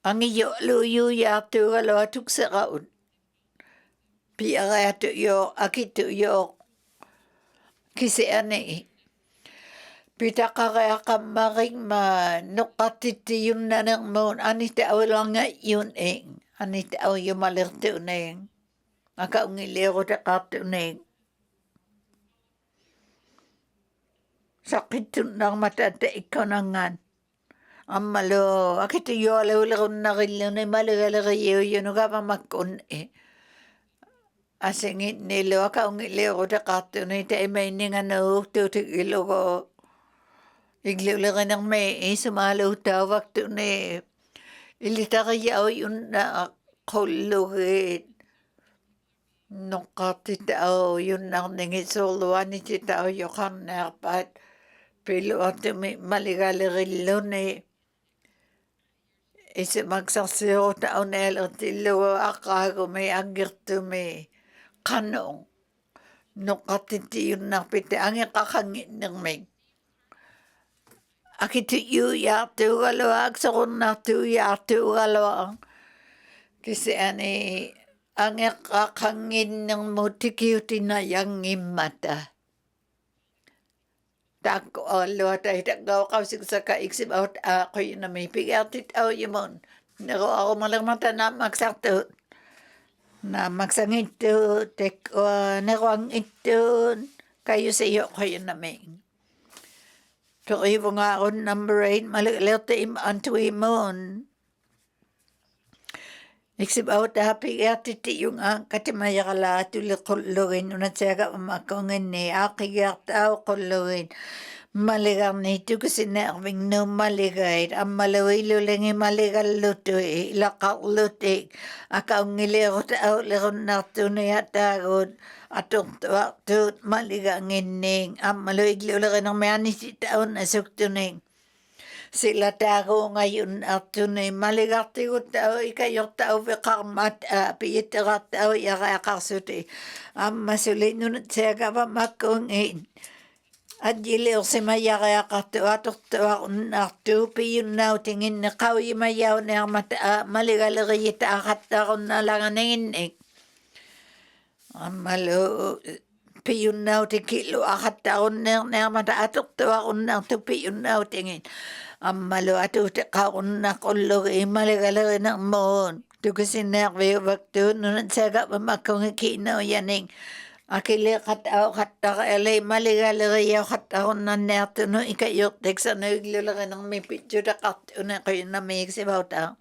ang iyo luyo ya tu galo atuk sa kaon piara tu yo akitu yo kisi ane pita kaya kamaring nukatiti yun na ng mon anita lang nga yun anita yung malerto neng akaungilero ta kato neng sakit ng matata ikonangan. Amalo, akito yo lalo na rin na malagalaga yun nga pa makon Asingit nilo akaungilero ta kato na ita may nga no tutik ilo ko. Iglulaga ng may sumalo tawag to na ilita kaya yun na kulugit. Nukatitao yun na nangit suluan ni titao yung kanapat. Pero at maligaligilo na isi magsasiro tao na tilo akago may agirto may kanong nukatiti yun na piti ang kakangit ng may akiti yu ya tu galawag sa kun na tu ya tu galawag kasi ani ang kakangit ng mutikiyuti na yang imata. Tako alo tayo tagaw kausig sa kaiksib out ako yun na may pigatit au yun. Nako ako malang mata na magsakto. Na magsangito teko nakuang ito kayo sa iyo ko yun na may. Tukibo nga ako number 8 malaglalta anto imon. Iksib out pigatit yung katimaya kala tulikulugin unat saga umakongin ni akigat au kulugin. Maligang nito kasi naaming no maligay ang malawilo lang maligal luto ilakak lutik akaw ngilero tao leron nato na yatagod atong tuwak maligang ining ang malawiglo lang ang mayani si tao na suktuning sila tago ngayon ato na maligati ko tao ikayo tao vikarmat piyitira tao yakakasuti ang masulit nunat siya ka pa makungin at jiliw si maya kaya katuatok natu piyun na tingin na kawi mayaw na maligalari akata ko na lang ningin amalo piyun na tikilo akata ko na mata atok tuwa ko na tu piyun na tingin amalo ato ka ko na kulo maligalari na mon tu kasi na waktu nunat saga pamakong kinaw yaning akili katao kataka elay maligalari yaw katao na neto no ikayok teksa no iglulaga ng may picture na katao na kayo na may iksibawta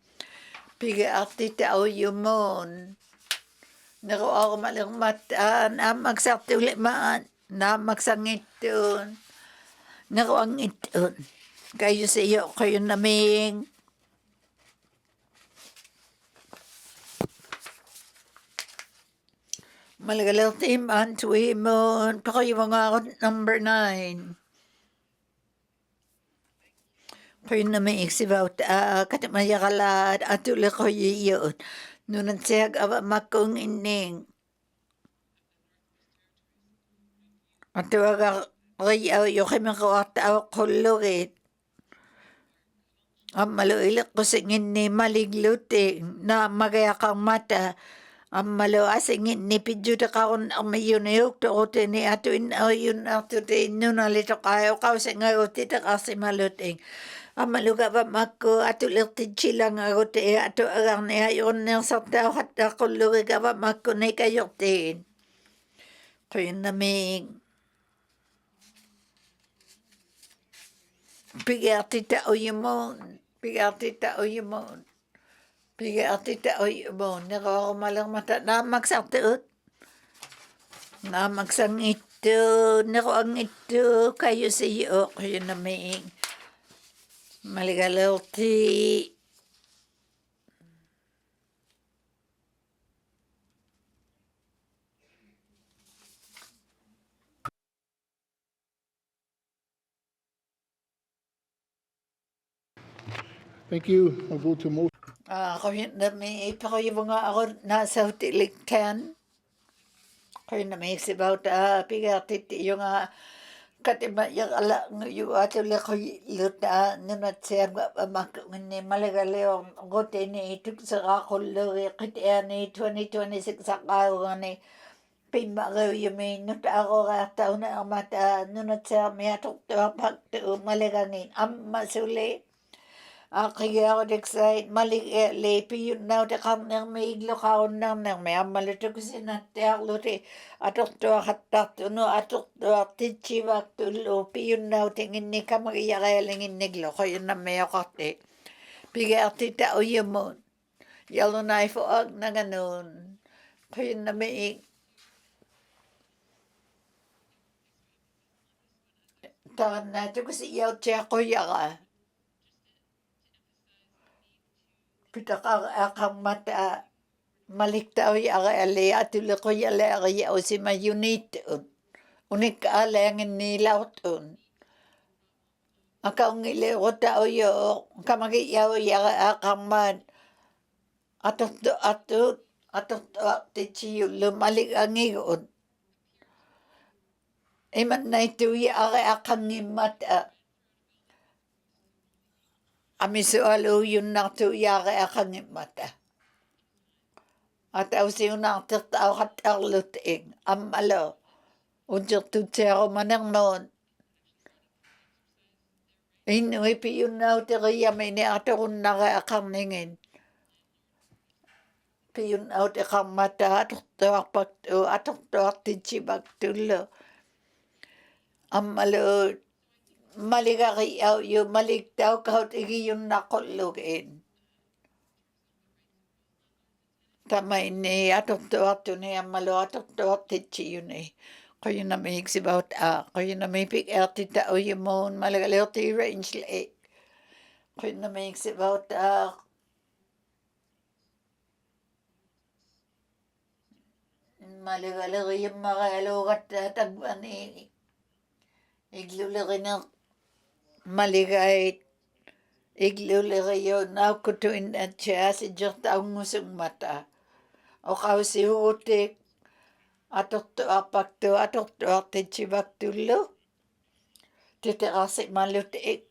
piga ati tao yumon nako ako malang mata na magsaktulit maan na magsangitun nako ang itun kayo sa iyo kayo na may Malagalaw team on Twimon. Pakoy mga ako number 9. Kayo na may iksibaw katamaya kalad atula ko yun. Nunan siyag awa makong ining. Atuwaga kayaw yung kay mga tao kulugit. Ang maluilik ko singin ni maligluting na magaya kang mata. Ang asingin ni pijuda kaon ang mayunayok to ote ni ato yun ato te nunalito kayo kasi nga ote ta kasi maluting. Ang maluga pa mako ato lirtid silang agote ato agang ni ayon ng sa tao at ako lugi ka pa mako na ikayoktin. So yun naming pigati tao yumon. Pigati tao yumon. Pigati tao yumon. Nako ako malang mata na magsaktiut. Namagsang ito, nakuang ito, kayo sa iyo, kayo na may maligalaw ti. Thank you. I'll go to motion. Kayo na may ipakayo mga ako nasa utiliktan. Kayo na may sibaw ta, pigatit yung katima yung ala ngayon ato la kayo luta nunat siya mamak ni malagalaw gote ni ituk sa kakulo kitiya ni 2026 sa kawan ni pimagaw yung may nuta ako kata na ang mata nunat siya may atok to pagto malagangin am masuli. Kaya ako excited le piyun na te kam nang may iglo kaon nang may amalito ko sinatyak luti atok to hatat no atok to tichi waktu lo piyun na tingin ni kam iya kaya lingin niglo kaya na may akate piga tita o yumon yalo na ifo ag na ganon kaya na may tahan na to kasi yaw tiya ko yaka pitaka akang mata maliktaw yaga ale atule ko yale ya o si mayunit unik ale ang nilaut akaung ile ota o yo kamagi yaw yaga akang man atot tichi lumalik ang igon iman na itu yaga akang mata amisualo yun na tu yaga akang mata at au si unang tao hat luting amalo unjak tu tero manang non Inuwi piyun na te kaya may ni ato kung nakaakang ningin. Piyun na te kang mata atok to tichibak tulo. Amalo maligaki au yu maligtaw kaut igi yun nakolugin. Tamay ni atok to ni amalo atok to tichi yun eh. Kayo na may higsibawt kayo na may pig tita o yun malagalaw ti range le. Kayo na may higsibawt malagalaw yung makalugat tagwan eh. Iglulaki na maligay. Iglulaki yun na kutuin at siya si Diyos taong musong mata. O kao si hutik. Atok to tichibak tulo. Titikasi malutik.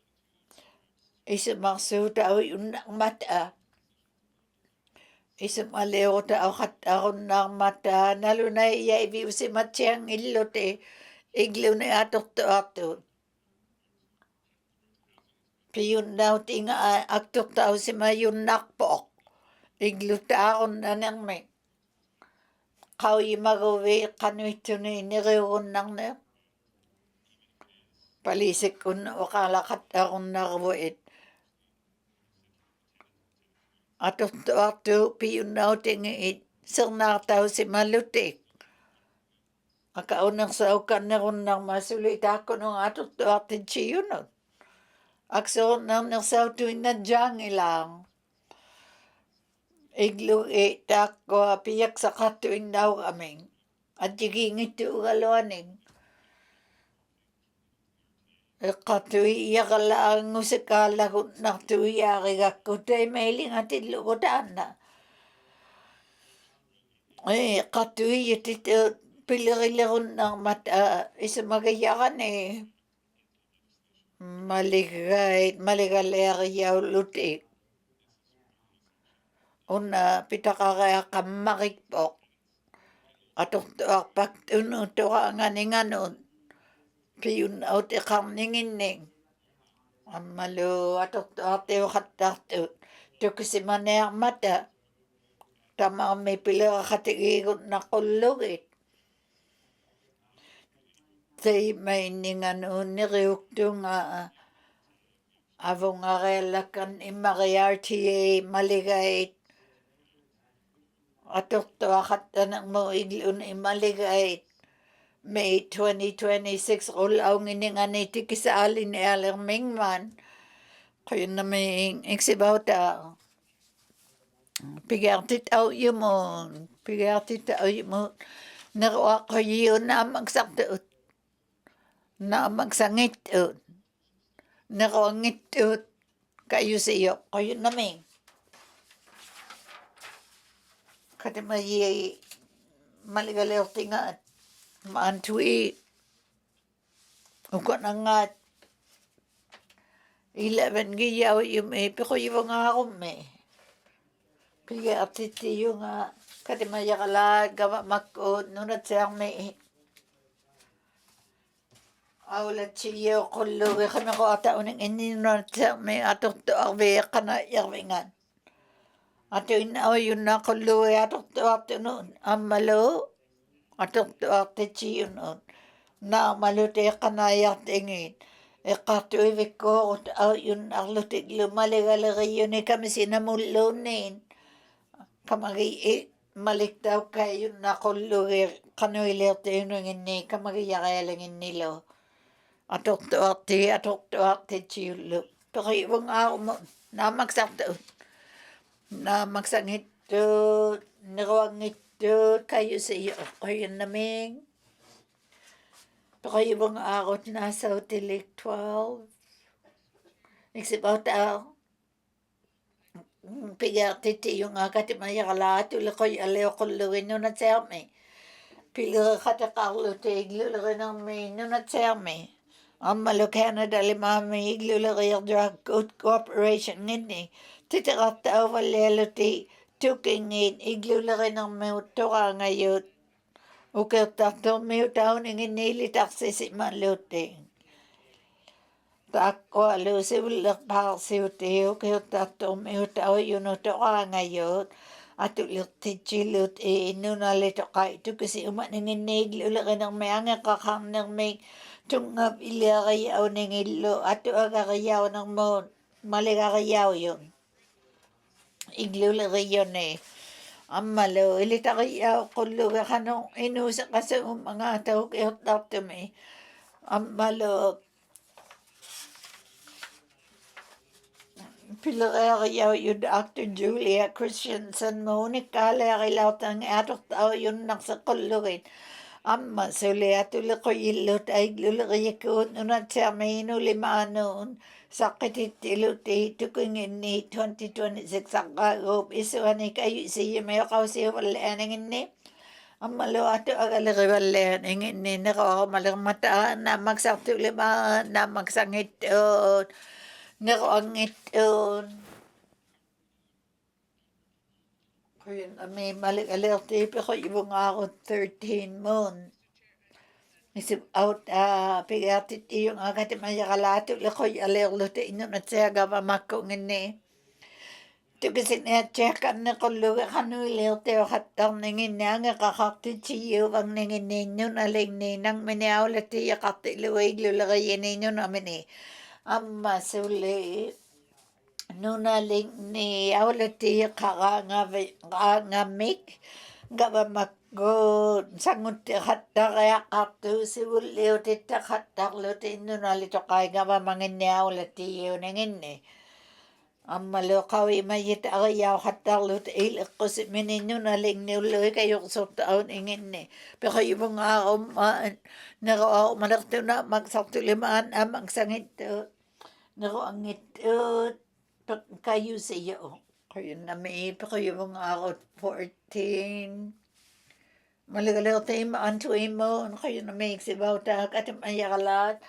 Isumaksu tao yung mata. Isumaliw tao katahon ng mata. Nalunay iya ibiw si matyang ilote. Iglo na atok to. Piyun daw tinga aktok tao si mayun nakpok. Iglo taon na nang may. Kau imagawi kanuito ni niriwan nang na. Palisik kun wakalakat akong nakabuit. Atok to piyun daw tinga sirna tao si malutik. Akaunang sa ukan na kung nang masulit ako nung atok to atin siyo nun. Akso nang nasaw tuwing na diyang ilang. Iglo tako piyak sa katuwing daw kaming. At jiging ito ugalawaning. Katuwi iya kalaang musikala kung naktuwi akigak ko tayo mailing atin lugodan na. Katuwi ito pilirilagon ng mata isumagayakan eh. Maligalayaw lutik. Una pitakakaya kamakikpok. Atok pagtuno to ka nga ninganon. Piyun out ikang ningining. Amalo atok ate wakatakto. Tukisi maner mata. Tama may pila katigigot na kulugit. Tay may ninganon niriukto nga avong arelakan imari-RTA maligait. Atok to akata ng mo iglun imaligait. May 2026 ulaw nginingan iti kisaalin ni Alermingman. Kayo na may iksibaw ta. Pigartit au yumon. Pigartit au yumon. Narawa kayo na magsaktaot. Na magsangit-ut. Narawangit-ut. Kayo siyo. Kayo na may. Kati may maligalerti nga at maantui. Uko na nga 11 giyaw yung may pikoy nga ako may. Pigartit yung nga. Kati mayakala gawa makod. Nunat siyang may. Aulat siya kullo. Kami ko ata uning ininunat siyang may atok to arwe kana yarwingan. Ato inaw yun na kullo. Atok to ato noon. Amalo. Atok to ato siya noon. Na malute kana yartingin. Kato ko yun arlutik lumaligalagay yun kami sinamulonin. Kamagi malik daw kayo na kullo kanuilerte yun ngini kamagi yakalangin nilo. Atok to ate chilo. Pero yung ako mo na magsakto. Na magsangit to nirawangit to kayo sa iyo. Kayo naming. Pero yung ako nasa utilik 12. Nagsibaw tao. Pigartit yung kati mayakala tuloy ko aleo kulluin nun at serme. Pigar katakarlo tiglo laki ng may nun at serme. Ang malo Canada lima may iglulari drug cooperation ngini. Titirat tao valelo ti tukingin iglulari ng may utura ngayon. Ukirtato may utaw ngini taksi si maluting. Tako alo si ulak parsi uteo ukirtato may utaw yun utura ngayon. At ulit tichilut inunalito kay ito kasi umaningin iglulari ng may angakakang ng may tungap ilarayaw ng ilo at agarayaw ng mo maligarayaw yun. Iglulari yun Amalo, ilitarayaw kullo ka kanong inusa kasi mga tao kayot dato may. Amalo, pilarayaw yun Dr. Julia Christensen mo nikalayaw tang atok tao yun naksa kullo rin. Amma suli atuli ko ilot ay glulari ko nunat sa may inulimano sakit itilot tukingin ni 2026 ang kagop isuan ni kayo siya may akaw siya wala nangin ni amalo ato agalari wala nangin ni nako malang mata na magsaktuliman na magsangit naroangit Kaya may malik-alerti pero yung ako 13 mon. Isip out pigatit yung agad mayakalato lakoy alerlote ino na siya gawa mako ngini. Tugisin na checkan na kullo kanulerte o hatang nangin na nga kakaktit siyo ang nangin ninyo na ling ninang miniawlati yakatiluwig lulagay ninyo namin Amma suli. Nuna ling ni awlati karangamik gawa magod sangut hatta kaya kapto si ulio tita hatta lutin nuna lito kay gawa mangin ni awlati yun ngin Amalo kawi mayita ayaw hatta lut ilik ko si mininyo na ling ni uloy kayo sa taon ngin pero yung mga naro malakto na magsaktulimaan magsangit naro angit kayo sa iyo. Kayo na may kayo mga ako 14. Maligalir tayo maantuin mo. Kayo na may iksibaw ta katimayakalat.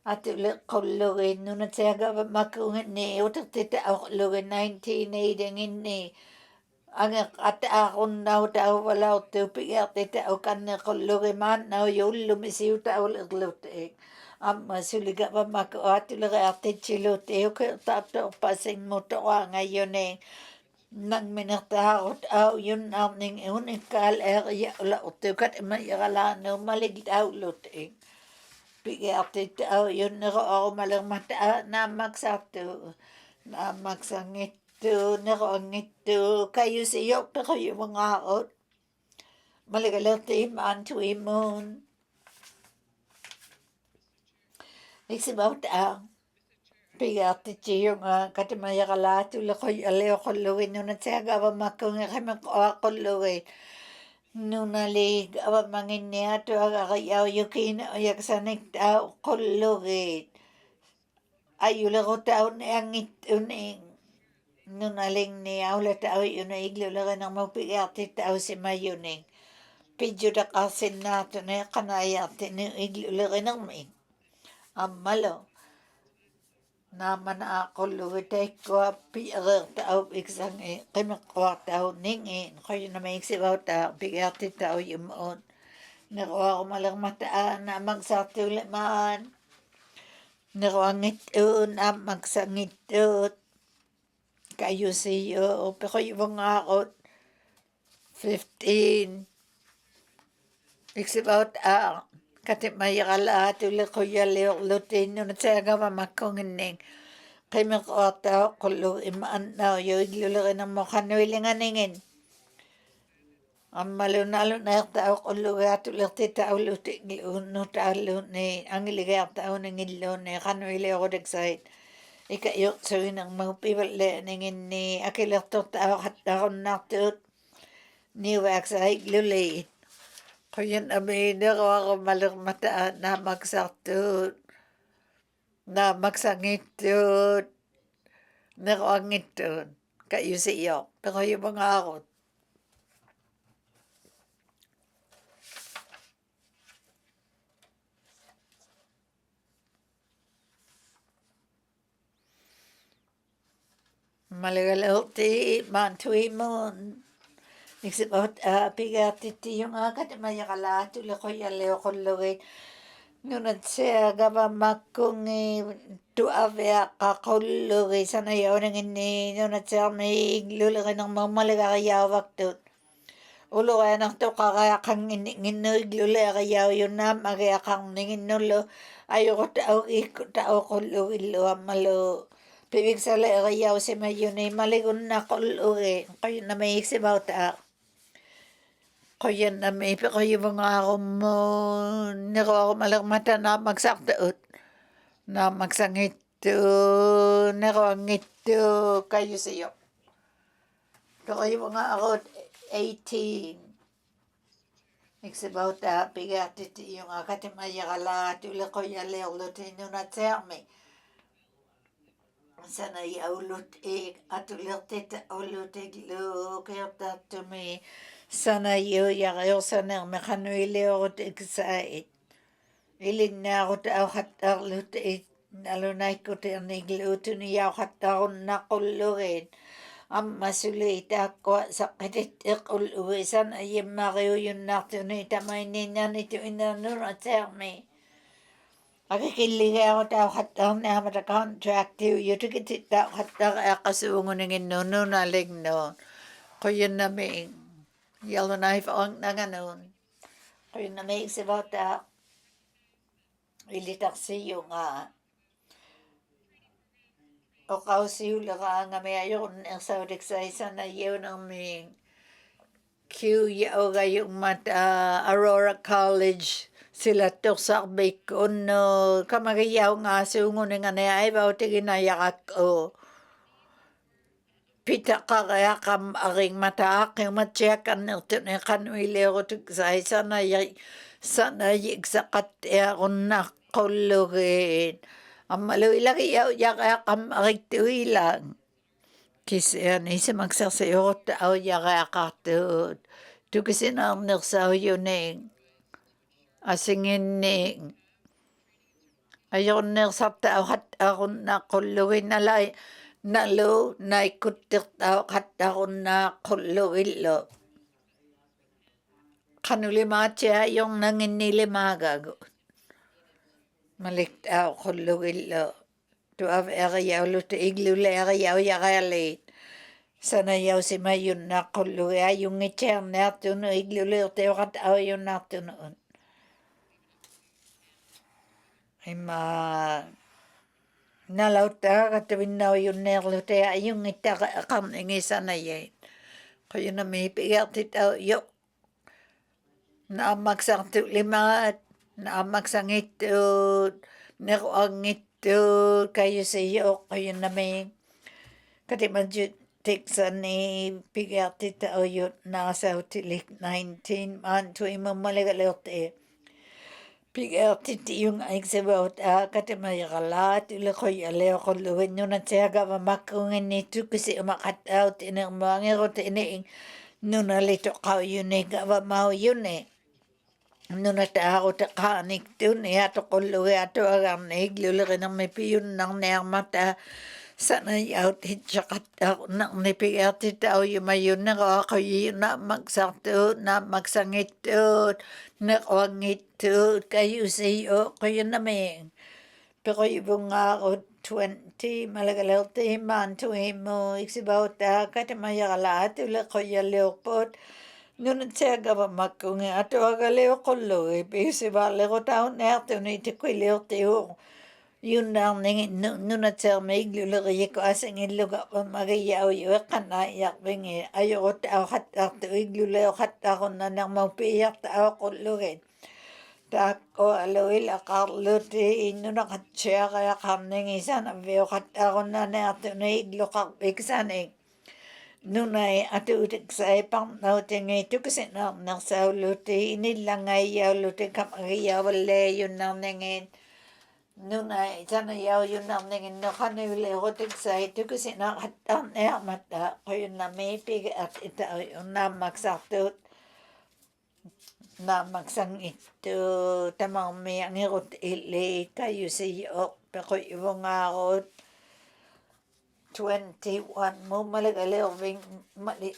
At ulit kulugin. Nung natsaga makungin ni. Utak tita ako kulugin 1980 ni. Ang akon na tao wala ito. Pigat tita ako kanina kulugin man. Na yun lumisiw tao ulit lutik. Amma suliga pa makaatulaga ate chilote ko tato pasing mo to ngayon nang minatahot yun amning unikal area la utukat mayagalano maligdaw luting pigate yun nako malang mata na magsato na magsangito nako ngito kayo siyo pero yung mga out maligalate man to imon It's about pigati yung katimaya kalatu la koy aleo koluin no na tsaga ba makong kami koluin no na lig aba mangin niya to agayaw yukin yak sanik tao koluin ayula ko tao ni angit uning no na ling niya ula tao yun na iglo lang ng mapigati tao si mayuning pidyo da kasin nato na kanaya tini iglo lang ng may amalo naman ako luwitay ko piarer tao iksang kami ko tao ningin kayo na may iksibaw tao pigati tao yumon nakuha ko malang mataan na magsatulimaan nakuha ngitun na magsangitut kayo siyo pero yung ako 15 iksibaw tao katimaya kala tuloy ko yaleo lutin yun at saga mamakongin kami ko tao kulo imaan na yung iglulaki ng mukhanuilingan ningin. Ang malunalo na tao kulo atulak ti tao luti no tao ni ang iligay tao ng ilo ni kanuili ako dagsait. Ikayok sa ng mga pibali ningin ni akilak to tao at ako natut ni wax ay iglulay. Kaya namin ako malak mataan na magsatut na magsangitut nakangitun kayo siyo pero yung mga ako malagalaw ti mantui mon nagsibot pigati ti yung katimaya kala tula ko yaleo ko lugay nunad siya gaba makong tuavea kakulugay sana yaw nang ini nunad siya may iglulagay ng mga malagayawak to ulo kaya nang to kakaya kang iglulagay yun na magaya kang ninginulo ayoko tao kulugay lo malo pibig sa lagayaw si mayon ay maligon na kulugay kayo na may iksibaw ta kaya na may kayo mga ako mo nako ako malagmata na magsaktaot na magsangito nako ngito kayo siyo kayo mga ako 18 iksibaw ta pigati ti yung katimaya kala tula ko yaleo lutino na terme sana yaulut atulir teta ulut lo kaya tatumi sana yo yakayo sana mekanuile o exait ilin na ako tao hatar lut nalunay ko tinigluto niya hatar na kulurin ang masulita ko sa kitit ikuluwi sana yung mariyo yun nato ni tamay niya nito inanun at serme Akikiliga ako tao hatar na mata contract you to get it tao hatar akasungo ng no nalig no kuya na may yellow knife on na ganon kuya na may isibaw ta ilitak siyo nga o kausiyo lang nga may ayon ang saudik sa isa na yun ang may Q yaw gayong mata Aurora College sila to sakbay ko no kamagayaw nga sungo nga na ay bawti ginayakak o pita ka kaya kam aring mata aking matyakan nito na kanuili ko tigsay sana yigsakat ako nakulugin ang maluwi lagi yaw kaya kam aring tuwilang kasi isa magsasayo ko tao kaya katod to kasi na nagsaw yun asingin ayaw na sa tao at ako na kuluin nalo na ikutik tao at ako na kuluin lo kanulima siya yung nanginilimaga malik tao kuluin lo to av ayaw lo to iglule ayaw yakalit sana yaw si mayon na kuluin yung itcher nato no iglule tao at ayaw yung nato noon ima nalauta katawin na yung nerlo tayo yung ita kam ingisa na yan kaya na may pigati tao yok na magsang tulimat na magsang ito Inuktitut kayo sa iyo kayo namin. Katimadjut tiksani pigertita oyut nasautilik 19 mantu imamalagalerte. Pigertiti yung aiksebot katimayagalat ulikoy aleo koluwin yun at siya gava makungin nito kasi umakatout inirmangirot iniing nunalito kao yun gava mau yun nunataro ta kanik tun yato koluwi ato aganig lulikin ang may piyun ng nermata sana yaut hitsakat ako nang nipigertita o yumayun na ako yun na magsarto na magsangitut na kawangitut kayo sa iyo kayo namin pero ibang ako 20 malagalte man tuwi mo iksibauta katamayakalat ulit ko yalipot nunat siya gaba makungi ato agaleo kolo ipisibali ko taon na ito na itikwilio tiyo yun lang nunat siya may glulari ko asing iluga pa magayaw yung kanayak bingi ayoko tao katak to iglulay katak ko na nang mapiyak tao kulugin tako aloil akarluti nunat siya kaya kamning isa na veo katak ko na ito na iglukak bigsaning nunay ato utik sa ipang nauting ito kasi nang sa luti inilangay yaw luti kamagayaw wala yun nang nangin nunay sana yaw yun nang nangin no kanuli utik sa ito kasi nakatang mata ko yun na may pig at ito yung namagsaktot namagsang ito tamang may ang irot ili kayo sa iyo pero yung nga 21 mo malagalawing mali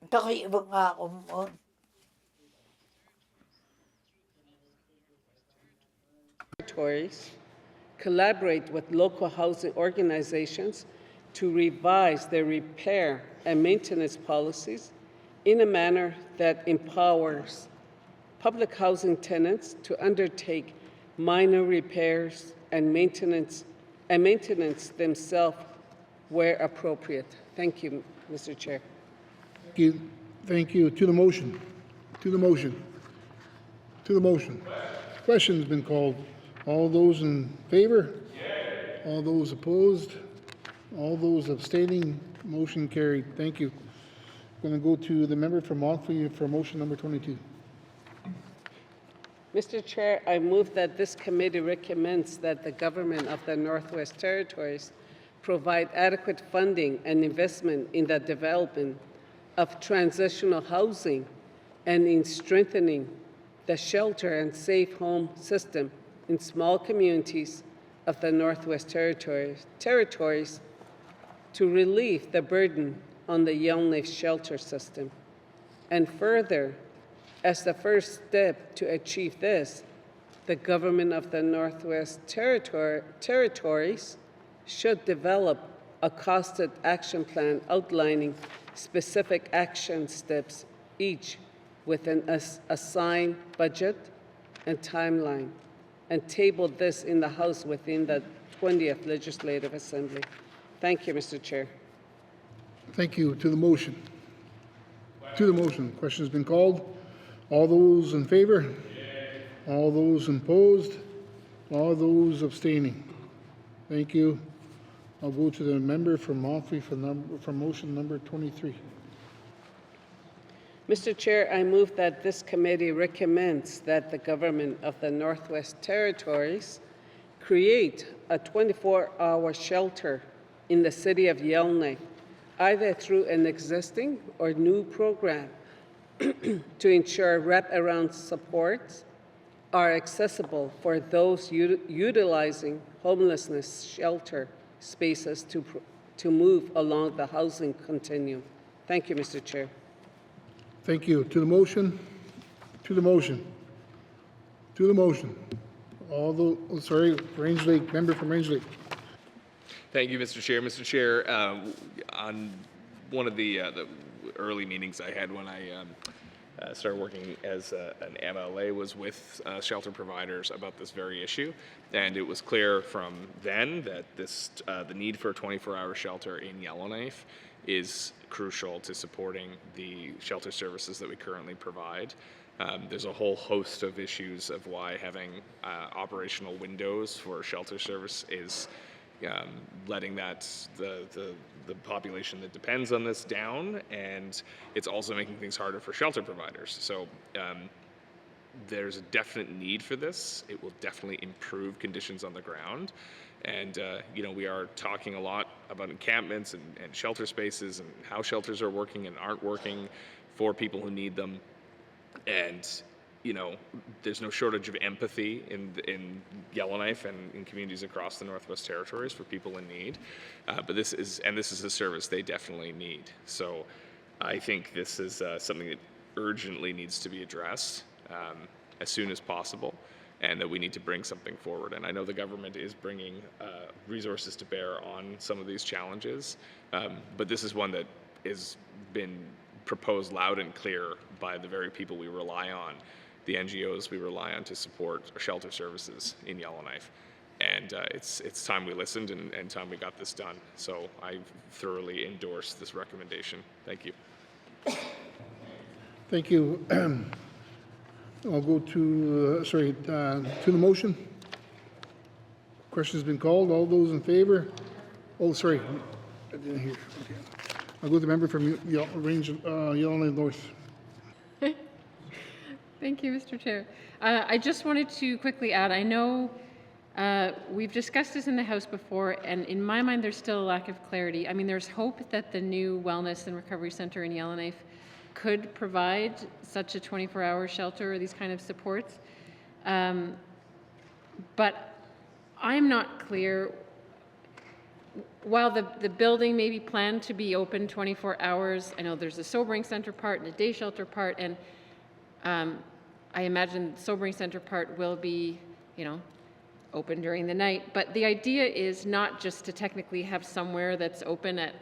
pero yung nga mo territories collaborate with local housing organizations to revise their repair and maintenance policies in a manner that empowers public housing tenants to undertake minor repairs and maintenance themselves where appropriate. Thank you, Mr. Chair. Thank you. Thank you. To the motion. To the motion. To the motion. Question's been called. All those in favor? Yes. All those opposed? All those abstaining? Motion carried. Thank you. Going to go to the member from Montfrey for motion number 22. Mr. Chair, I move that this committee recommends that the government of the Northwest Territories provide adequate funding and investment in the development of transitional housing and in strengthening the shelter and safe home system in small communities of the Northwest Territories to relieve the burden on the Yellowknife shelter system. And further, as the first step to achieve this, the government of the Northwest Territories should develop a costed action plan outlining specific action steps, each with an assigned budget and timeline, and table this in the House within the 20th Legislative Assembly. Thank you, Mr. Chair. Thank you. To the motion. To the motion. Question has been called. All those in favor? Yes. All those opposed? All those abstaining? Thank you. I'll go to the member from Montfrey for motion number 23. Mr. Chair, I move that this committee recommends that the government of the Northwest Territories create a 24-hour shelter in the city of Yellowknife, either through an existing or new program to ensure wraparound supports are accessible for those utilizing homelessness shelter spaces to move along the housing continuum. Thank you, Mr. Chair. Thank you. To the motion. To the motion. To the motion. Range Lake, member from Range Lake. Thank you, Mr. Chair. Mr. Chair, on one of the early meetings I had when I started working as an MLA was with shelter providers about this very issue, and it was clear from then that the need for a 24-hour shelter in Yellowknife is crucial to supporting the shelter services that we currently provide. There's a whole host of issues of why having operational windows for shelter service is letting the population that depends on this down, and it's also making things harder for shelter providers. So there's a definite need for this. It will definitely improve conditions on the ground. And, we are talking a lot about encampments and shelter spaces and how shelters are working and aren't working for people who need them. And, there's no shortage of empathy in Yellowknife and in communities across the Northwest Territories for people in need. But this is a service they definitely need. So I think this is something that urgently needs to be addressed as soon as possible, and that we need to bring something forward. And I know the government is bringing resources to bear on some of these challenges, but this is one that has been proposed loud and clear by the very people we rely on, the NGOs we rely on to support shelter services in Yellowknife. And it's time we listened and time we got this done. So I thoroughly endorse this recommendation. Thank you. Thank you. I'll go to, to the motion. Question's been called. All those in favor? Oh, sorry, I didn't hear. Okay. I'll go to the member from Yellowknife North. Thank you, Mr. Chair. I just wanted to quickly add, I know we've discussed this in the House before, and in my mind there's still a lack of clarity. I mean, there's hope that the new Wellness and Recovery Centre in Yellowknife could provide such a 24-hour shelter or these kind of supports. But I'm not clear, while the building may be planned to be open 24 hours, I know there's a sobering center part and a day shelter part, and I imagine the sobering center part will be, open during the night. But the idea is not just to technically have somewhere that's open at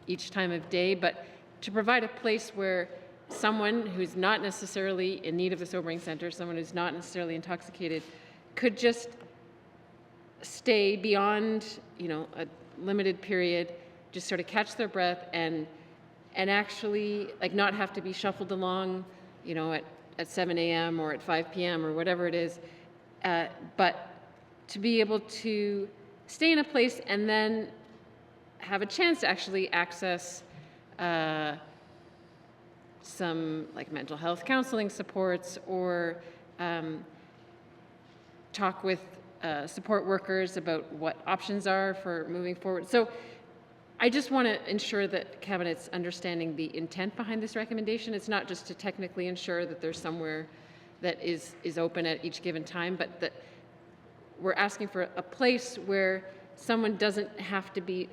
each time of day, but to provide a place where someone who's not necessarily in need of a sobering center, someone who's not necessarily intoxicated, could just stay beyond, a limited period, just sort of catch their breath and actually not have to be shuffled along, at 7 a.m. or at 5 p.m. or whatever it is, but to be able to stay in a place and then have a chance to actually access some mental health counseling supports, or talk with support workers about what options are for moving forward. So I just want to ensure that Cabinet's understanding the intent behind this recommendation. It's not just to technically ensure that there's somewhere that is open at each given time, but that we're asking for a place where someone doesn't have to be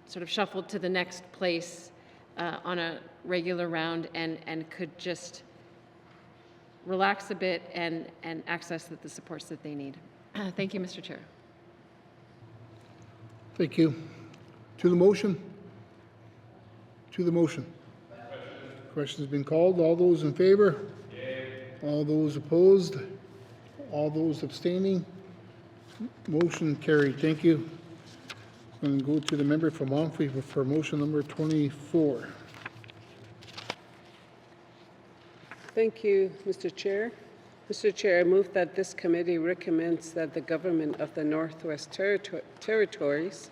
sort of shuffled to the next place on a regular round and could just relax a bit and access the supports that they need. Thank you, Mr. Chair. Thank you. To the motion? To the motion. Question has been called. All those in favor? Yay. All those opposed? All those abstaining? Motion carried. Thank you. I'm going to go to the member from Montfrey for motion number 24. Thank you, Mr. Chair. Mr. Chair, I move that this committee recommends that the government of the Northwest Territories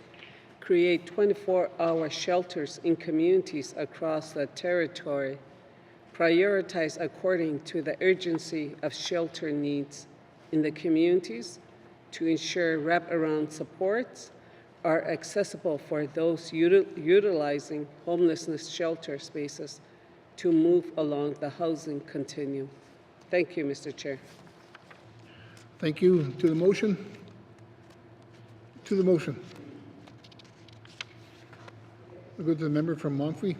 create 24-hour shelters in communities across the territory, prioritize according to the urgency of shelter needs in the communities to ensure wraparound supports are accessible for those utilizing homelessness shelter spaces to move along the housing continuum. Thank you, Mr. Chair. Thank you. To the motion? To the motion. We'll go to the member from Montfrey.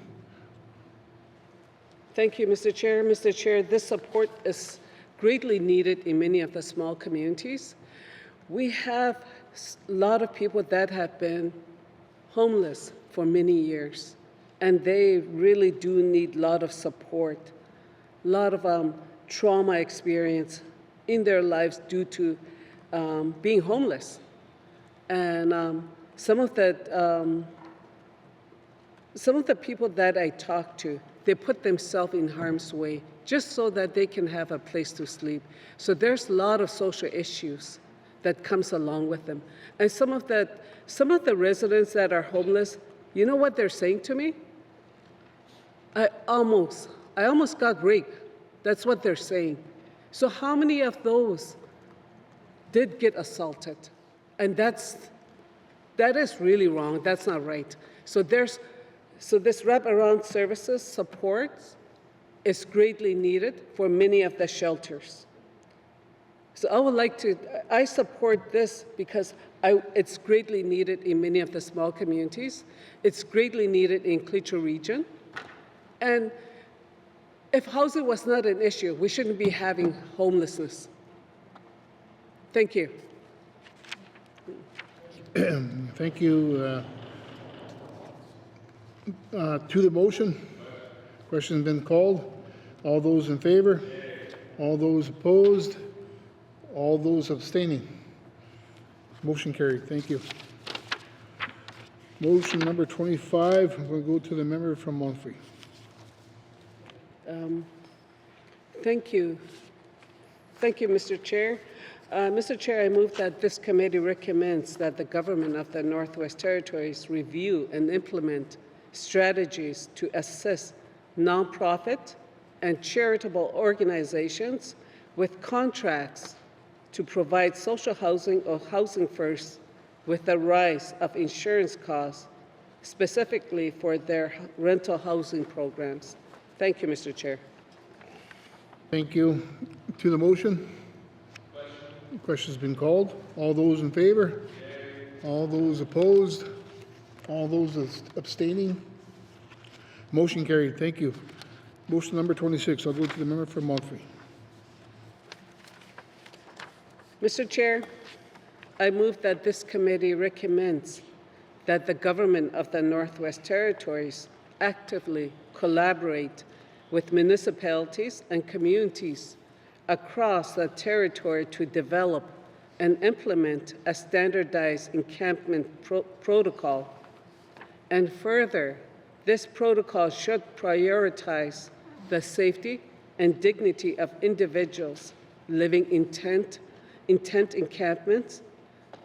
Thank you, Mr. Chair. Mr. Chair, this support is greatly needed in many of the small communities. We have a lot of people that have been homeless for many years, and they really do need a lot of support, a lot of trauma experience in their lives due to being homeless. And some of the people that I talk to, they put themselves in harm's way just so that they can have a place to sleep. So there's a lot of social issues that comes along with them. And some of the residents that are homeless, you know what they're saying to me? I almost got raped. That's what they're saying. So how many of those did get assaulted? And that is really wrong. That's not right. So this wraparound services support is greatly needed for many of the shelters. So I support this because it's greatly needed in many of the small communities. It's greatly needed in Klitschko region. And if housing was not an issue, we shouldn't be having homelessness. Thank you. Thank you. To the motion, question's been called. All those in favor? All those opposed? All those abstaining? Motion carried. Thank you. Motion number 25, we'll go to the member from Montfrey. Thank you. Thank you, Mr. Chair. Mr. Chair, I move that this committee recommends that the government of the Northwest Territories review and implement strategies to assist nonprofit and charitable organizations with contracts to provide social housing or housing first with the rise of insurance costs, specifically for their rental housing programs. Thank you, Mr. Chair. Thank you. To the motion? Question's been called. All those in favor? All those opposed? All those abstaining? Motion carried. Thank you. Motion number 26. I'll go to the member from Montfrey. Mr. Chair, I move that this committee recommends that the government of the Northwest Territories actively collaborate with municipalities and communities across the territory to develop and implement a standardized encampment protocol. And further, this protocol should prioritize the safety and dignity of individuals living in tent encampments,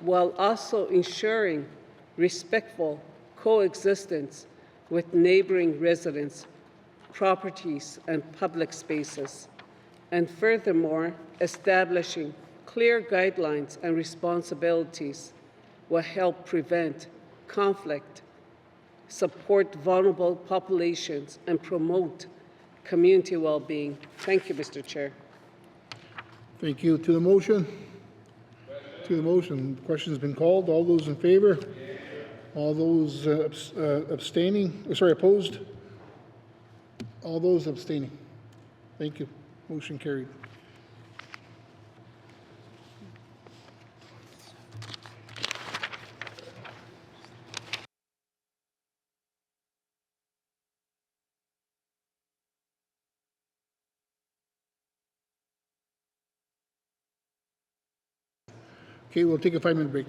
while also ensuring respectful coexistence with neighboring residents, properties, and public spaces. And furthermore, establishing clear guidelines and responsibilities will help prevent conflict, support vulnerable populations, and promote community well-being. Thank you, Mr. Chair. Thank you. To the motion? To the motion. The question has been called. All those in favor? All those opposed? All those abstaining? Thank you. Motion carried. Okay, we'll take a 5-minute break.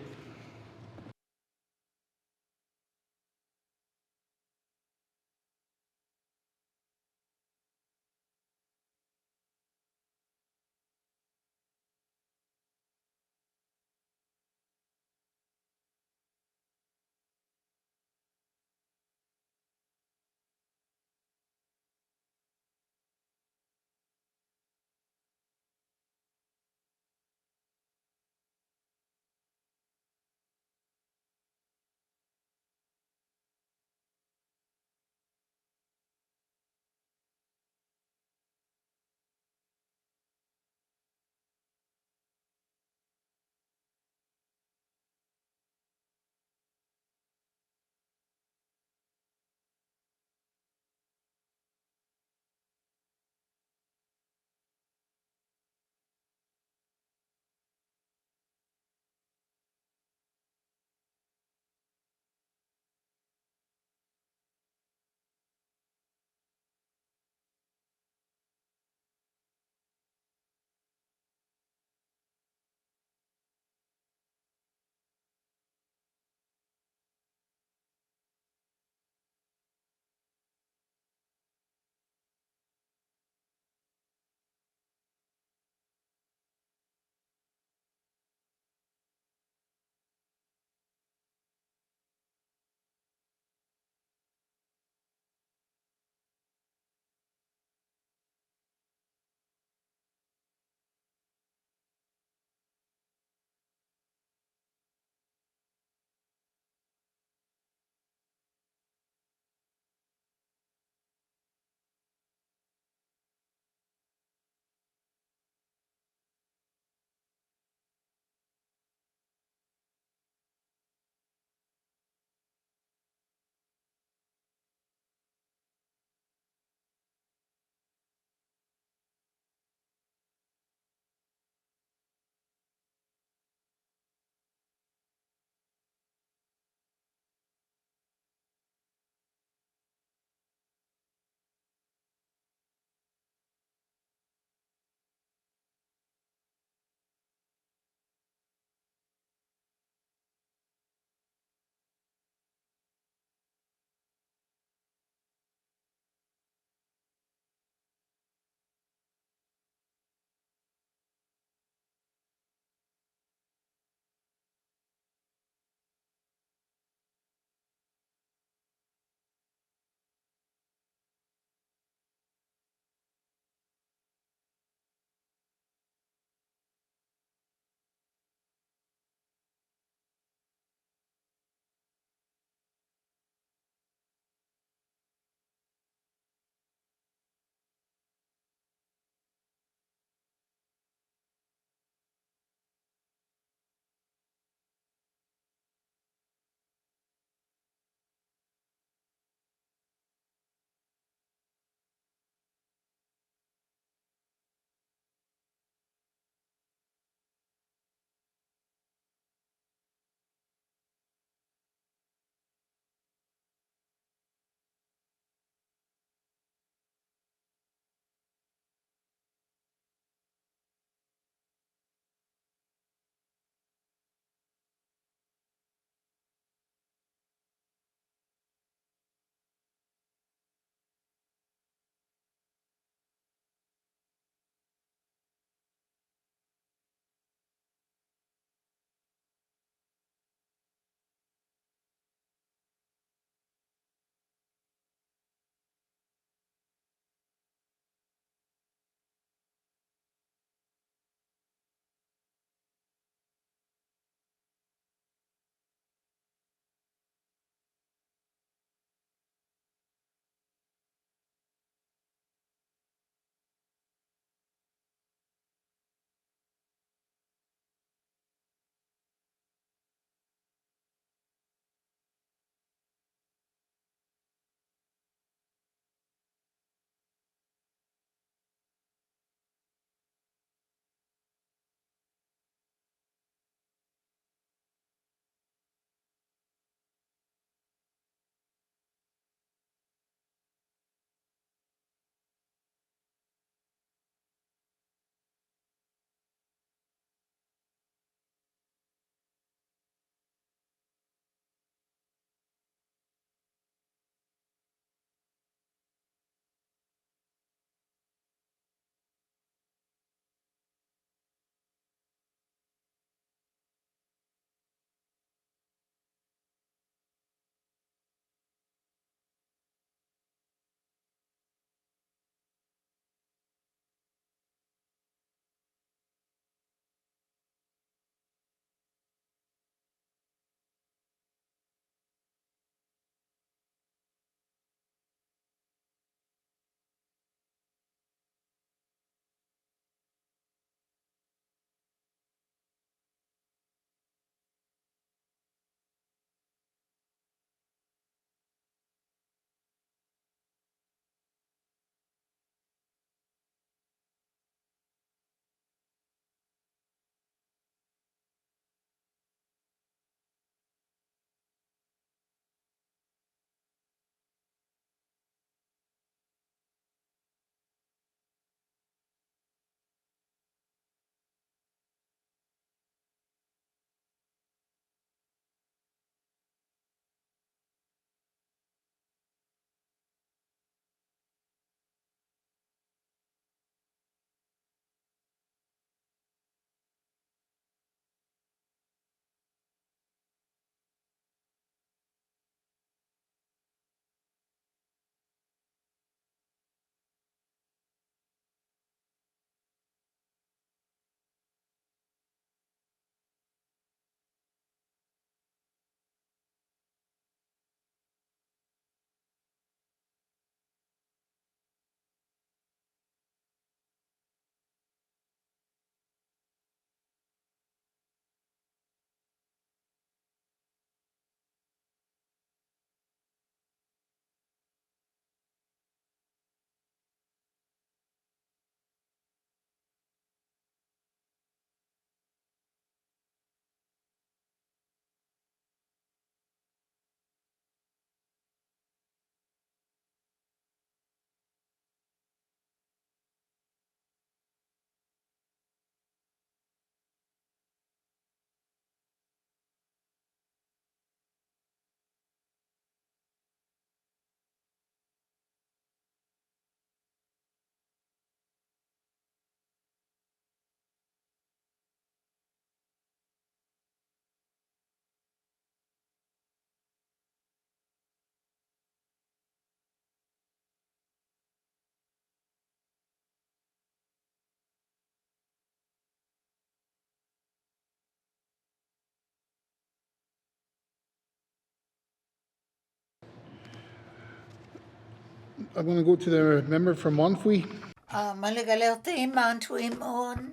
I'm going to go to the member from Monfui. Maligalerti Mountwimon.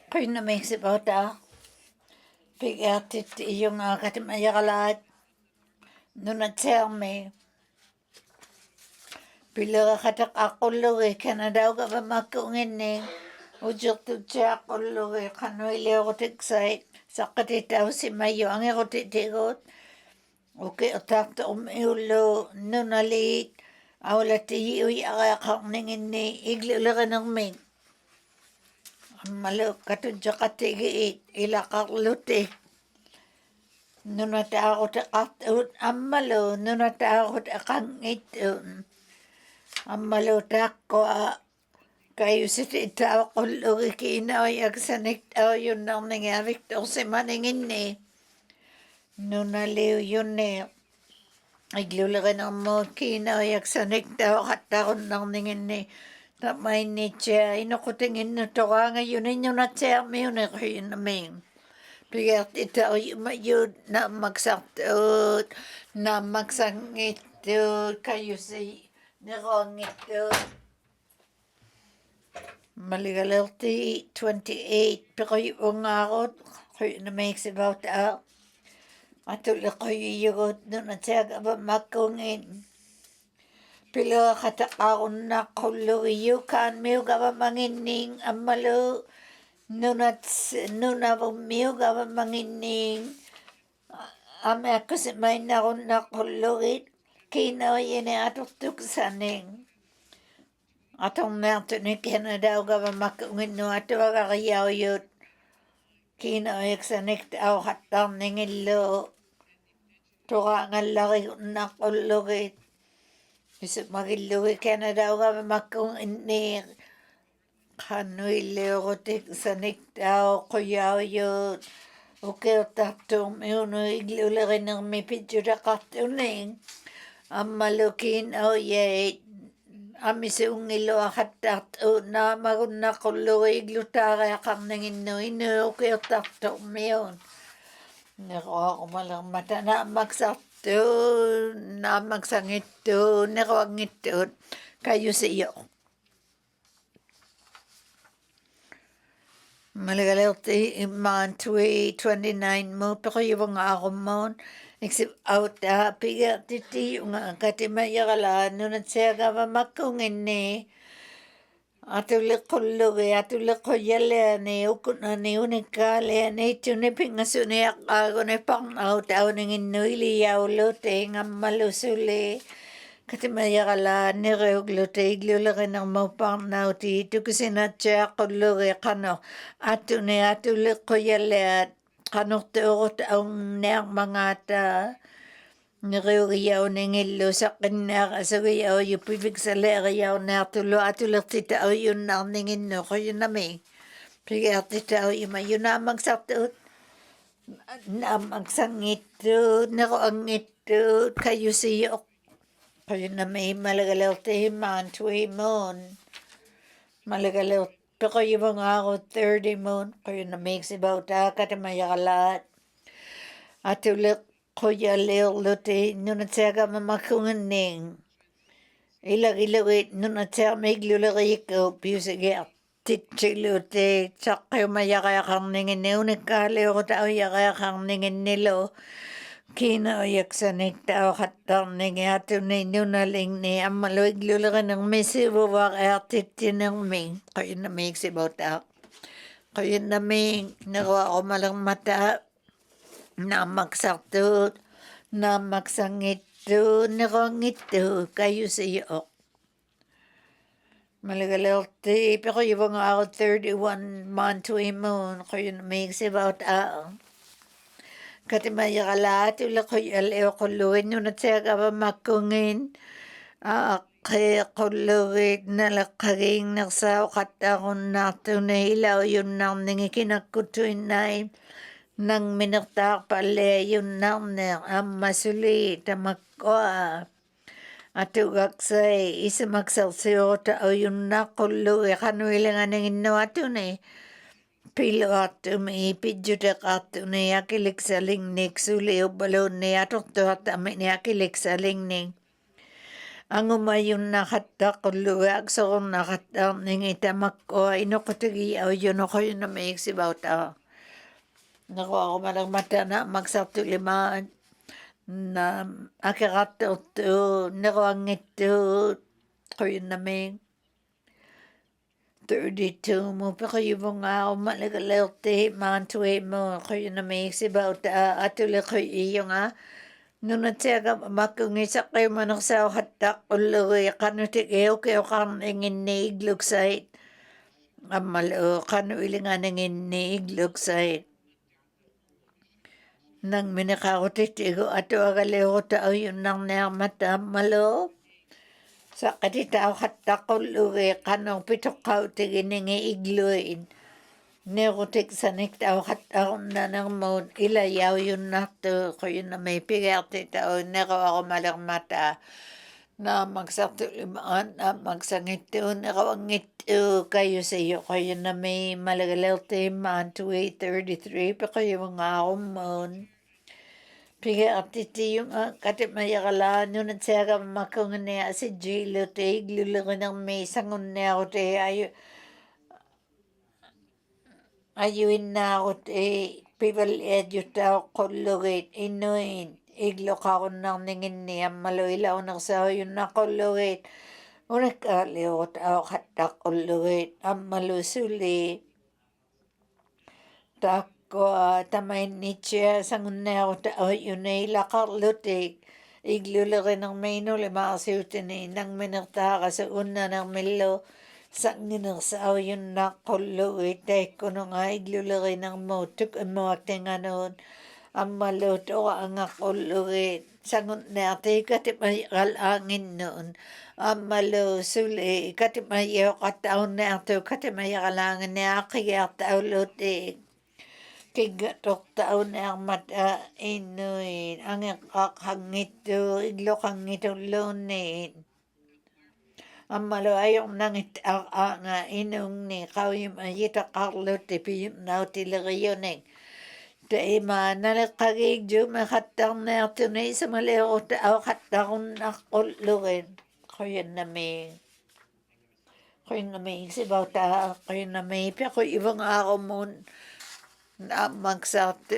Pwede na may sibota. Pigatit yung katimayakalat. Nuna tell me. Bila katak akullo Canada ka ba makungin ni. Ujok tu siya akullo kanoy leo tiksay. Sakatitaw si Mayo ang ikotitigot. Okay, otak to umiulo nunalit. Awala ti uy akakang ningin ni iglulakan ng mig. Malo katudya katigiit ilakaklutik. Nunatakot akatut amalo nunatakot akang itun. Amalo tako kayo sa titaw kulo kinaw yagsanik tao yun nang nangyari to si maningin ni. Nunaliw yun ni. Iglulakan ng mo kinaw yagsanik tao katakon nang ningin ni. Tamay ni siya, inukutingin na to ka ngayon ninyo na siya, mayon na kayo namin. Pigat ito yung mayod na magsaktot, na magsangitod, kayo si nakangitod. Maligalalti 28, pero yung ako, kayo na may sabaw tao. Atulak kayo yung doon na siya ba makungin. Pila katakawon na kulo yukan miyo gaba mangining amalo nuna miyo gaba mangining ame ako si may na kulo kino yene atutuk saning atong nato ni Canada gaba makungin no ato kakayaw yut kino eksanik tao hatang ningilo tuka nga laki na kulo Isip magiluwi Canada ka makung ini kanoy leotik sanik tao kuyaw yun. Okay, tatum yun iglulakin ng may picture katuning. Amalukin ye amisi ungilo akatat na maguna kuluwi iglutara kang nangin no ino okay tatum yun. Nako ako malang mata na magsat na magsangit to, nakawangit to, kayo sa iyo. Malagalati Mountway 29 mo, pero yung ako mo, except out piga titi yung katimayakala, nunat siya ka makungin ni, atulik kullugi, atulik kuyala ni, ukuna ni unikali, ni tunipingaso ni ako ni pang out, ako ningin nuili yauluti, nga malusuli, katimayakala, ni reugluti, iglulakin ng mapang nauti, ito kasi na siya kullugi, kano, atulik kuyala, kano tuot ang niyang mga ta, Niriyaw ng ilo sa kanya kasayaw yung pibig sa leriyaw na tulo atulak titaw yun na ningin no ko yun namin. Pigat titaw yung yun na magsaktot na magsangito na ko ang ito kayo siyok. Kayo na may malagalaw tayo Mountway mon. Malagalaw pero yung mga ako 30 mon. Kayo na may sibaw ta katamayakalat. Atulak Kuya leo lote nunat siya mamakungan ning ilag nunat siya may glulari ko piyo sige titchilote sakay mayakaya kang ningin unik ka leo ko tao yakaya kang ningin nilo kina yak sa tao katang ningi ato ni nunaling ni amalo glulari ng mesibo wak titin ng ming kayo na may sibaw tao kayo na may nakuha ko malang mata na magsaktot, na magsangito, nakangito, kayo sa iyo. Malagalerte, pero yung ako 31 Mountway moon, kayo na may sibaw tao. Katimaya kalat, ula ko yaleo ko luwin, nung natsaya ka ba makungin, kaya ko luwin, nalakaging naksaw katakon nato na ilaw, yun nang nangikinakutuin na nang minaktak pala yun nang masuli tamakwa atugak say isa magsalsiyo tao yun na kulo kanuilangan ng ino ato ni pilo ato may pidyo tak ato ni akilik saling nik suli o balon ni ato to at amin ni akilik saling nik Angumayun nakatta kulluag so nakatta ningita makko inukutigi au yun ko yun na may sibauta. Nako ako malang mata na magsatulima na akirato to nirwangit to ko yun na may 32 mo pa kayo nga ako malagalerte mantuwe mo ko yun na may sibauta atuli ko iyo nga nunat siya ka makungisa kayo manok sa hatak uloy kanutik eyo kayo kan ingin niiglog sait amalo kanu ilingan ingin niiglog sait nang minakakutitigo ato agaleo tao yun nang mata malo sa katita hatak uloy kanong pitok kao tiginingi igluin Neurotik sanik tao katao na ng mo ilayaw yun na to ko yun na may pigerte tao nero ako malang mata na magsatulimaan na magsangit to nero ang ito kayo sa iyo ko yun na may malagalaw man 233 pa kayo mga umon pigerte ti yung katimayakalaan yun at siya ka makungan niya si Jilo te iglulungan ng may sangun niya ako te ayo ayuin na ako people eduta kologit inuin iglo ka ko nang ningin niya maloila ko nang sa yun na kologit unak aliot ako katak kologit ang malusuli tako tamay niya sangun na ako tao yun ay lakarlutik iglo laki ng mayno lima kasiutin nang minagta ka sa una ng milo Sangin sa yun na kuluwi tay ko nung ay glulari ng motuk mo ating anon ang maluto ang kuluwi sangun na ate katipay kalangin noon ang malusuli katipay kataon na ato katipay kalangin na kaya tao luti kigatok taon na ang mata inuin ang kakangito iglo kangito lunin ang malayong nangit nga inong ni kawim ayita karlo te piyum na utiliriyoning. Te ima nalikagig jo makatang na ito na isa malero te aw katang nakulurin. Koyan na may isibaw ta koyan na may pia ko ibang ako mo na magsato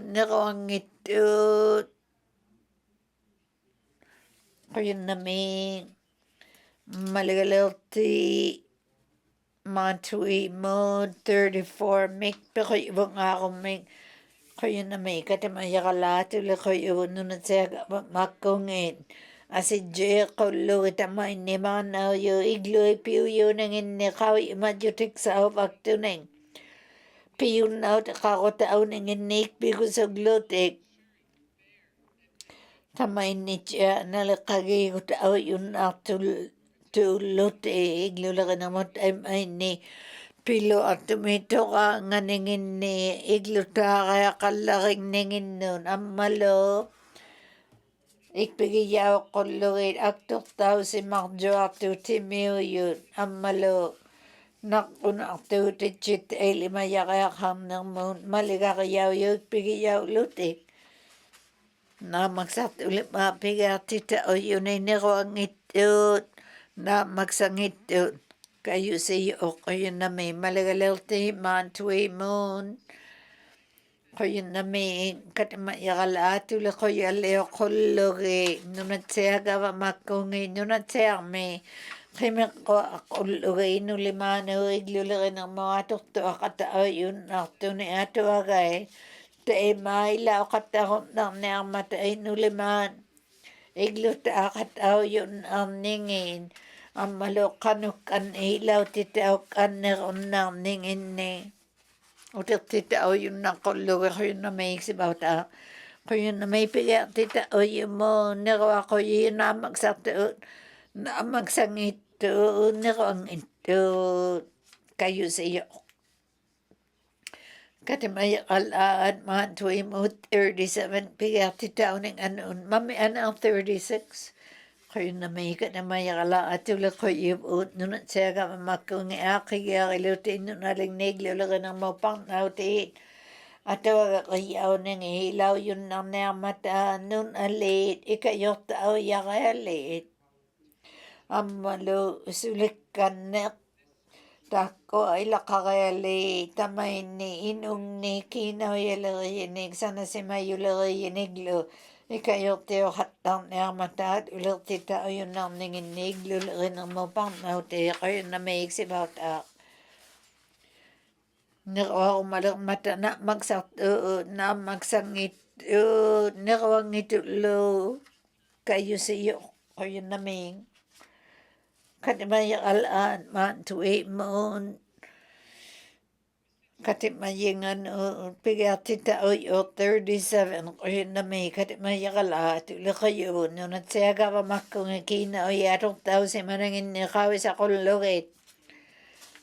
nirawang ito koyan na may Malagalti Montui Mode 34 make pero ibang ako make kayo na may katimayakala tula kayo nunat siya makungin asi J ko luit amay ni manaw yo igloy piyo yo nangin ni kawi majutik sa waktuning piyo na kako tao nangin nik piyo sa glutik tamay ni siya nalakagi ko tao yun atul tulot iglula ka naman ay ni pilo at tumito ka nga ningin ni igluta kaya kalaking ningin nun ang malo ikpigiyaw ko luwit aktok tao si Makjo akto timiyo yun ang malo nakuna akto tichit ay limaya kaya kam ng maliga kayaw yun ikpigiyaw lutik na magsatulit mapiga tita o yun ay nirwang itut na magsangit kayo sa iyo kayo na may malagalalte man tuwi moon kayo na may katimayakalato la kayo leo kulugi nunat siya gawa makungi nunat siya may kaya ko kulugi nulimano iglulagi ng mga tukto akatao yun akto ni ato agay tae mailaw katao ng niyang matay nuliman igluta akatao yun ang ningin ang malukanok kan ilaw titaw kan neron ng ningin ni utik titaw yun na kulugi ko yun na may sibaw ta ko yun na may piga titaw yun mo nero ako yun na magsakto na magsangit nerong ito kayo sa iyo katimay alaan man tuwi mo 37 piga titaw ng anon mami anang 36 kayo na may katimay ala at tula ko ibut nunat siya ka mamakong akig akilutin nunaling neglo ka ng mapang nautiin at tawaga kayaw ng hilaw yun ng mata nun alit ikayot tao yakalit Ammalu sulikkanneq takko ilaqareali tamainni inungni kiinauyalerienik sanasimayulerieniklu ikayurtiuqattarniarmataat ulertitaujunnarninginniiglulernermuparnauti qayunnamiiksivautaaq neruarumalermatana maksartu naammaksangit neruangitullu kayusiyo qayunnamiing katimayaqalaan maantuimuun katimayengan pigiartitauj 37 qayunnami katimayaqalaat uliqayuun nunatsiagavamakkungi kiinauyaturtausimananginniqawisaqullugiit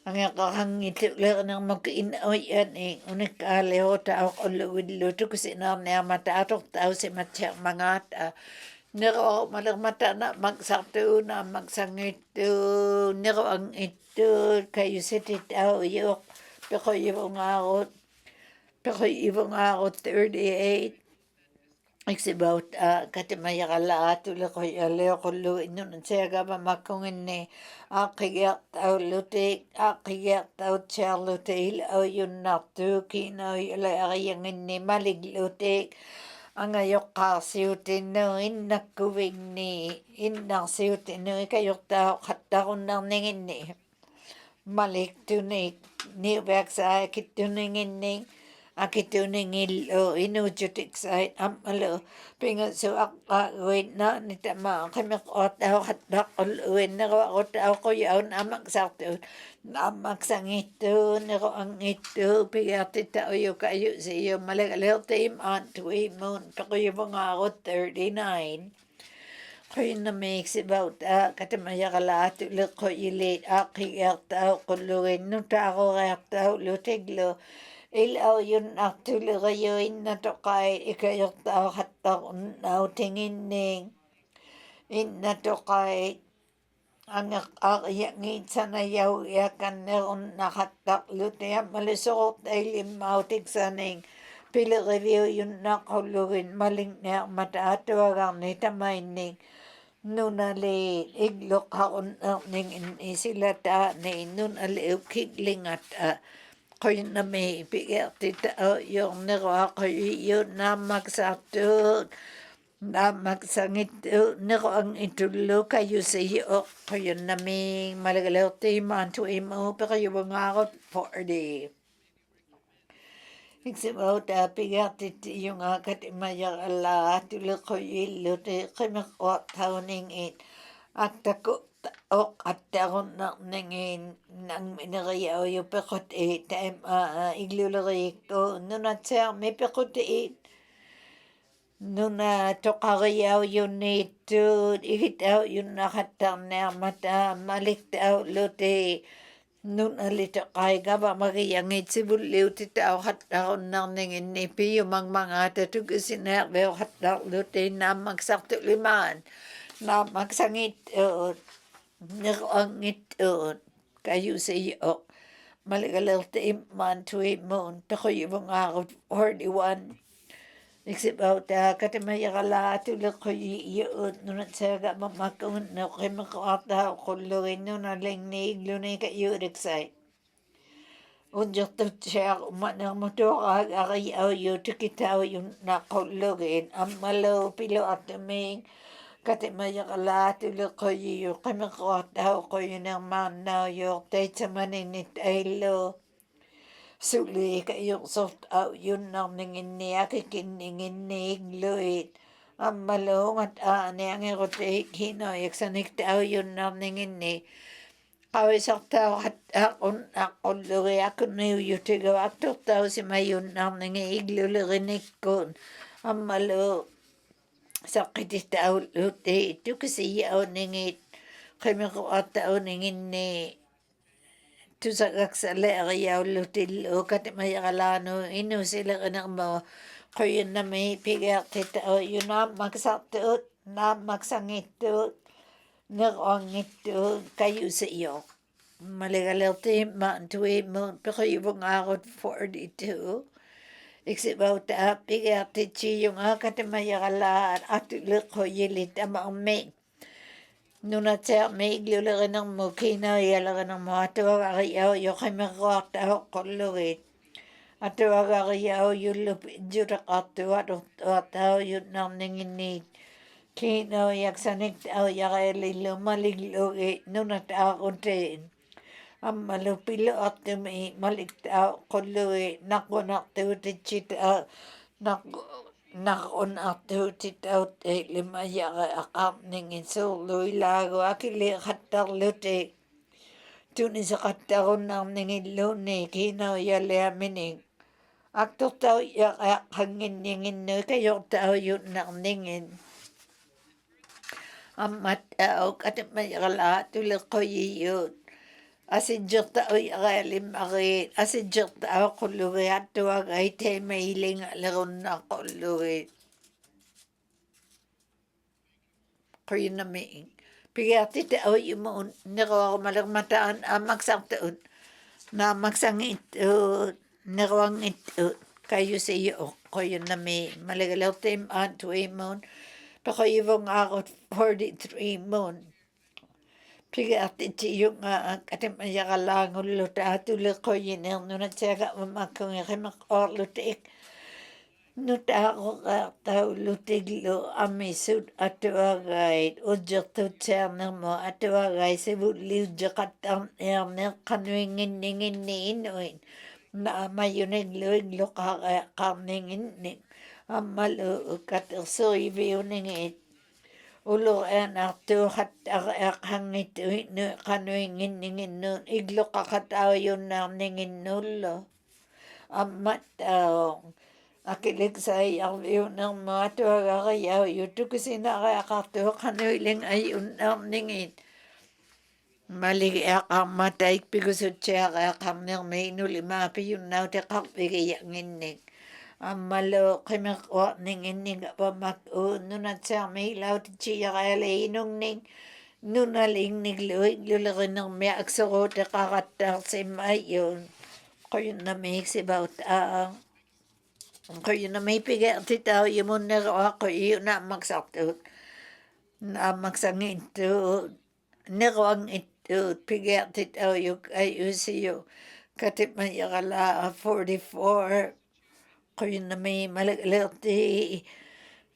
angeqarangitulernermuk inauiani unikkaaliurtaaqulluvillu tukusinaarniarmataaturtausimatsiarmangaata neruarumalermatana maksartuuna maksangittu neruangittu kayusititaujuuq pequyivungaarut 38 It's katimayaqalaat uliquyaliuqullu innunatsiagavamakkunginni aaqigiartaullutik aujunnartu kiinauyalaarianginni maliglutik angayoqqaarsiutinnu innakkuvigni innarsiutinnu ikayurtaaqqattarunnarninginni maliktunik niupiaksaakittuninginni akituningillu inuututiksait ammalu pingasuaqqaaguit naanitama qimiqquartauqattaqqulluit neruaqutauquyaun amaksartuut naammaksangittu neruangittu pigiartitaujukajusiyu maligaliurtiim aantuimuun pequyuvungaarut 39 qayunnamiiksivauta katimayaqalaat uliqquyilit aaqigiartauqulluit nutaarureartaullutiglu ilaujunartulerayuinnatoqai ikayurtauqattarunautinginning innatoqai angeqqaariangit sanayauyakannerunnaqattaqlutiammalisuqurtailimautiksaning piliriviujunnaqqullugin maligniarmataatuagarni tamainning nunaliit igluqarunnerning isilataani nunaliukkiklingatta qayunnami pigiartitaujuorneruaquyiyut naammaksartuut naammaksangittu neruangitullu kayusiyuq qayunnami maligaliurtiimaantuimuu pequyuvungaarut 40 Iksivauta pigiartitiyunga katimayaqalaat uliquyilluti qimiqquartauningit attaku oqqattarunnerngin nangmineriauju pequtiit igluleriikku nunatsiarmi pequtiit nunatoqariaujunniittuut igitaujunnaxattarniarmataa maliktauluti nunalitoqaigavamagiangitsivulliutitauqattarunnerninginni piyumangmangaata tukusineerviuqattarluti naammaksartulimaan naammaksangittuut neruangittuut kayusiyoq maligalertiimmaantuimuun pequyuvungaarut 41 Iksivauta katimayaqalaat uliquyiyuut nunatsiagamamakkunginnu qimiqquartauqullugin nunalingniigluni-kayuuriksait unjertutsiaq umanermutuaqaag ariauju tikitaujunnaqullugin ammalu piluartumiing katimayaqalaat uliquyiyut qimiqquartauquyunermaannaujuuq taitsamaninnit aillu suliikayuqsortaujunnarninginni akikinninginniigluit ammaluungat aaniangerutik hinoyaksaniktaujunarninginni qavisartauqattaaqunnaqqullugi akuniujutigaaktortausimayunnarningi iglulerinikkuun ammalu saqqititaullути tukisiyauningit qimiquartauninginni tusagaksaleeriaullutillu katimayaqalaanu inusilerinermu quyunnami pigiartitauju naammaksartuut naammaksangittuut neruangittuut kayusiyoq maligalertiimmaantuimuut pequyuvungaarut 42 Iksivauta pigiartitsiyunga katimayaqalaat atuliqquyilit amaummi Nunatea meiglulerinang mukina yalerinang moatuagariao yokimeruartao qollugi. Atuagariao yullup juraqartuat uatao yutnarninginniit. Kino yaksanik tao yaqailillu maliglugi nunataaqutiin. Ammalupillu attumi maliktao qollugi naqunartuutitsit naqunartuutitaut limayaqa aqaarningin suurluilaagu akili qattarluti tuniseqattarunnarningilluuni kinau yaliamining aktortau yaqaqqanginninginnu kayortau yutnarningin ammat auk atmayaqala tuleqqoyiyuut asijjertau yaqaalimmariit asijjertau qullugiattuagai teemailingalerunnaaqollugiit quyunami pigiartitau imuun neruarumalermataan aamaksartuut naamaksangittuut neruangittuut kayusiyo quyunami maligalertim aatuimuun peqoyivungaarut 43 muun pigiartitiyunga atimmayaqalaangullu taatuleqoyineernunatiaga umakkungiqimeqorlutik nutaaqoqaartaullutiglu amisut atuagait ujjertutsiarnermu atuagai sivulliujjeqattarniarneqqanuinginninginniinuit naamayunigluigluqaqarninginnik ammalu katersuiviuningit uluqianartuuqattaqangittuit qanuinginninginnuut igluqaqatauyunnaarninginnullu ammattao akiliksaiarviunermu atuagariau yutukusinariaqartuuq qanuiling ayunnaarningit maligiaqarmataik pigusutsiariaqarnermi inulimaapiyunnautiqarpigiyanginnik ammalu qimeqquarninginnik apamak nunatsaarmi ilautitsiaqaaliinungning nunalingnikluiglulernermia akseruutiqarattaarsimmayuun quyunnamiiksivautaa quyunnami pigiartitau imunneruaqquiunaammaksartuut naammaksangittuut neruangittuut pigiartitauyuk ayusiyu katipmayaqalaa 44 quyunnami maligalerti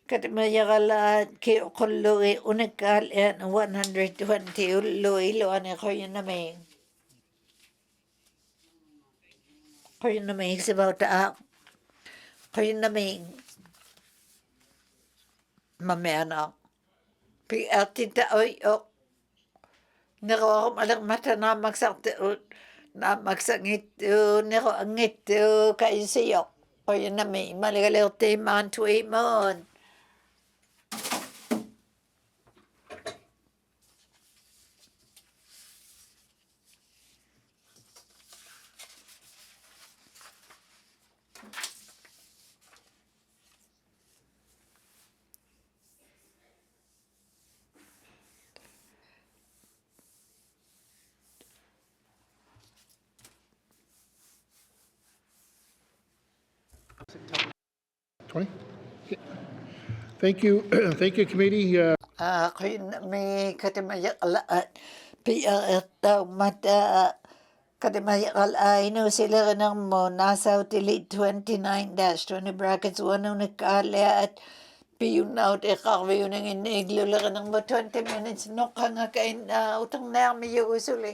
katipmayaqalaat kiuqullugi unikkaalian 120 ulluiluani quyunnami iksivautaa quyunnami mameana pigiartitauyoq neruarumalermatanaammaksartuut naammaksangittuut neruangittuut kayusiyoq quyunnami maligalertimaan tuimuun Okay. Thank you. Thank you, committee. quyunnami katipmayaqalaat piaertaumata katipmayaqalainusilerinermu nasautili 29-20 brackets 1 unikkaaliat piyunnaut iqarviuninginniiglulerinermu 20 minutes noqqangakain uterniarmiyugusuli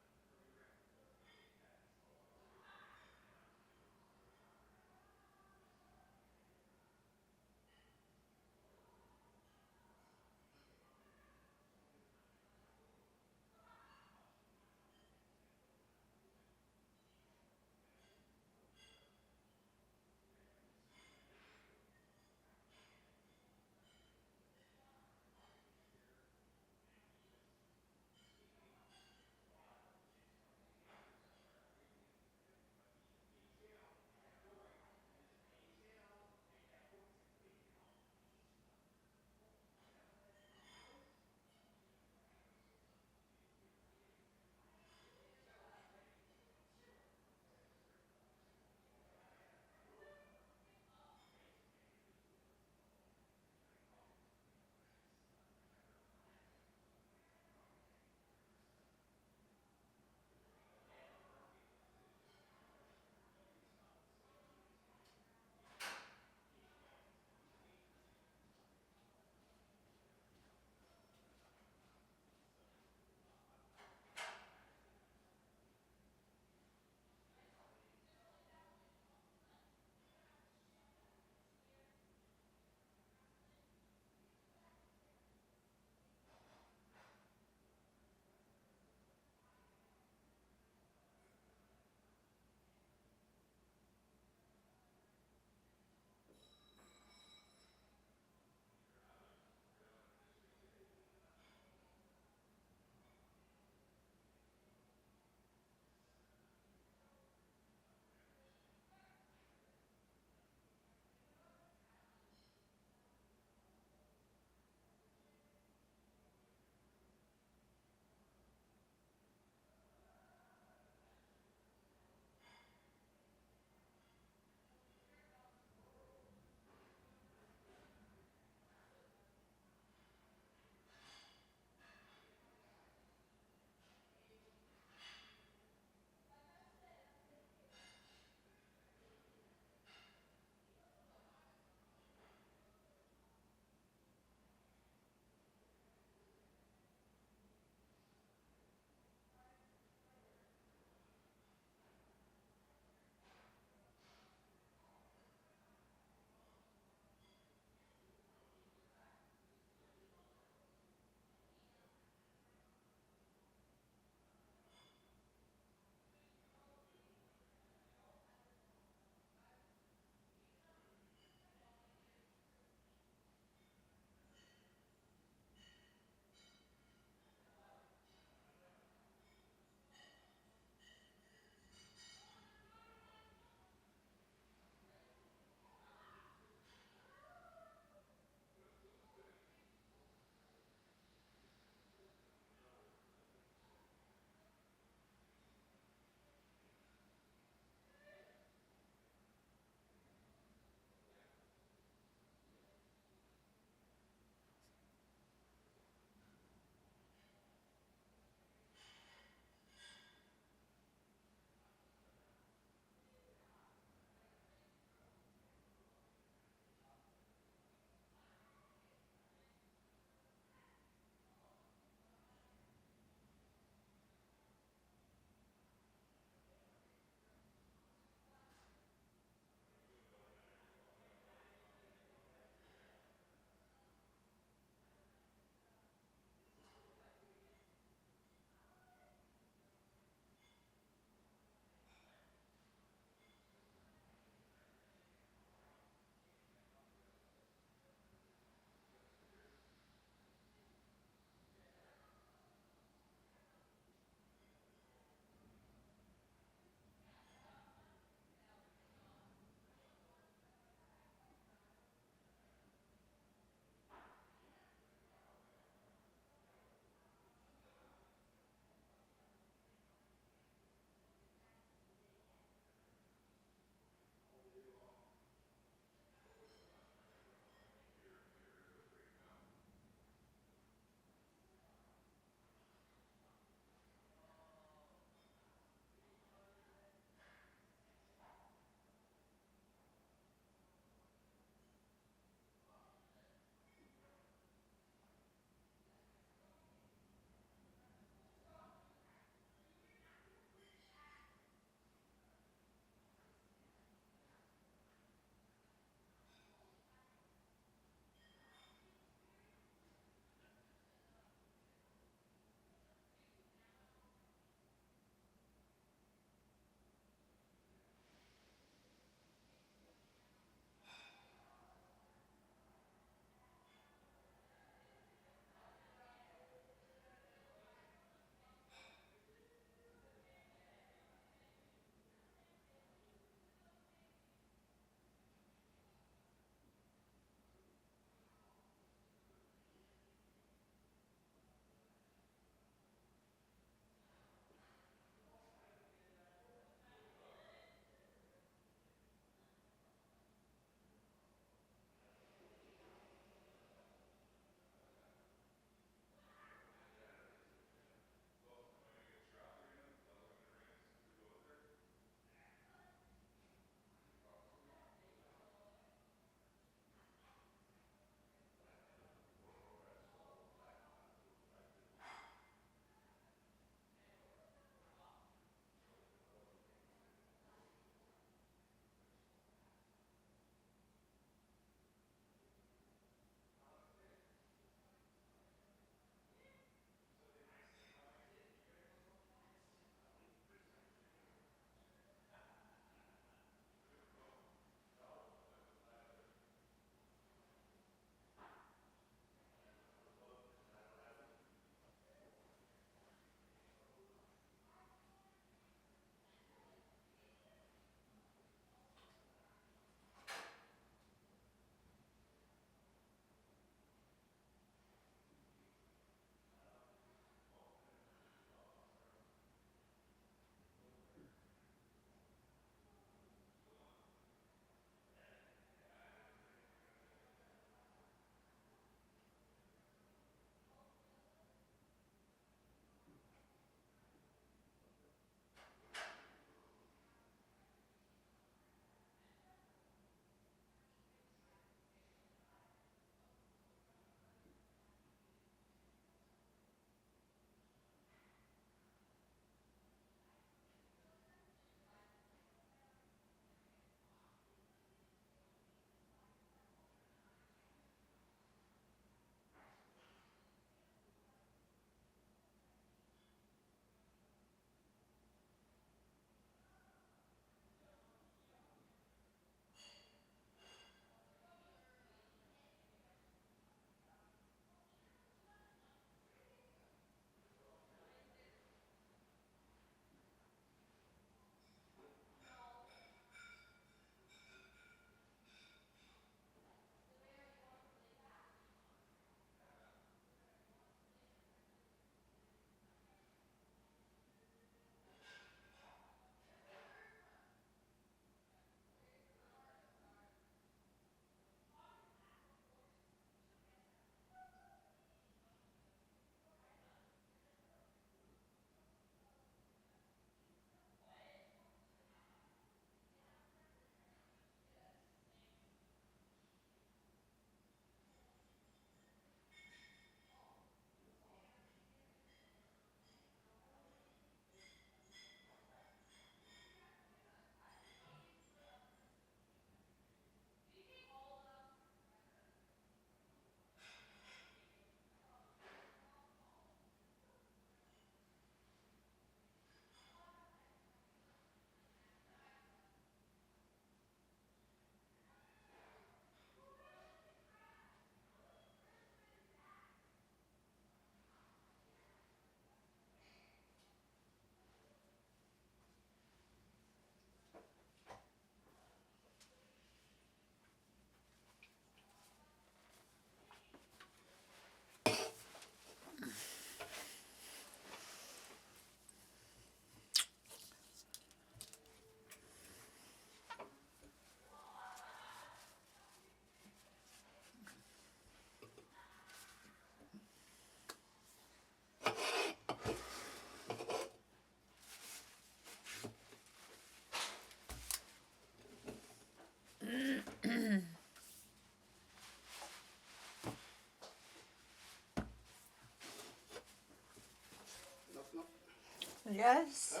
Yes?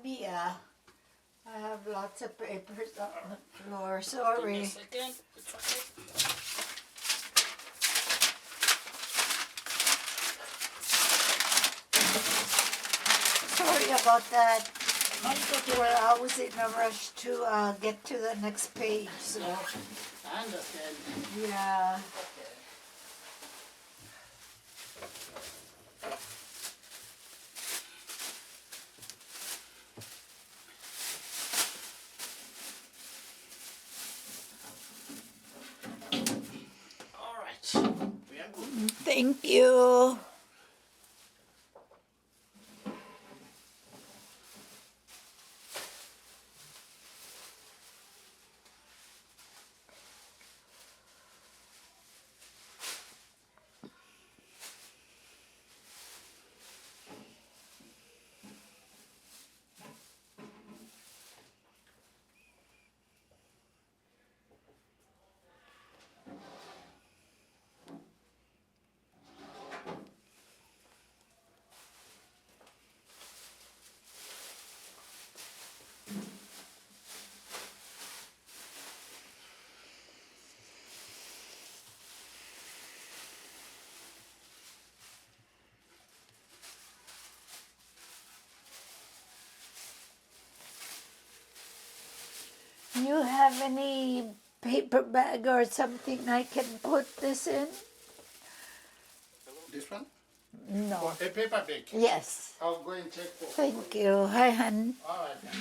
Yeah. I have lots of papers on the floor. Sorry. Sorry about that. Well, I was in a rush to get to the next page, so. I understand. Yeah. All right. We are good. Thank you. You have any paper bag or something I can put this in? This one? No. A paper bag? Yes. I'll go and check for. Thank you. Hi, hon. All right. Then.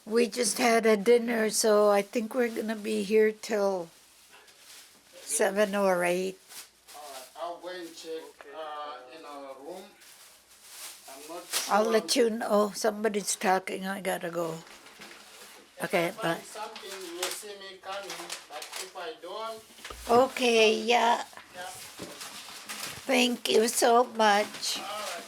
We just had a dinner, so I think we're gonna be here till 7 or 8. All right. I'll go and check in our room. I'm not sure. I'll let you know. Somebody's talking. I gotta go. Okay, If I bye. find something, you will see me coming. But if I don't, Okay, yeah. yeah. Thank you so much. All right.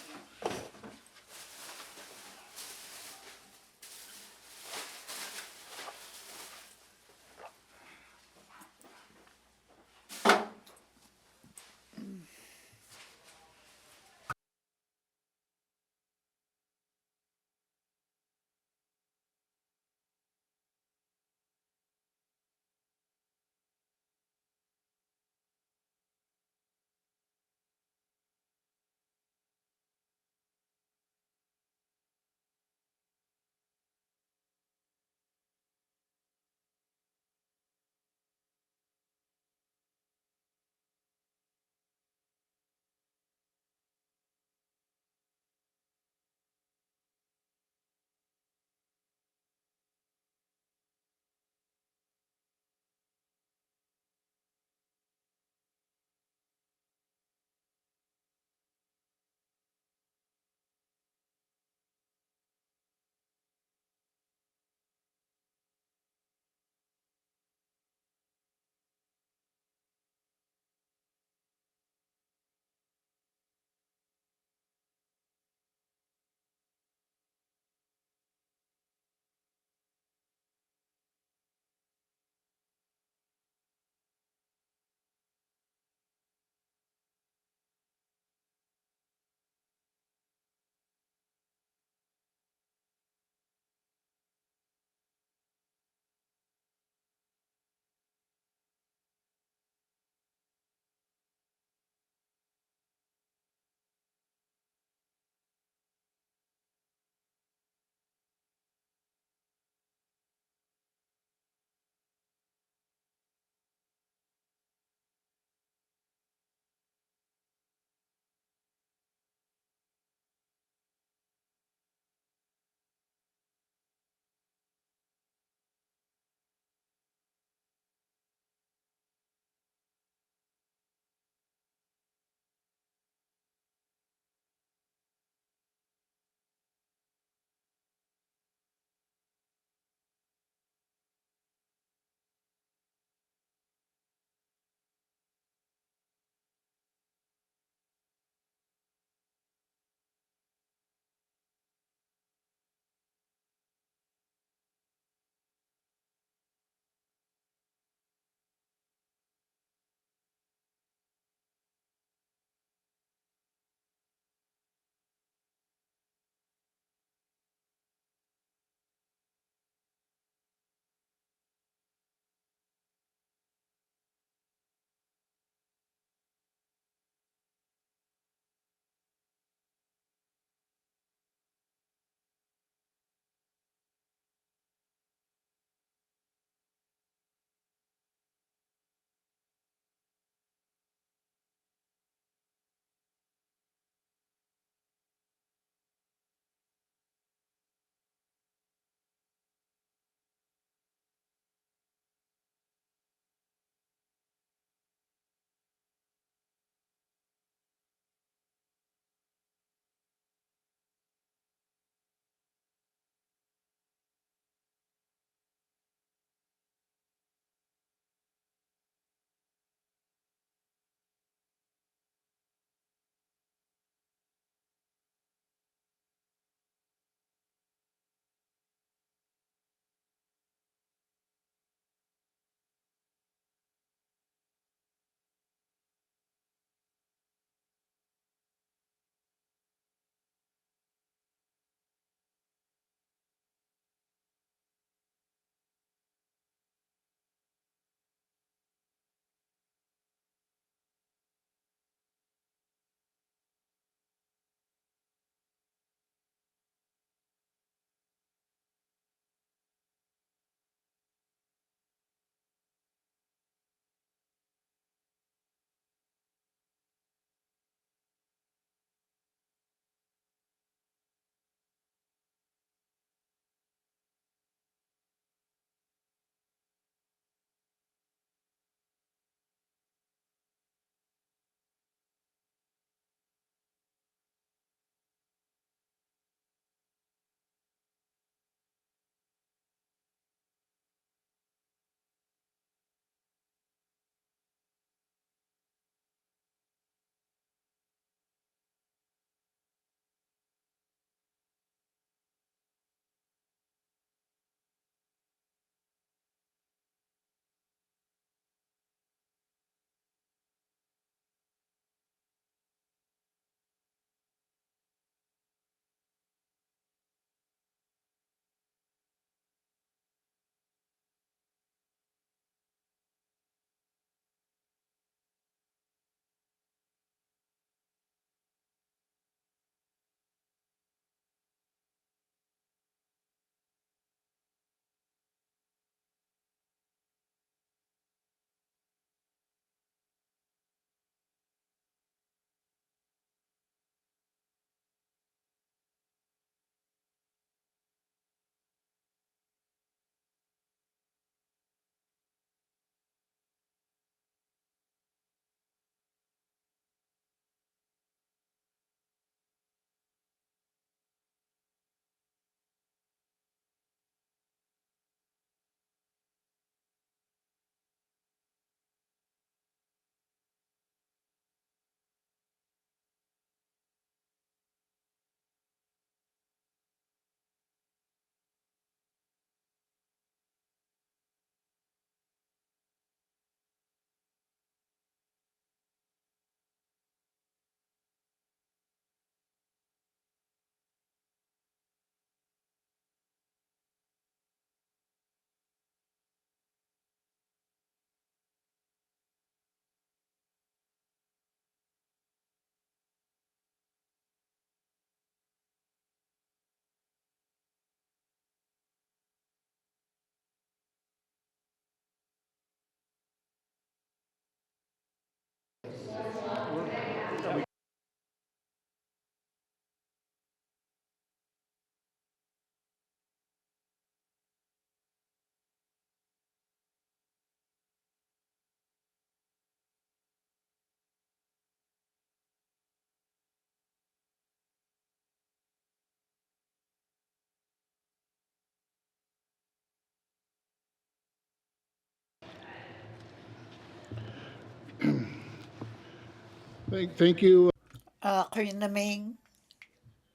Thank you. Kuya naming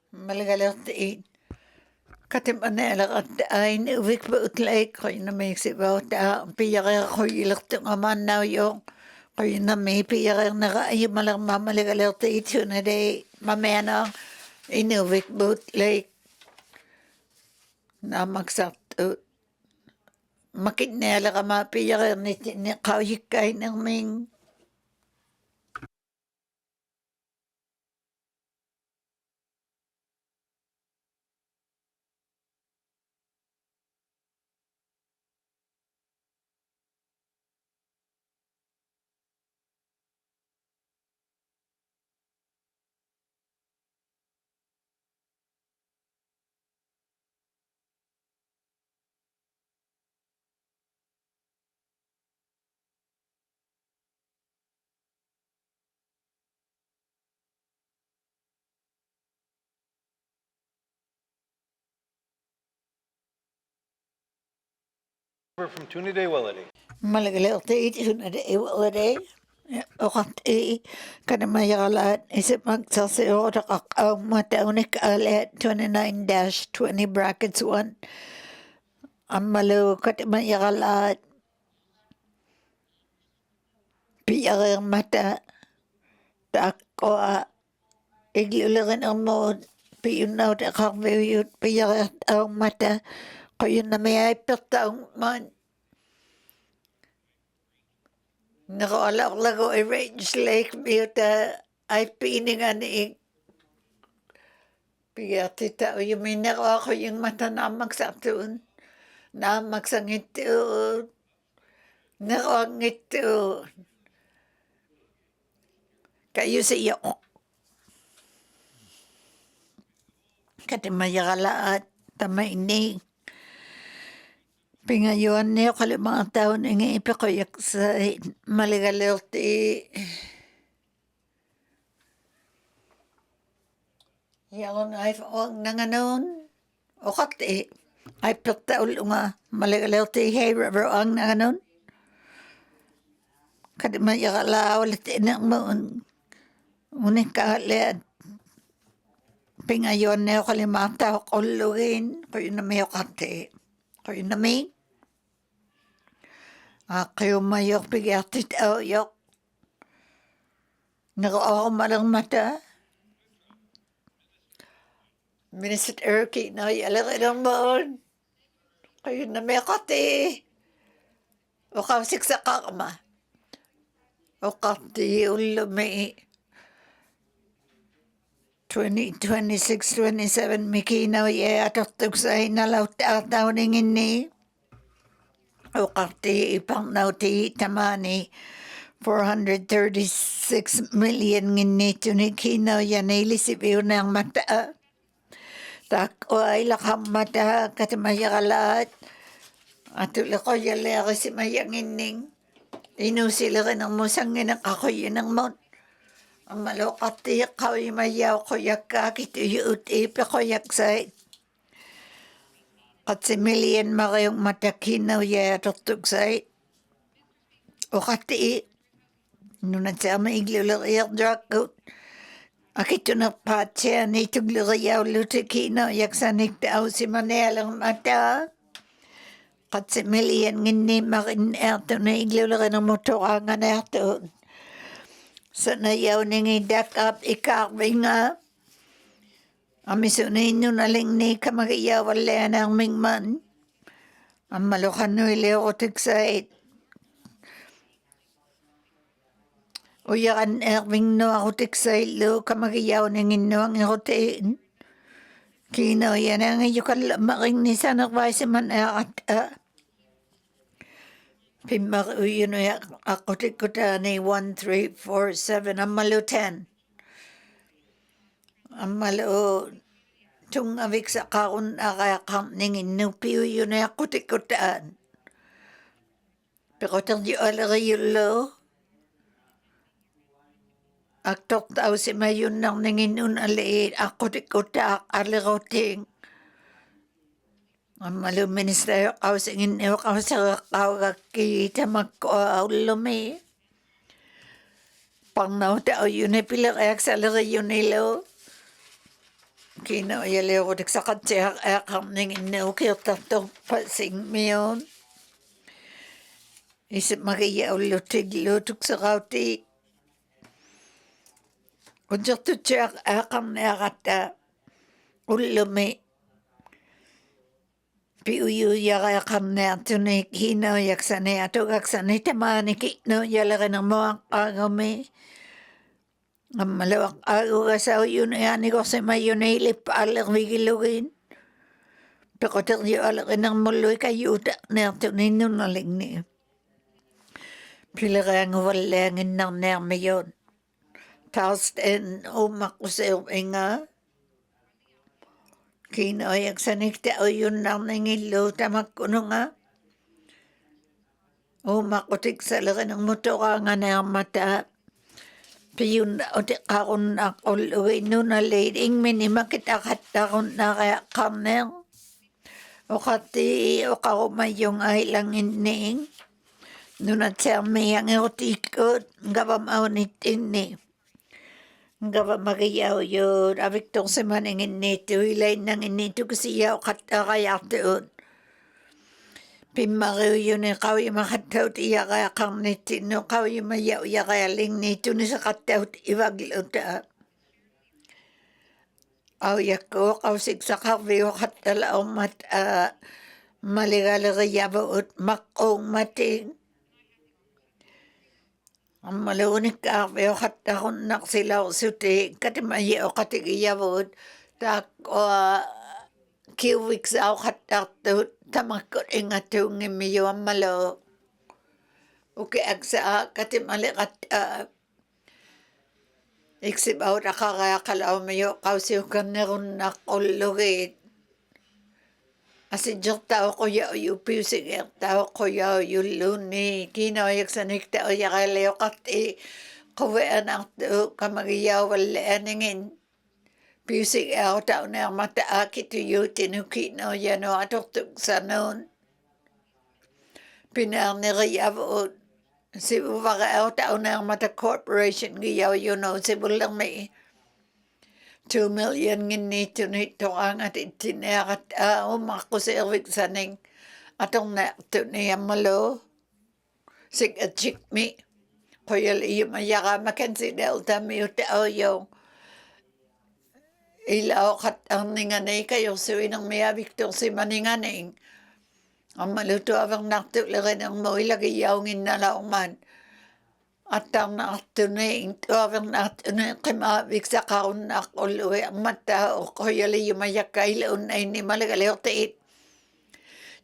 malagalertiin. Katimanelagat ay Inuktitut utlay kuya naming sibaw ta piyakir kuya ilertung amanaw yung kuya naming piyakir na ay malang mamalagalerte ito na day mamena Inuktitut utlay na magsartut. Makinela ka mapiyakir ni kawikay ng ming From Tuniday Willity. malagalerite ito na day wala okat kada mayakalat isip magsasiro da kakao mataunik alat 29-20 brackets 1 amalo kada mayakalat piyakir mata takwa iglulagan ang mod piyunaw da kakviyut piyakir ang mata kayo na may pertaong man nakaalak lago arrange lake miyuta ay piningan piyati tao yung minako ako yung mata na magsatun na magsangitun nakangitun kayo sa iyo katimayakalaat tamaining pingayon niyo kalimang taon nga ipikoyak sa maligalerti yang ay fawang nanganon okat ay pertaul nga maligalerti hey river ang nanganon katimayakala ulit inang moon unik kalit pingayon niyo kalimang taon kulugin kayo na may okate kayo na may kayo mayok pigatit yok nako malang mata Minister Erky na yalaga naman kayo na may kati o kausik sa kakama o kati ulo may 2026-27 mikinaw atatog sa hinalaw tataw ningin ni o kati ipang nauti tamani 436 million nginito ni kinaw yan ilisipyo ng mata tak o ay lakam mata katimayakalat at ulako yalaki si mayangining inusila ng musangin ang kakoy ng mon ang malokati kawi mayaw koyak kakit uyut ipakoyak say at si million makayong matakinaw ya tutug say o kati nung nagsama iglulak drakot akito na patya ni tugluriyaw lutikino yaksanik tao si Manelang mata kat si million ngini makin erto na iglulak ng motorangan erto sa nayaw ningi dakap ikakbay nga amisunin nyo naling ni kamagayaw wala ng mingman ang malukan no iliotik sait uyakan erwing no ako tiksay lo kamagayaw ningin no ang irotiin kino yan ang iyukal making ni sanakbay si man pimak uyo no ako tikuta ni 1347 ang malu 10 ang malu tung avik sa kaun akakam ningin no piyo yun na ako tikutaan pero tang di alagay lo aktok tao si mayun nang ningin aliit ako tikutak aliroting ang malu ministeryo kaw singin ewa kaw sa kaw kakita magko lumi Pannaw tao yun pilareak sa lari yun nilo. Kino yalero dik sa katsiak akam ning inukir tato pasing miyon. Isip magiyaw lutig lutuk sa kauti. Unjak tu tsiak akam na kata ulumi. Piuyu yaka akam na tunik hino yaksane atugak sane tamani kino yalari ng mga agami. Ang malawak agaw sa yun yani ko sa may yun ay lip alang wigilugin. Pakotak yu alang ng muloy kayo na tunin nun naling ni. Pilarang walangin ng nerme yun. Taos en umak ko sa inga. Kinoyak sa nikta o yun nang nangilo tamak kuno nga. Umak ko sa laki ng motora nga na mata. Piyun o ti karon akol uwi nun na leading minimakit akata kung nakakamner. O kati o kaumayong ay lang ining. Nun at siya may ang erotikot. Ngabam aunit ini. Ngabam magiyaw yun. Abik tong si maning inito. Hilay nang inito kasi yaw kata kaya doon. Pimariw yun eh, kau yung makataw tiya kaya kang niti, no, kau yung mayaw ya kaya ling nito ni sa kataw iwaglo ta. Au yako, kau siksa kawiyo katala o mat, maligalari yabo ut makong mating. Ang malunik kawiyo katakon naksilaw suti, katimayaw katigiyabo ut, tak o kiwik sa katakot, tamakot ingatong imiyo ang malo. Uke agsa katimalikat iksibaw nakakaya kalaw mayo kausiw ka neron nakulugit. Asin jok tao ko yaw yupiw sige tao ko yaw yuluni. Kinoyak sa nikta o yakaleo kati kawean ang kamagiyaw wala aningin. Pisig ako tao na mata akit yu tinukino yano atok sa noon. Pinarniriyabo si uwaka ako tao na mata corporation giyaw yun o si bulang may 2 million nginito nito ang at itinakat umako sa erwik saning atong na ito niya malo sig at chikmi koyal iyo mayaka makansi delta miyo tao yung ilaw kat ang ninganay kayo suwi ng maya Victor si maninganing. Ang maluto abang naktulari ng mo ilagayaw nginalaw man. At ang naktuning to abang naktuning kimabik sa kaon nakuluwi ang mata o koyali yumayak kailaon ay ni malagalaw tait.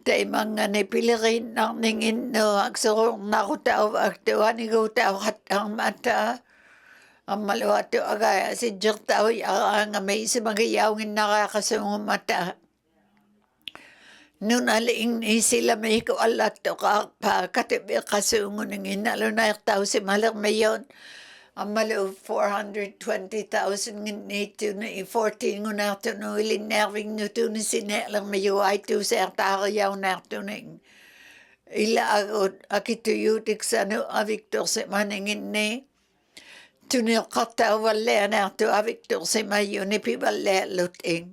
Tay mga nipilirin ng ningin no agsurong nakutaw agtuwa ni gutaw kat ang mata. Ang maluwato agaya si Jirtaw yang may si magayawin nakakasungong mata. Noon aling ni sila may ko alat to ka pa katibi kasungon ng inalo na tao si malang mayon. Ang malu 420,000 nito na 14 ngun na ito no ilinerving nito ni sinelang mayo ay to sa takayaw na ito ning. Ila agod akituyutik sa no Victor si maningin ni. Tunil kata wala na to Victor si mayo ni pibale luting.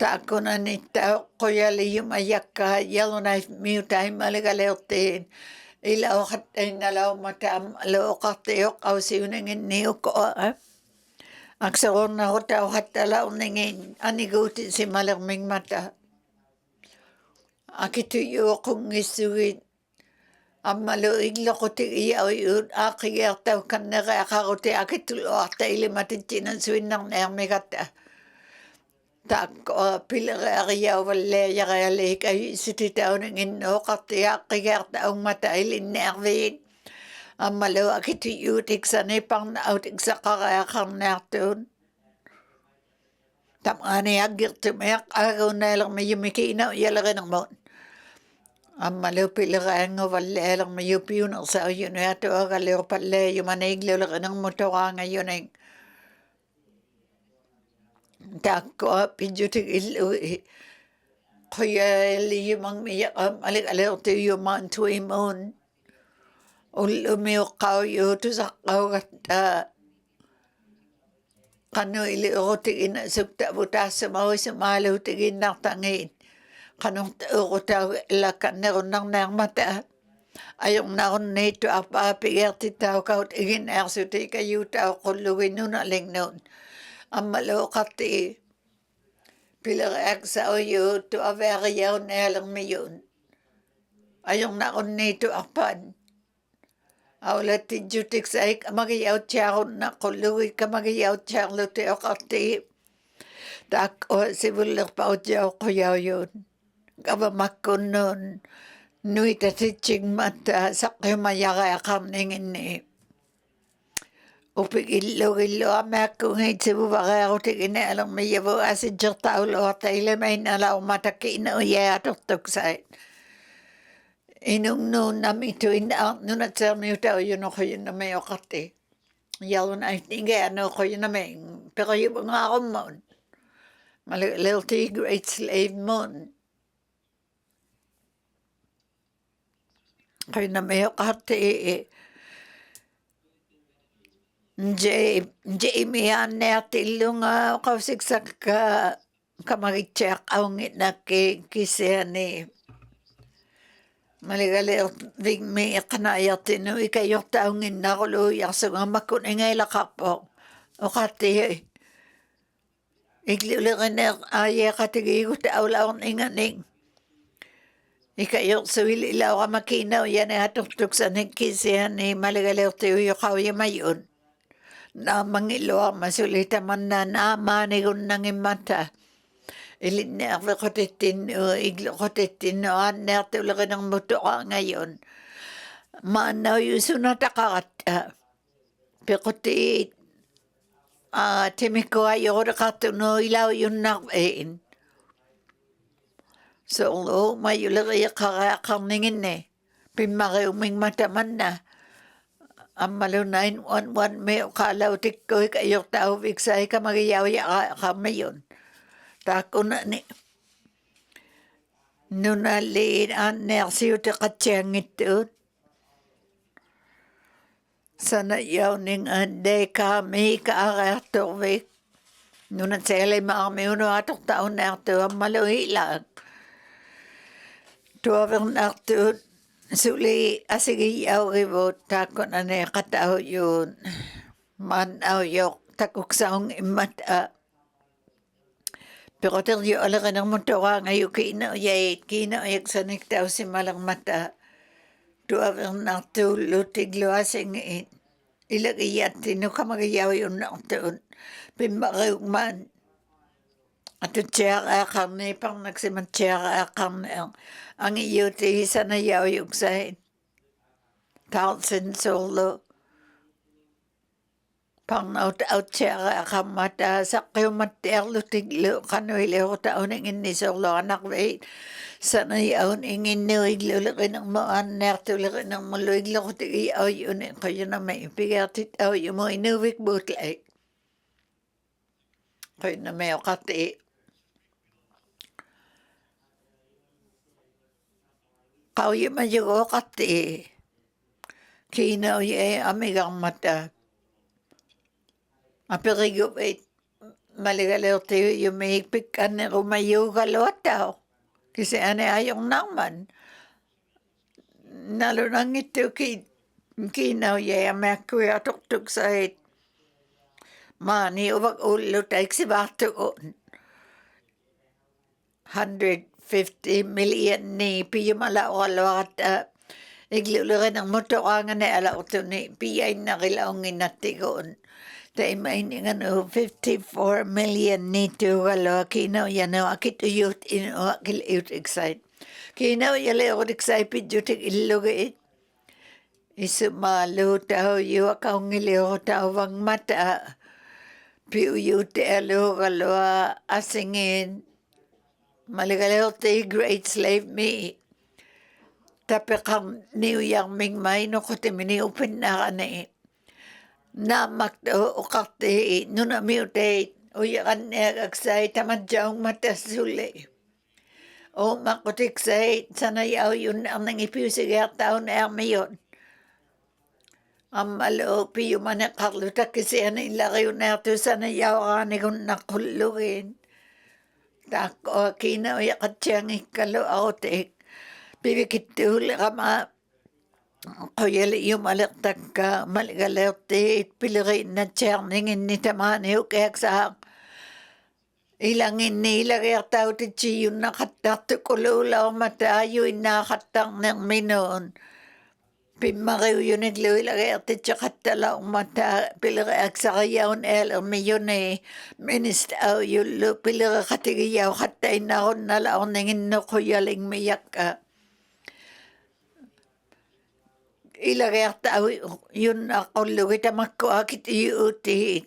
Tako na nita koyali yumayak ka yellow knife mutay maligaleotin. Ilaw katay nalaw matam alo katayok au siuningin niyo ko aksaon na hotaw hatalaw ningin aniguti si malaming mata. Akituyo kung isuwin. Ang maluig lakotik iyaw yun, akiyataw kan nakakakote akitulo atay limatitinan suwin ng nermikata. Tak pilariyaw wala yakali kayo isititaw ng ino kati akiyataw matay linervin. Ang malu akituyutik sa nipang nautik sa kakayakang natin. Tamani agirtumayak agaw na lang may yumikinaw yalagin ng mon. Ang malupiliran nga wala lang mayupiyo na sa yun na ito agaliw pala yung maniglaw lang ng motora ngayon ay tako pijutik ilo kaya liyumang miyak alig-aliw ito yung man tuimon ullumiuqqau yuutusaqqaugatta qanu iliurutigina suktavutaassumaruisumaaluutiginnartangiit qanorta uqutau ilakkannerunarnearmata ajornarunniittu arpaapigeertitaukaut igineersutikayuutau qulluginnunalingnuun ammaluuqarti pileriaksaujuut tuaviariaunnealermiyuun ajornarunniittu arpaan aulatijjutiksaik amagiyautsiarunna qullugit kamagiyautsiarlutioqarti taak sivullerpautiauqquyaujut gavamakkunnuun nuitatitsigmatta saqqiumayariaqarninginni upigillugilluamaakkungiit sivuvariarutigini alermiyavu asitsertauluartailamainnalaurmatakkiina uyaatuqtuksait inungnuun namituinnaarnunatsermiutaujunoquyunnamiuqarti yalunaitingeanuuquyunami pequyuvungaarummuun Little Great Slave Moon quyunamiuqarti Mianneartillunga qausiksakka kamagitsiaqqaungitnakki kisiani Maligaleervigmi iqanayartinu ikajortaunginnaruluuyarsugammakkun ingailaqarpoq uqarti igliuleqiner aayeqatigiigut aulaorninganing ikajorsuil ilauqamakiinau yaniatortuksanik kisiani maligaleertiuyoqauyamayun naammangiluarmasulitamanna naamaanigunnangimmata ilinnearvequtittinnu igluqutittinnu aanneartuleqinermuttoqaangayun maannaujusunataqaratta pequtiit timikkuajoraqartunu ilaujunnarin soorlu mayuleriiqariaqqarninginni pimmariumingmatamanna ammalu 911 miuqaalautikkuik ajortauviksaikamagiyaujaqarmiyun taakunani nunalliin aannearsiuteqatsiangittuut sanayauning deekaamiikaariartorvik nunatsealimaarmiunuatortaunneartuammalu tuavernartuut suli asigiyaugivuut taakunani qataujun maannaujoq takuksaung immata peqoterju aleqinermuttoqaangayu kiinauyaksaniktaussimmalermata tuavernartuullutigluasingiit ilagiyattinnu kamagiyaujunnertuun pimmariugmaan atutsiaqaaqarniiparnaksimatsiaqaaqarneer angiyuutigisanayaujuksain taarsinsuurlu parnaut autsiaqaaqammata saqqiumattiarlutiglu qanuiliurtauninginnisorluanarviit sanayaun inginnuigluleqinermu aanneartuleqinermulu igluqutigiaujuni quyunami pigertit aujumu inuvik buutlai quyunamiuqarti qauyumayuguuqarti kiinauye amigarmata aperiguvit maligaleertiyumiik pikkannerumayuugaluattau kisiani ajornarman nalunangittu kiinauye amiakkuiatortuksait maani uvak ullutaiksivaartugun 150 million ni piyumalaorluaqatta igluleqinermuttoqaangani alaortuni piyainnaqilaunginnattigun taimainninganu 54 million niittuugalua kiinauyanu akituyut inuakiliutiksait kiinauyaleurutiksaipijutik illugiit isumaaluutaujuakaungiliurtauvangmata piuyuutialuugalua asingin maligaleerti Great Slave Me tapeqarniuyarmingmai noqutimini upinnarani naammaktu uqarti nunamiuteit uyaqanniagaksai tamatjaungmatassulli uumaqutiksait sanayaujunnerningipiusigiartaunermiyun Amalo piyo man karluta kasi ano ilagay na ito sa nayawa ni kung nakulugin. Tako kina ya katyang ikalo autek. Pibikitul kama koyeli yung malaktak ka maligalerte pilirin na tiyarningin ni tamani ukek sa ilangin ni ilagay tao ti yun nakatak kululaw matayo inakatak ng minon. Pimariw yun ilagay ati tsakatala mata pilira aksakayaw miyon minister yulo pilira katigiyaw katay na ron nalaw ningin no kuyaling miyak ka. Ilagay tao yun ako lugit makko akit iuti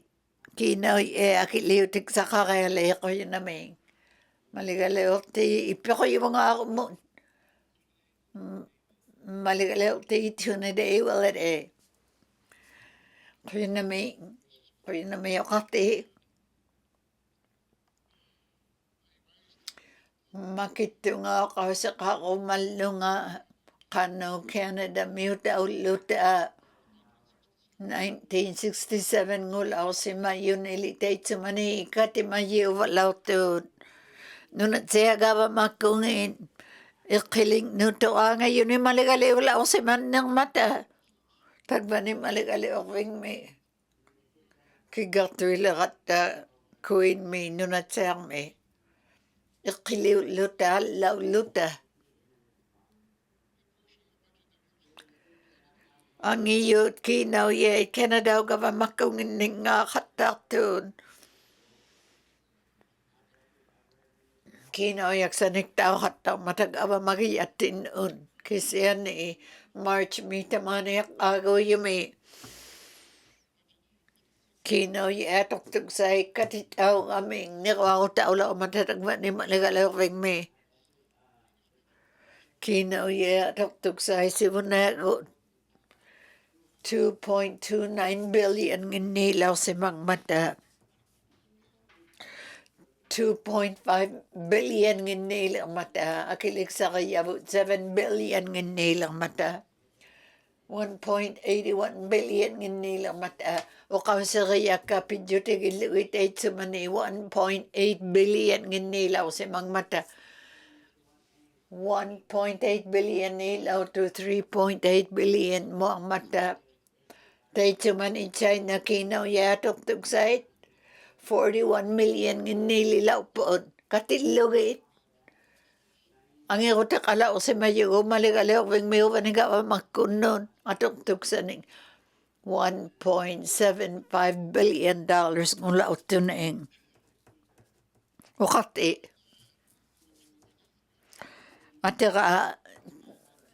kinaw akiliutik sa karele ko yun namin. Maligalaw ti ipiko yung mga ako mo. Maligalaw ti ito na day wala ko yun namin yung kati. Makito nga ako sa kakumalo nga kano Canada miuta uluta 1967 ngulaw si mayon ilitay sumani kati mayo walaw to nunat siya gaba makungin ikiling nuto nga yun maligali wala si man ng mata tagba ni maligali wing me kigatwila kata kuin me nunat siya me ikiliw luta law luta. Ang iyot kinaw ye Canada gava makungin nga katatun. Kinaw yak sanik tao kataw matag-aba magiyatin un. Kasi yan March mi tamani yak agaw yumi. Kinaw ye atok say katitaw aming nikaw tao lao matatagman ni maligalaw ring me. Kinaw ye atok say sibunagot. 2.29 billion nginilaw si mang mata. 2.5 billion nginilaw mata. Akilig sa kayabot 7 billion nginilaw mata. 1.81 billion nginilaw mata. O kaw sa kaya kapidyote giluit ay sumani 1.8 billion nginilaw si mang mata. 1.8 billion nilaw to 3.8 billion mo ang mata. Tayo man in China kinaw yatok tugsait 41 million nililaw po katilogit ang irutak alaw si mayo maligalaw wing mayo panigawa magkunon atok tugsaning $1.75 billion kung laot tunaing ukati atira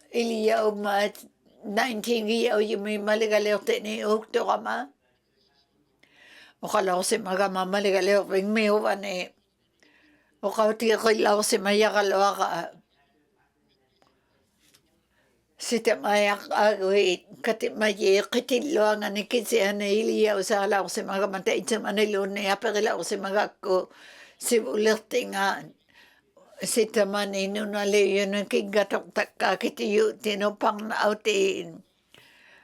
iliyaw mat 19 giyaw yung may maligalaw ni ukto kama. O kalaw si magama maligalaw ring may uwan O kautikilaw si mayakalaw ka. Si tamayak agwit katimayi kitilo nga ni kitsi iliyaw sa alaw si magama tayo sa manilo ni aparilaw si magako si ulertingan. Si tamani nunali yun ang kigatok taka kitiyo tinupang na autiin.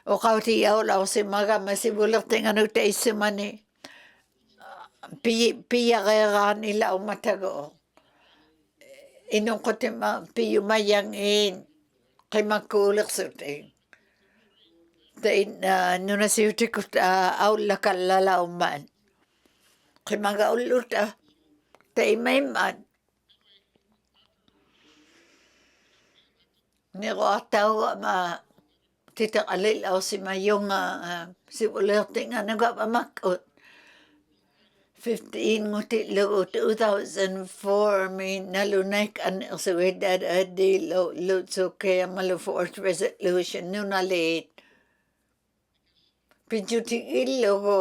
O kautiyaw law si maga masibulak tingan tayo si mani. Piya kaya nila umatago. Inong ko piyo mayangin kay magkulak sa ting. Tayo nuna siyuti ko aula kalala uman. Kay mga uluta tayo may man. Ni ko ataw titak alilaw si mayong si ulerti nga nagapamakot. 15 nguti lo 2004 may nalunak ang seguridad adi lo so kaya malo fourth resolution no na late. Pijuti ilo ko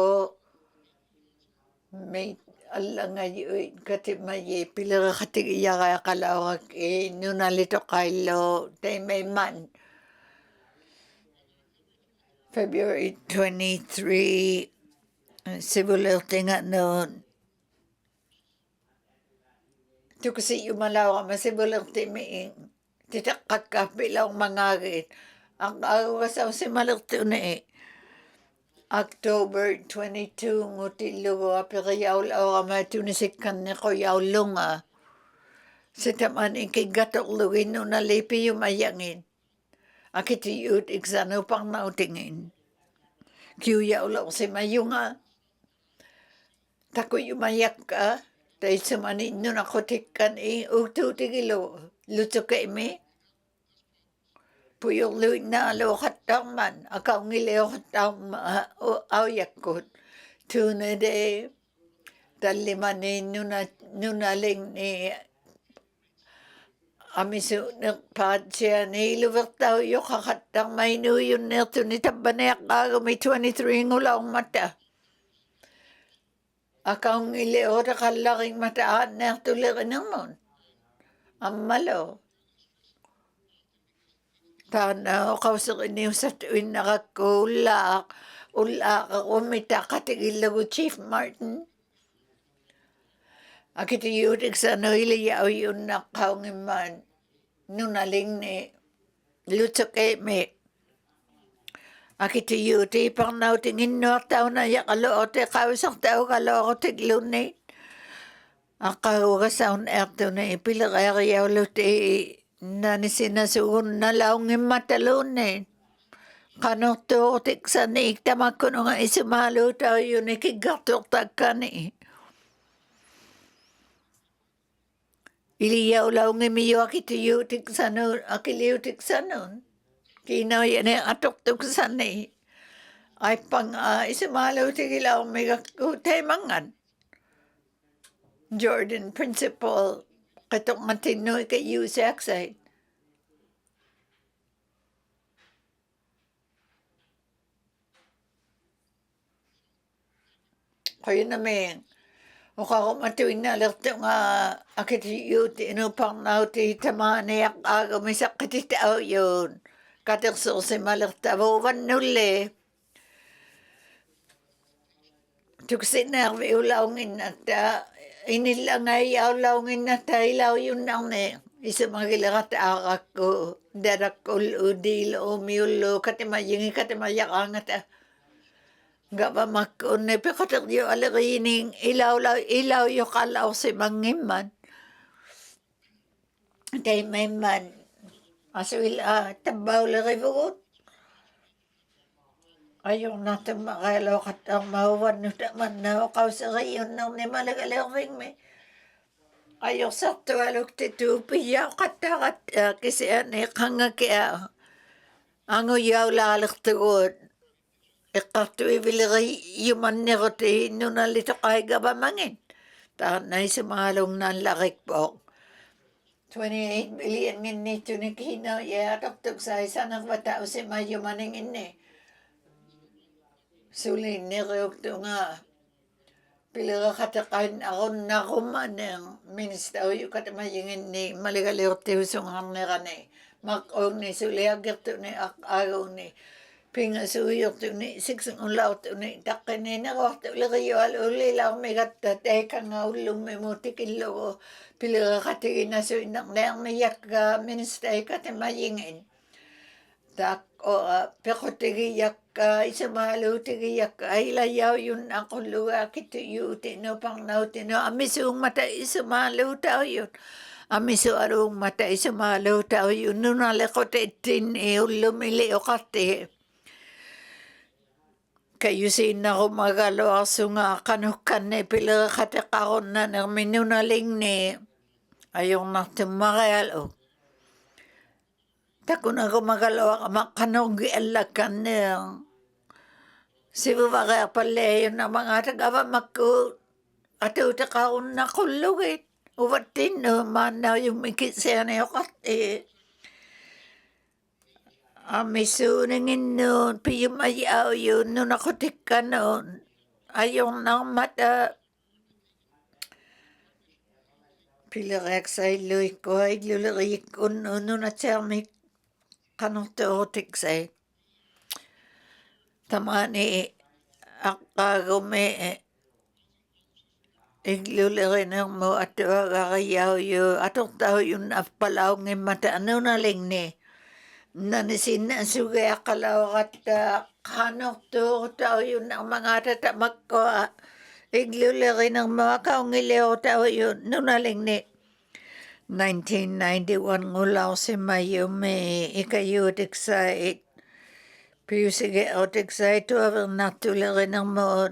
may ala nga yun katimaye pila ka katigiya kaya kalawak nunalito kailo tay may man February 23 civil nga noon ito kasi umalaw ka masibul may titak kakapilaw mangagit ang agawas si malakto na October 22 nguti lugo apiriyaul awama tunisikan ni ko yaulunga. Sitaman ikigatok lugin na lipi yumayangin. Akiti yut iksano pang nautingin. Kiu yaulaw si mayunga. Tako yumayak ka. Tay sumani nun ako tikan uktu tigilo. Luto ka imi. Puyok luit na alo katang man. Akaw ngileo katang awyakot. Tuna de. Talimani nunaling ni amisu nagpad siya ni iluvertaw yung kakatang may nuyun nito ni tabanek aga may 23 ngulaong mata. Akaw ngileo na kalaking mataan na tulirin naman. Amalo. Tana ako sa kaniw sa tuwin nakakulak. Ulak ako may takatigilago Chief Martin. Akiti yutik sa noiliyaw yun nakaungiman. Nunaling ni lutsok me. Akiti yuti pang nautingin no tao na yakaloote kausang tao kaloote glunit. Akaw kasaun erto na ipilakariyaw luti na nisinasuun na laungin matalunin. Kanokto tik sa niik tamakuno nga isumalo tao yun ikigatok takani. Iliyaw laungin miyo akiti yutik sa nun, akiliutik sa nun. Kinaw yan atok-tok sa ni. Ay pang isumalo tigilaw may temangan. Jordan Principal, katok matinoy kay USAC side. Kaya namin, ako matuwin na lakto nga akiti yuti inupang nauti tamaniyak aga may sakit tao yun. Katikso si malaktawo nuli. Tuksin na ilaungin na ta, inilangay ilaungin na ta ilaw yun nang ne. Isa magilakat akak ko, darakul udil umiulo katimayingi katimayak angat ta. Gaba makon ne pekatak yo alarining ilaw yo kalaw si mangiman. Tay may man. Asuil tabaw lagi bugot. Ayaw natin makalaw katang mahuwan no taman na wakaw sa rayon nang ni malagalawing me. Ayaw sa tuwalok titupiyaw katakat kasi ane kanga kaya ango yaw lalak tugot. Ikatu ibiliri yuman niroti nunalito kay gabamangin. Tahan na isumalong ng lakik po. 28 billion nito ni Kino. Yatok sa isa nagbatao si mayumaning ini. Sulin ni Ryokto nga. Pila katakain ako na kumanang minister yung katamayingin ni maligalirti usunghan ni Rane. Makong ni suliagirto ni akaw ni. Pingasuyok to ni siksong ulaw to ni takin na ko to lagayo aluli lang may gatatay ka nga ulong may mutikilo ko pila katigin na so inang nang mayak ka ministay ka tamayingin tak o pero tigiyak ka isamalo tigiyak ay layaw yun ako luwa kito yuti no pang nauti no amisung mata isamalo tao yun amiso arong mata isamalo tao yun nunalakot itin ulumili o kate kayo na ko magalo aso nga kanukan ni pila katakaron na ng minunaling ni ayaw natin makayalo. Tako na ko magalo makanog alakan ni sibubakaya pala yun na mga tagawa mako ato takaron na kulugit. Uwatin no manaw yung mikisya na yung kate. Misuningin nun, piyumayaw yun, nun ako tika nun. Ayong nang mata. Pilarek sa iloy ko, ay lularik ko nun at siya may kanutotik sa tamani akagume. Iglularin ang mo at agayaw yun. Atong tao yun apalaw ng mata. Ano na ling ni? nanisin na sugaya kalawat kanok to tao yun ang mga tatamak ko iglulari ng mga kaungileo tao yun nunaling ni 1991 ngulaw si Mayo may ikayutik sa piyusige autik sa ito ang natulari ng mo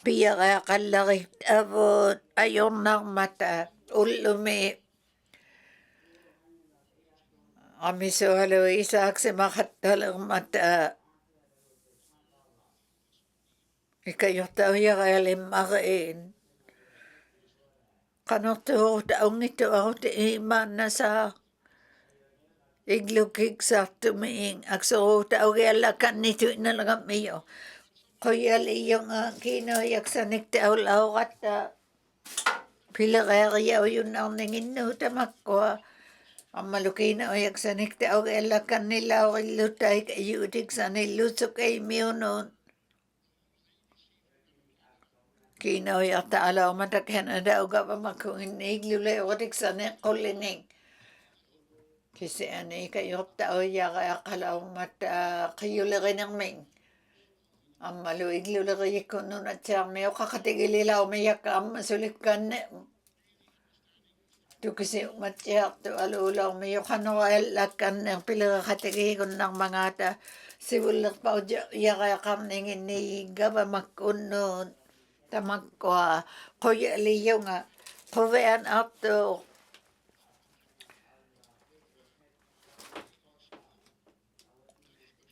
piya kaya kalarit abot ayon ng mata ulumi Amiso halo isak si makatalang mata ikayo tao ya kaya limarin kanok to taong ito ako ti iman na sa iglukig sa tumiing akso tao kaya lakan nito inalagang mayo kaya liyong kinoyak sa niktaw lao kata pila kaya kaya yun ang nangin no tamakwa ang malukina o yak sa niktaw kaya lakan nila o ilutay kayutik sa nilusok kay miunon kinoyak taalaw matakyan na daw ka pa makungin iglulay o tik sa nikulining kasi ani kayo tao ya kaya kalaw mata kayulari ng ming ang maluig lulari ko nun at siya may kakatigililaw may yakam masulikan tu kasi matyak tu alulaw may kanoel lakan ng pila katigigon ng mga ta siwulak pa ya kaya kam ningin ni gaba makunon tamakwa koya liyo nga kovean ato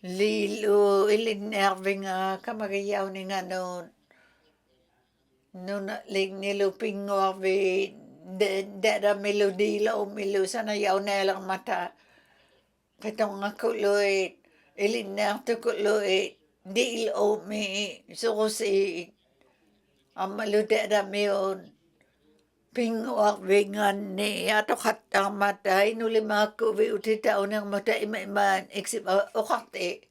lilo ilinerving kamagayaw ni nga noon lig niluping wabi dada melodila o milo sana yaw na lang mata katong nga kuloy iliner to kuloy di ilo mi sukusi ang maludada miyon pingwak bingan ni ato katang mata inulima ko vi utitaw ng mata ima-iman eksip okate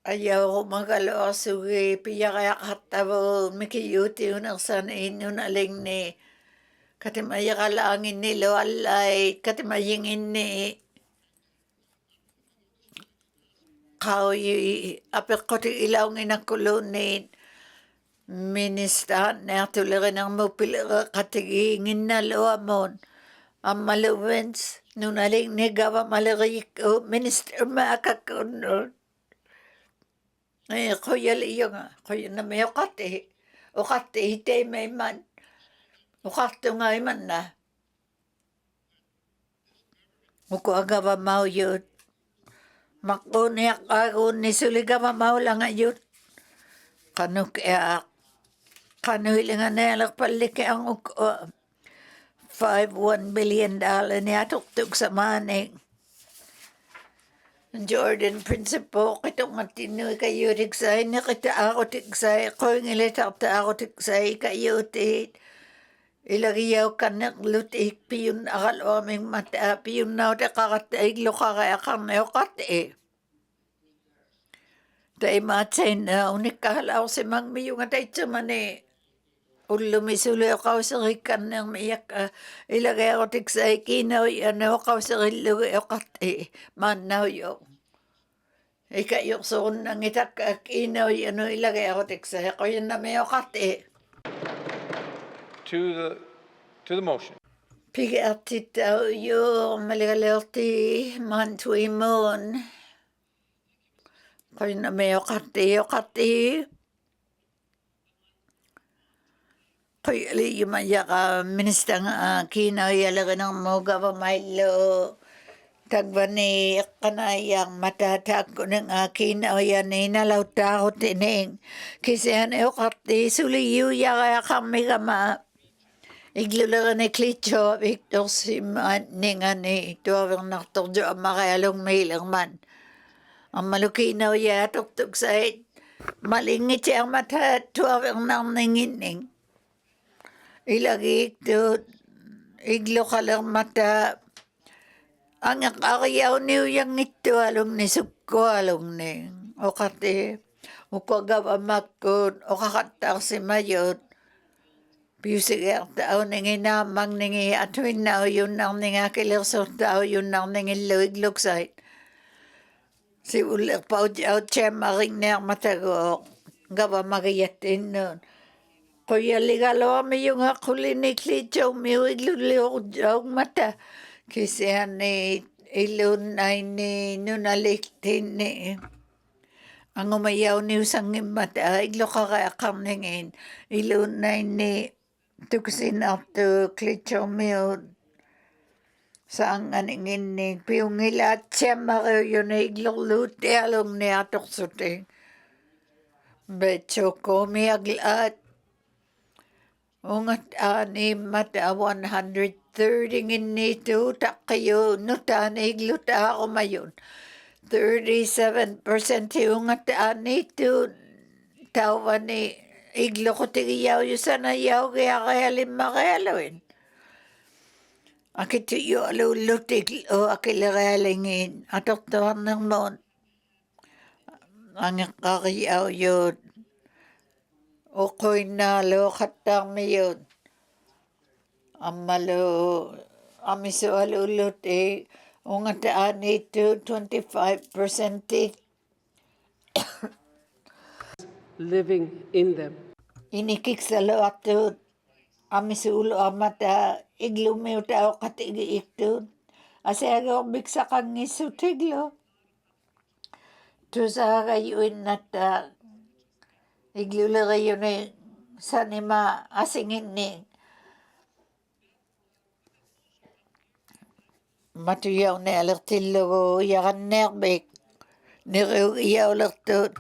ayaw ko magalo sugi piya kaya katabo mikiyuti unang sana inunaling ni katimaya kalangin ni loalay katimayingin ni Kaui apekoti ilaw nginakulonin minister na tulare ng mupila katigingin na loamon ang maluwens nunaling negawa malarik o minister makakakunon kuya liyo nga kuya na may okate hite may man okato nga iman na muko agawa mau yun makuniak ako ni suliga mamawala nga yun. Kano kaya, kano hilingan na yalak palik ang $1 billion niya tuktuk sa maning. Jordan Principal, kitong matinoy kayo tiksay, nakita ako tiksay, ko yung ilitakta ako tiksay kayo tit. Ilagiyaw ka naglutik piyun akal aming mata piyun na uta kakataig luka kaya kang neokate. Tay matsay na unik kahalaw si mang miyo nga tay tsamane. Ulumisuloy ako sa rikan ng miyak ilagay ako tiksay kinaw yan ako sa ilugay okate manaw yung. Ikayok so nang itak kinaw yan ilagay ako tiksay ako yun na may okate. To the motion. Pigati tao yung maligalerti mantui mon. Kaya na may okati. Kaya yung maya ka minister nga kinaw yalaga ng mga pamailo. Tagba ni kanayang matatag ko ng kinaw yan inalaw tao tining. Kasi yan okati suliyo ya kaya kami kama. Iglulaga ni Klitso, Victor Siman, nga ni tuwang naktorjo ang makayalong mailang man. Ang malukinaw ya, tuktuk sa malingit siya ang mata, tuwang nang nangining. Ilagi ito, iglo ka lang mata, ang akayaw niyo yung ito, along ni sukko, along ni, o kati, o kagawa makon, o kakatak si Mayot, Piusiger tao ningi namang ningi atuin na yun ang ninga kilisot tao yun ang ningi luigluk si ulit pa out siya maring ner matago gawa magiyatin nun. Kuya ligalo mi yung akulinikli chow mi iglulio jog mata kasi ani ilun ay ni nunaliktin ni ang umayaw ni usang mata iglo kakakam ningin ilun ay ni tuksin after klitcho mi sang aningin ni piungilat siya makayo yun ay iglulute along ni atok suting becho komi aglat ungat ani mata 130 ngin nito takayo nutan igluta ako mayon 37% ungat ani to tawa ni iglo ko tigiyaw yu sana yaw kaya lima kaya lawin akit yu lutik o akiliralingin atok tuwan ng mon ang kakayaw yun okoy na lo katang mayon amalo amiso alulut ungat ani to 25% living in them. inikik sa lo ato amisulo amata iglumeo tao katigi iktun asego biksa kang isutiglo to sa kayuin nata iglula kayo ni sanima asingin ni matuyaw ni alertillo yakan nerbek nireu iyaw lertot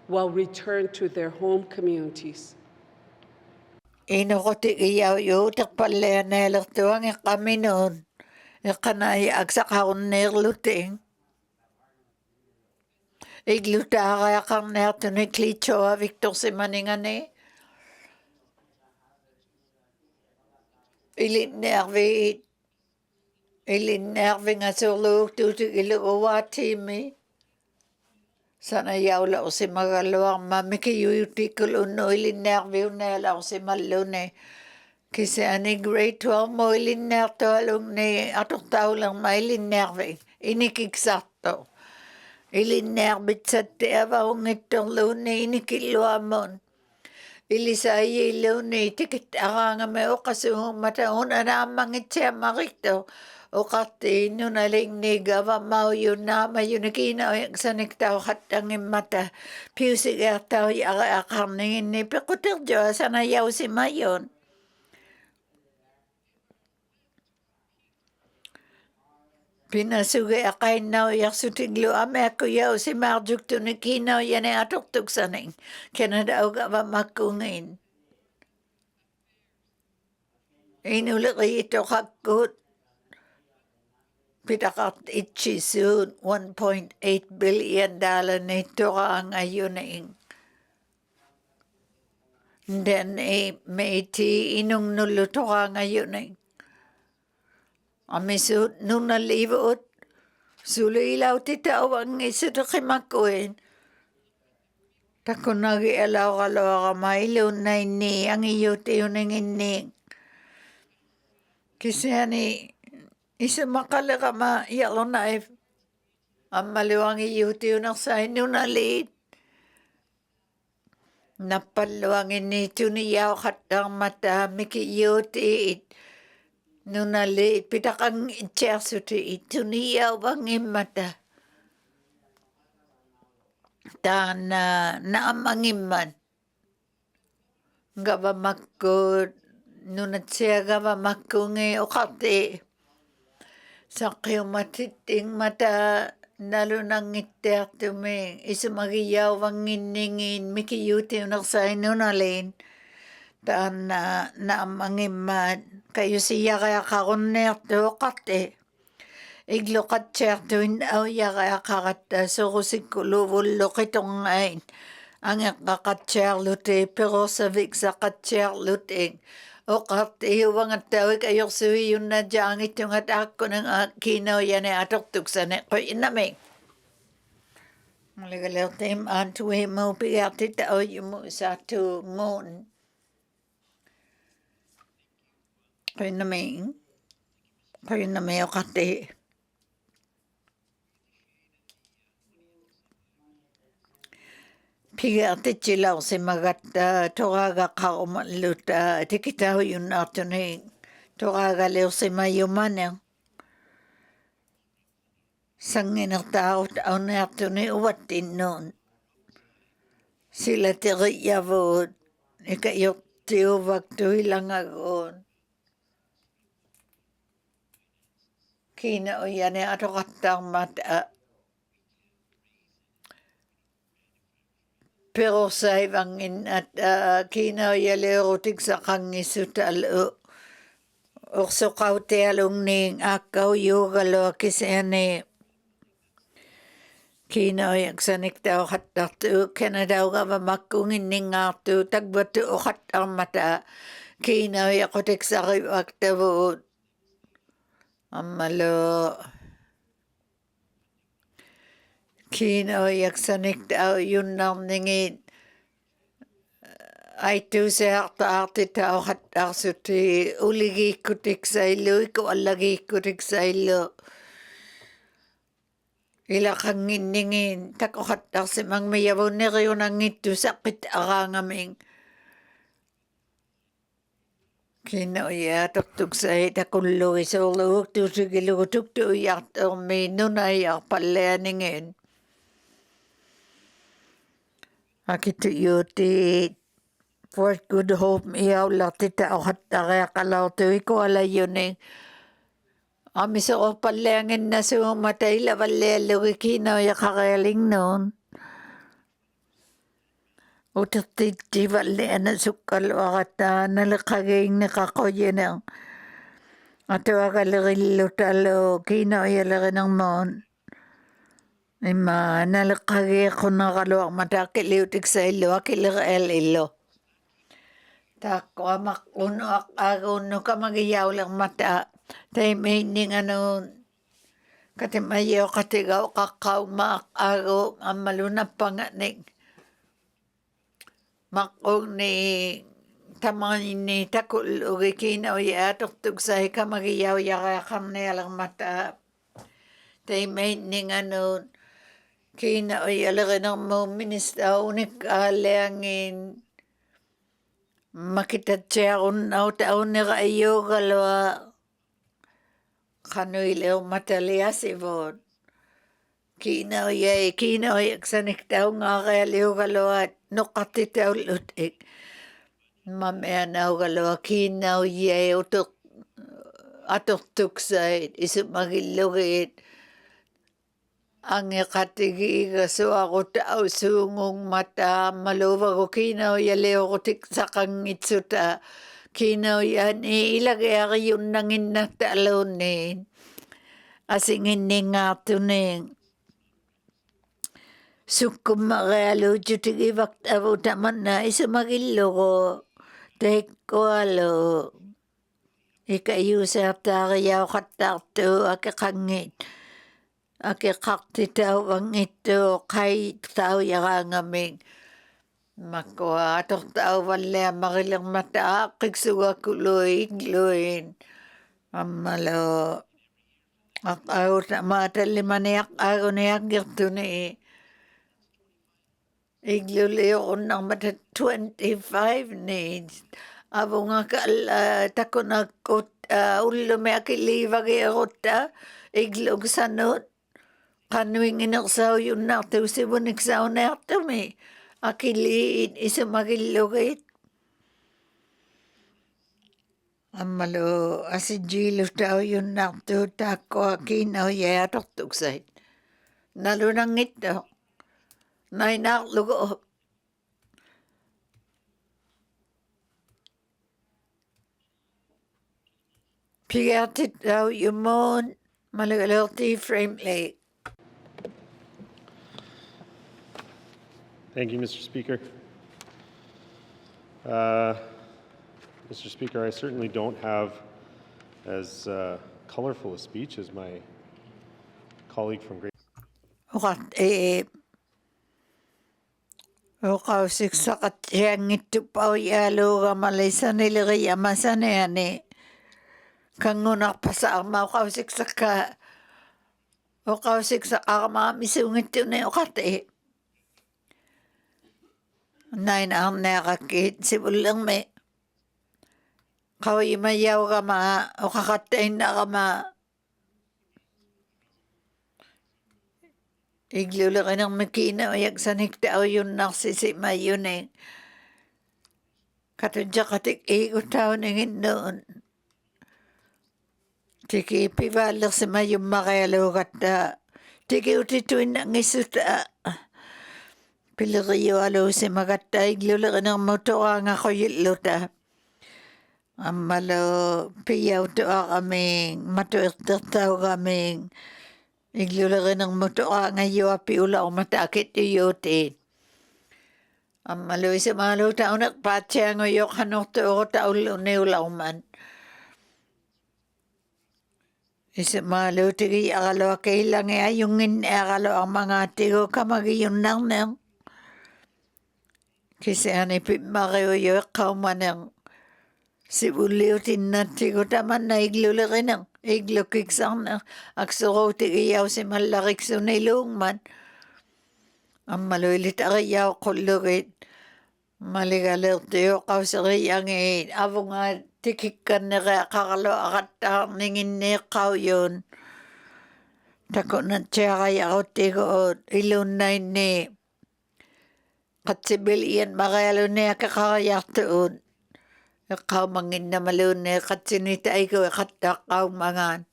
Will return to their home communities. Inokoti iyaw yu takpalaya na lertuang kami noon ikanay agsakaon nerluting igluta kaya kang nerto ni klitso Victor Simaningane ilin nervi nga solo tutu ilo wati mi sana yaula o si magaluang mamiki yuti kulo ilin nervi unela o si malune kasi ani grade 12 mo ilin nerto along ni atok tao lang mailin nervi inikiksato ilin nerbit sa tewa ungitong lune inikiluamon Ilisay lune tikit aranga me okasung mata una namang itse marito okati nunaling ni gava mau yun nama yun nakina yung sanik tao hatang mata piusig tao yaka akarningin ni pekutir jo sana yaw si mayon pinasugi akay na yak sutiglo ame ako yaw si marjuk to nakina yan ay atok saning Canada o gava makungin inulit ito kakut pitakat itchisun $1.8 billion nito ka ngayon then meiti inung nuluto ka ngayon amisut nung nalibot sulilaw titaw ang isito kimakuin tako nagialaw kalaw ka mailo na ini ang iyo tiyo nang ini kasi ani isa makala ka ma yalo na ang maluwang iyo tiyo nang sa inyo nalit napaluwang ini tuniyaw katang mata miki iyo tiit nunali pitakang itchersuti ituniyaw bang imata ta na naamangiman gaba makko nunatsiya gaba makko ngi okate sakyo matiting mata nalo nang iter tumi isumagiyaw bang iningin mikiyuti unaksay nunalin ta na naamangiman kayo siya kaya kakuner to kate iglo katcher to inaw ya kaya kakata so kusikulubul lokitong ain ang kakatcher lute pero sa vik sa katcher lute o kate huwag at tawag ayok suwi yun na diyang itong at ako ng kinaw yan ay atok tuksan ko inaming maligalaw tim antuwe mo piyati tao yung mo sa to ngon Koy na may okate. Pigati chilaw si magata toraga kaumaluta tikitaw yun nato ni toraga leo si mayuman sangin ang tao tao nato ni uwatin noon. Sila tiriyavod ikayok tiuwag tuilang agon. Kina o yan ato katang mata. Pero sa ibangin at kina o yalerotik sa kangisutalo. Okso kau te alung ning akaw yugalo kisene. Kina o yaksanik tao katatu. Kena daw ka mamakungin ning atu. Tagbatu o katang mata. Kina o yakotik sa kiwaktavod. Amalo. Kina o yaksanik tao yun nam ningin. Ai tu se arte tao hatar suti uligi kutik sa ilo iko alagi kutik sa ilo. Ila kangin ningin tako hatar se mang mayaw neriyo nang ito sakit arangaming. Kina o ya tuktuk sa ita kullo iso lo tu sigilo tuktu yak me nunay yak palaya ningin. Akitu yuti Fort Good Hope iyaw latita o hatara kalaw tuwi ko ala yun Amiso ko palengin na sumatay la valelo kino ya kakaling noon. Utati valle na sukal wakata nalakaging nakakoye na. Ato akalagilo talo kino ya lagi ng mon. Ima nalakagay ko nakalo matakiliutik sa ilo akilaga ilo. Tako amakuno akuno kamagiyaw lang mata. Tay may ning katimayo katigaw kakaw mak ako amaluna panganing. Makong ni tamang ni takul ugi kina o yatok tugsay kamagiyaw yakakam na lang mata. Tay may ning kina o yalagin ng mo minista unik alangin. Makitatsiya unaw taon ni kayo kalwa kanuilaw matalya si Vod. Kina o yaksanik taon nga kaya liw kalwa nukatitaw lutik. Mamaya naw kalwa kina o atok tuksay isumagilugit. Ang ikatigi kaso ako tao sungong mata maluwa ko kinaw yaleo ko tik sa kangitsuta kinaw yan ilagay ako yun nangin na talonin asingin ni nga tuning sukum makalo jutigi baktabo taman na isumagilo ko tek ko alo ikayu sa tariyaw katarto akakangit Akikakti tao ang ito kay tao yakangaming. Makwa atok tao wala makilang mata kiksuga kuloy gloin. Amalo akaw sa mata limaniak ako niyak girto ni igluleo ko ng mata 25 ni abo nga tako na ulo may akiliva kaya kota iglog sanot. Kanuing inaksaw yun nato si buniksaw nato me. Akiliin isumagilugit. Amalo asidjilo tao yun nato tako akinaw yatok tuksay. Nalunang ito. Nainaklugo. Pigatit tao yumon. Malugaloti frame lake. Thank you, Mr. Speaker. Mr. Speaker, I certainly don't have as colorful a speech as my colleague from Great. Ukausik sakat yang itu pau yalo ga malaysa nilagay amasan yani. kangunak pasama ukausik saka misungit ne ukate nain ang nakakit sibulang me kawai mayaw kama ukakatain na kama iglulakan ng makina ayak sanik tao yun naksisi mayun katudya katik ikot tao ningin noon tiki pivalak si mayum makayalo kata tiki utituin na ngisuta piliriyo alo si magata iglulakan ng motora nga koyilota amalo piyaw to kaming matuirtirtaw kaming iglulakan ng motora nga api ula matakit yote amalo si malo tao nakpatya ngoyok hanok to tao neulaw man Isimalo tigi akalo kailang ayungin akalo ang mga tigo kamagiyong nang kasi ani pimakiyo yo kaumanang sibuliw tinat tigo taman na iglulakin ng iglukiksang na aksuro tigi yaw si malakik sunilong man ang malulit akayaw kulukit maligalir tiyo kausari ang abo nga tikikan na kakalo akata ningin ni kau yun tako na tiya kaya ako tigo ilunay ni katsibilian makayalo niya kakakayak tuon kau mangin na malun ni katsinita iko katakau mangan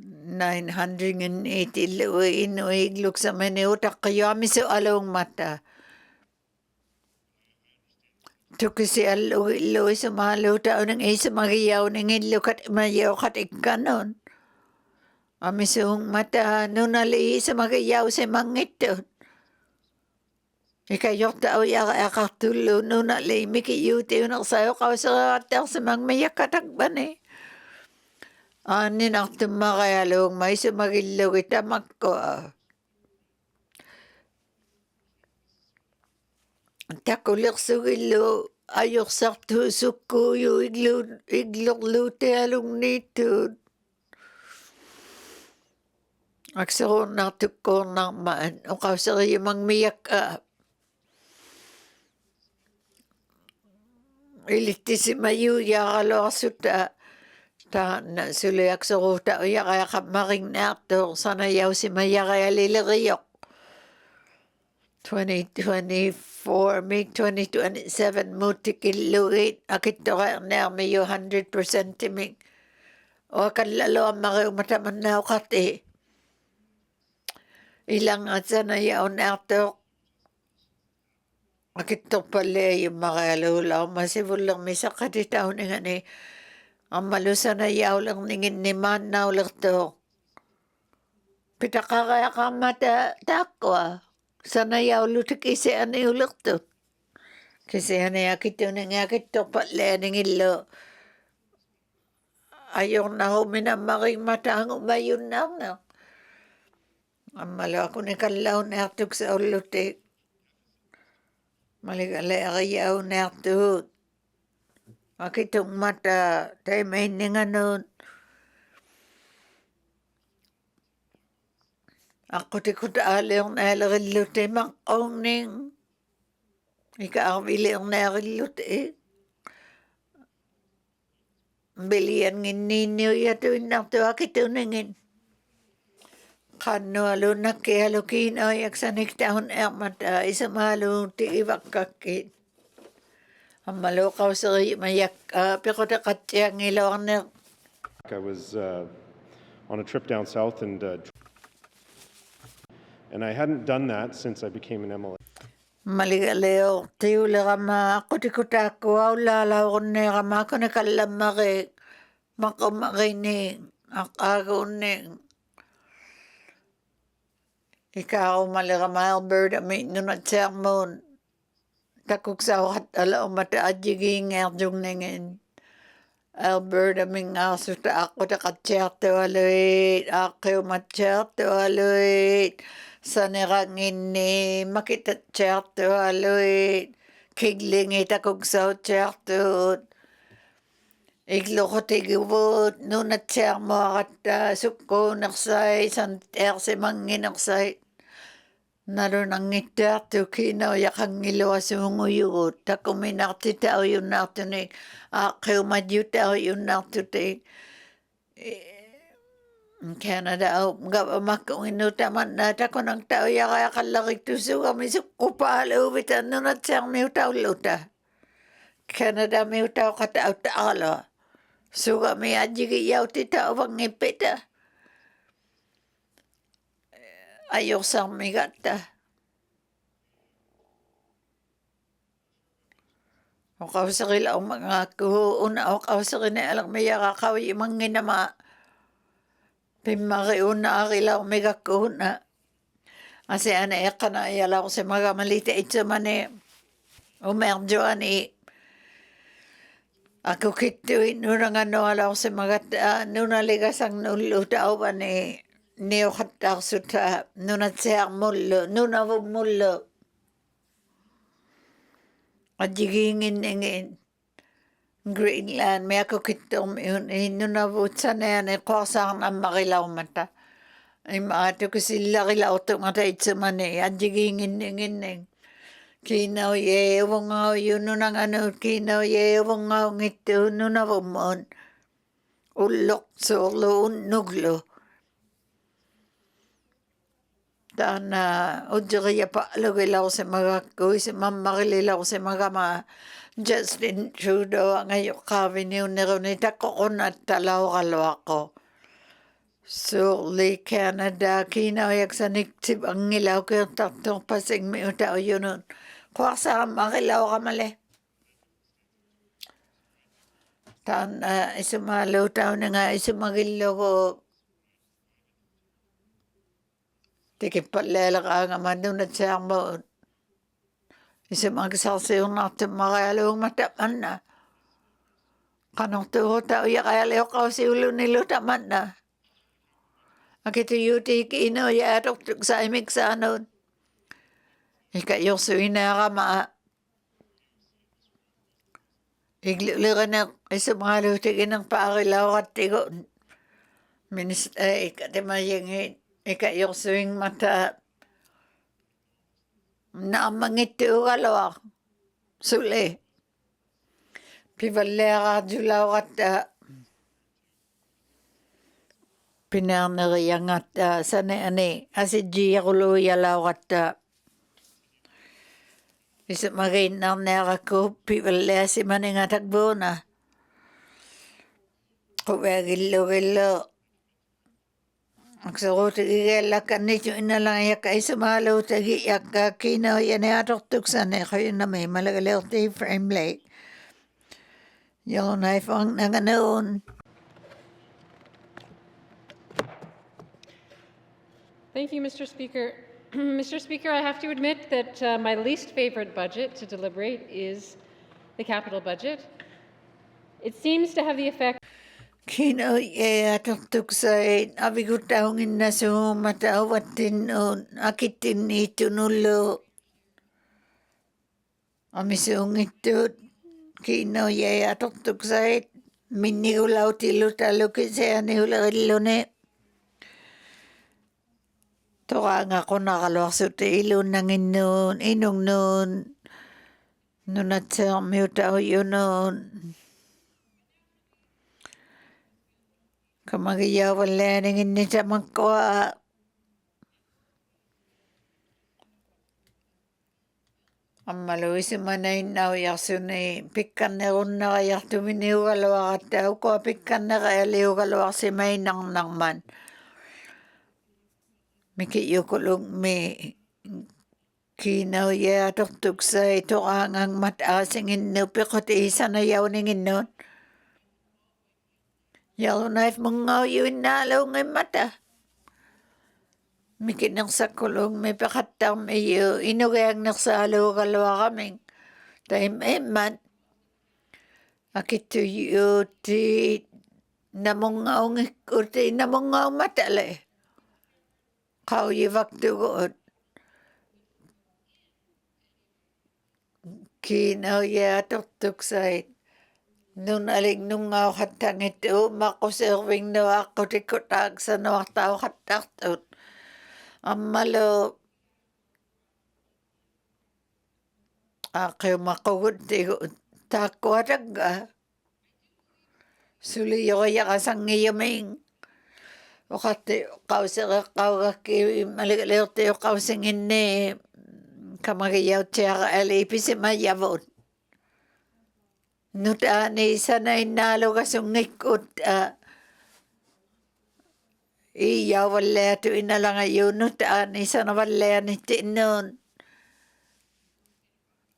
980 luwin o igluk sa maniutak kayo amiso along mata Tukisi alo sa mga luta o nang isa magiyaw ng ilukat mayaw katikanon. Amisong mata nunali sa magiyaw sa mangito. Ikayok tao yaka akatulo nunali mikiyuti unak sayo kao sa katak sa mga mayakatagban Anin ang tumakayalong may sa magilaw itamak ko. Takulik sugilo ayok sakto sukuyo iglok lute along nito. Aksaro na tukor na maan o kausari mang miyak iliti si mayu yakalo asuta ta na suli aksaro ta o yakaya maring nato sana yaw si mayakaya liliriyok. 2024, May 2027, mutikiluit, akitora na mayo 100% timing. O kalalo ang mga umataman na ukati. Ilang at sana yaon ato. Akitor pala yung mga alulaw, masibulang may sakati tao nga ni. Ang malusa na yaw lang ningin ni man na ulang to. Pitakakaya ka mata takwa. Sana yaw lutik isi ani ulak to. Kasi ani akito nang akito patla ning ilo. Ayong na huminamaking mata ang umayon na. Amalo ako ni kalaw na atuk sa ulutik. Maligala akayaw na atuk. Akitong mata tayo may ninganon. Ako ti ko taalang nalagilute makong ning. Ikaawili ang nalagilute. Bilian ngin ninyo yato inakto akito ningin. Kano alo nakihalukin ay aksanik taon mata isa malo ti ibakakit. Ang malokaw sa mayak pero takatyang ilaw na. I was on a trip down south and I hadn't done that since I became an MLA. Maligaleo, tiula kama ako ti kutako aw lalaw ne kama ako nakalamari makamarinig ako ne ikaw maligama Alberta may nunat sermon takuk sa hat ala umata adjiging erdung ningin Alberta ming aso ta ako ta katserto aloit ako matserto aloit sa nirangin ni makita tserto aloit kigling ita kog sa tserto Iglokotiguut nunatsiarmuaqatta sukkuunersai santersimanginersai narunangittaartu kiinauiaqangiluasuunguyugut takuminartitaujunnaartuni aaqqiumadjutaujunnaartuti Canada au ngavamakkuinnuutamanna takunangtaujaqaqallariktusugami suqqupaaluuvita nunatsiarmiutaulluta Canada miutauqatauttaaqalua Sugami ajigiyauttita uvangippita ajorsaarmigatta oqavserilaumagaakkuhu una oqavserine alermiyaqaqavimanginama pimmariunnaarilaumigakkuhunna asiana eqqana ialaorsimagamaliita itsamani umerjuani Aku kittui nunanganualaorsimagatta nunaligasangnullutauvani niuqattaarsuta nunatsiarmullu nunavummullu ajigiinginningin Greenland miaku kittuumi nunavuutsaneani qoarsaarnammarilaumatta immaatukusillarilaortungata itsamani ajigiinginninginning Kinauye uvungau yununanganut kinauye uvungau ngittu nunavummun ulluk suurlu unnuglu Tana ujjiriyapa'lugilaursimagakku isimammarilaursimagama Justin Trudeau angayuqqaaviniunneruni taqqoqunnattalauraluaqqu Suurli Canada kinauyaksaniktip angilaukiirtartorpasingmiutaujunun Qoarsaarmarilaoramale Tan isumaaluutaunanga isumagillugu tikippalleelaqaangamannunatsiarmuut isumagisarsiunnaartummarialuungmatamanna qanortuuruta uyaqaalioqqausiulunilutamanna akituyuutiik inuyaadortuk saimiksaanut ikayorsuinaarama iglulirineq isumaaluutiginerpaarilaorattigut minister ikatimayingit ikayorsuingmata naamangittuugaluaq suli pivalliaraarjulauratta pinaarneriangatta saneani asijjiaruluuyalauratta Isumagiinnarniaqakku pivalliasimaningatakbuuna quviagillugillu akseruutigigiallakkannitu innalangayakka isumaaluutagiyakka kiinauyaniatortuksani quyunnami malagaliorti Framley Yellowknife-nanganuun Thank you, Mr. Speaker. Mr. Speaker, I have to admit that my least favorite budget to deliberate is the capital budget. It seems to have the effect Kiinauyatortuksait avigutaunginnasuumatauvattinnuun akittinniittunullu amisuungittut kiinauyatortuksait minnigulautillutalukisianihulerilluni toraangaqunaqaluarsuti iluunnanginnuun inungnuun nunatsiarmiutaujunun kamagiyauvallianiginnitamakkua ammaluisimanainnauyarsuni pikkannerunnariartuminiugaluaqatta ukua pikkanneraliugaluarsimainarnarman mikiyukulugmi kiinauyatortuksai toraangangmat aasinginnupiqutiisanayauninginnuun Yellowknife mungauyuinnaaluungimmata mikinersakkulugmi peqattarmiyu inugiagnersaaluugaluaraming taimimmat akittuyuuti namungaungikkuti namungaumatale qauyivaktuguut kiinauyatortuksait Nun alig nung hatangit makuserving no ako tikutag sa nuwataw hataktot. Amalo ako makugod takwaraga. Suli yoya kasangi yaming. Wakati kausera kawaki maligalerte kausingin ne kamagayaw tiyaka alipisi mayavot. Nutani sanay nalo kasungikot iya wala tu inalang ayun nutani sana wala ni tinon.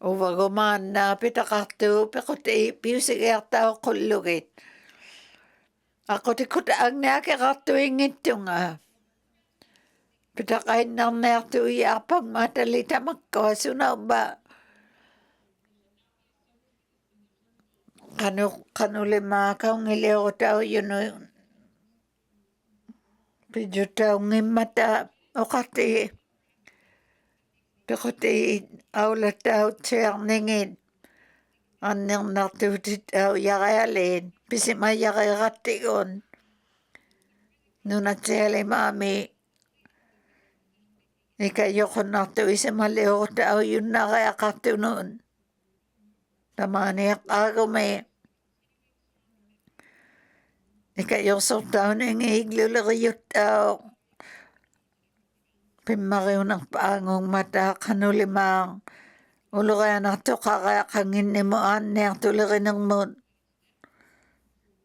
Uwagoman na pitakatu pikote piusigerta kullugit. Ako tikot ang nakakatu ingitunga. Pitakain na nertu iyapang matalita magkawasuna ba? Kanulima kau ngileo tau yun pidyo tau ngimata okati pikote aula tau tiyarningin anneng natutit tau yakayalin pisima yakayakatigon nuna tiyali mami ikayokon natu isimaleo tau yun nakayakatunun tamaniak agome ikayosok tau nang iglulagayot tau pimariw ng paangong mata kanulimang ulugaya na to kakakangin ni mo aner tulari ng mon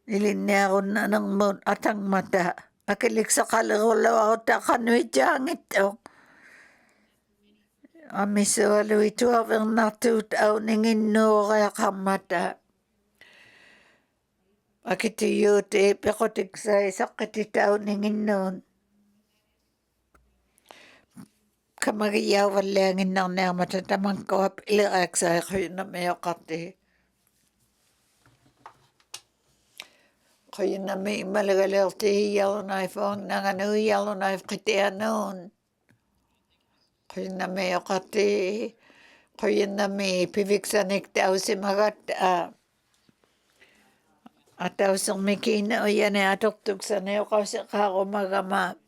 ilinyaro na ng mon atang mata akilik sa kalirulaw ako ta kanuidyang ito amiso ito avang natutaw ningin no kaya kamata akitiyote pekotik sa isakititaw ningin non kamagayaw walangin ng namata tamang kawap ilirak sa kayo na mayo kati kayo na may malagalerti yalo na ifong nanganu yalo na ifkitianon kayo na mayo kati kayo na may piviksanik tao si magat ataw sang mikina o yan ay atuktuk sa nayo kasi kako magama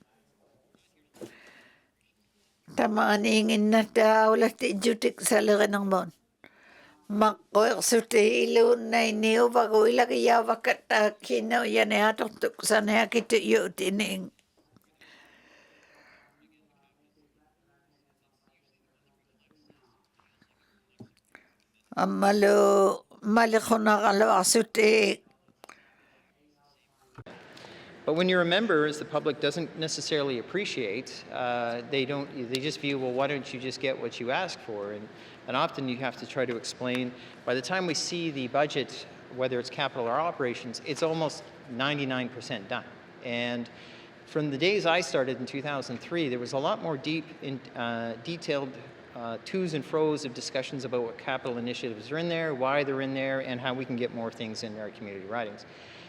tamaan ingin na tao lati jutik sa laki ng mon makoy suti ilun na iniyo bago ilagayaw wakata kina o yan ay atuktuk sa nayo kito yutining amalo malikho na kalawa suti. But when you're a member, as the public doesn't necessarily appreciate, they just view, well, why don't you just get what you ask for? And often you have to try to explain, by the time we see the budget, whether it's capital or operations, it's almost 99% done. And from the days I started in 2003, there was a lot more detailed twos and fro's of discussions about what capital initiatives are in there, why they're in there, and how we can get more things in our community ridings.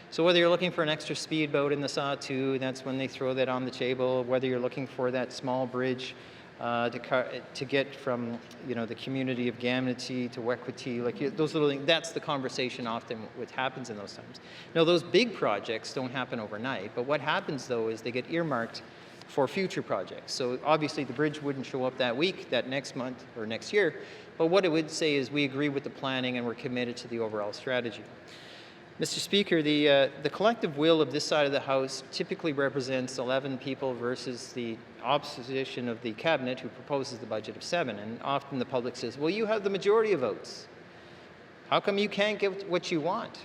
So whether you're looking for an extra speedboat in the Sawtooth, that's when they throw that on the table. Whether you're looking for that small bridge to get from the community of Gamnity to Wekwati, like those little things, that's the conversation often what happens in those times. Now those big projects don't happen overnight, but what happens though is they get earmarked for future projects. So obviously the bridge wouldn't show up that week, that next month, or next year, but what it would say is we agree with the planning and we're committed to the overall strategy. Mr. Speaker, the collective will of this side of the House typically represents 11 people versus the opposition of the Cabinet who proposes the budget of 7. And often the public says, well, you have the majority of votes. How come you can't get what you want?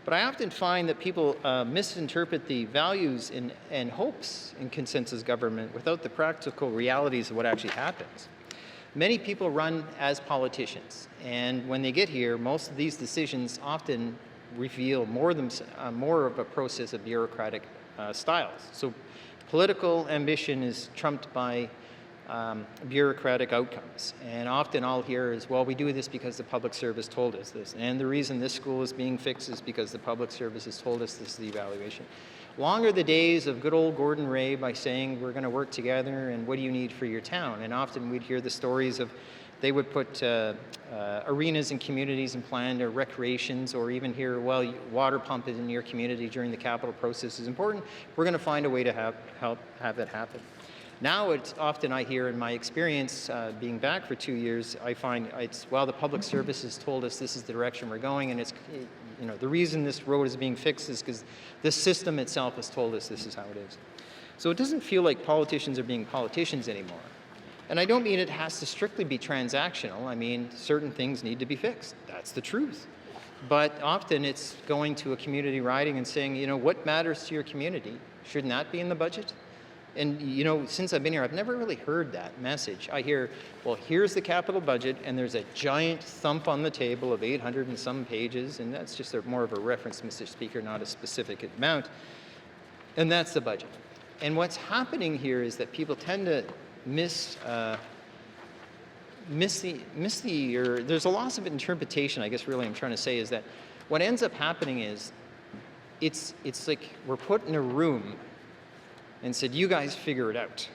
But I often find that people misinterpret the values and hopes in consensus government without the practical realities of what actually happens. Many people run as politicians, and when they get here, most of these decisions often reveal more of a process of bureaucratic styles. So political ambition is trumped by bureaucratic outcomes. And often I'll hear is, well, we do this because the public service told us this. And the reason this school is being fixed is because the public service has told us this is the evaluation. Long are the days of good old Gordon Ray by saying, we're going to work together and what do you need for your town? And often we'd hear the stories of They would put arenas in communities and plan or recreations, or even here, well, water pump in your community during the capital process is important. We're going to find a way to help have that happen. Now, it's often I hear in my experience, being back for 2 years, I find it's, well, the public service has told us this is the direction we're going, and it's, you know, the reason this road is being fixed is because the system itself has told us this is how it is. So it doesn't feel like politicians are being politicians anymore. And I don't mean it has to strictly be transactional. I mean, certain things need to be fixed. That's the truth. But often it's going to a community riding and saying, you know, what matters to your community? Shouldn't that be in the budget? And, you know, since I've been here, I've never really heard that message. I hear, well, here's the capital budget, and there's a giant thump on the table of 800 and some pages, and that's just more of a reference, Mr. Speaker, not a specific amount. And that's the budget. And what's happening here is that people tend to there's a loss of interpretation, I guess really I'm trying to say, is that what ends up happening is it's like we're put in a room and said, you guys figure it out.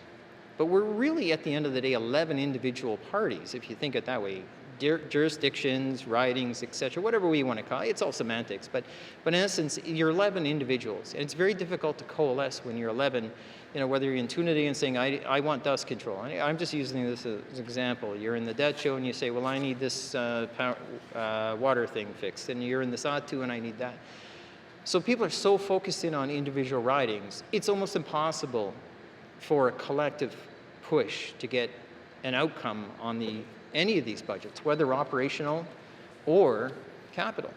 But we're really, at the end of the day, 11 individual parties, if you think it that way. Jurisdictions, ridings, etc., whatever we want to call it. It's all semantics. But in essence, you're 11 individuals. And it's very difficult to coalesce when you're 11, you know, whether you're in Tunity and saying, I want dust control. I'm just using this as an example. You're in the Decho and you say, well, I need this water thing fixed. And you're in the Satu and I need that. So people are so focused in on individual ridings, it's almost impossible for a collective push to get an outcome on any of these budgets, whether operational or capital.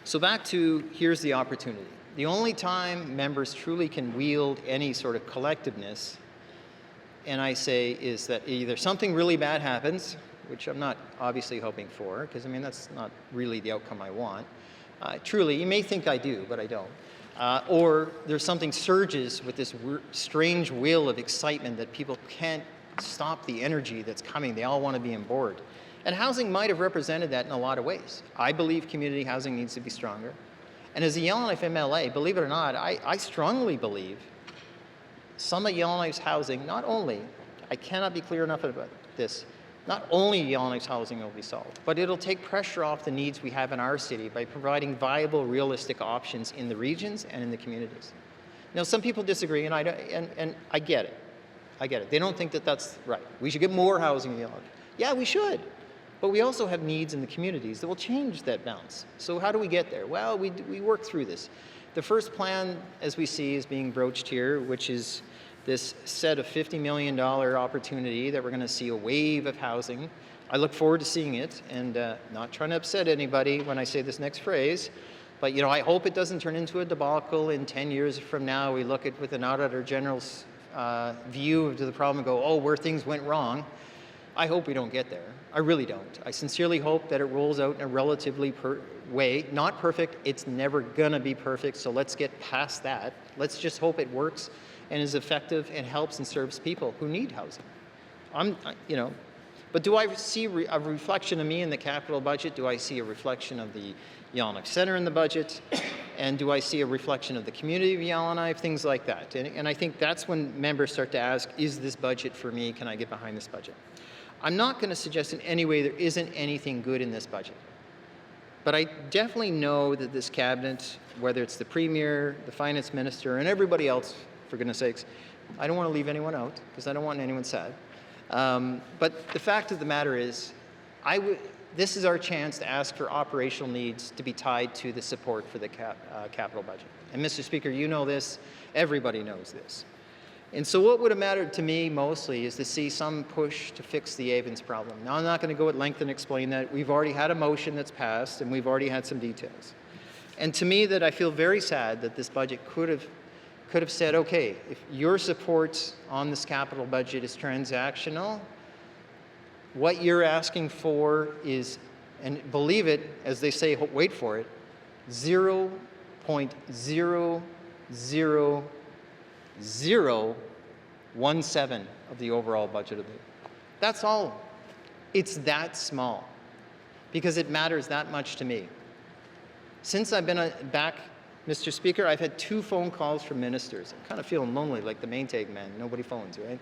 So back to, here's the opportunity. The only time members truly can wield any sort of collectiveness, and I say, is that either something really bad happens, which I'm not obviously hoping for, because I mean, that's not really the outcome I want. Truly, you may think I do, but I don't. Or there's something surges with this strange will of excitement that people can't stop the energy that's coming. They all want to be on board. And housing might have represented that in a lot of ways. I believe community housing needs to be stronger. And as a Yellowknife MLA, believe it or not, I strongly believe some of Yellowknife's housing, not only, I cannot be clear enough about this, not only Yellowknife's housing will be solved, but it'll take pressure off the needs we have in our city by providing viable, realistic options in the regions and in the communities. Now, some people disagree, and I get it. I get it. They don't think that that's right. We should get more housing in Yellowknife. Yeah, we should. But we also have needs in the communities that will change that balance. So how do we get there? Well, we work through this. The first plan, as we see, is being broached here, which is this set of $50 million opportunity that we're going to see a wave of housing. I look forward to seeing it, and not trying to upset anybody when I say this next phrase, but you know, I hope it doesn't turn into a debacle in 10 years from now. We look at with an Auditor General's view of the problem and go, oh, where things went wrong. I hope we don't get there. I really don't. I sincerely hope that it rolls out in a relatively way. Not perfect. It's never going to be perfect, so let's get past that. Let's just hope it works and is effective and helps and serves people who need housing. But do I see a reflection of me in the capital budget? Do I see a reflection of the Yellowknife Centre in the budget? And do I see a reflection of the community of Yellowknife? Things like that. And I think that's when members start to ask, is this budget for me? Can I get behind this budget? I'm not going to suggest in any way there isn't anything good in this budget. But I definitely know that this cabinet, whether it's the Premier, the Finance Minister, and everybody else, for goodness sakes, I don't want to leave anyone out because I don't want anyone sad. But the fact of the matter is, this is our chance to ask for operational needs to be tied to the support for the capital budget. And Mr. Speaker, you know this, everybody knows this. And so what would have mattered to me mostly is to see some push to fix the Avens problem. Now, I'm not going to go at length and explain that. We've already had a motion that's passed, and we've already had some details. And to me, that I feel very sad that this budget could have said, okay, if your support on this capital budget is transactional, what you're asking for is, and believe it, as they say, wait for it, 0.00017 of the overall budget of the. That's all. It's that small because it matters that much to me. Since I've been back Mr. Speaker, I've had 2 phone calls from ministers. I'm kind of feeling lonely, like the Maytag man. Nobody phones, right?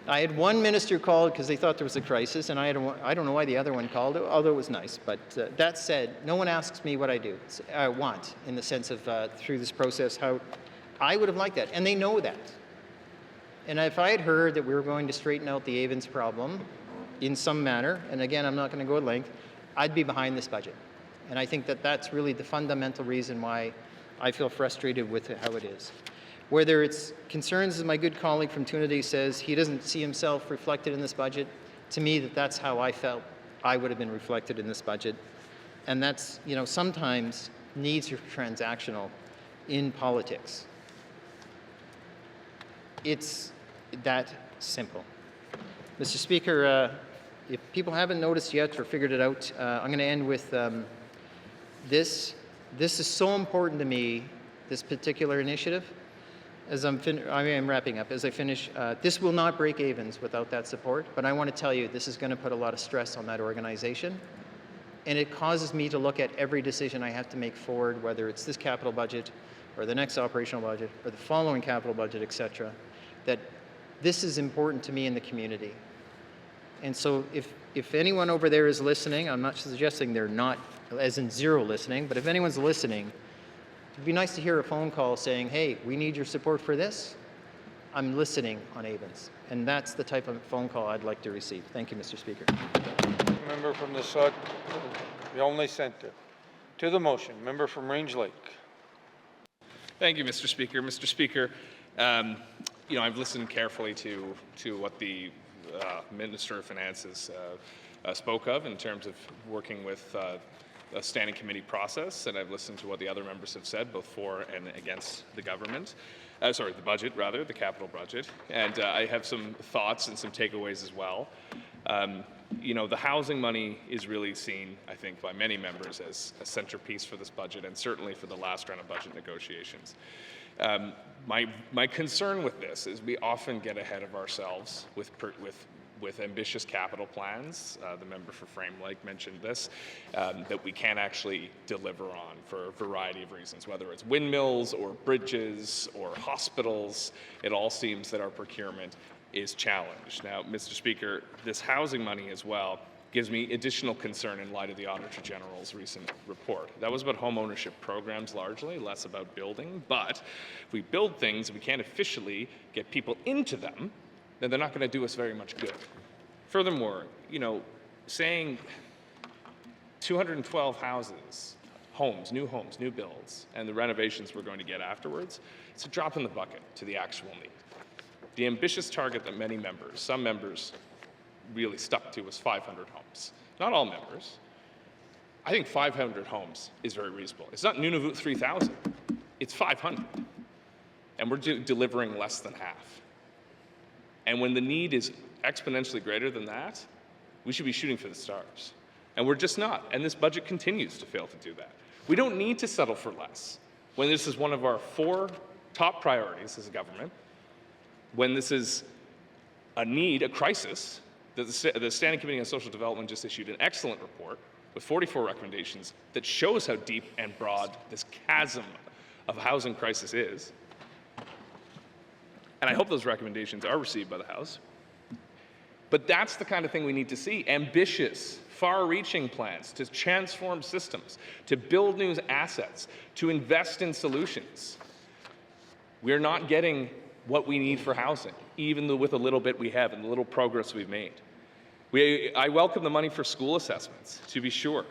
I had one minister call because they thought there was a crisis, and I don't know why the other one called, although it was nice. But that said, no one asks me what I want in the sense of through this process, how I would have liked that, and they know that. And if I had heard that we were going to straighten out the Avens problem in some manner, and again, I'm not going to go at length, I'd be behind this budget. And I think that that's really the fundamental reason why I feel frustrated with how it is. Whether it's concerns, as my good colleague from Trinity says, he doesn't see himself reflected in this budget, to me that's how I felt I would have been reflected in this budget. And that's, sometimes needs are transactional in politics. It's that simple. Mr. Speaker, if people haven't noticed yet or figured it out, I'm going to end with this. This is so important to me, this particular initiative. As I am wrapping up. As I finish, this will not break Avens without that support, but I want to tell you this is going to put a lot of stress on that organization, and it causes me to look at every decision I have to make forward, whether it's this capital budget or the next operational budget or the following capital budget, etc., that this is important to me in the community. And so if anyone over there is listening, I'm not suggesting they're not, as in zero listening, but if anyone's listening, it'd be nice to hear a phone call saying, hey, we need your support for this. I'm listening on Avens. And that's the type of phone call I'd like to receive. Thank you, Mr. Speaker. Member from the South, the only centre. To the motion, member from Range Lake. Thank you, Mr. Speaker. Mr. Speaker, I've listened carefully to what the Minister of Finances spoke of in terms of working with a standing committee process, and I've listened to what the other members have said, both for and against the government. The budget, rather, the capital budget. And I have some thoughts and some takeaways as well. The housing money is really seen, I think, by many members as a centerpiece for this budget, and certainly for the last round of budget negotiations. My concern with this is we often get ahead of ourselves with ambitious capital plans. The member for Frame Lake mentioned this, that we can't actually deliver on for a variety of reasons, whether it's windmills or bridges or hospitals. It all seems that our procurement is challenged. Now, Mr. Speaker, this housing money as well gives me additional concern in light of the Auditor General's recent report. That was about home ownership programs largely, less about building. But if we build things and we can't officially get people into them, then they're not going to do us very much good. Furthermore, saying 212 houses, new homes, new builds, and the renovations we're going to get afterwards, it's a drop in the bucket to the actual need. The ambitious target that some members really stuck to was 500 homes. Not all members. I think 500 homes is very reasonable. It's not Nunavut 3,000, it's 500. And we're delivering less than half. And when the need is exponentially greater than that, we should be shooting for the stars. And we're just not. And this budget continues to fail to do that. We don't need to settle for less when this is one of our 4 top priorities as a government, when this is a need, a crisis. The Standing Committee on Social Development just issued an excellent report with 44 recommendations that shows how deep and broad this chasm of housing crisis is. And I hope those recommendations are received by the House. But that's the kind of thing we need to see. Ambitious, far-reaching plans to transform systems, to build new assets, to invest in solutions. We're not getting what we need for housing, even with the little bit we have and the little progress we've made. I welcome the money for school assessments, to be sure.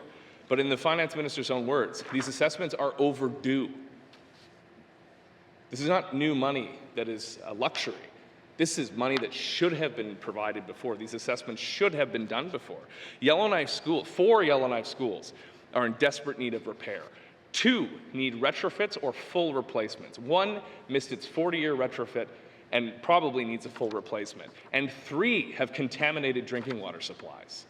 But in the finance minister's own words, these assessments are overdue. This is not new money that is a luxury. This is money that should have been provided before. These assessments should have been done before. 4 Yellowknife schools are in desperate need of repair. 2 need retrofits or full replacements. 1 missed its 40-year retrofit and probably needs a full replacement. And 3 have contaminated drinking water supplies.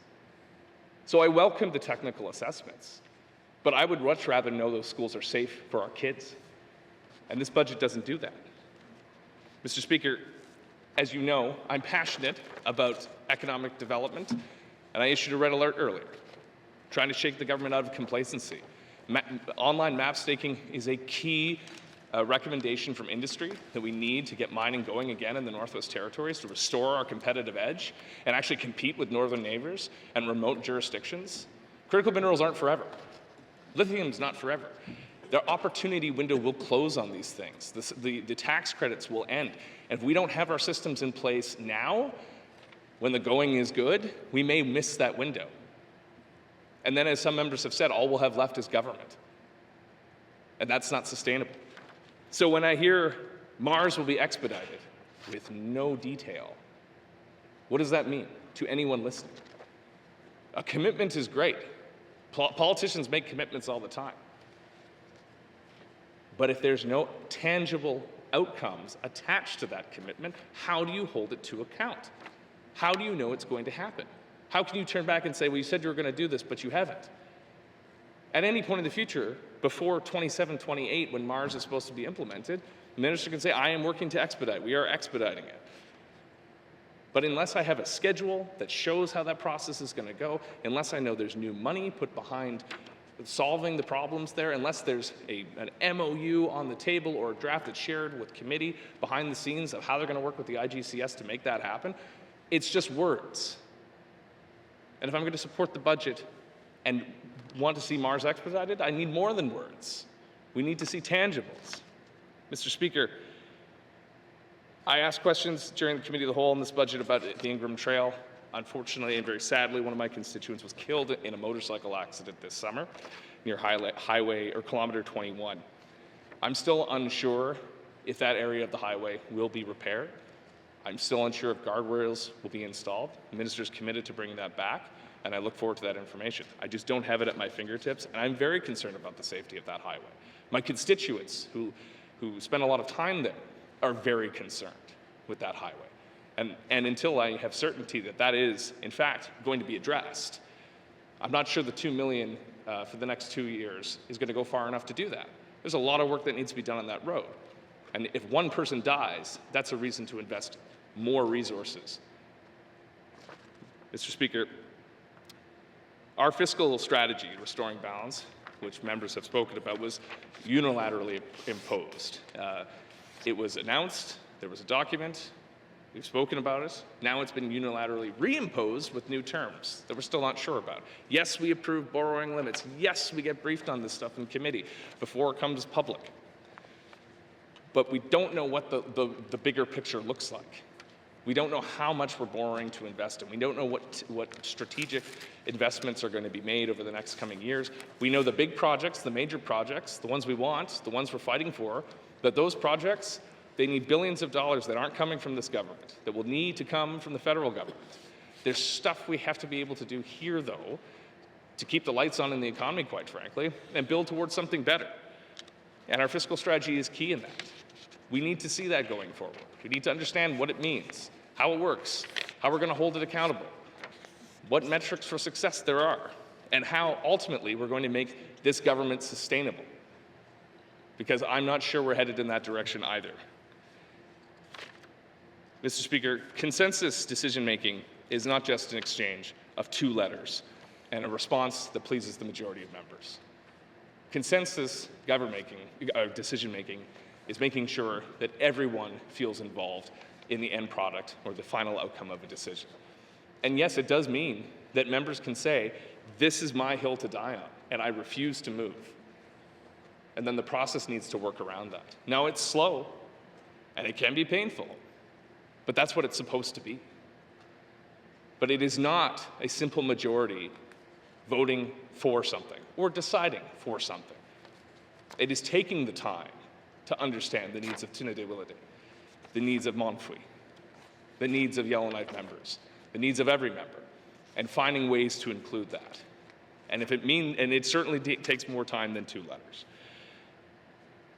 So I welcome the technical assessments, but I would much rather know those schools are safe for our kids. And this budget doesn't do that. Mr. Speaker, as you know, I'm passionate about economic development, and I issued a red alert earlier, trying to shake the government out of complacency. Online map staking is a key recommendation from industry that we need to get mining going again in the Northwest Territories to restore our competitive edge and actually compete with northern neighbors and remote jurisdictions. Critical minerals aren't forever. Lithium's not forever. The opportunity window will close on these things. The tax credits will end. And if we don't have our systems in place now, when the going is good, we may miss that window. And then, as some members have said, all we'll have left is government. And that's not sustainable. So when I hear Mars will be expedited with no detail, what does that mean to anyone listening? A commitment is great. Politicians make commitments all the time. But if there's no tangible outcomes attached to that commitment, how do you hold it to account? How do you know it's going to happen? How can you turn back and say, well, you said you were going to do this, but you haven't? At any point in the future, before 27, 28, when Mars is supposed to be implemented, the minister can say, I am working to expedite. We are expediting it. But unless I have a schedule that shows how that process is going to go, unless I know there's new money put behind solving the problems there, unless there's an MOU on the table or a draft that's shared with committee behind the scenes of how they're going to work with the IGCS to make that happen, it's just words. And if I'm going to support the budget and want to see Mars expedited, I need more than words. We need to see tangibles. Mr. Speaker, I asked questions during the Committee of the Whole on this budget about the Ingram Trail. Unfortunately and very sadly, one of my constituents was killed in a motorcycle accident this summer near highway or kilometer 21. I'm still unsure if that area of the highway will be repaired. I'm still unsure if guardrails will be installed. The minister's committed to bringing that back, and I look forward to that information. I just don't have it at my fingertips, and I'm very concerned about the safety of that highway. My constituents who spend a lot of time there are very concerned with that highway. And until I have certainty that that is, in fact, going to be addressed, I'm not sure the $2 million for the next 2 years is going to go far enough to do that. There's a lot of work that needs to be done on that road. And if one person dies, that's a reason to invest more resources. Mr. Speaker, our fiscal strategy, restoring balance, which members have spoken about, was unilaterally imposed. It was announced, there was a document, we've spoken about it. Now it's been unilaterally reimposed with new terms that we're still not sure about. Yes, we approve borrowing limits. Yes, we get briefed on this stuff in committee before it comes public. But we don't know what the bigger picture looks like. We don't know how much we're borrowing to invest in. We don't know what strategic investments are going to be made over the next coming years. We know the big projects, the major projects, the ones we want, the ones we're fighting for, that those projects, they need billions of dollars that aren't coming from this government, that will need to come from the federal government. There's stuff we have to be able to do here, though, to keep the lights on in the economy, quite frankly, and build towards something better. And our fiscal strategy is key in that. We need to see that going forward. We need to understand what it means, how it works, how we're going to hold it accountable, what metrics for success there are, and how ultimately we're going to make this government sustainable. Because I'm not sure we're headed in that direction either. Mr. Speaker, consensus decision-making is not just an exchange of 2 letters and a response that pleases the majority of members. Consensus decision-making is making sure that everyone feels involved in the end product or the final outcome of a decision. And yes, it does mean that members can say, this is my hill to die on, and I refuse to move. And then the process needs to work around that. Now, it's slow, and it can be painful, but that's what it's supposed to be. But it is not a simple majority voting for something or deciding for something. It is taking the time to understand the needs of Tinadewilade, the needs of Montfouille, the needs of Yellowknife members, the needs of every member, and finding ways to include that. And it certainly takes more time than 2 letters.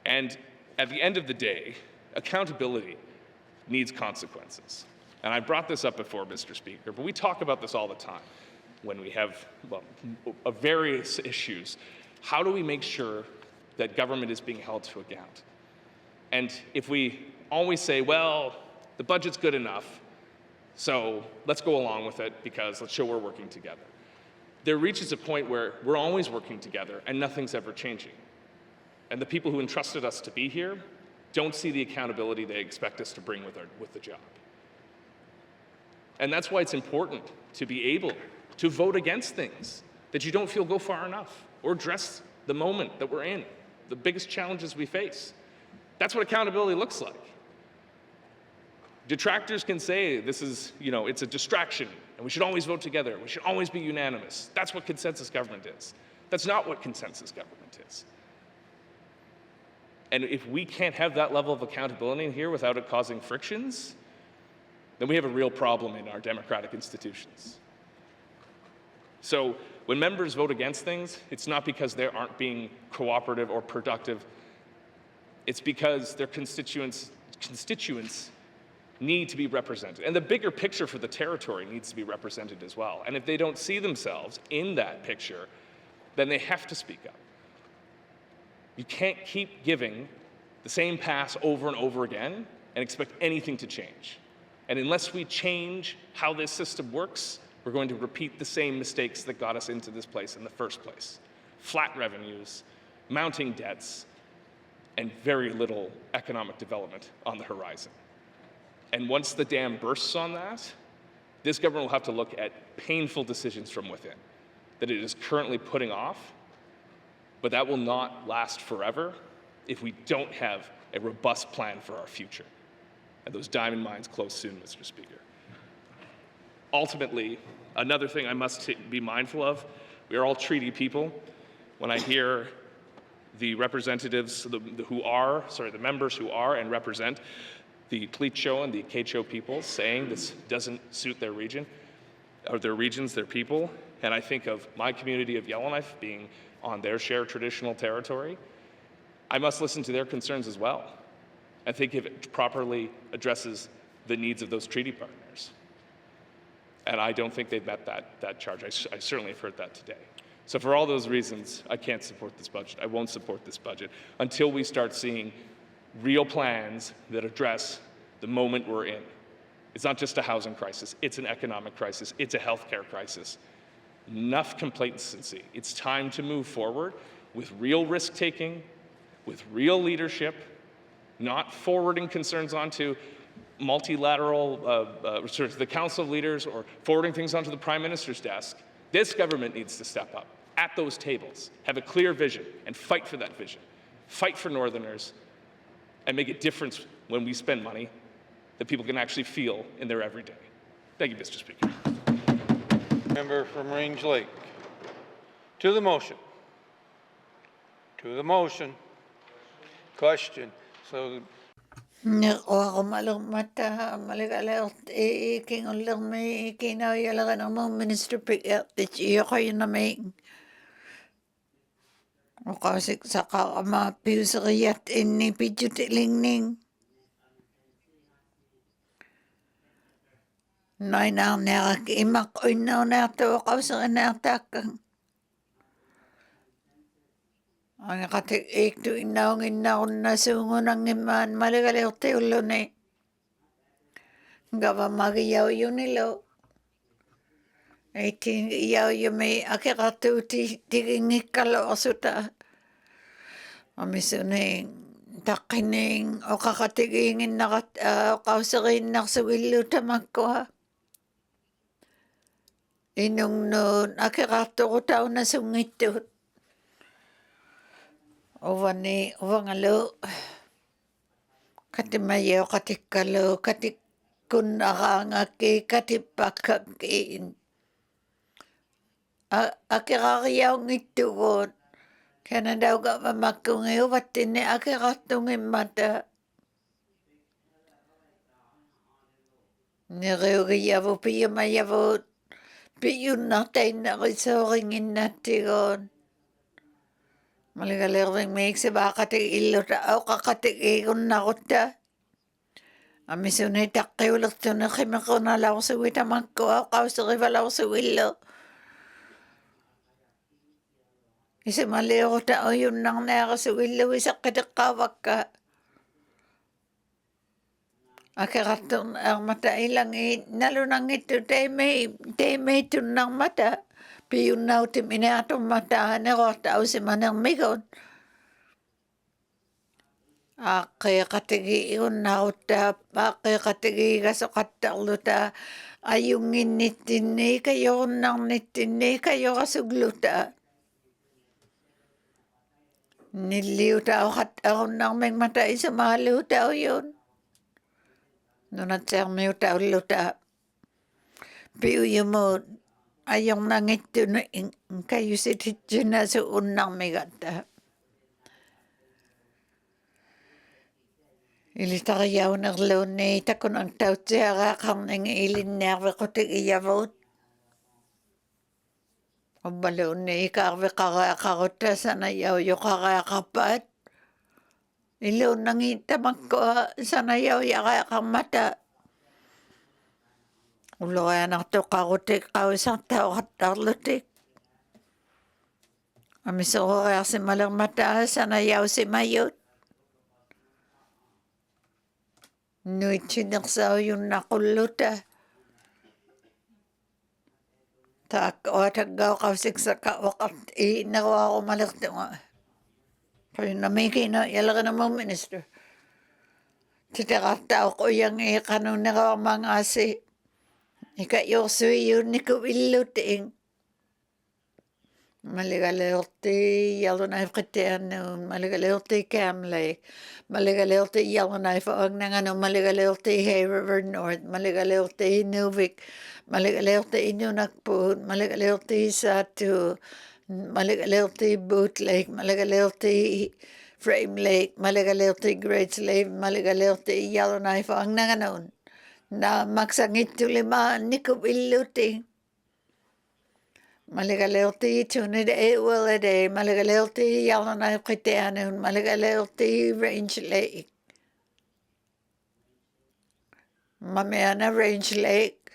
And at the end of the day, accountability needs consequences. And I brought this up before, Mr. Speaker, but we talk about this all the time when we have various issues. How do we make sure that government is being held to account? And if we always say, well, the budget's good enough, so let's go along with it because let's show we're working together. there reaches a point where we're always working together and nothing's ever changing. And the people who entrusted us to be here don't see the accountability they expect us to bring with the job. And that's why it's important to be able to vote against things that you don't feel go far enough or address the moment that we're in, the biggest challenges we face. That's what accountability looks like. Detractors can say this is, it's a distraction and we should always vote together. We should always be unanimous. That's what consensus government is. That's not what consensus government is. And if we can't have that level of accountability in here without it causing frictions, then we have a real problem in our democratic institutions. So when members vote against things, it's not because they aren't being cooperative or productive. It's because their constituents need to be represented. And the bigger picture for the territory needs to be represented as well. And if they don't see themselves in that picture, then they have to speak up. You can't keep giving the same pass over and over again and expect anything to change. And unless we change how this system works, we're going to repeat the same mistakes that got us into this place in the first place. Flat revenues, mounting debts, and very little economic development on the horizon. And once the dam bursts on that, this government will have to look at painful decisions from within that it is currently putting off, but that will not last forever if we don't have a robust plan for our future. And those diamond mines close soon, Mr. Speaker. Ultimately, another thing I must be mindful of, we are all treaty people. When I hear the representatives, the members who are and represent the Tlicho and the Quechua peoples saying this doesn't suit their region, or their regions, their people, and I think of my community of Yellowknife being on their shared traditional territory, I must listen to their concerns as well and think if it properly addresses the needs of those treaty partners. And I don't think they've met that charge. I certainly have heard that today. So for all those reasons, I can't support this budget. I won't support this budget until we start seeing real plans that address the moment we're in. It's not just a housing crisis, it's an economic crisis, it's a healthcare crisis. Enough complacency. It's time to move forward with real risk-taking, with real leadership, not forwarding concerns onto multilateral, the Council of Leaders, or forwarding things onto the Prime Minister's desk. This government needs to step up at those tables, have a clear vision, and fight for that vision. Fight for Northerners, and make a difference when we spend money that people can actually feel in their everyday. Thank you, Mr. Speaker. Member from Range Lake. To the motion. To the motion. Question. So Minister pick up the Chiyokoyaming. Okasik saka ma piusriyat inni pijutilingning. Naina nerak imak oinaw nato okasik natakang. Ang katik ekto inaw na sungunang iman maligalte ulo ne. Gawa magiyaw yun nilo. 18 yaw yumi akiratu tigingikalo asuta. Amisuning takining o kakatigingin na kausarin na suwilu tamakwa. Inung nun akiratu ko tao na sungitut. Ovani ovangalo katimayo katikalo katikun akangaki katipakakin. Akirayaw ngitugon. Kaya daw ka mamakong iwatin ni akiratong imata. Niriyaw piyo mayaw piyo natay na risoringin natigon. Maligaling may iksiba katig ilo tao kakatig ikon na kuta. Amisunay takay ulit to na kimako na lao sa witaman ko ako sa rival sa wilo. Isa maliw tao yun nang nakasuwilo isa kitikawak ka. Akiratong ang mata ilang nalunang ito tayo may tunang mata. Piyunauti minatum matahan ako tao si manang migon. Ake katigi yun nauta, ake katigi kasukataluta. Ayungin nitini kayo nang nitini kayo kasugluta. Niliw tao ako nang may matay sa mahaliw tao yun. Nunat siya may tao luta. Piyo mo, ayong nangit na kayo si tityo na sa unang may gata. Ilita kayaw ng luni, takon ang tao siya kakang ng ilin nerve ko tigiyavot. O baluni, karve kakakakota sana yaw yung kakakapat. Ilaw nang itamak ko sana yaw yakakang mata. Ulo kaya nakatukakutik kaw isang tao katarlutik. Amiso ko kaya si malang mata sana yaw si mayot. Nuit sinaksaw yung nakuluta. Tak o tagaw kausik sa kawakat nakuha ko malakta nga. Kaya namiki na yalaga na mo minister. Titakataw ko yung kanong nakawa mga asi. Ikayosui yun ni kuwiluting. Maligalerti Yellowknife Kitano, Maligalerti Cam Lake, Maligalerti Yellowknife Ognangano, Maligalerti Hay River North, Maligalerti Inuvik, Maligalerti Inuktitut, Maligalerti Satu, Maligalerti Boot Lake, Maligalerti Frame Lake, Maligalerti Great Slave, Maligalerti Yellowknife Ognangano, na magsangit tulima ni kuwiluting. Maligalerti tunide walade, Maligalerti Yellowknife Kitano, Maligalerti Range Lake. Mamiana Range Lake,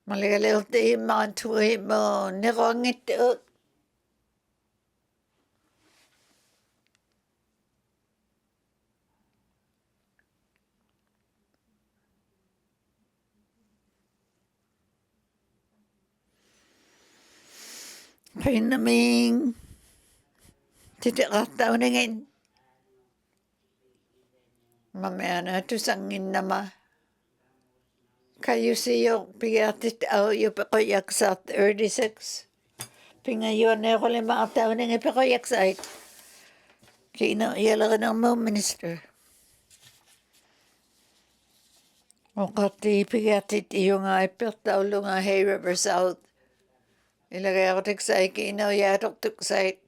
Maligalerti Montwe mo, Inuktitut. Kaya naming titikataw ningin. Mamaya na tusangin nama. Kayo siyo pigatit au yu pekoyak sa 36. Pingayon na ako 5 taon ng pekoyak sa it. Kina yala ka ng mo minister. O kati pigatit iyo nga ipirtaw lo nga Hay River South. Ilagay ako tiksay kinaw yatok tiksay.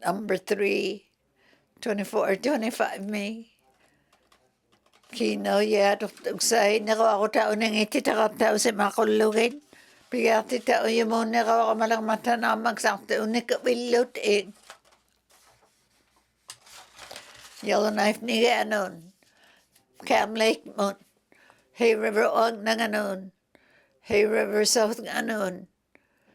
Number 3, 24-25 May. Kinaw yatok tiksay. Nako ako tao nang ititakataw sa makulugin. Pigati tao yung mo nako ako malang mata na magsakto. Unikawilot Yellowknife ni ganon. Cam Lake mo. Hay River Og na ganon. Hay River South ganon.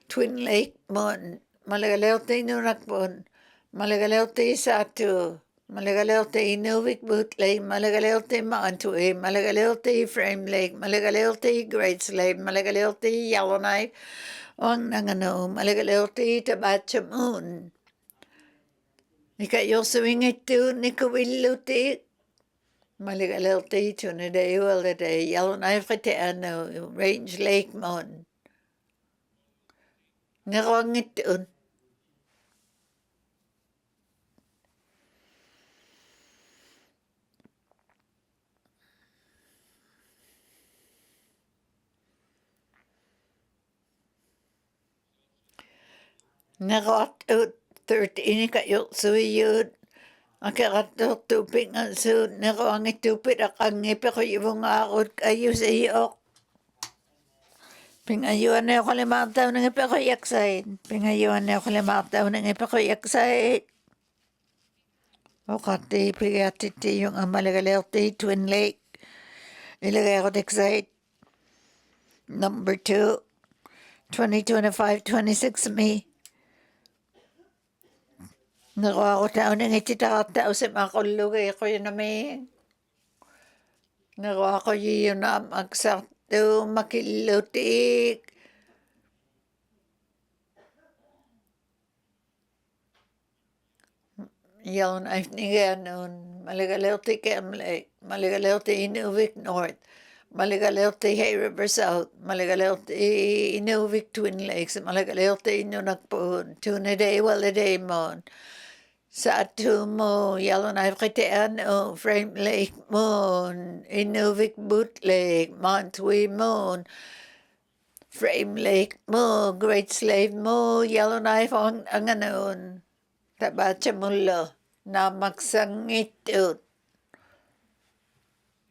Twin Lake mon, Maligalerti Inuktitut, Maligalerti Satu, Maligalerti Inuvik Boot Lake, Maligalerti Montwe, Maligalerti Frame Lake, Maligalerti Great Slave, Maligalerti Yellowknife, Ong Nangano, Maligalerti Tabacha Moon. Ikayoswingit tu nikuwiluti. Maligalerti tunide walade, Yellowknife Kitano, Range Lake mon. Inuktitut. Inuktitut 13 kayo suyud. Akakat tuping ang sud. Inuktitut akangip ako yung akot kayo sa iyok. Pingayuan na ako 5 taon ng ipakuyaksayin. Pingayuan na ako 5 taon ng ipakuyaksayin. O kati pigatiti yung Maligalerti Twin Lake. Ilagay ako tiksay. Number 2, 2025-26 May. Nakuha ko taon ng ititakataw sa makulugay ko yun namin. Nakuha ko yun na magsakto, makilutik. Yellow knife Niganon, Maligalerti Cam Lake, Maligalerti Inuvik North, Maligalerti Hay River South, Maligalerti Inuvik Twin Lakes, Maligalerti Inunakpun, Tunaday Walladay Mon, Satumo, Yellow knife Kiteano, Frame Lake Moon, Inuvik Boot Lake, Montwe Moon, Frame Lake Mo, Great Slave Mo, Yellowknife Anganon, Tabachamulo, Namaksangitut,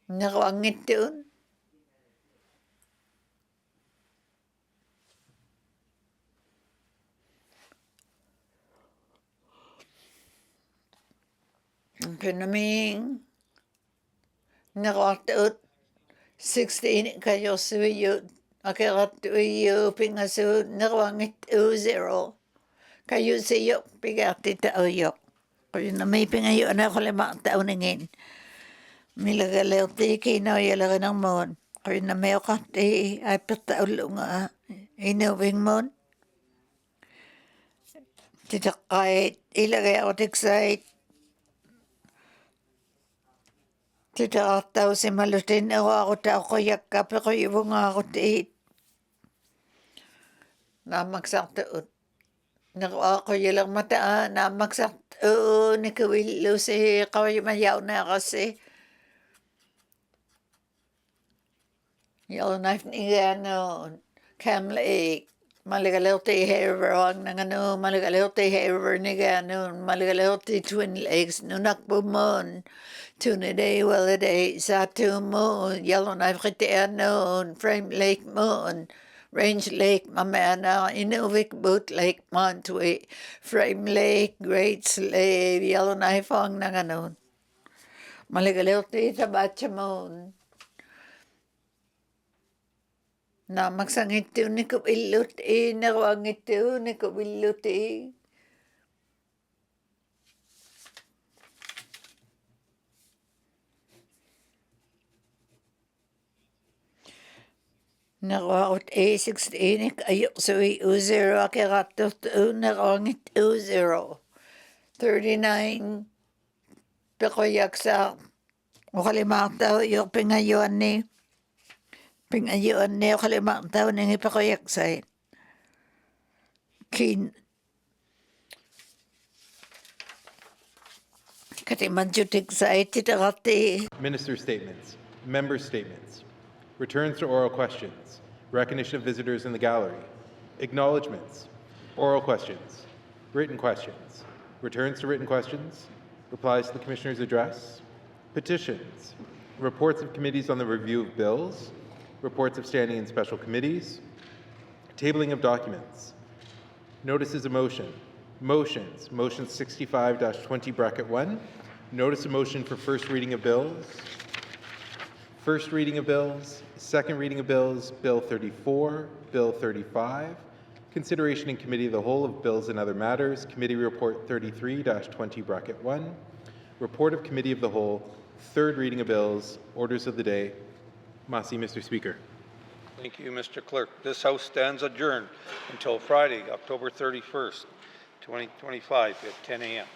Nakawangitun, Kunaming, Nakawatut, 16 Kayosuyut, Akaratuyu, Pingasu, Nakawangit 0. Kayo siyo, pigati taoyo. Kayo na may pingayo na ako 5 taon ngin. Milagalaw ti kinoyala ng mon. Kayo na may okati ay pataolo nga inawing mon. Titakay ilagay ako tiksay. Titakataw si malutin ako tao ko yakap ako yung ako ti. Namagsaktaot. Ako yung mata namaksak. Oo, nikawilo si kawayo mayaw na kasi. Yellowknife ni Cam Lake, Maligalerti River, Maligalerti River ni Maligalerti Twin Lakes, Nunakbumon, Tunaday, Walladay, Satumo, Yellowknife Kiteano, Frame Lake Moon, Range Lake, Mamana, Inuvik Boot Lake, Montwe, Frame Lake, Great Slave, Yellowknife Hong Nanganon, Maligalerti Tabachamon. Namaksangit ni ko ilut nakawangit ni ko ilut nakawakot 16 ayok suwi 0 akiratot nakawangit 0 39 pekoyak sa ukalimata yok pingayon ni Pingayon niyo 5 taon nang ipakoyak sa'yo. Katimanjutik sa'yo titakati. Minister statements, member statements, returns to oral questions, recognition of visitors in the gallery, acknowledgements, oral questions, written questions, returns to written questions, replies to the Commissioner's address, petitions, reports of committees on the review of bills, reports of standing and special committees, tabling of documents, notices of motion, motions, motion 65-20(1), notice of motion for first reading of bills, first reading of bills, second reading of bills, Bill 34, Bill 35, consideration in committee of the whole of bills and other matters, committee report 33-20(1), report of committee of the whole, third reading of bills, orders of the day. Masi, Mr. Speaker. Thank you, Mr. Clerk. This House stands adjourned until Friday, October 31st, 2025 at 10 a.m.